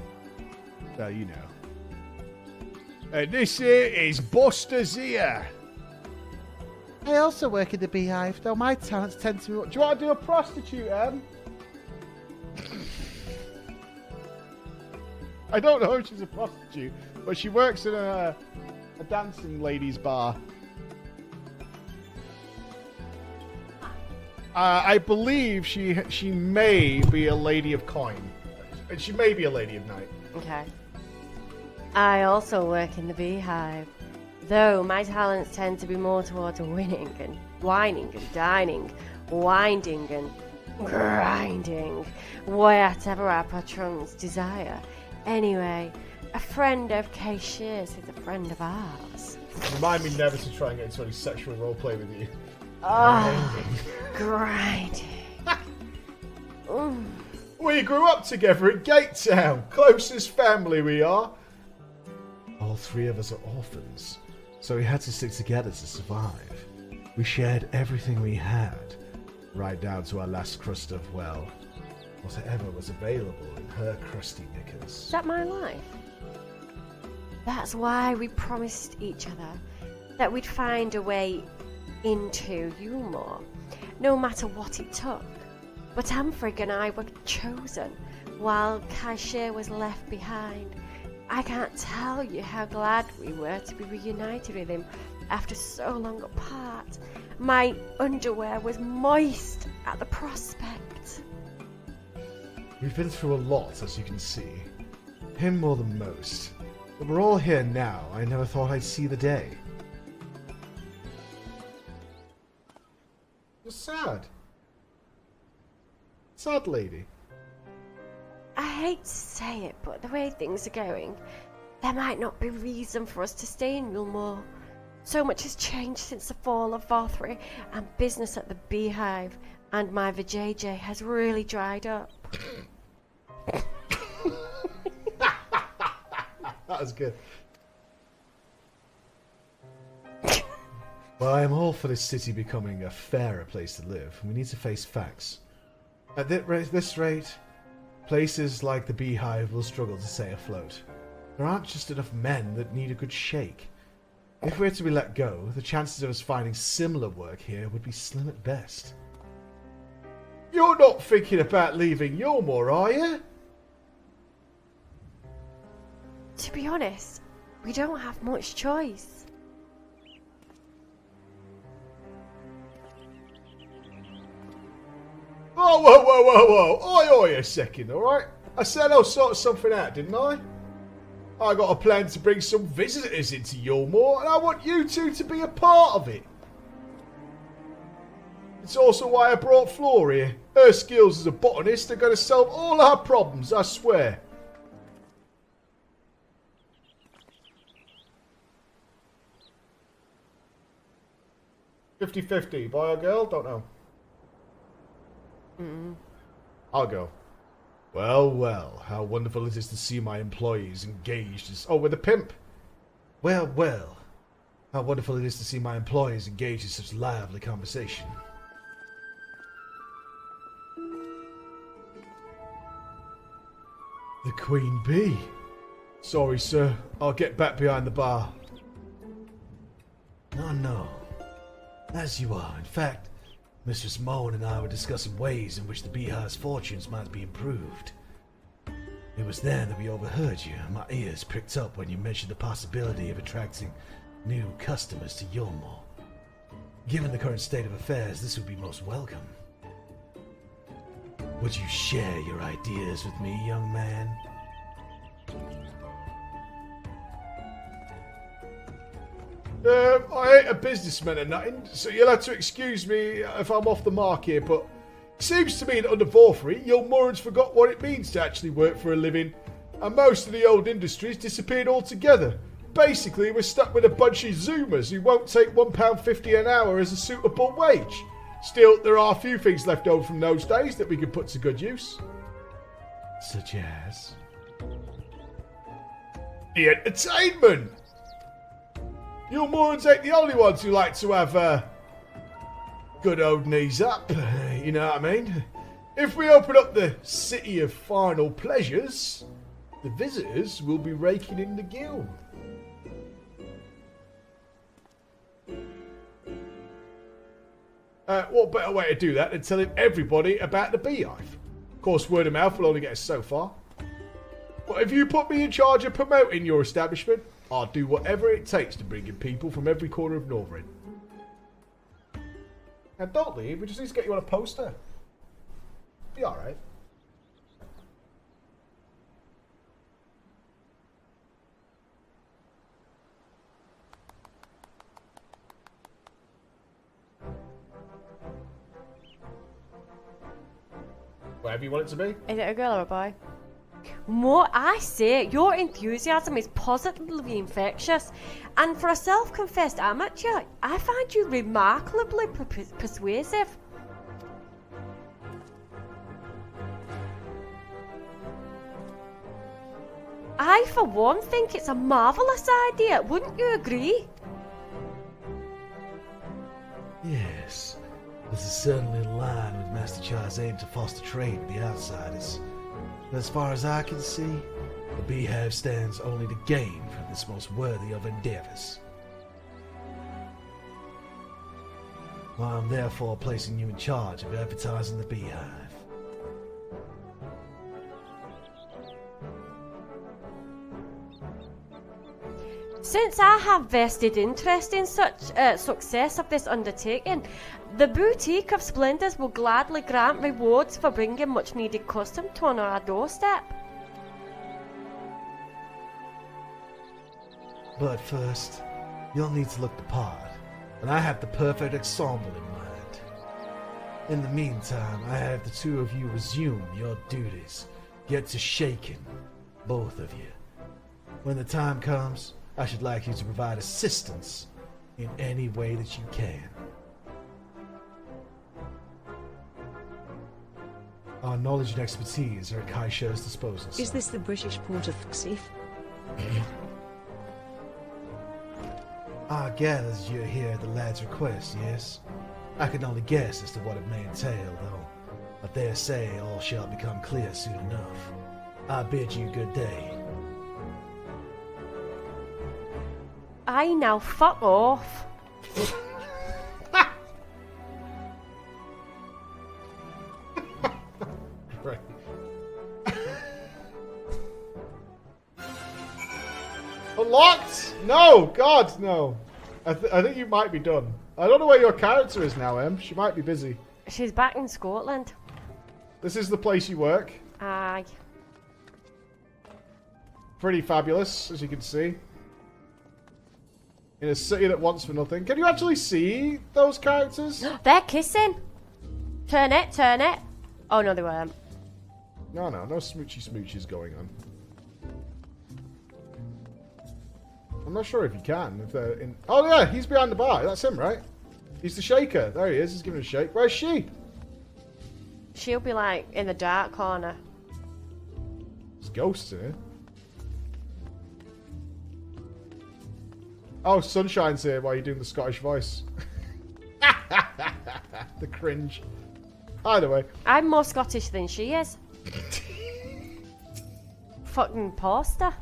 Speaker 1: well, you know. And this here is Buster Zia. I also work in the Beehive, though my talents tend to... Do you want to do a prostitute, Em? I don't know if she's a prostitute, but she works in a dancing ladies' bar. I believe she may be a lady of coin. and she may be a lady of night.
Speaker 11: Okay. I also work in the beehive, though my talents tend to be more towards winning and whining and dining, winding and grinding, whatever our patrons desire. Anyway, a friend of Cashier's is a friend of ours.
Speaker 1: Remind me never to try and get into any sexual roleplay with you.
Speaker 11: Oh, grinding.
Speaker 1: We grew up together at Gatetown. Closest family we are. All three of us are orphans, so we had to stick together to survive. We shared everything we had, right down to our last crust of, well, whatever was available in her crusty knickers.
Speaker 11: Is that my life? That's why we promised each other that we'd find a way into Yulmore, no matter what it took. But Amfrig and I were chosen, while Kaishir was left behind. I can't tell you how glad we were to be reunited with him after so long apart. My underwear was moist at the prospect.
Speaker 1: We've been through a lot, as you can see. Him more than most. But we're all here now. I never thought I'd see the day. You're sad. Sad lady.
Speaker 11: I hate to say it, but the way things are going, there might not be reason for us to stay in Yulmore. So much has changed since the fall of Vothri, and business at the Beehive and my vajayjay has really dried up.
Speaker 1: That was good. Well, I'm all for this city becoming a fairer place to live. We need to face facts. At this rate, places like the Beehive will struggle to stay afloat. There aren't just enough men that need a good shake. If we're to be let go, the chances of us finding similar work here would be slim at best. You're not thinking about leaving Yulmore, are you?
Speaker 11: To be honest, we don't have much choice.
Speaker 1: Oh, whoa. Oi, a second, alright? I said I'll sort something out, didn't I? I got a plan to bring some visitors into Yulmore, and I want you two to be a part of it. It's also why I brought Flora here. Her skills as a botanist are going to solve all our problems, I swear. $50-50, boy or girl? Don't know. I'll go. Well, how wonderful it is to see my employees engaged as... Oh, with a pimp. Well, how wonderful it is to see my employees engaged in such lively conversation. The Queen Bee. Sorry, sir. I'll get back behind the bar. No. As you are. In fact, Mistress Moan and I were discussing ways in which the Beehive's fortunes might be improved. It was then that we overheard you, and my ears pricked up when you mentioned the possibility of attracting new customers to Yulmore. Given the current state of affairs, this would be most welcome. Would you share your ideas with me, young man? I ain't a businessman or nothing, so you'll have to excuse me if I'm off the mark here, but it seems to me that under Vothri, Yulmoreans forgot what it means to actually work for a living, and most of the old industries disappeared altogether. Basically, we're stuck with a bunch of Zoomers who won't take £1.50 an hour as a suitable wage. Still, there are a few things left over from those days that we could put to good use. Such as? The entertainment! Yulmoreans ain't the only ones who like to have good old knees up, you know what I mean? If we open up the City of Final Pleasures, the visitors will be raking in the guild. What better way to do that than telling everybody about the Beehive? Of course, word of mouth will only get us so far. But if you put me in charge of promoting your establishment, I'll do whatever it takes to bring in people from every corner of Northrend. Now don't leave, we just need to get you on a poster. Be alright. whatever you want it to be.
Speaker 11: Is it a girl or a boy? What I say, your enthusiasm is positively infectious, and for a self-confessed amateur, I find you remarkably persuasive. I, for one, think it's a marvellous idea. Wouldn't you agree?
Speaker 8: Yes, this is certainly in line with Master Char's aim to foster trade with the outsiders. But as far as I can see, the Beehive stands only to gain from this most worthy of endeavors. I am therefore placing you in charge of advertising the Beehive.
Speaker 11: Since I have vested interest in such success of this undertaking, the Boutique of Splendors will gladly grant rewards for bringing much needed custom to on our doorstep.
Speaker 8: But first, you'll need to look the part, and I have the perfect ensemble in mind. In the meantime, I have the two of you resume your duties. Get to shaking, both of you. When the time comes, I should like you to provide assistance in any way that you can. Our knowledge and expertise are at Kaisha's disposal.
Speaker 2: Is this the British port of FFXIV?
Speaker 8: I gather that you're here at the lad's request, yes? I can only guess as to what it may entail, though. I dare say all shall become clear soon enough. I bid you good day.
Speaker 11: I now fuck off.
Speaker 1: Right. Unlocked? No, God, no. I think you might be done. I don't know where your character is now, Em. She might be busy.
Speaker 11: She's back in Scotland.
Speaker 1: This is the place you work.
Speaker 11: Aye.
Speaker 1: Pretty fabulous, as you can see. In a city that wants for nothing. Can you actually see those characters?
Speaker 11: They're kissing. Turn it, turn it. Oh no, they weren't.
Speaker 1: No smoochy smooches going on. I'm not sure if you can. If they're in. Oh yeah, he's behind the bar. That's him, right? He's the shaker. There he is. He's giving a shake. Where's she?
Speaker 11: She'll be like in the dark corner.
Speaker 1: There's ghosts in here. Oh, Sunshine's here while you're doing the Scottish voice. The cringe. Either way.
Speaker 11: I'm more Scottish than she is. Fucking poster.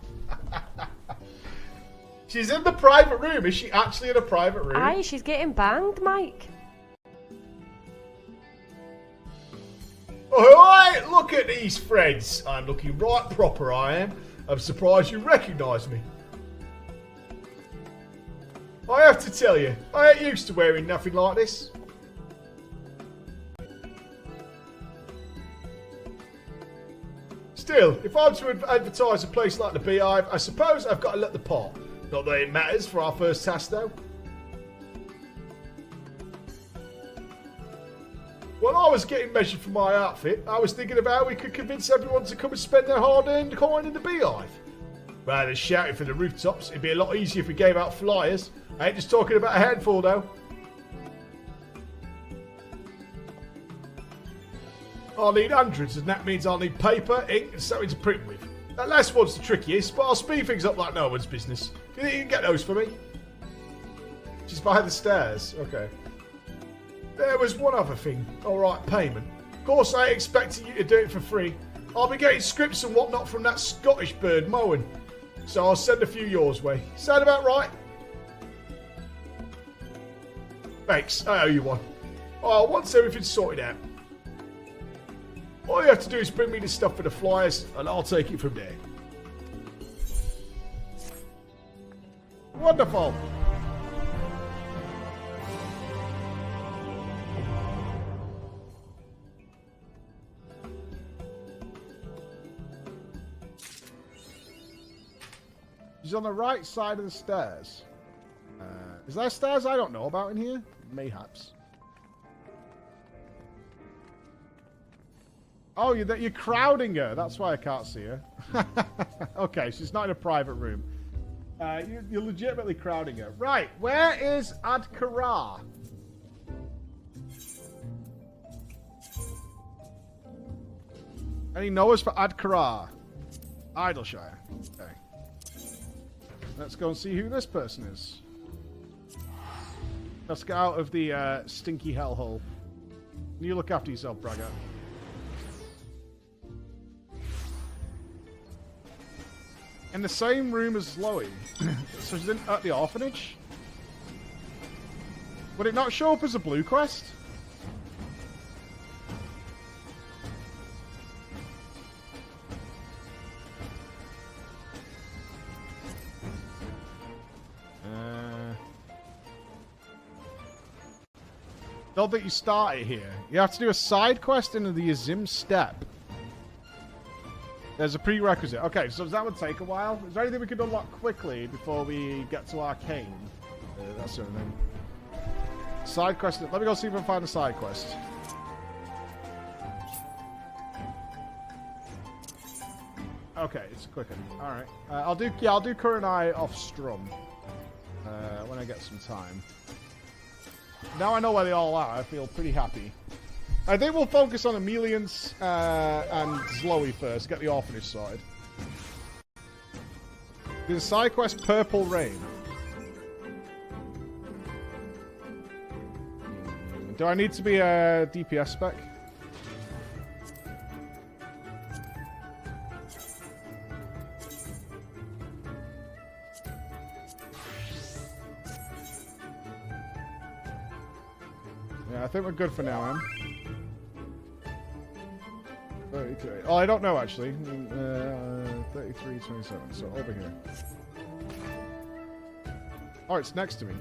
Speaker 1: She's in the private room. Is she actually in a private room?
Speaker 11: Aye, she's getting banged, Mike.
Speaker 1: Alright, look at these friends. I'm looking right proper, I am. I'm surprised you recognise me. I have to tell you, I ain't used to wearing nothing like this. Still, if I'm to advertise a place like the Beehive, I suppose I've got to look the part. Not that it matters for our first task, though. While I was getting measured for my outfit, I was thinking about how we could convince everyone to come and spend their hard-earned coin in the Beehive. Rather than shouting from the rooftops, it'd be a lot easier if we gave out flyers. I ain't just talking about a handful, though. I'll need hundreds, and that means I'll need paper, ink, and something to print with. That last one's the trickiest, but I'll speed things up like no one's business. Do you think you can get those for me? Just behind the stairs. Okay. There was one other thing. Alright, payment. Of course, I ain't expecting you to do it for free. I'll be getting scripts and whatnot from that Scottish bird mowing. So I'll send a few yours way. Sound about right? Thanks, I owe you one. Oh, once everything's sorted out. All you have to do is bring me the stuff for the flyers, and I'll take it from there. Wonderful. She's on the right side of the stairs. Is there stairs I don't know about in here? Mayhaps. Oh, you're crowding her. That's why I can't see her. Okay, she's not in a private room. You're legitimately crowding her. Right, where is Adkara? Any knowers for Adkara? Idleshire. Okay. Let's go and see who this person is. Let's get out of the stinky hellhole. You look after yourself, Braga. In the same room as Chloe. So she's at the orphanage? Would it not show up as a blue quest? Don't think you start it here. You have to do a side quest into the Azim Step. There's a prerequisite. Okay, so that would take a while. Is there anything we could unlock quickly before we get to Arcane? That's the other thing. Side quest. Let me go see if I can find a side quest. Okay, it's quicker. All right. I'll do Kurenai off Strum when I get some time. Now I know where they all are. I feel pretty happy. I think we'll focus on Emelians and Zloe first. Get the orphanage sorted. There's a side quest, Purple Rain. Do I need to be a DPS spec? Yeah, I think we're good for now, Em. 33. Oh, I don't know, actually. 33, 27. So, over here. Oh, it's next to me.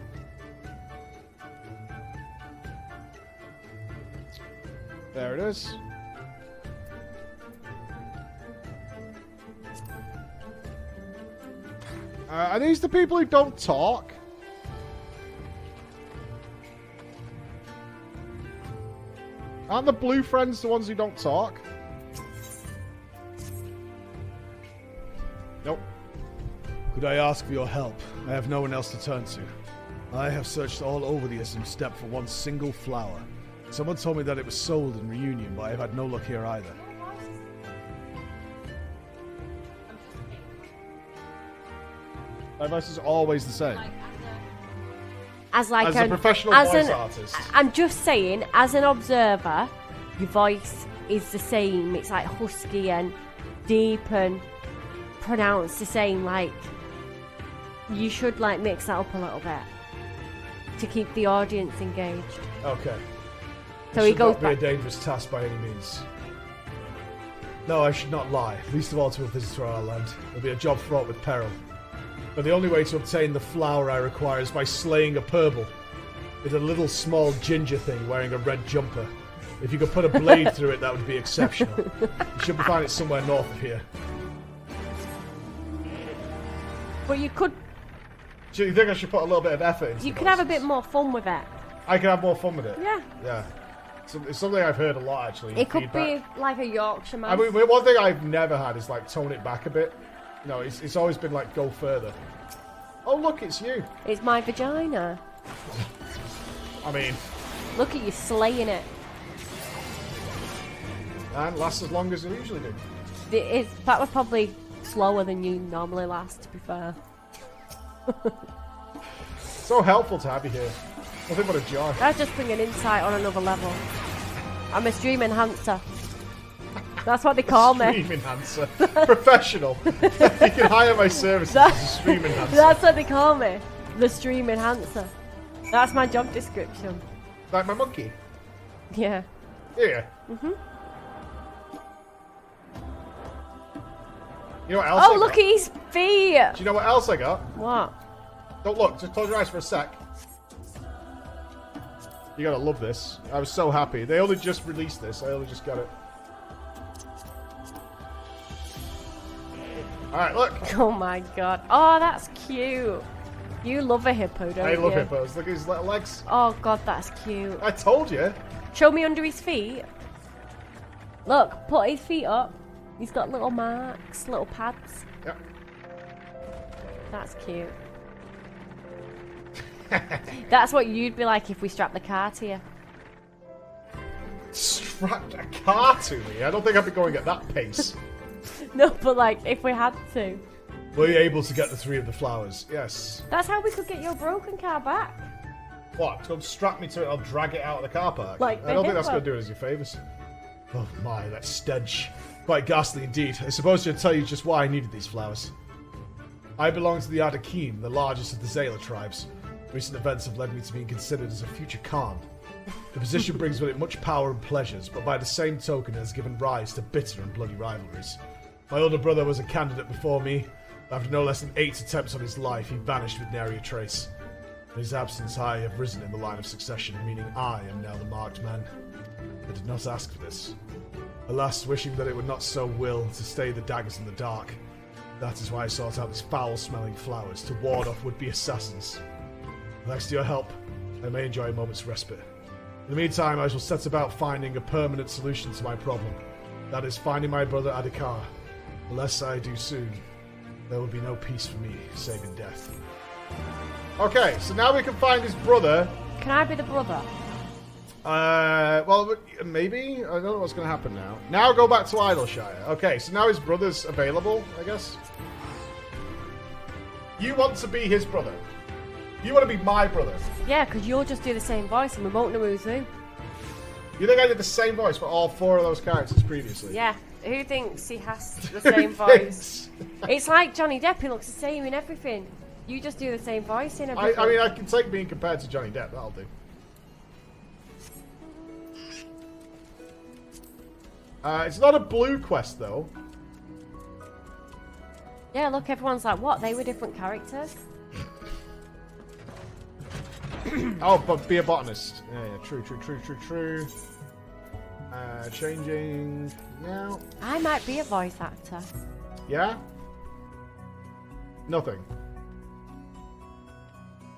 Speaker 1: There it is. Are these the people who don't talk? Aren't the blue friends the ones who don't talk? Nope.
Speaker 4: Could I ask for your help? I have no one else to turn to. I have searched all over the Azim Steppe for one single flower. Someone told me that it was sold in Reunion, but I have had no luck here either.
Speaker 1: My voice is always the same.
Speaker 11: As a
Speaker 1: professional voice artist.
Speaker 11: I'm just saying, as an observer, your voice is the same. It's like husky and deep and pronounced the same. Like, you should like mix that up a little bit to keep the audience engaged.
Speaker 4: Okay.
Speaker 11: So
Speaker 4: it
Speaker 11: he goes
Speaker 4: should not be a dangerous task by any means. No, I should not lie, least of all to a visitor on our land. It'll be a job fraught with peril. But the only way to obtain the flower I require is by slaying a purple. It's a little small ginger thing wearing a red jumper. If you could put a blade through it, that would be exceptional. You should find it somewhere north of here.
Speaker 11: But you could...
Speaker 1: So you think I should put a little bit of effort into
Speaker 11: You could have a bit more fun with it.
Speaker 1: I could have more fun with it?
Speaker 11: Yeah.
Speaker 1: Yeah. It's something I've heard a lot, actually.
Speaker 11: It could be like a Yorkshire man.
Speaker 1: I mean, one thing I've never had is, like, tone it back a bit. No, it's always been, like, go further. Oh, look, it's you.
Speaker 11: It's my vagina.
Speaker 1: I mean...
Speaker 11: Look at you slaying it.
Speaker 1: And lasts as long as it usually do.
Speaker 11: That was probably slower than you normally last, to be fair.
Speaker 1: So helpful to have you here. Nothing but a joy.
Speaker 11: That's just bringing insight on another level. I'm a stream enhancer. That's what they call me.
Speaker 1: Stream enhancer. Professional. You can hire my services as a stream enhancer.
Speaker 11: That's what they call me. The stream enhancer. That's my job description.
Speaker 1: Like my monkey?
Speaker 11: Yeah.
Speaker 1: Yeah.
Speaker 11: Mhm.
Speaker 1: You know what else I
Speaker 11: Oh, look
Speaker 1: got?
Speaker 11: at his feet.
Speaker 1: Do you know what else I got?
Speaker 11: What?
Speaker 1: Don't look. Just close your eyes for a sec. You gotta love this. I was so happy. They only just released this. I only just got it. Alright, look.
Speaker 11: Oh my god. Oh, that's cute. You love a hippo, don't you?
Speaker 1: I love hippos. Look at his little legs.
Speaker 11: Oh god, that's cute.
Speaker 1: I told you.
Speaker 11: Show me under his feet. Look, put his feet up. He's got little marks, little pads.
Speaker 1: Yep.
Speaker 11: That's cute. That's what you'd be like if we strapped the car to you.
Speaker 1: Strapped a car to me? I don't think I'd be going at that pace.
Speaker 11: No, but like, if we had to.
Speaker 1: Were you able to get the 3 of the flowers? Yes.
Speaker 11: That's how we could get your broken car back.
Speaker 1: What? Don't strap me to it, I'll drag it out of the car park.
Speaker 11: Like
Speaker 1: I don't think that's
Speaker 11: hippo.
Speaker 1: going to do us any favours. Oh my, that stench. Quite ghastly indeed. I suppose I'd tell you just why I needed these flowers. I belong to the Adakim, the largest of the Zayla tribes. Recent events have led me to being considered as a future Khan. The position brings with it much power and pleasures, but by the same token it has given rise to bitter and bloody rivalries. My older brother was a candidate before me. After no less than 8 attempts on his life, he vanished with nary a trace. In his absence, I have risen in the line of succession, meaning I am now the marked man. I did not ask for this. Alas, wishing that it would not so will to stay the daggers in the dark. That is why I sought out these foul-smelling flowers to ward off would-be assassins. Thanks to your help, I may enjoy a moment's respite. In the meantime, I shall set about finding a permanent solution to my problem. That is, finding my brother Adhikar. Unless I do soon, there will be no peace for me, save in death. Okay, so now we can find his brother.
Speaker 11: Can I be the brother?
Speaker 1: Well, maybe? I don't know what's going to happen now. Now go back to Idleshire. Okay, so now his brother's available, I guess. You want to be his brother. You want to be my brother.
Speaker 11: Yeah, because you'll just do the same voice and we won't know who's who.
Speaker 1: You think I did the same voice for all 4 of those characters previously?
Speaker 11: Yeah. Who thinks he has the same voice? It's like Johnny Depp, he looks the same in everything. You just do the same voice in everything.
Speaker 1: I mean, I can take being compared to Johnny Depp, that'll do. It's not a blue quest, though.
Speaker 11: Yeah, look, everyone's like, what? They were different characters?
Speaker 1: Oh, but be a botanist. Yeah, true. Changing now.
Speaker 11: I might be a voice actor.
Speaker 1: Yeah? Nothing.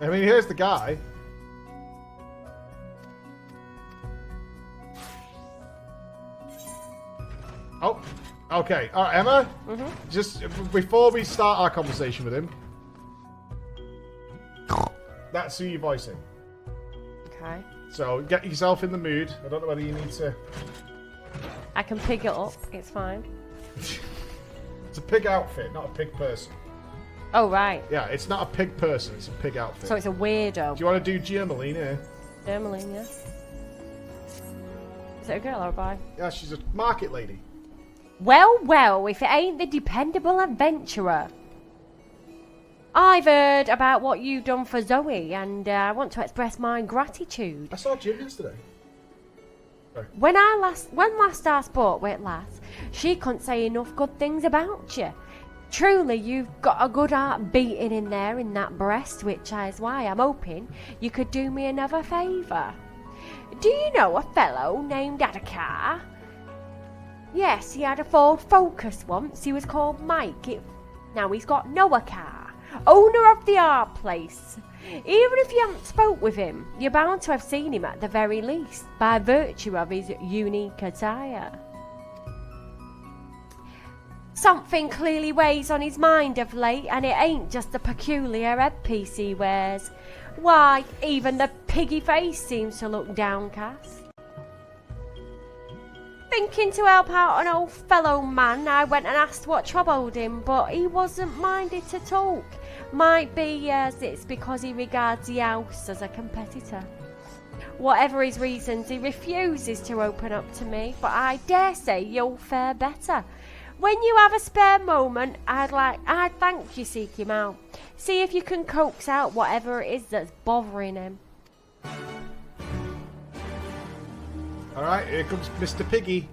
Speaker 1: I mean, here's the guy. Oh, okay. All right, Emma. Just before we start our conversation with him, that's who you're voicing.
Speaker 11: Okay.
Speaker 1: So get yourself in the mood. I don't know whether you need to.
Speaker 11: I can pick it up. It's fine.
Speaker 1: It's a pig outfit, not a pig person.
Speaker 11: Oh, right.
Speaker 1: Yeah, it's not a pig person. It's a pig outfit.
Speaker 11: So it's a weirdo.
Speaker 1: Do you want to do Germaline here?
Speaker 11: Germaline, yeah. Is it a girl or a boy?
Speaker 1: Yeah, she's a market lady.
Speaker 11: Well, if it ain't the dependable adventurer. I've heard about what you've done for Zoe, and I want to express my gratitude.
Speaker 1: I saw Jim yesterday.
Speaker 11: When last I spoke with Lass, she couldn't say enough good things about you. Truly, you've got a good heart beating in there in that breast, which is why I'm hoping you could do me another favour. Do you know a fellow named Adhikar? Yes, he had a Ford Focus once. He was called Mike. Now he's got Noah car, owner of the art place. Even if you haven't spoke with him, you're bound to have seen him at the very least, by virtue of his unique attire. Something clearly weighs on his mind of late, and it ain't just the peculiar headpiece he wears. Why, even the piggy face seems to look downcast. Thinking to help out an old fellow man, I went and asked what troubled him, but he wasn't minded to talk. Might be as it's because he regards the house as a competitor. Whatever his reasons, he refuses to open up to me, but I dare say you'll fare better. When you have a spare moment, I'd thank you seek him out. See if you can coax out whatever it is that's bothering him.
Speaker 1: Alright, here comes Mr. Piggy.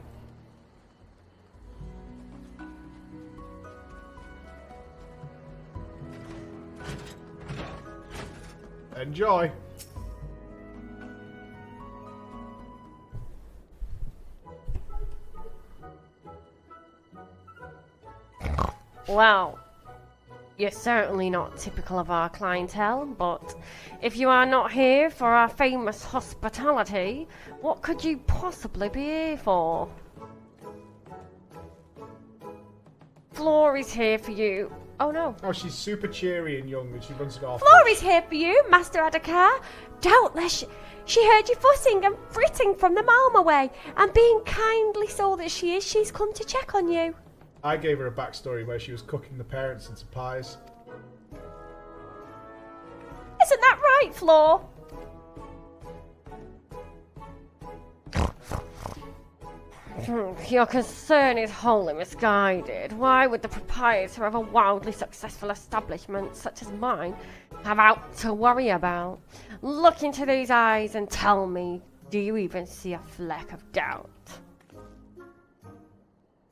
Speaker 1: Enjoy.
Speaker 11: Well, you're certainly not typical of our clientele, but if you are not here for our famous hospitality, what could you possibly be here for? Flory's here for you. Oh no.
Speaker 1: Oh, she's super cheery and young and she runs off.
Speaker 11: Flory's here for you, Master Adakar. Doubtless she heard you fussing and fritting from the Malma way, and being kindly so that she is, she's come to check on you.
Speaker 1: I gave her a backstory where she was cooking the parents into pies.
Speaker 11: Isn't that right, Flor? Your concern is wholly misguided. Why would the proprietor of a wildly successful establishment such as mine have out to worry about? Look into these eyes and tell me, do you even see a fleck of doubt?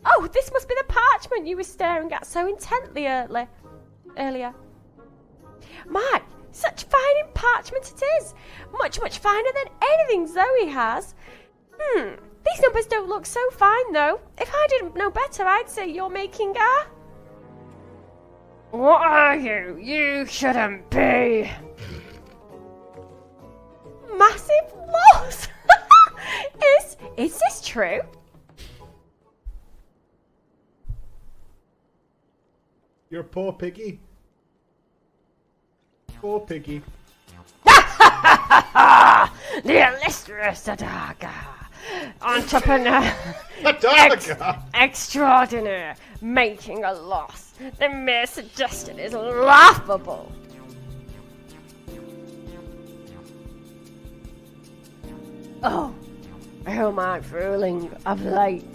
Speaker 11: Oh, this must be the parchment you were staring at so intently earlier. My, such fine parchment it is! Much, much finer than anything Zoe has. These numbers don't look so fine, though. If I didn't know better, I'd say you're making a... What are you? You shouldn't be. Massive loss! Is this true?
Speaker 1: You're a poor piggy. Poor piggy.
Speaker 11: The illustrious Adaga. Entrepreneur. Extraordinaire. Making a loss. The mere suggestion is laughable. Oh, who am I fooling? Of late,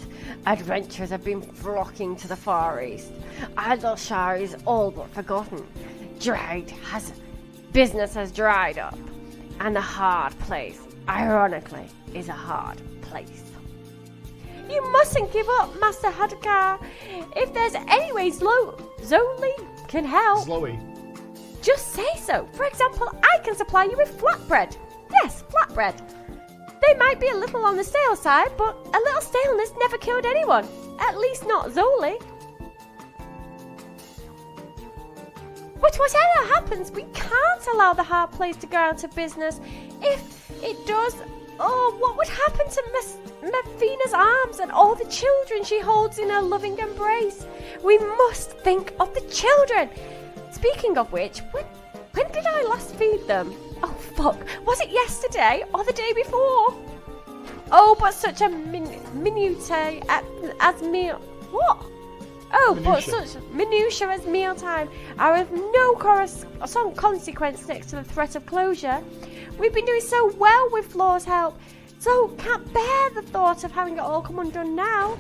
Speaker 11: adventurers have been flocking to the Far East. Idleshire is all but forgotten. Business has dried up. And the hard place, ironically, is a hard place. You mustn't give up, Master Hadakar. If there's any way Zoli can help, just say so. For example, I can supply you with flatbread. Yes, flatbread. They might be a little on the stale side, but a little staleness never killed anyone. At least not Zoli. But whatever happens, we can't allow the hard place to go out of business. If it does, oh, what would happen to Mefina's arms and all the children she holds in her loving embrace? We must think of the children. Speaking of which, when did I last feed them? Oh, fuck. Was it yesterday or the day before? Oh, but such a minutiae as meal... What? Oh,
Speaker 1: Minutia.
Speaker 11: But such minutiae as mealtime are of no consequence next to the threat of closure. We've been doing so well with Flor's help, so can't bear the thought of having it all come undone now.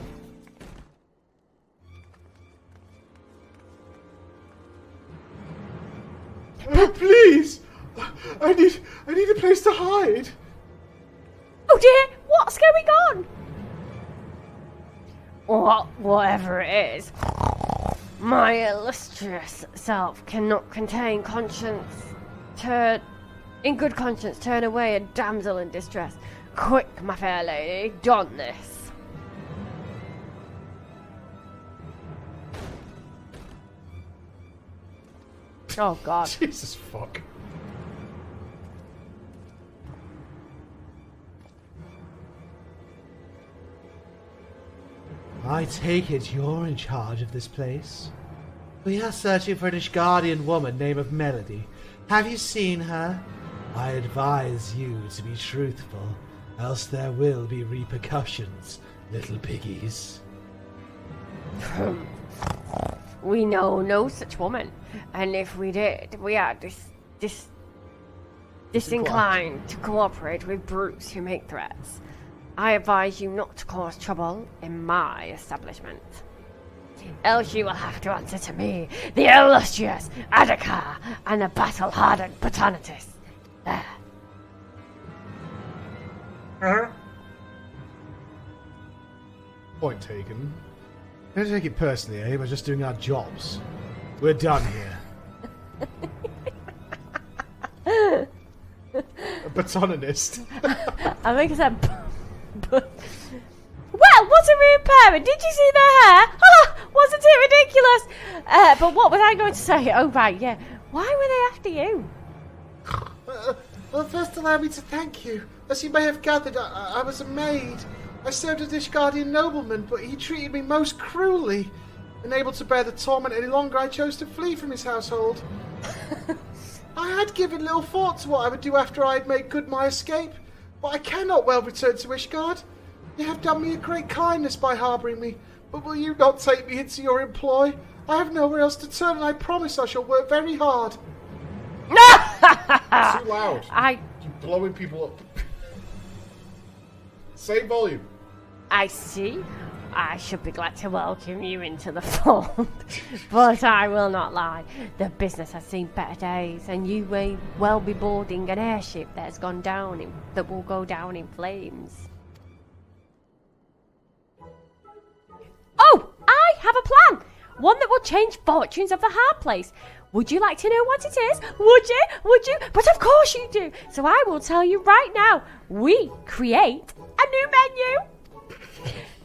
Speaker 1: Please! I need a place to hide.
Speaker 11: Oh dear, what's going on? Whatever it is, my illustrious self cannot contain conscience. In good conscience, turn away a damsel in distress. Quick, my fair lady, don this. Oh God.
Speaker 1: Jesus fuck.
Speaker 8: I take it you're in charge of this place? We are searching for an Ishgardian woman named Melody. Have you seen her? I advise you to be truthful, else there will be repercussions, little piggies.
Speaker 11: We know no such woman, and if we did, we are disinclined to cooperate with brutes who make threats. I advise you not to cause trouble in my establishment. Else you will have to answer to me, the illustrious Adakar, and the battle-hardened Botanitis. There.
Speaker 1: Point taken.
Speaker 8: Don't take it personally, eh? We're just doing our jobs. We're done here.
Speaker 1: A botanist.
Speaker 11: I think I said... Well, what a rude parent! Did you see their hair? Ah, wasn't it ridiculous? But what was I going to say? Oh, right, yeah. Why were they after you?
Speaker 8: Well, first allow me to thank you. As you may have gathered, I was a maid. I served a Ishgardian nobleman, but he treated me most cruelly. Unable to bear the torment any longer, I chose to flee from his household. I had given little thought to what I would do after I had made good my escape, but I cannot well return to Ishgard. You have done me a great kindness by harbouring me, but will you not take me into your employ? I have nowhere else to turn, and I promise I shall work very hard.
Speaker 1: Too loud. You're blowing people up. Same volume.
Speaker 11: I see. I should be glad to welcome you into the fold. But I will not lie. The business has seen better days, and you may well be boarding an airship that will go down in flames. Oh, I have a plan! One that will change fortunes of the hard place. Would you like to know what it is? Would you? Would you? But of course you do. So I will tell you right now. We create a new menu.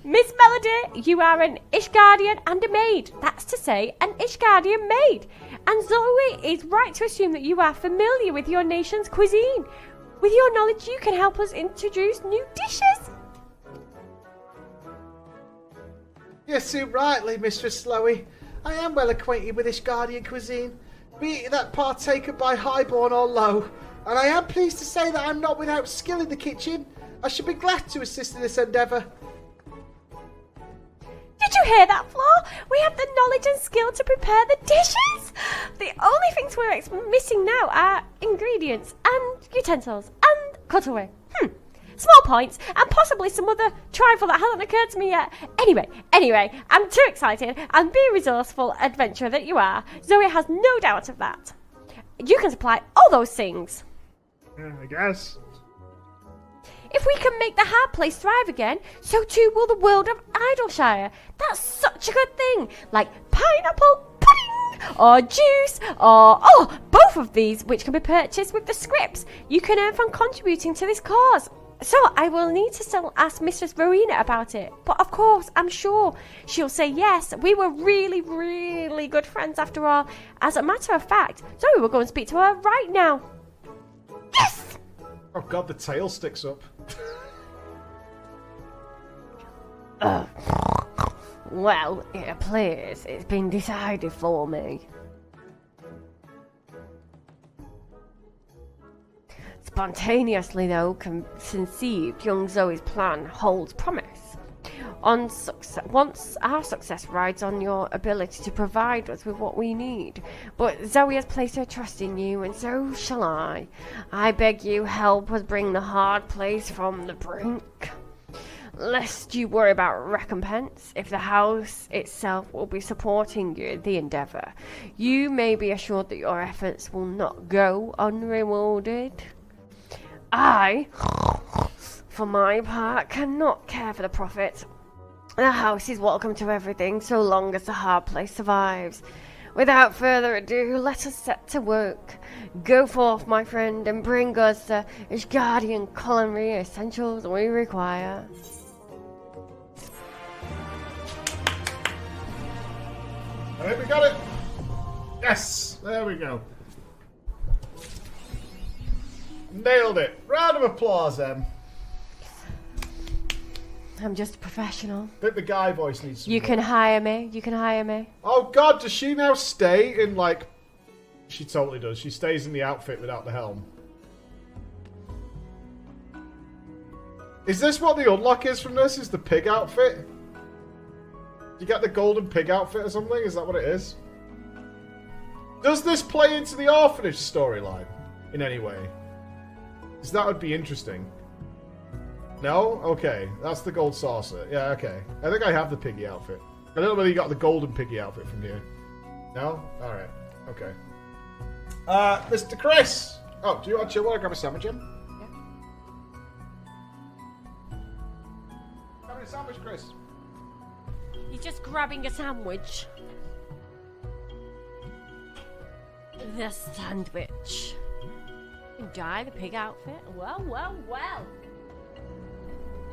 Speaker 11: Miss Melody, you are an Ishgardian and a maid. That's to say, an Ishgardian maid. And Zoe is right to assume that you are familiar with your nation's cuisine. With your knowledge, you can help us introduce new dishes.
Speaker 8: You see rightly, Mistress Slowey. I am well acquainted with Ishgardian cuisine, be it that partaken by highborn or low, and I am pleased to say that I'm not without skill in the kitchen. I should be glad to assist in this endeavour.
Speaker 11: Did you hear that, Flo? We have the knowledge and skill to prepare the dishes. The only things we're missing now are ingredients and utensils and cutlery. Small points and possibly some other trifle that hasn't occurred to me yet. Anyway, I'm too excited, and be resourceful adventurer that you are. Zoe has no doubt of that. You can supply all those things.
Speaker 1: Yeah, I guess.
Speaker 11: If we can make the hard place thrive again, so too will the world of Idleshire. That's such a good thing. Like pineapple pudding, or juice, or both of these, which can be purchased with the scripts you can earn from contributing to this cause. So I will need to still ask Mistress Rowena about it. But of course, I'm sure she'll say yes. We were really, really good friends after all. As a matter of fact, Zoe will go and speak to her right now. Yes!
Speaker 1: Oh god, the tail sticks up.
Speaker 11: Well, it appears it's been decided for me. Spontaneously, though, conceived, young Zoe's plan holds promise. Once our success rides on your ability to provide us with what we need. But Zoe has placed her trust in you, and so shall I. I beg you, help us bring the hard place from the brink. Lest you worry about recompense, if the house itself will be supporting the endeavour, you may be assured that your efforts will not go unrewarded. I, for my part, cannot care for the profit. The house is welcome to everything, so long as the hard place survives. Without further ado, let us set to work. Go forth, my friend, and bring us the Ishgardian culinary essentials we require.
Speaker 1: I think we got it. Yes, there we go. Nailed it. Round of applause, Em.
Speaker 11: I'm just a professional.
Speaker 1: I think the guy voice needs some
Speaker 11: You can hire me. You can hire me.
Speaker 1: Oh god, does she now stay in, like... She totally does. She stays in the outfit without the helm. Is this what the unlock is from this? Is the pig outfit? You get the golden pig outfit or something? Is that what it is? Does this play into the orphanage storyline in any way? Because that would be interesting. No? Okay. That's the gold saucer. Yeah, okay. I think I have the piggy outfit. I don't know whether you got the golden piggy outfit from here. No? Alright. Okay. Mr. Chris! Oh, do you want to grab a sandwich, Em? Yeah. Grab a sandwich, Chris.
Speaker 11: He's just grabbing a sandwich. The sandwich. Enjoy the pig outfit. Well.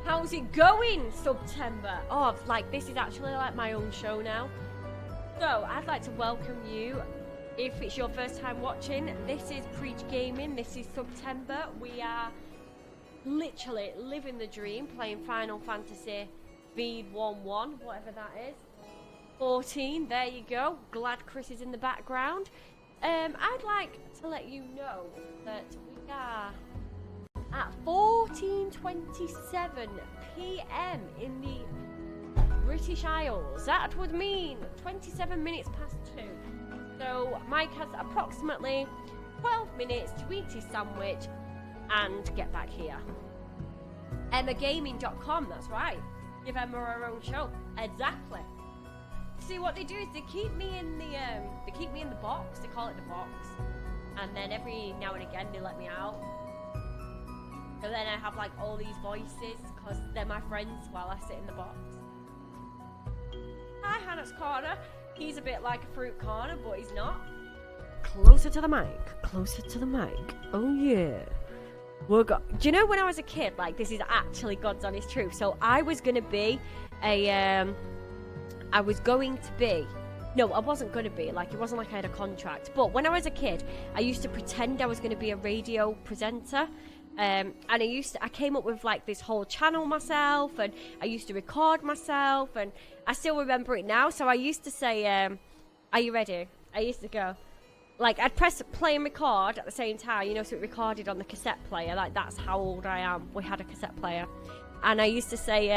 Speaker 11: How's it going, September? Oh, this is actually like my own show now. So, I'd like to welcome you. If it's your first time watching, this is PreachGaming. This is September. We are literally living the dream, playing Final Fantasy Speed 1-1, whatever that is. 14. There you go. Glad Chris is in the background. I'd like to let you know that we are at 14:27 p.m. in the British Isles. That would mean 27 minutes past 2. So Mike has approximately 12 minutes to eat his sandwich and get back here. EmmaGaming.com, that's right. Give Emma her own show. Exactly. See, what they do is they keep me in the box. They call it the box, and then every now and again they let me out. So then I have like all these voices because they're my friends while I sit in the box. Hi, Hannah's Corner. He's a bit like a fruit corner, but he's not. Closer to the mic. Closer to the mic. Oh yeah. Do you know when I was a kid? Like, this is actually God's honest truth. So I was gonna be no, I wasn't going to be, like, it wasn't like I had a contract, but when I was a kid, I used to pretend I was going to be a radio presenter, and I came up with, like, this whole channel myself, and I used to record myself, and I still remember it now. So I used to say, are you ready? I used to go, like, I'd press play and record at the same time, you know, so it recorded on the cassette player. Like, that's how old I am. We had a cassette player, and I used to say,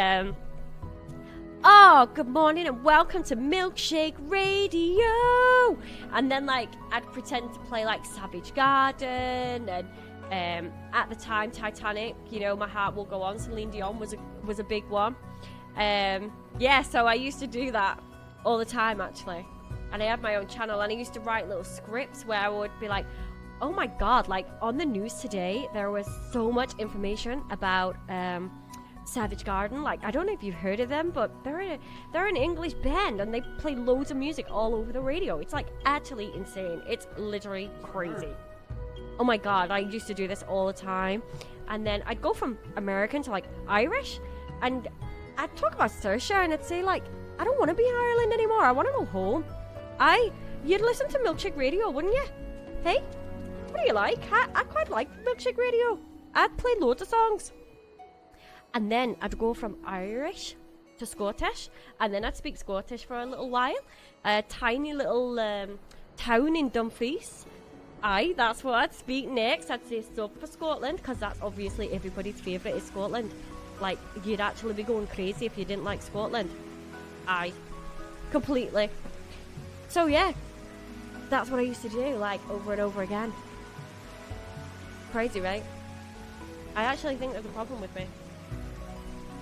Speaker 11: oh, good morning and welcome to Milkshake Radio. And then, like, I'd pretend to play, like, Savage Garden and at the time Titanic, you know, My Heart Will Go On. Celine Dion was a big one. Yeah, so I used to do that all the time, actually. And I had my own channel, and I used to write little scripts where I would be like, oh my god, like, on the news today there was so much information about Savage Garden. Like, I don't know if you've heard of them, but they're an English band, and they play loads of music all over the radio. It's like actually insane. It's literally crazy. Oh my god, I used to do this all the time. And then I'd go from American to, like, Irish, and I'd talk about Saoirse, and I'd say, like, I don't want to be in Ireland anymore. I want to go home. You'd listen to Milkshake Radio, wouldn't you? Hey, what do you like? I quite like Milkshake Radio. I'd play loads of songs. And then I'd go from Irish to Scottish, and then I'd speak Scottish for a little while. A tiny little town in Dumfries. That's what I'd speak next. I'd say sub for Scotland, because that's obviously everybody's favourite is Scotland. Like, you'd actually be going crazy if you didn't like Scotland. Completely. So yeah, that's what I used to do, like, over and over again. Crazy, right? I actually think there's a problem with me.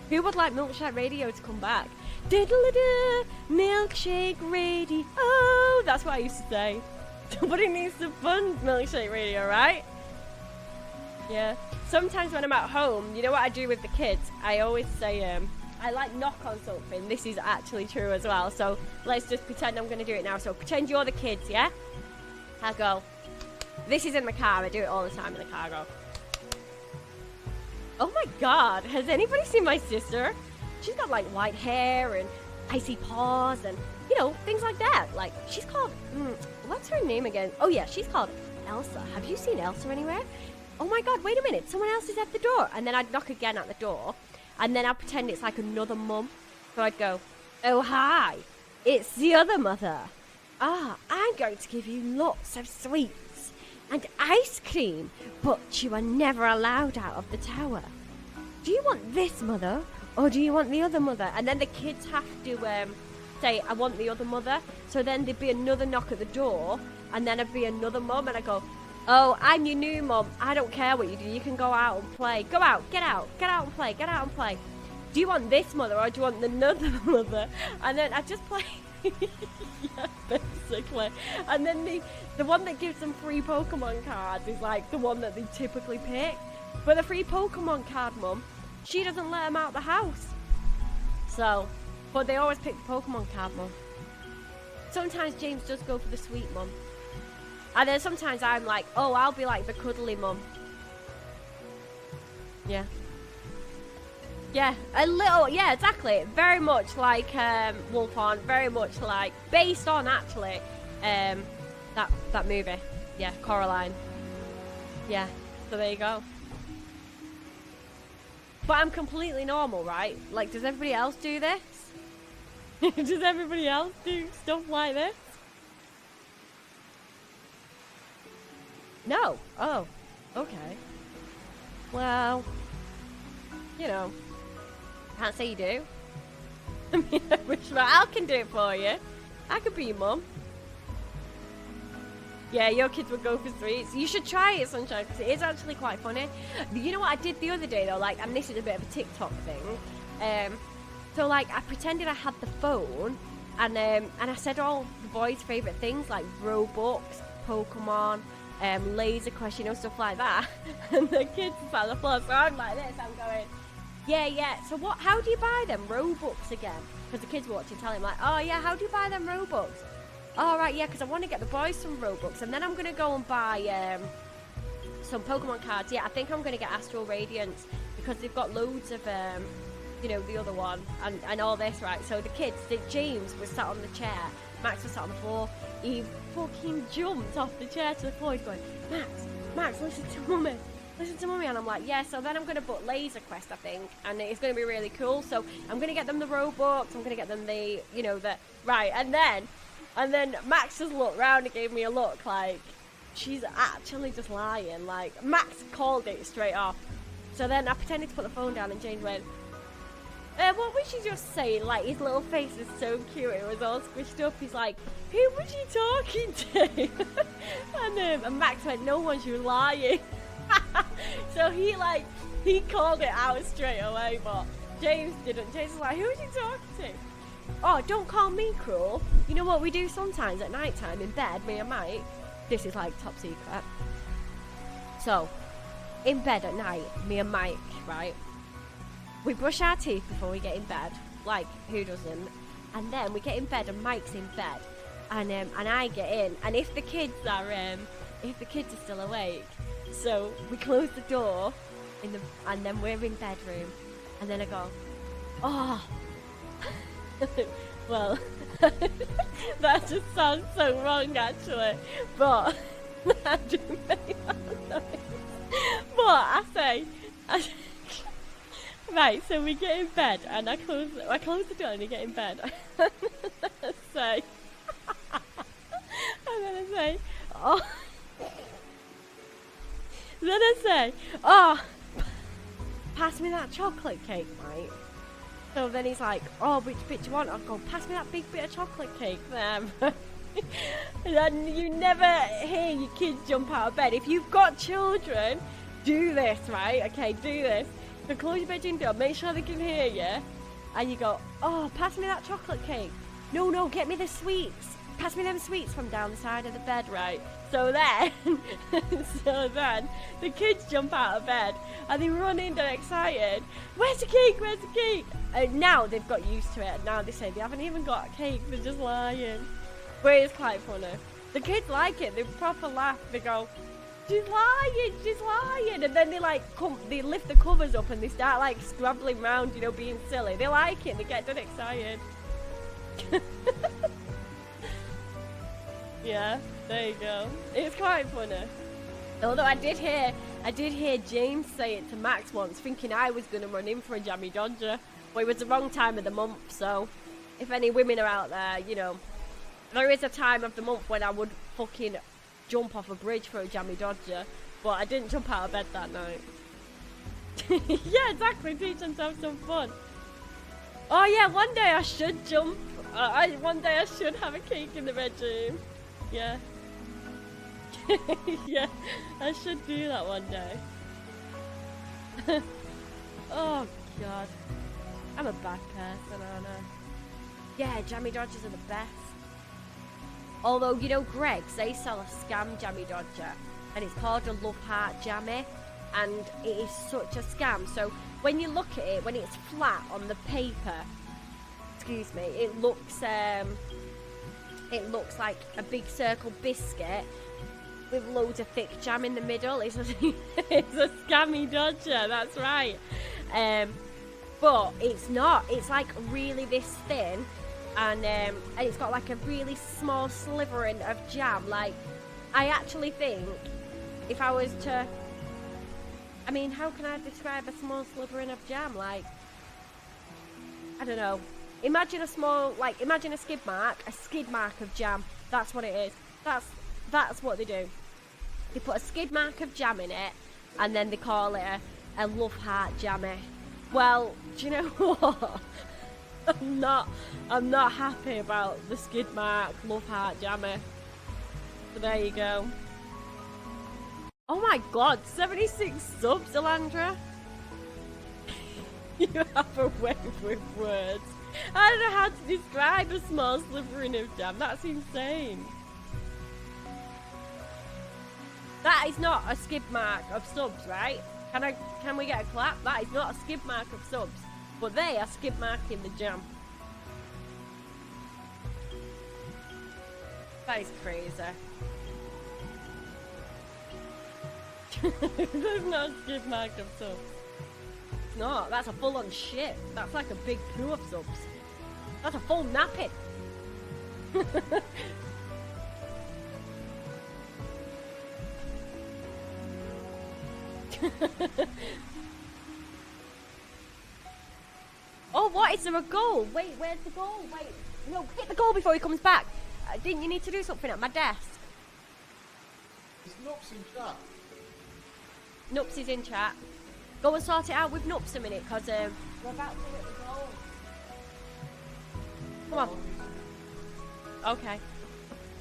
Speaker 11: Who would like Milkshake Radio to come back? Diddle-a-da, Milkshake Radio. Oh, that's what I used to say. Somebody needs to fund Milkshake Radio, right? Yeah. Sometimes when I'm at home, you know what I do with the kids? I always say, I like knock on something. This is actually true as well. So let's just pretend I'm going to do it now. So pretend you're the kids, yeah? I'll go. This is in the car. I do it all the time in the car. I go. Oh my god, has anybody seen my sister? She's got, like, white hair and icy paws and, you know, things like that. Like, she's called, what's her name again? Oh yeah, she's called Elsa. Have you seen Elsa anywhere? Oh my god, wait a minute, someone else is at the door. And then I'd knock again at the door, and then I'd pretend it's like another mum. So I'd go, oh hi, it's the other mother. I'm going to give you lots of sweets and ice cream, but you are never allowed out of the tower. Do you want this mother, or do you want the other mother? And then the kids have to say, I want the other mother. So then there'd be another knock at the door, and then there'd be another mum, and I go, oh, I'm your new mum. I don't care what you do. You can go out and play. Go out, get out and play, get out and play. Do you want this mother, or do you want another mother? And then I just play. Yeah, basically. And then the one that gives them free Pokemon cards is, like, the one that they typically pick. But the free Pokemon card mum, she doesn't let them out the house. So, but they always pick the Pokemon card mum. Sometimes James does go for the sweet mum. And then sometimes I'm like, oh, I'll be like the cuddly mum. Yeah. Yeah, a little, yeah, exactly. Very much like Wolfon, very much like, based on, actually, that movie. Yeah, Coraline. Yeah, so there you go. But I'm completely normal, right? Like, does everybody else do this? Does everybody else do stuff like this? No. Oh. Okay. Well, you know, can't say you do. I mean, I wish I can do it for you. I could be your mum. Yeah, your kids would go for sweets. You should try it, Sunshine, because it is actually quite funny. You know what I did the other day, though? Like, and this is a bit of a TikTok thing. So, like, I pretended I had the phone, and I said all the boys' favourite things, like Robux, Pokemon, Laser Quest, you know, stuff like that. And the kids are on the floor, so I'm like this, I'm going, yeah. So what? How do you buy them Robux again? Because the kids were watching, telling him, like, oh, yeah, how do you buy them Robux? Oh, right, yeah, because I want to get the boys some Robux, and then I'm going to go and buy some Pokemon cards. Yeah, I think I'm going to get Astral Radiance, because they've got loads of, you know, the other one, and all this, right? So the kids, James was sat on the chair, Max was sat on the floor, he fucking jumped off the chair to the floor, he's going, Max, listen to mummy, and I'm like, yeah, so then I'm going to book Laser Quest, I think, and it's going to be really cool, so I'm going to get them the Robux, I'm going to get them the, you know, the, right, and then Max just looked round and gave me a look like, she's actually just lying. Like, Max called it straight off. So then I pretended to put the phone down and James went, what was she just saying? Like, his little face is so cute. It was all squished up. He's like, who was she talking to? and Max went, no one, she was lying. So he called it out straight away, but James didn't. James was like, who was she talking to? Oh, don't call me cruel. You know what we do sometimes at night time in bed, me and Mike? This is like top secret. So, in bed at night, me and Mike, right? We brush our teeth before we get in bed. Like, who doesn't? And then we get in bed and Mike's in bed. And I get in. And if the kids are still awake, so we close the door and then we're in bedroom. And then I go, oh. Well, that just sounds so wrong actually, but I do make that noise. But I say, right, so we get in bed and I close the door and we get in bed. And then I say, oh, then I say, oh, pass me that chocolate cake, mate. So then he's like, oh, which bit do you want? I'll go, pass me that big bit of chocolate cake there. And then you never hear your kids jump out of bed. If you've got children, do this, right? Okay, do this. So close your bedroom door, make sure they can hear you. And you go, oh, pass me that chocolate cake. No, get me the sweets. Pass me them sweets from down the side of the bed, right? So then the kids jump out of bed and they run in, they're excited. Where's the cake? Where's the cake? And now they've got used to it. And now they say they haven't even got a cake, they're just lying. But it's quite funny. The kids like it, they proper laugh. They go, she's lying. And then they lift the covers up and they start like scrabbling around, you know, being silly. They like it, they get dead excited. Yeah, there you go. It's quite funny. Although I did hear James say it to Max once, thinking I was going to run in for a jammy dodger. But it was the wrong time of the month, so if any women are out there, you know, there is a time of the month when I would fucking jump off a bridge for a jammy dodger, but I didn't jump out of bed that night. Yeah, exactly, teach them to have some fun. Oh yeah, one day I should jump. One day I should have a cake in the bedroom. Yeah. Yeah, I should do that one day. Oh god, I'm a bad person, aren't I? Yeah, jammy dodgers are the best. Although, you know, Greggs, they sell a scam jammy dodger, and it's called a Love Heart Jammy, and it is such a scam. So when you look at it, when it's flat on the paper, excuse me, it looks like a big circle biscuit with loads of thick jam in the middle. It's a scammy dodger, that's right. But it's not. It's like really this thin, and it's got like a really small slivering of jam. Like, I actually think if I was to, I mean, how can I describe a small slivering of jam? Like, I don't know. Imagine a small, like, imagine a skid mark of jam. That's what it is. That's what they do. They put a skid mark of jam in it, and then they call it a love heart jammy. Well, do you know what? I'm not happy about the skid mark love heart jammy. So there you go. Oh my god, 76 subs, Alandra. You have a way with words. I don't know how to describe a small slivering of jam. That's insane. That is not a skid mark of subs, right? Can we get a clap? That is not a skid mark of subs, but they are skid marking the jam. That is crazy. There's no skid mark of subs. It's not. That's a full-on shit. That's like a big poo of subs. That's a full napping. Oh, what? Is there a goal? Wait, where's the goal? Wait, no, hit the goal before he comes back. Didn't you need to do something at my desk?
Speaker 8: Is Nups in chat?
Speaker 11: Nups is in chat. Go and sort it out with Nups a minute, because we're about to hit the goal. Come on. Okay.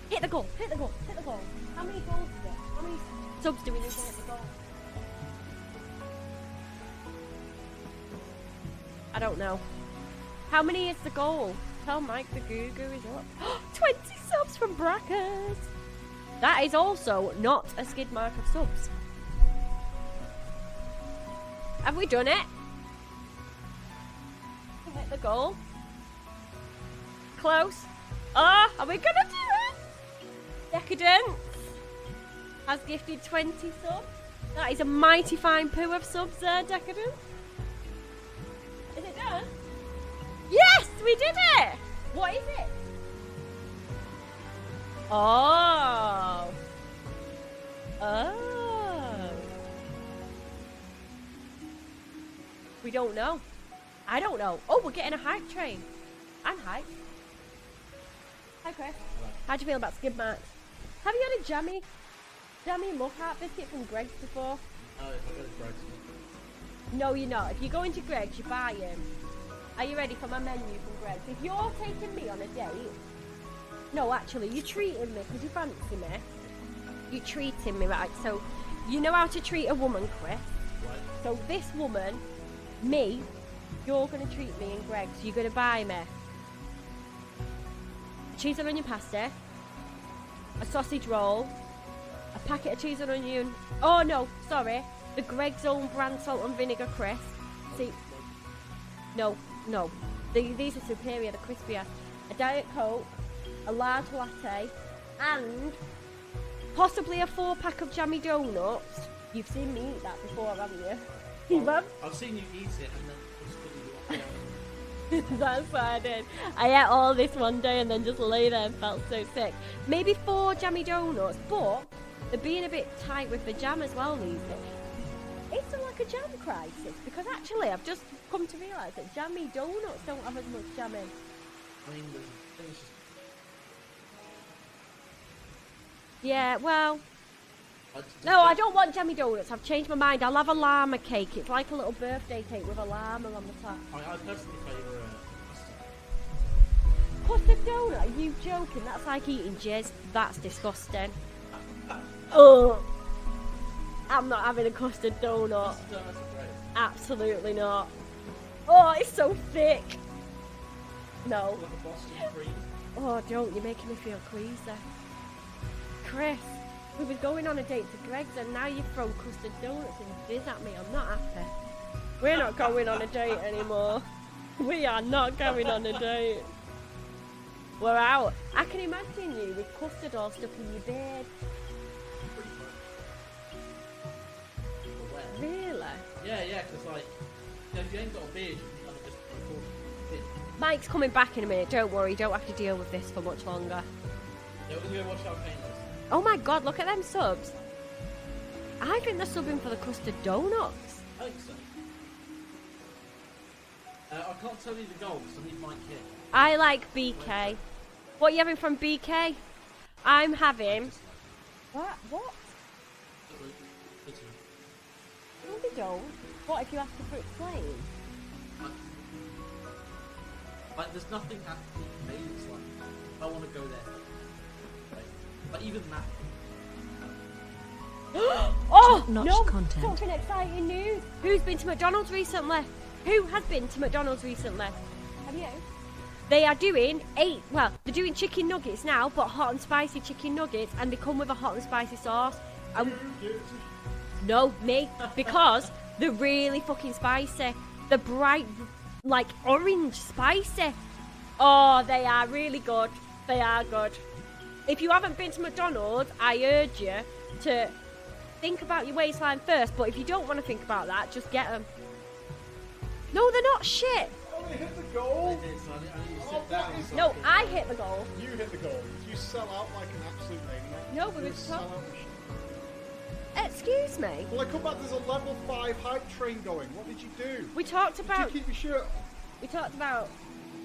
Speaker 11: Hit the goal, hit the goal, hit the goal. How many goals is it? How many subs do we need to hit the goal? I don't know. How many is the goal? Tell Mike the Goo Goo is up. 20 subs from Brackers! That is also not a skid mark of subs. Have we done it? Hit the goal. Close. Oh, are we gonna do it? Decadence has gifted 20 subs. That is a mighty fine poo of subs there, Decadence. Is it done? Yes, we did it! What is it? Oh. Oh. We don't know. I don't know. Oh, we're getting a hype train. I'm hyped. Hi, Chris. How do you feel about skid marks? Have you had a jammy Lockhart biscuit from Greg's before?
Speaker 10: Oh, if I go to Greg's.
Speaker 11: No, you're not. If you go into Greg's, you buy him. Are you ready for my menu from Greg's? If you're taking me on a date... No, actually, you're treating me because you fancy me. You're treating me, right? So, you know how to treat a woman, Chris.
Speaker 10: What?
Speaker 11: So, this woman, me, you're going to treat me in Greg's. You're going to buy me cheese and onion pasta, a sausage roll, a packet of cheese and onion... Oh, no, sorry. The Greg's own brand salt and vinegar crisp. See... No. These are superior, the crispier. A Diet Coke, a large latte, and possibly a 4-pack of jammy donuts. You've seen me eat that before, haven't you?
Speaker 10: I've seen you eat it and then just put it
Speaker 11: That's what I did. I ate all this one day and then just lay there and felt so sick. Maybe 4 jammy donuts, but they're being a bit tight with the jam as well these days. Is there like a jam crisis? Because actually I've just come to realise that jammy donuts don't have as much jam in.
Speaker 10: I mean, the thing's just...
Speaker 11: Yeah, well... No, I don't want jammy donuts. I've changed my mind. I'll have a llama cake. It's like a little birthday cake with a llama on the top.
Speaker 10: I personally favour
Speaker 11: Custard donut? Are you joking? That's like eating jizz. That's disgusting. Oh, I'm not having a custard donut.
Speaker 10: Custard donuts are great.
Speaker 11: Absolutely not. Oh, it's so thick. No.
Speaker 10: Like a Boston cream.
Speaker 11: Oh, don't. You're making me feel queasy. Chris, we were going on a date to Greg's and now you throw custard donuts and jizz at me. I'm not happy. We're not going on a date anymore. We are not going on a date. We're out. I can imagine you with custard all stuck in your beard. Really?
Speaker 10: Yeah, because like, you know, if you ain't got a beard, you can kind of just record it.
Speaker 11: Mike's coming back in a minute. Don't worry. You don't have to deal with this for much longer.
Speaker 10: Yeah, we're going to watch our painters.
Speaker 11: Oh my god, look at them subs. I think they're subbing for the custard donuts.
Speaker 10: I think so. I can't tell you the goal because I need Mike here.
Speaker 11: I like BK. What are you having from BK? I'm having... What? What? No, they don't. What if you ask her to explain?
Speaker 10: Like, there's nothing actually famous like I want to go there. Right? But even that.
Speaker 11: Oh,
Speaker 2: Top-notch
Speaker 11: no!
Speaker 2: content.
Speaker 11: Something exciting news. Who's been to McDonald's recently? Who has been to McDonald's recently? Have you? They are doing they're doing chicken nuggets now, but hot and spicy chicken nuggets, and they come with a hot and spicy sauce. No, me. Because they're really fucking spicy. They're bright, like orange spicy. Oh, they are really good. They are good. If you haven't been to McDonald's, I urge you to think about your waistline first, but if you don't want to think about that, just get them. No, they're not shit.
Speaker 1: Oh, they hit the goal.
Speaker 11: No, I hit the goal.
Speaker 1: You hit the goal. You sell out like an absolute maniac.
Speaker 11: No, we
Speaker 1: You're
Speaker 11: were
Speaker 1: a sellout
Speaker 11: top.
Speaker 1: machine.
Speaker 11: Excuse me.
Speaker 1: Well, I come back. There's a level 5 hype train going. What did you do?
Speaker 11: We talked
Speaker 1: Did
Speaker 11: about.
Speaker 1: you keep your shirt?
Speaker 11: We talked about.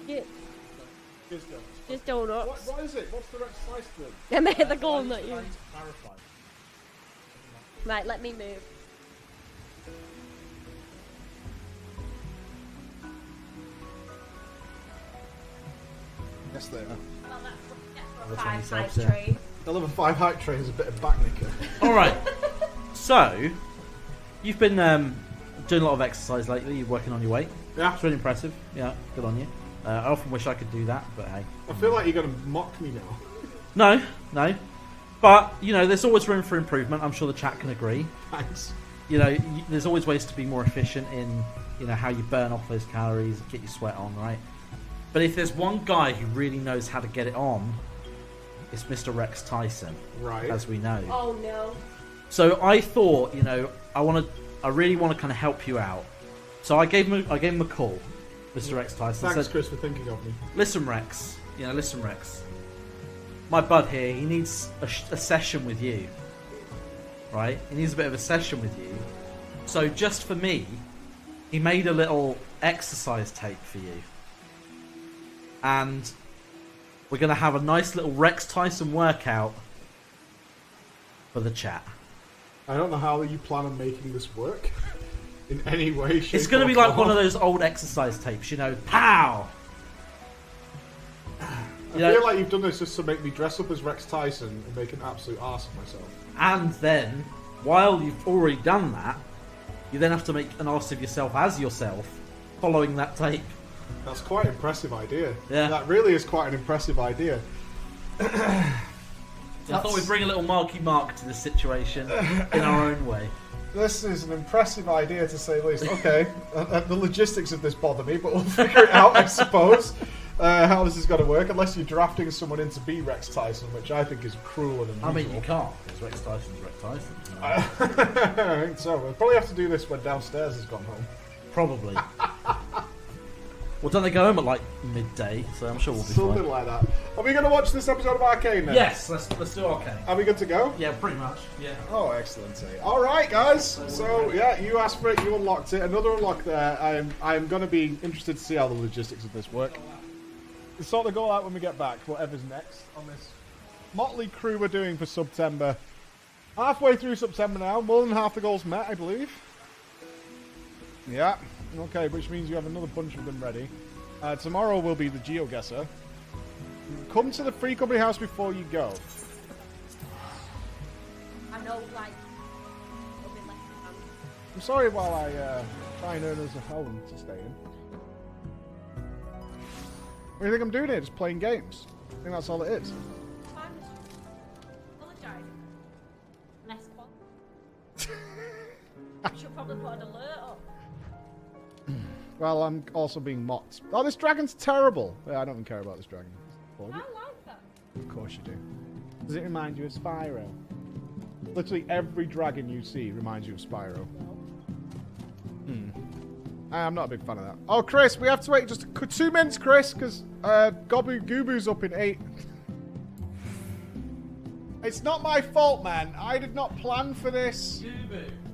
Speaker 1: Just go.
Speaker 11: Just donuts.
Speaker 1: What is it? What's the Rex slice thing?
Speaker 11: And they hit the goal, not you.
Speaker 10: Clarify.
Speaker 11: Right, let me move.
Speaker 1: Yes, they are.
Speaker 11: Well,
Speaker 10: Which
Speaker 11: that's
Speaker 10: one
Speaker 11: five
Speaker 10: yourself,
Speaker 11: side
Speaker 10: yeah.
Speaker 11: trade.
Speaker 1: The level 5 hype train is a bit of backnicker.
Speaker 10: All right. So, you've been doing a lot of exercise lately. You're working on your weight.
Speaker 1: Yeah.
Speaker 10: It's really impressive. Yeah, good on you. I often wish I could do that, but hey.
Speaker 1: I feel like you're going to mock me now.
Speaker 10: No. But, you know, there's always room for improvement. I'm sure the chat can agree.
Speaker 1: Thanks.
Speaker 10: You know, there's always ways to be more efficient in, you know, how you burn off those calories and get your sweat on, right? But if there's one guy who really knows how to get it on, it's Mr. Rex Tyson.
Speaker 1: Right.
Speaker 10: As we know.
Speaker 11: Oh no.
Speaker 10: So I thought, you know, I really want to kind of help you out. So I gave him a call, Mr. Rex Tyson.
Speaker 1: Thanks,
Speaker 10: said,
Speaker 1: Chris, for thinking of me.
Speaker 10: Listen, Rex. My bud here, he needs a session with you. Right? He needs a bit of a session with you. So just for me, he made a little exercise tape for you. And we're going to have a nice little Rex Tyson workout for the chat.
Speaker 1: I don't know how you plan on making this work in any way, shape,
Speaker 10: It's going to
Speaker 1: or
Speaker 10: be like
Speaker 1: form.
Speaker 10: one of those old exercise tapes, you know. Pow!
Speaker 1: I feel like you've done this just to make me dress up as Rex Tyson and make an absolute arse of myself.
Speaker 10: And then, while you've already done that, you then have to make an arse of yourself as yourself, following that tape.
Speaker 1: That's quite an impressive idea.
Speaker 10: Yeah.
Speaker 1: That really is quite an impressive idea.
Speaker 10: So I thought we'd bring a little Marky Mark to this situation in our own way.
Speaker 1: This is an impressive idea, to say the least. Okay, the logistics of this bother me, but we'll figure it out, I suppose, how this is going to work, unless you're drafting someone in to be Rex Tyson, which I think is cruel and unusual.
Speaker 10: I mean, you can't, because Rex Tyson's Rex Tyson.
Speaker 1: I think so. We'll probably have to do this when Downstairs has gone home.
Speaker 10: Probably. Well, don't they go home at like midday? So I'm sure we'll be
Speaker 1: Something
Speaker 10: fine.
Speaker 1: like that. Are we going to watch this episode of Arcane now?
Speaker 10: Yes, let's do Arcane.
Speaker 1: Are we good to go?
Speaker 10: Yeah, pretty much. Yeah.
Speaker 1: Oh, excellent. All right, guys. So yeah, you asked for it, you unlocked it. Another unlock there. I'm going to be interested to see how the logistics of this work. We'll sort of go out when we get back. Whatever's next on this motley crew we're doing for September. Halfway through September now. More than half the goals met, I believe. Yeah. Okay, which means you have another bunch of them ready. Tomorrow will be the GeoGuessr. Come to the Free Company House before you go.
Speaker 11: I know, like.
Speaker 1: I'm sorry while I try and earn us a home to stay in. What do you think I'm doing here? Just playing games. I think that's all it is.
Speaker 11: I should probably put an alert up.
Speaker 1: Well, I'm also being mocked. Oh, this dragon's terrible. Yeah, I don't even care about this dragon.
Speaker 11: I like that.
Speaker 1: Of course you do. Does it remind you of Spyro? Literally every dragon you see reminds you of Spyro. I'm not a big fan of that. Oh, Chris, we have to wait just 2 minutes, Chris, because Goobu's up in 8. It's not my fault, man. I did not plan for this.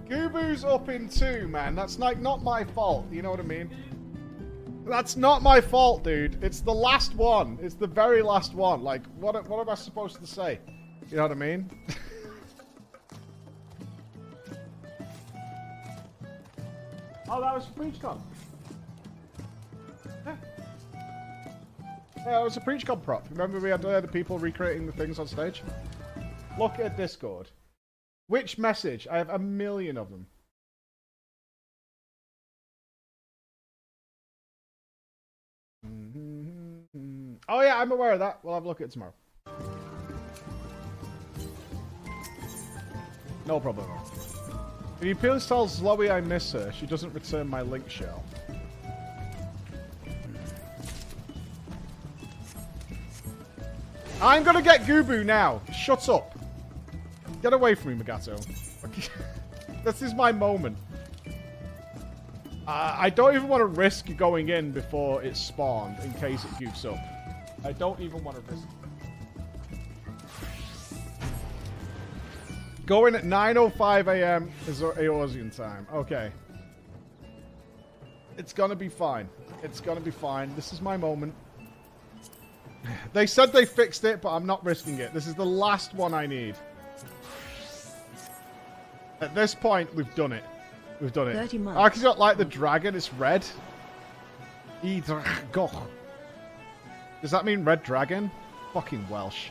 Speaker 1: Goobu's up in 2, man. That's like not my fault. You know what I mean? That's not my fault, dude. It's the last one. It's the very last one. Like, what am I supposed to say? You know what I mean? Oh, that was PreachCon. Yeah, it was a PreachCon prop. Remember we had the people recreating the things on stage? Look at Discord. Which message? I have a million of them. Oh yeah, I'm aware of that. We'll have a look at it tomorrow. No problem. If you please tell Zoe I miss her, she doesn't return my link shell. I'm gonna get Gubu now. Shut up. Get away from me, Magato. This is my moment. I don't even want to risk going in before it's spawned in case it goofs up. I don't even want to risk it. Going at 9:05 a.m. is Eorzean time. Okay. It's gonna be fine. It's gonna be fine. This is my moment. They said they fixed it, but I'm not risking it. This is the last one I need. At this point, we've done it. We've done it.
Speaker 2: 30 months.
Speaker 1: I actually don't like the dragon. It's red. Does that mean red dragon? Fucking Welsh.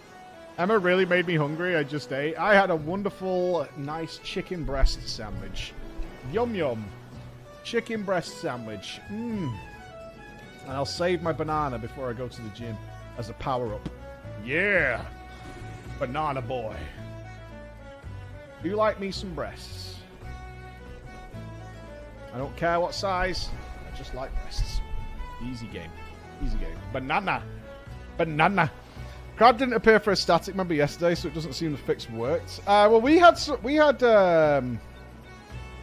Speaker 1: Emma really made me hungry. I just ate. I had a wonderful, nice chicken breast sandwich. Yum yum. Chicken breast sandwich. Mmm. And I'll save my banana before I go to the gym as a power-up. Yeah! Banana boy. Do you like me some breasts? I don't care what size. I just like breasts. Easy game. Easy game. Banana. Banana. Crab didn't appear for a static member yesterday, so it doesn't seem the fix worked. Well, we had the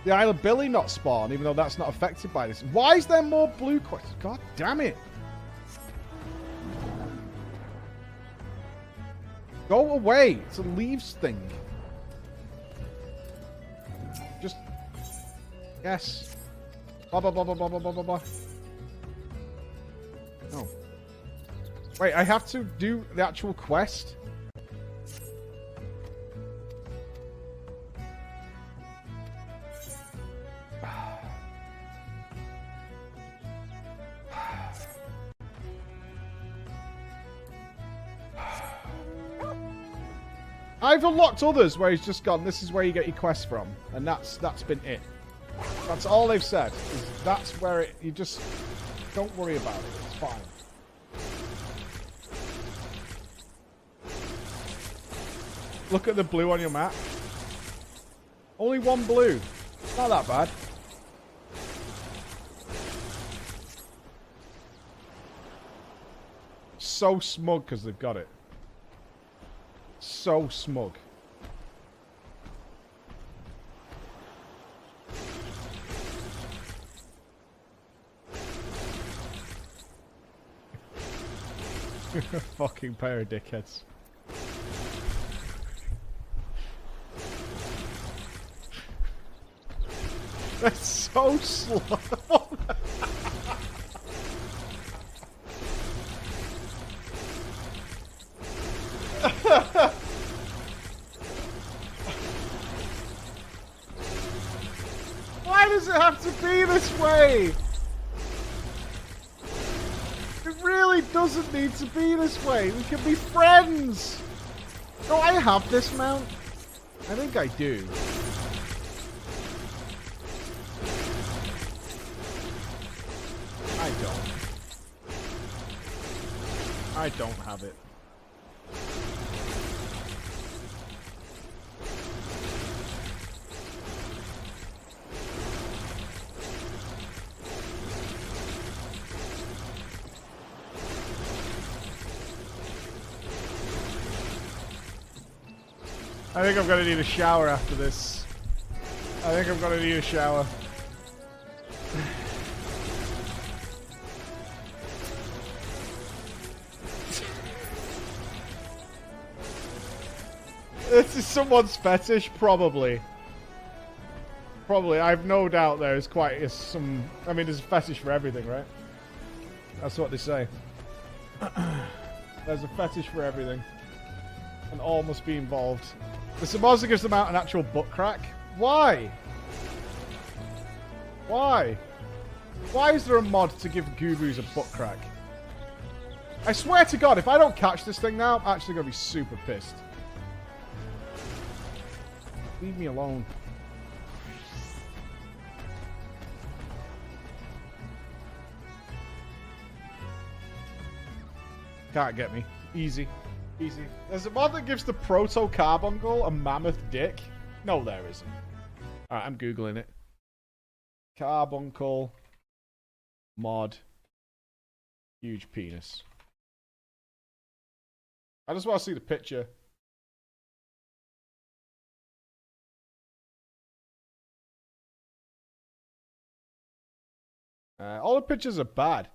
Speaker 1: Isle of Billy not spawn, even though that's not affected by this. Why is there more blue quests? God damn it. Go away. It's a leaves thing. Just... Yes. Blah, blah, blah, blah, blah, blah, blah, blah, blah. No. Wait, I have to do the actual quest? I've unlocked others where he's just gone, this is where you get your quest from. And that's been it. That's all they've said. That's where it... You just... Don't worry about it. It's fine. Look at the blue on your map. Only one blue. Not that bad. So smug because they've got it. So smug. Fucking pair of dickheads. That's so slow. Why does it have to be this way? It really doesn't need to be this way. We can be friends. Do I have this mount? I think I do. I don't. I don't have it. I think I'm gonna need a shower after this. I think I'm gonna need a shower. This is someone's fetish, probably. Probably, I have no doubt there is quite some... I mean, there's a fetish for everything, right? That's what they say. There's a fetish for everything. And all must be involved. The Samoza gives them out an actual butt crack. Why? Why? Why is there a mod to give Gubus a butt crack? I swear to God, if I don't catch this thing now, I'm actually going to be super pissed. Leave me alone. Can't get me. Easy. Easy. There's a mod that gives the Proto-Carbuncle a mammoth dick. No, there isn't. Alright, I'm Googling it. Carbuncle mod. Huge penis. I just want to see the picture. All the pictures are bad.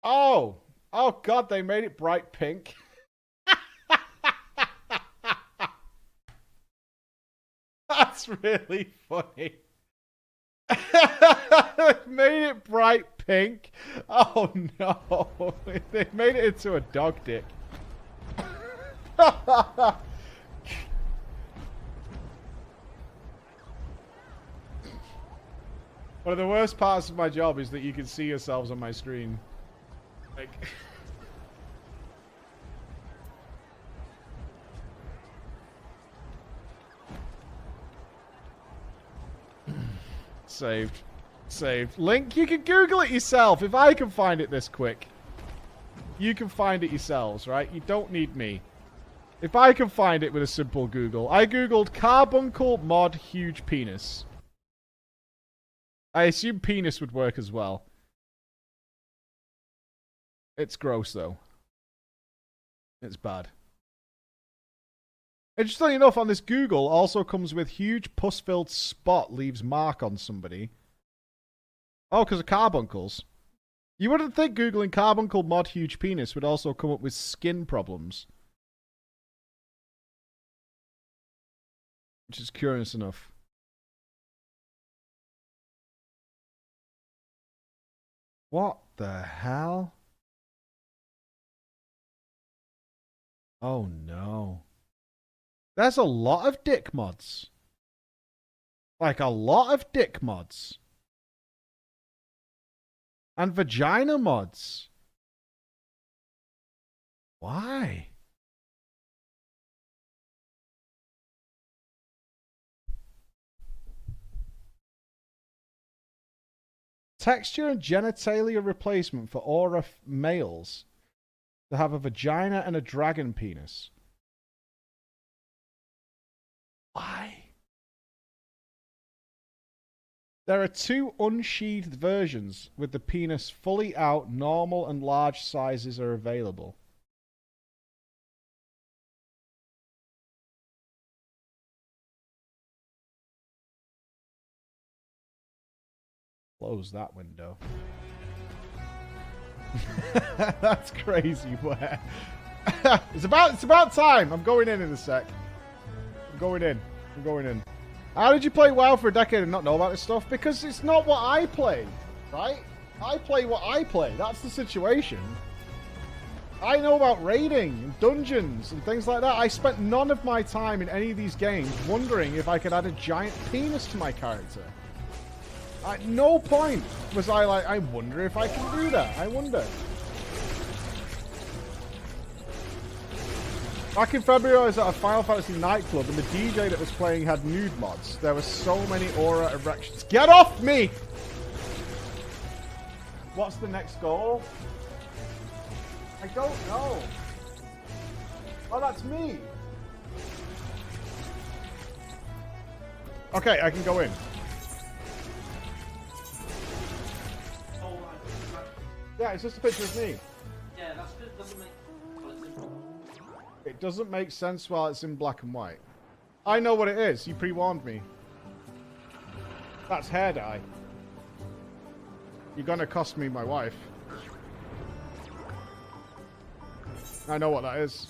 Speaker 1: Oh! Oh God, they made it bright pink. That's really funny. They made it bright pink. Oh no. They made it into a dog dick. One of the worst parts of my job is that you can see yourselves on my screen. Like... Saved. Saved. Link, you can Google it yourself. If I can find it this quick, you can find it yourselves, right? You don't need me. If I can find it with a simple Google. I Googled Carbuncle mod huge penis. I assume penis would work as well. It's gross, though. It's bad. Interestingly enough, on this Google also comes with huge pus-filled spot leaves mark on somebody. Oh, because of carbuncles. You wouldn't think Googling carbuncle mod huge penis would also come up with skin problems. Which is curious enough. What the hell? Oh no. There's a lot of dick mods. Like a lot of dick mods. And vagina mods. Why? Texture and genitalia replacement for aura males to have a vagina and a dragon penis. Why? There are two unsheathed versions with the penis fully out. Normal and large sizes are available. Close that window. That's crazy. Where? It's about time. I'm going in a sec. I'm going in. How did you play WoW for a decade and not know about this stuff? Because it's not what I play, right? I play what I play. That's the situation. I know about raiding and dungeons and things like that. I spent none of my time in any of these games wondering if I could add a giant penis to my character. At no point was I like, I wonder if I can do that. I wonder. Back in February, I was at a Final Fantasy nightclub, and the DJ that was playing had nude mods. There were so many aura erections. Get off me! What's the next goal? I don't know. Oh, that's me. Okay, I can go in. Yeah, it's just a picture of me.
Speaker 10: Yeah, that's good. Doesn't make...
Speaker 1: It doesn't make sense while it's in black and white. I know what it is. You pre-warned me. That's hair dye. You're gonna cost me my wife. I know what that is.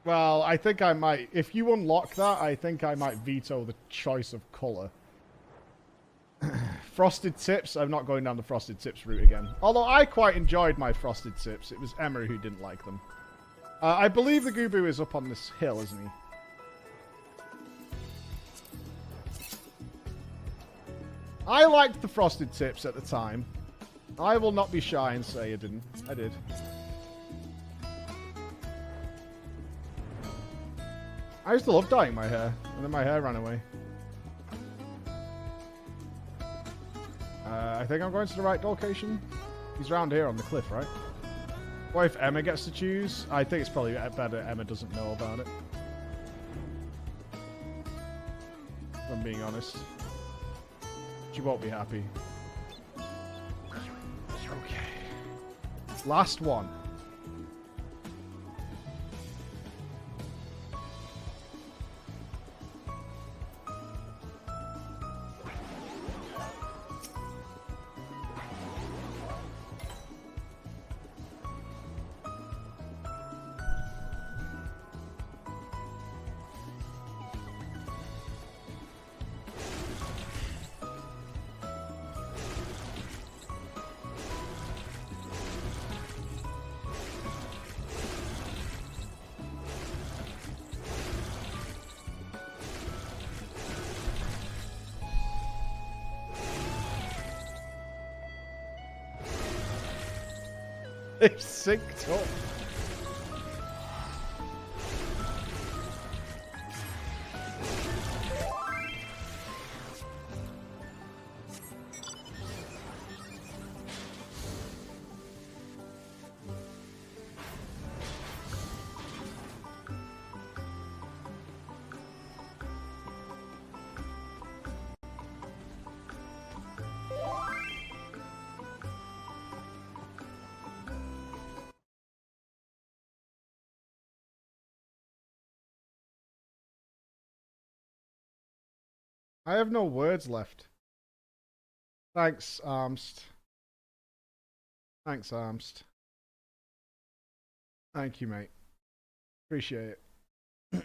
Speaker 1: Well, I think I might... If you unlock that, I think I might veto the choice of colour. Frosted Tips. I'm not going down the Frosted Tips route again. Although I quite enjoyed my Frosted Tips. It was Emma who didn't like them. I believe the Goobbue is up on this hill, isn't he? I liked the Frosted Tips at the time. I will not be shy and say I didn't. I did. I used to love dyeing my hair, and then my hair ran away. I think I'm going to the right location. He's round here on the cliff, right? What if Emma gets to choose? I think it's probably better Emma doesn't know about it. If I'm being honest. She won't be happy. Okay. Last one. They've synced up. I have no words left. Thanks, Armst. Thanks, Armst. Thank you, mate. Appreciate it.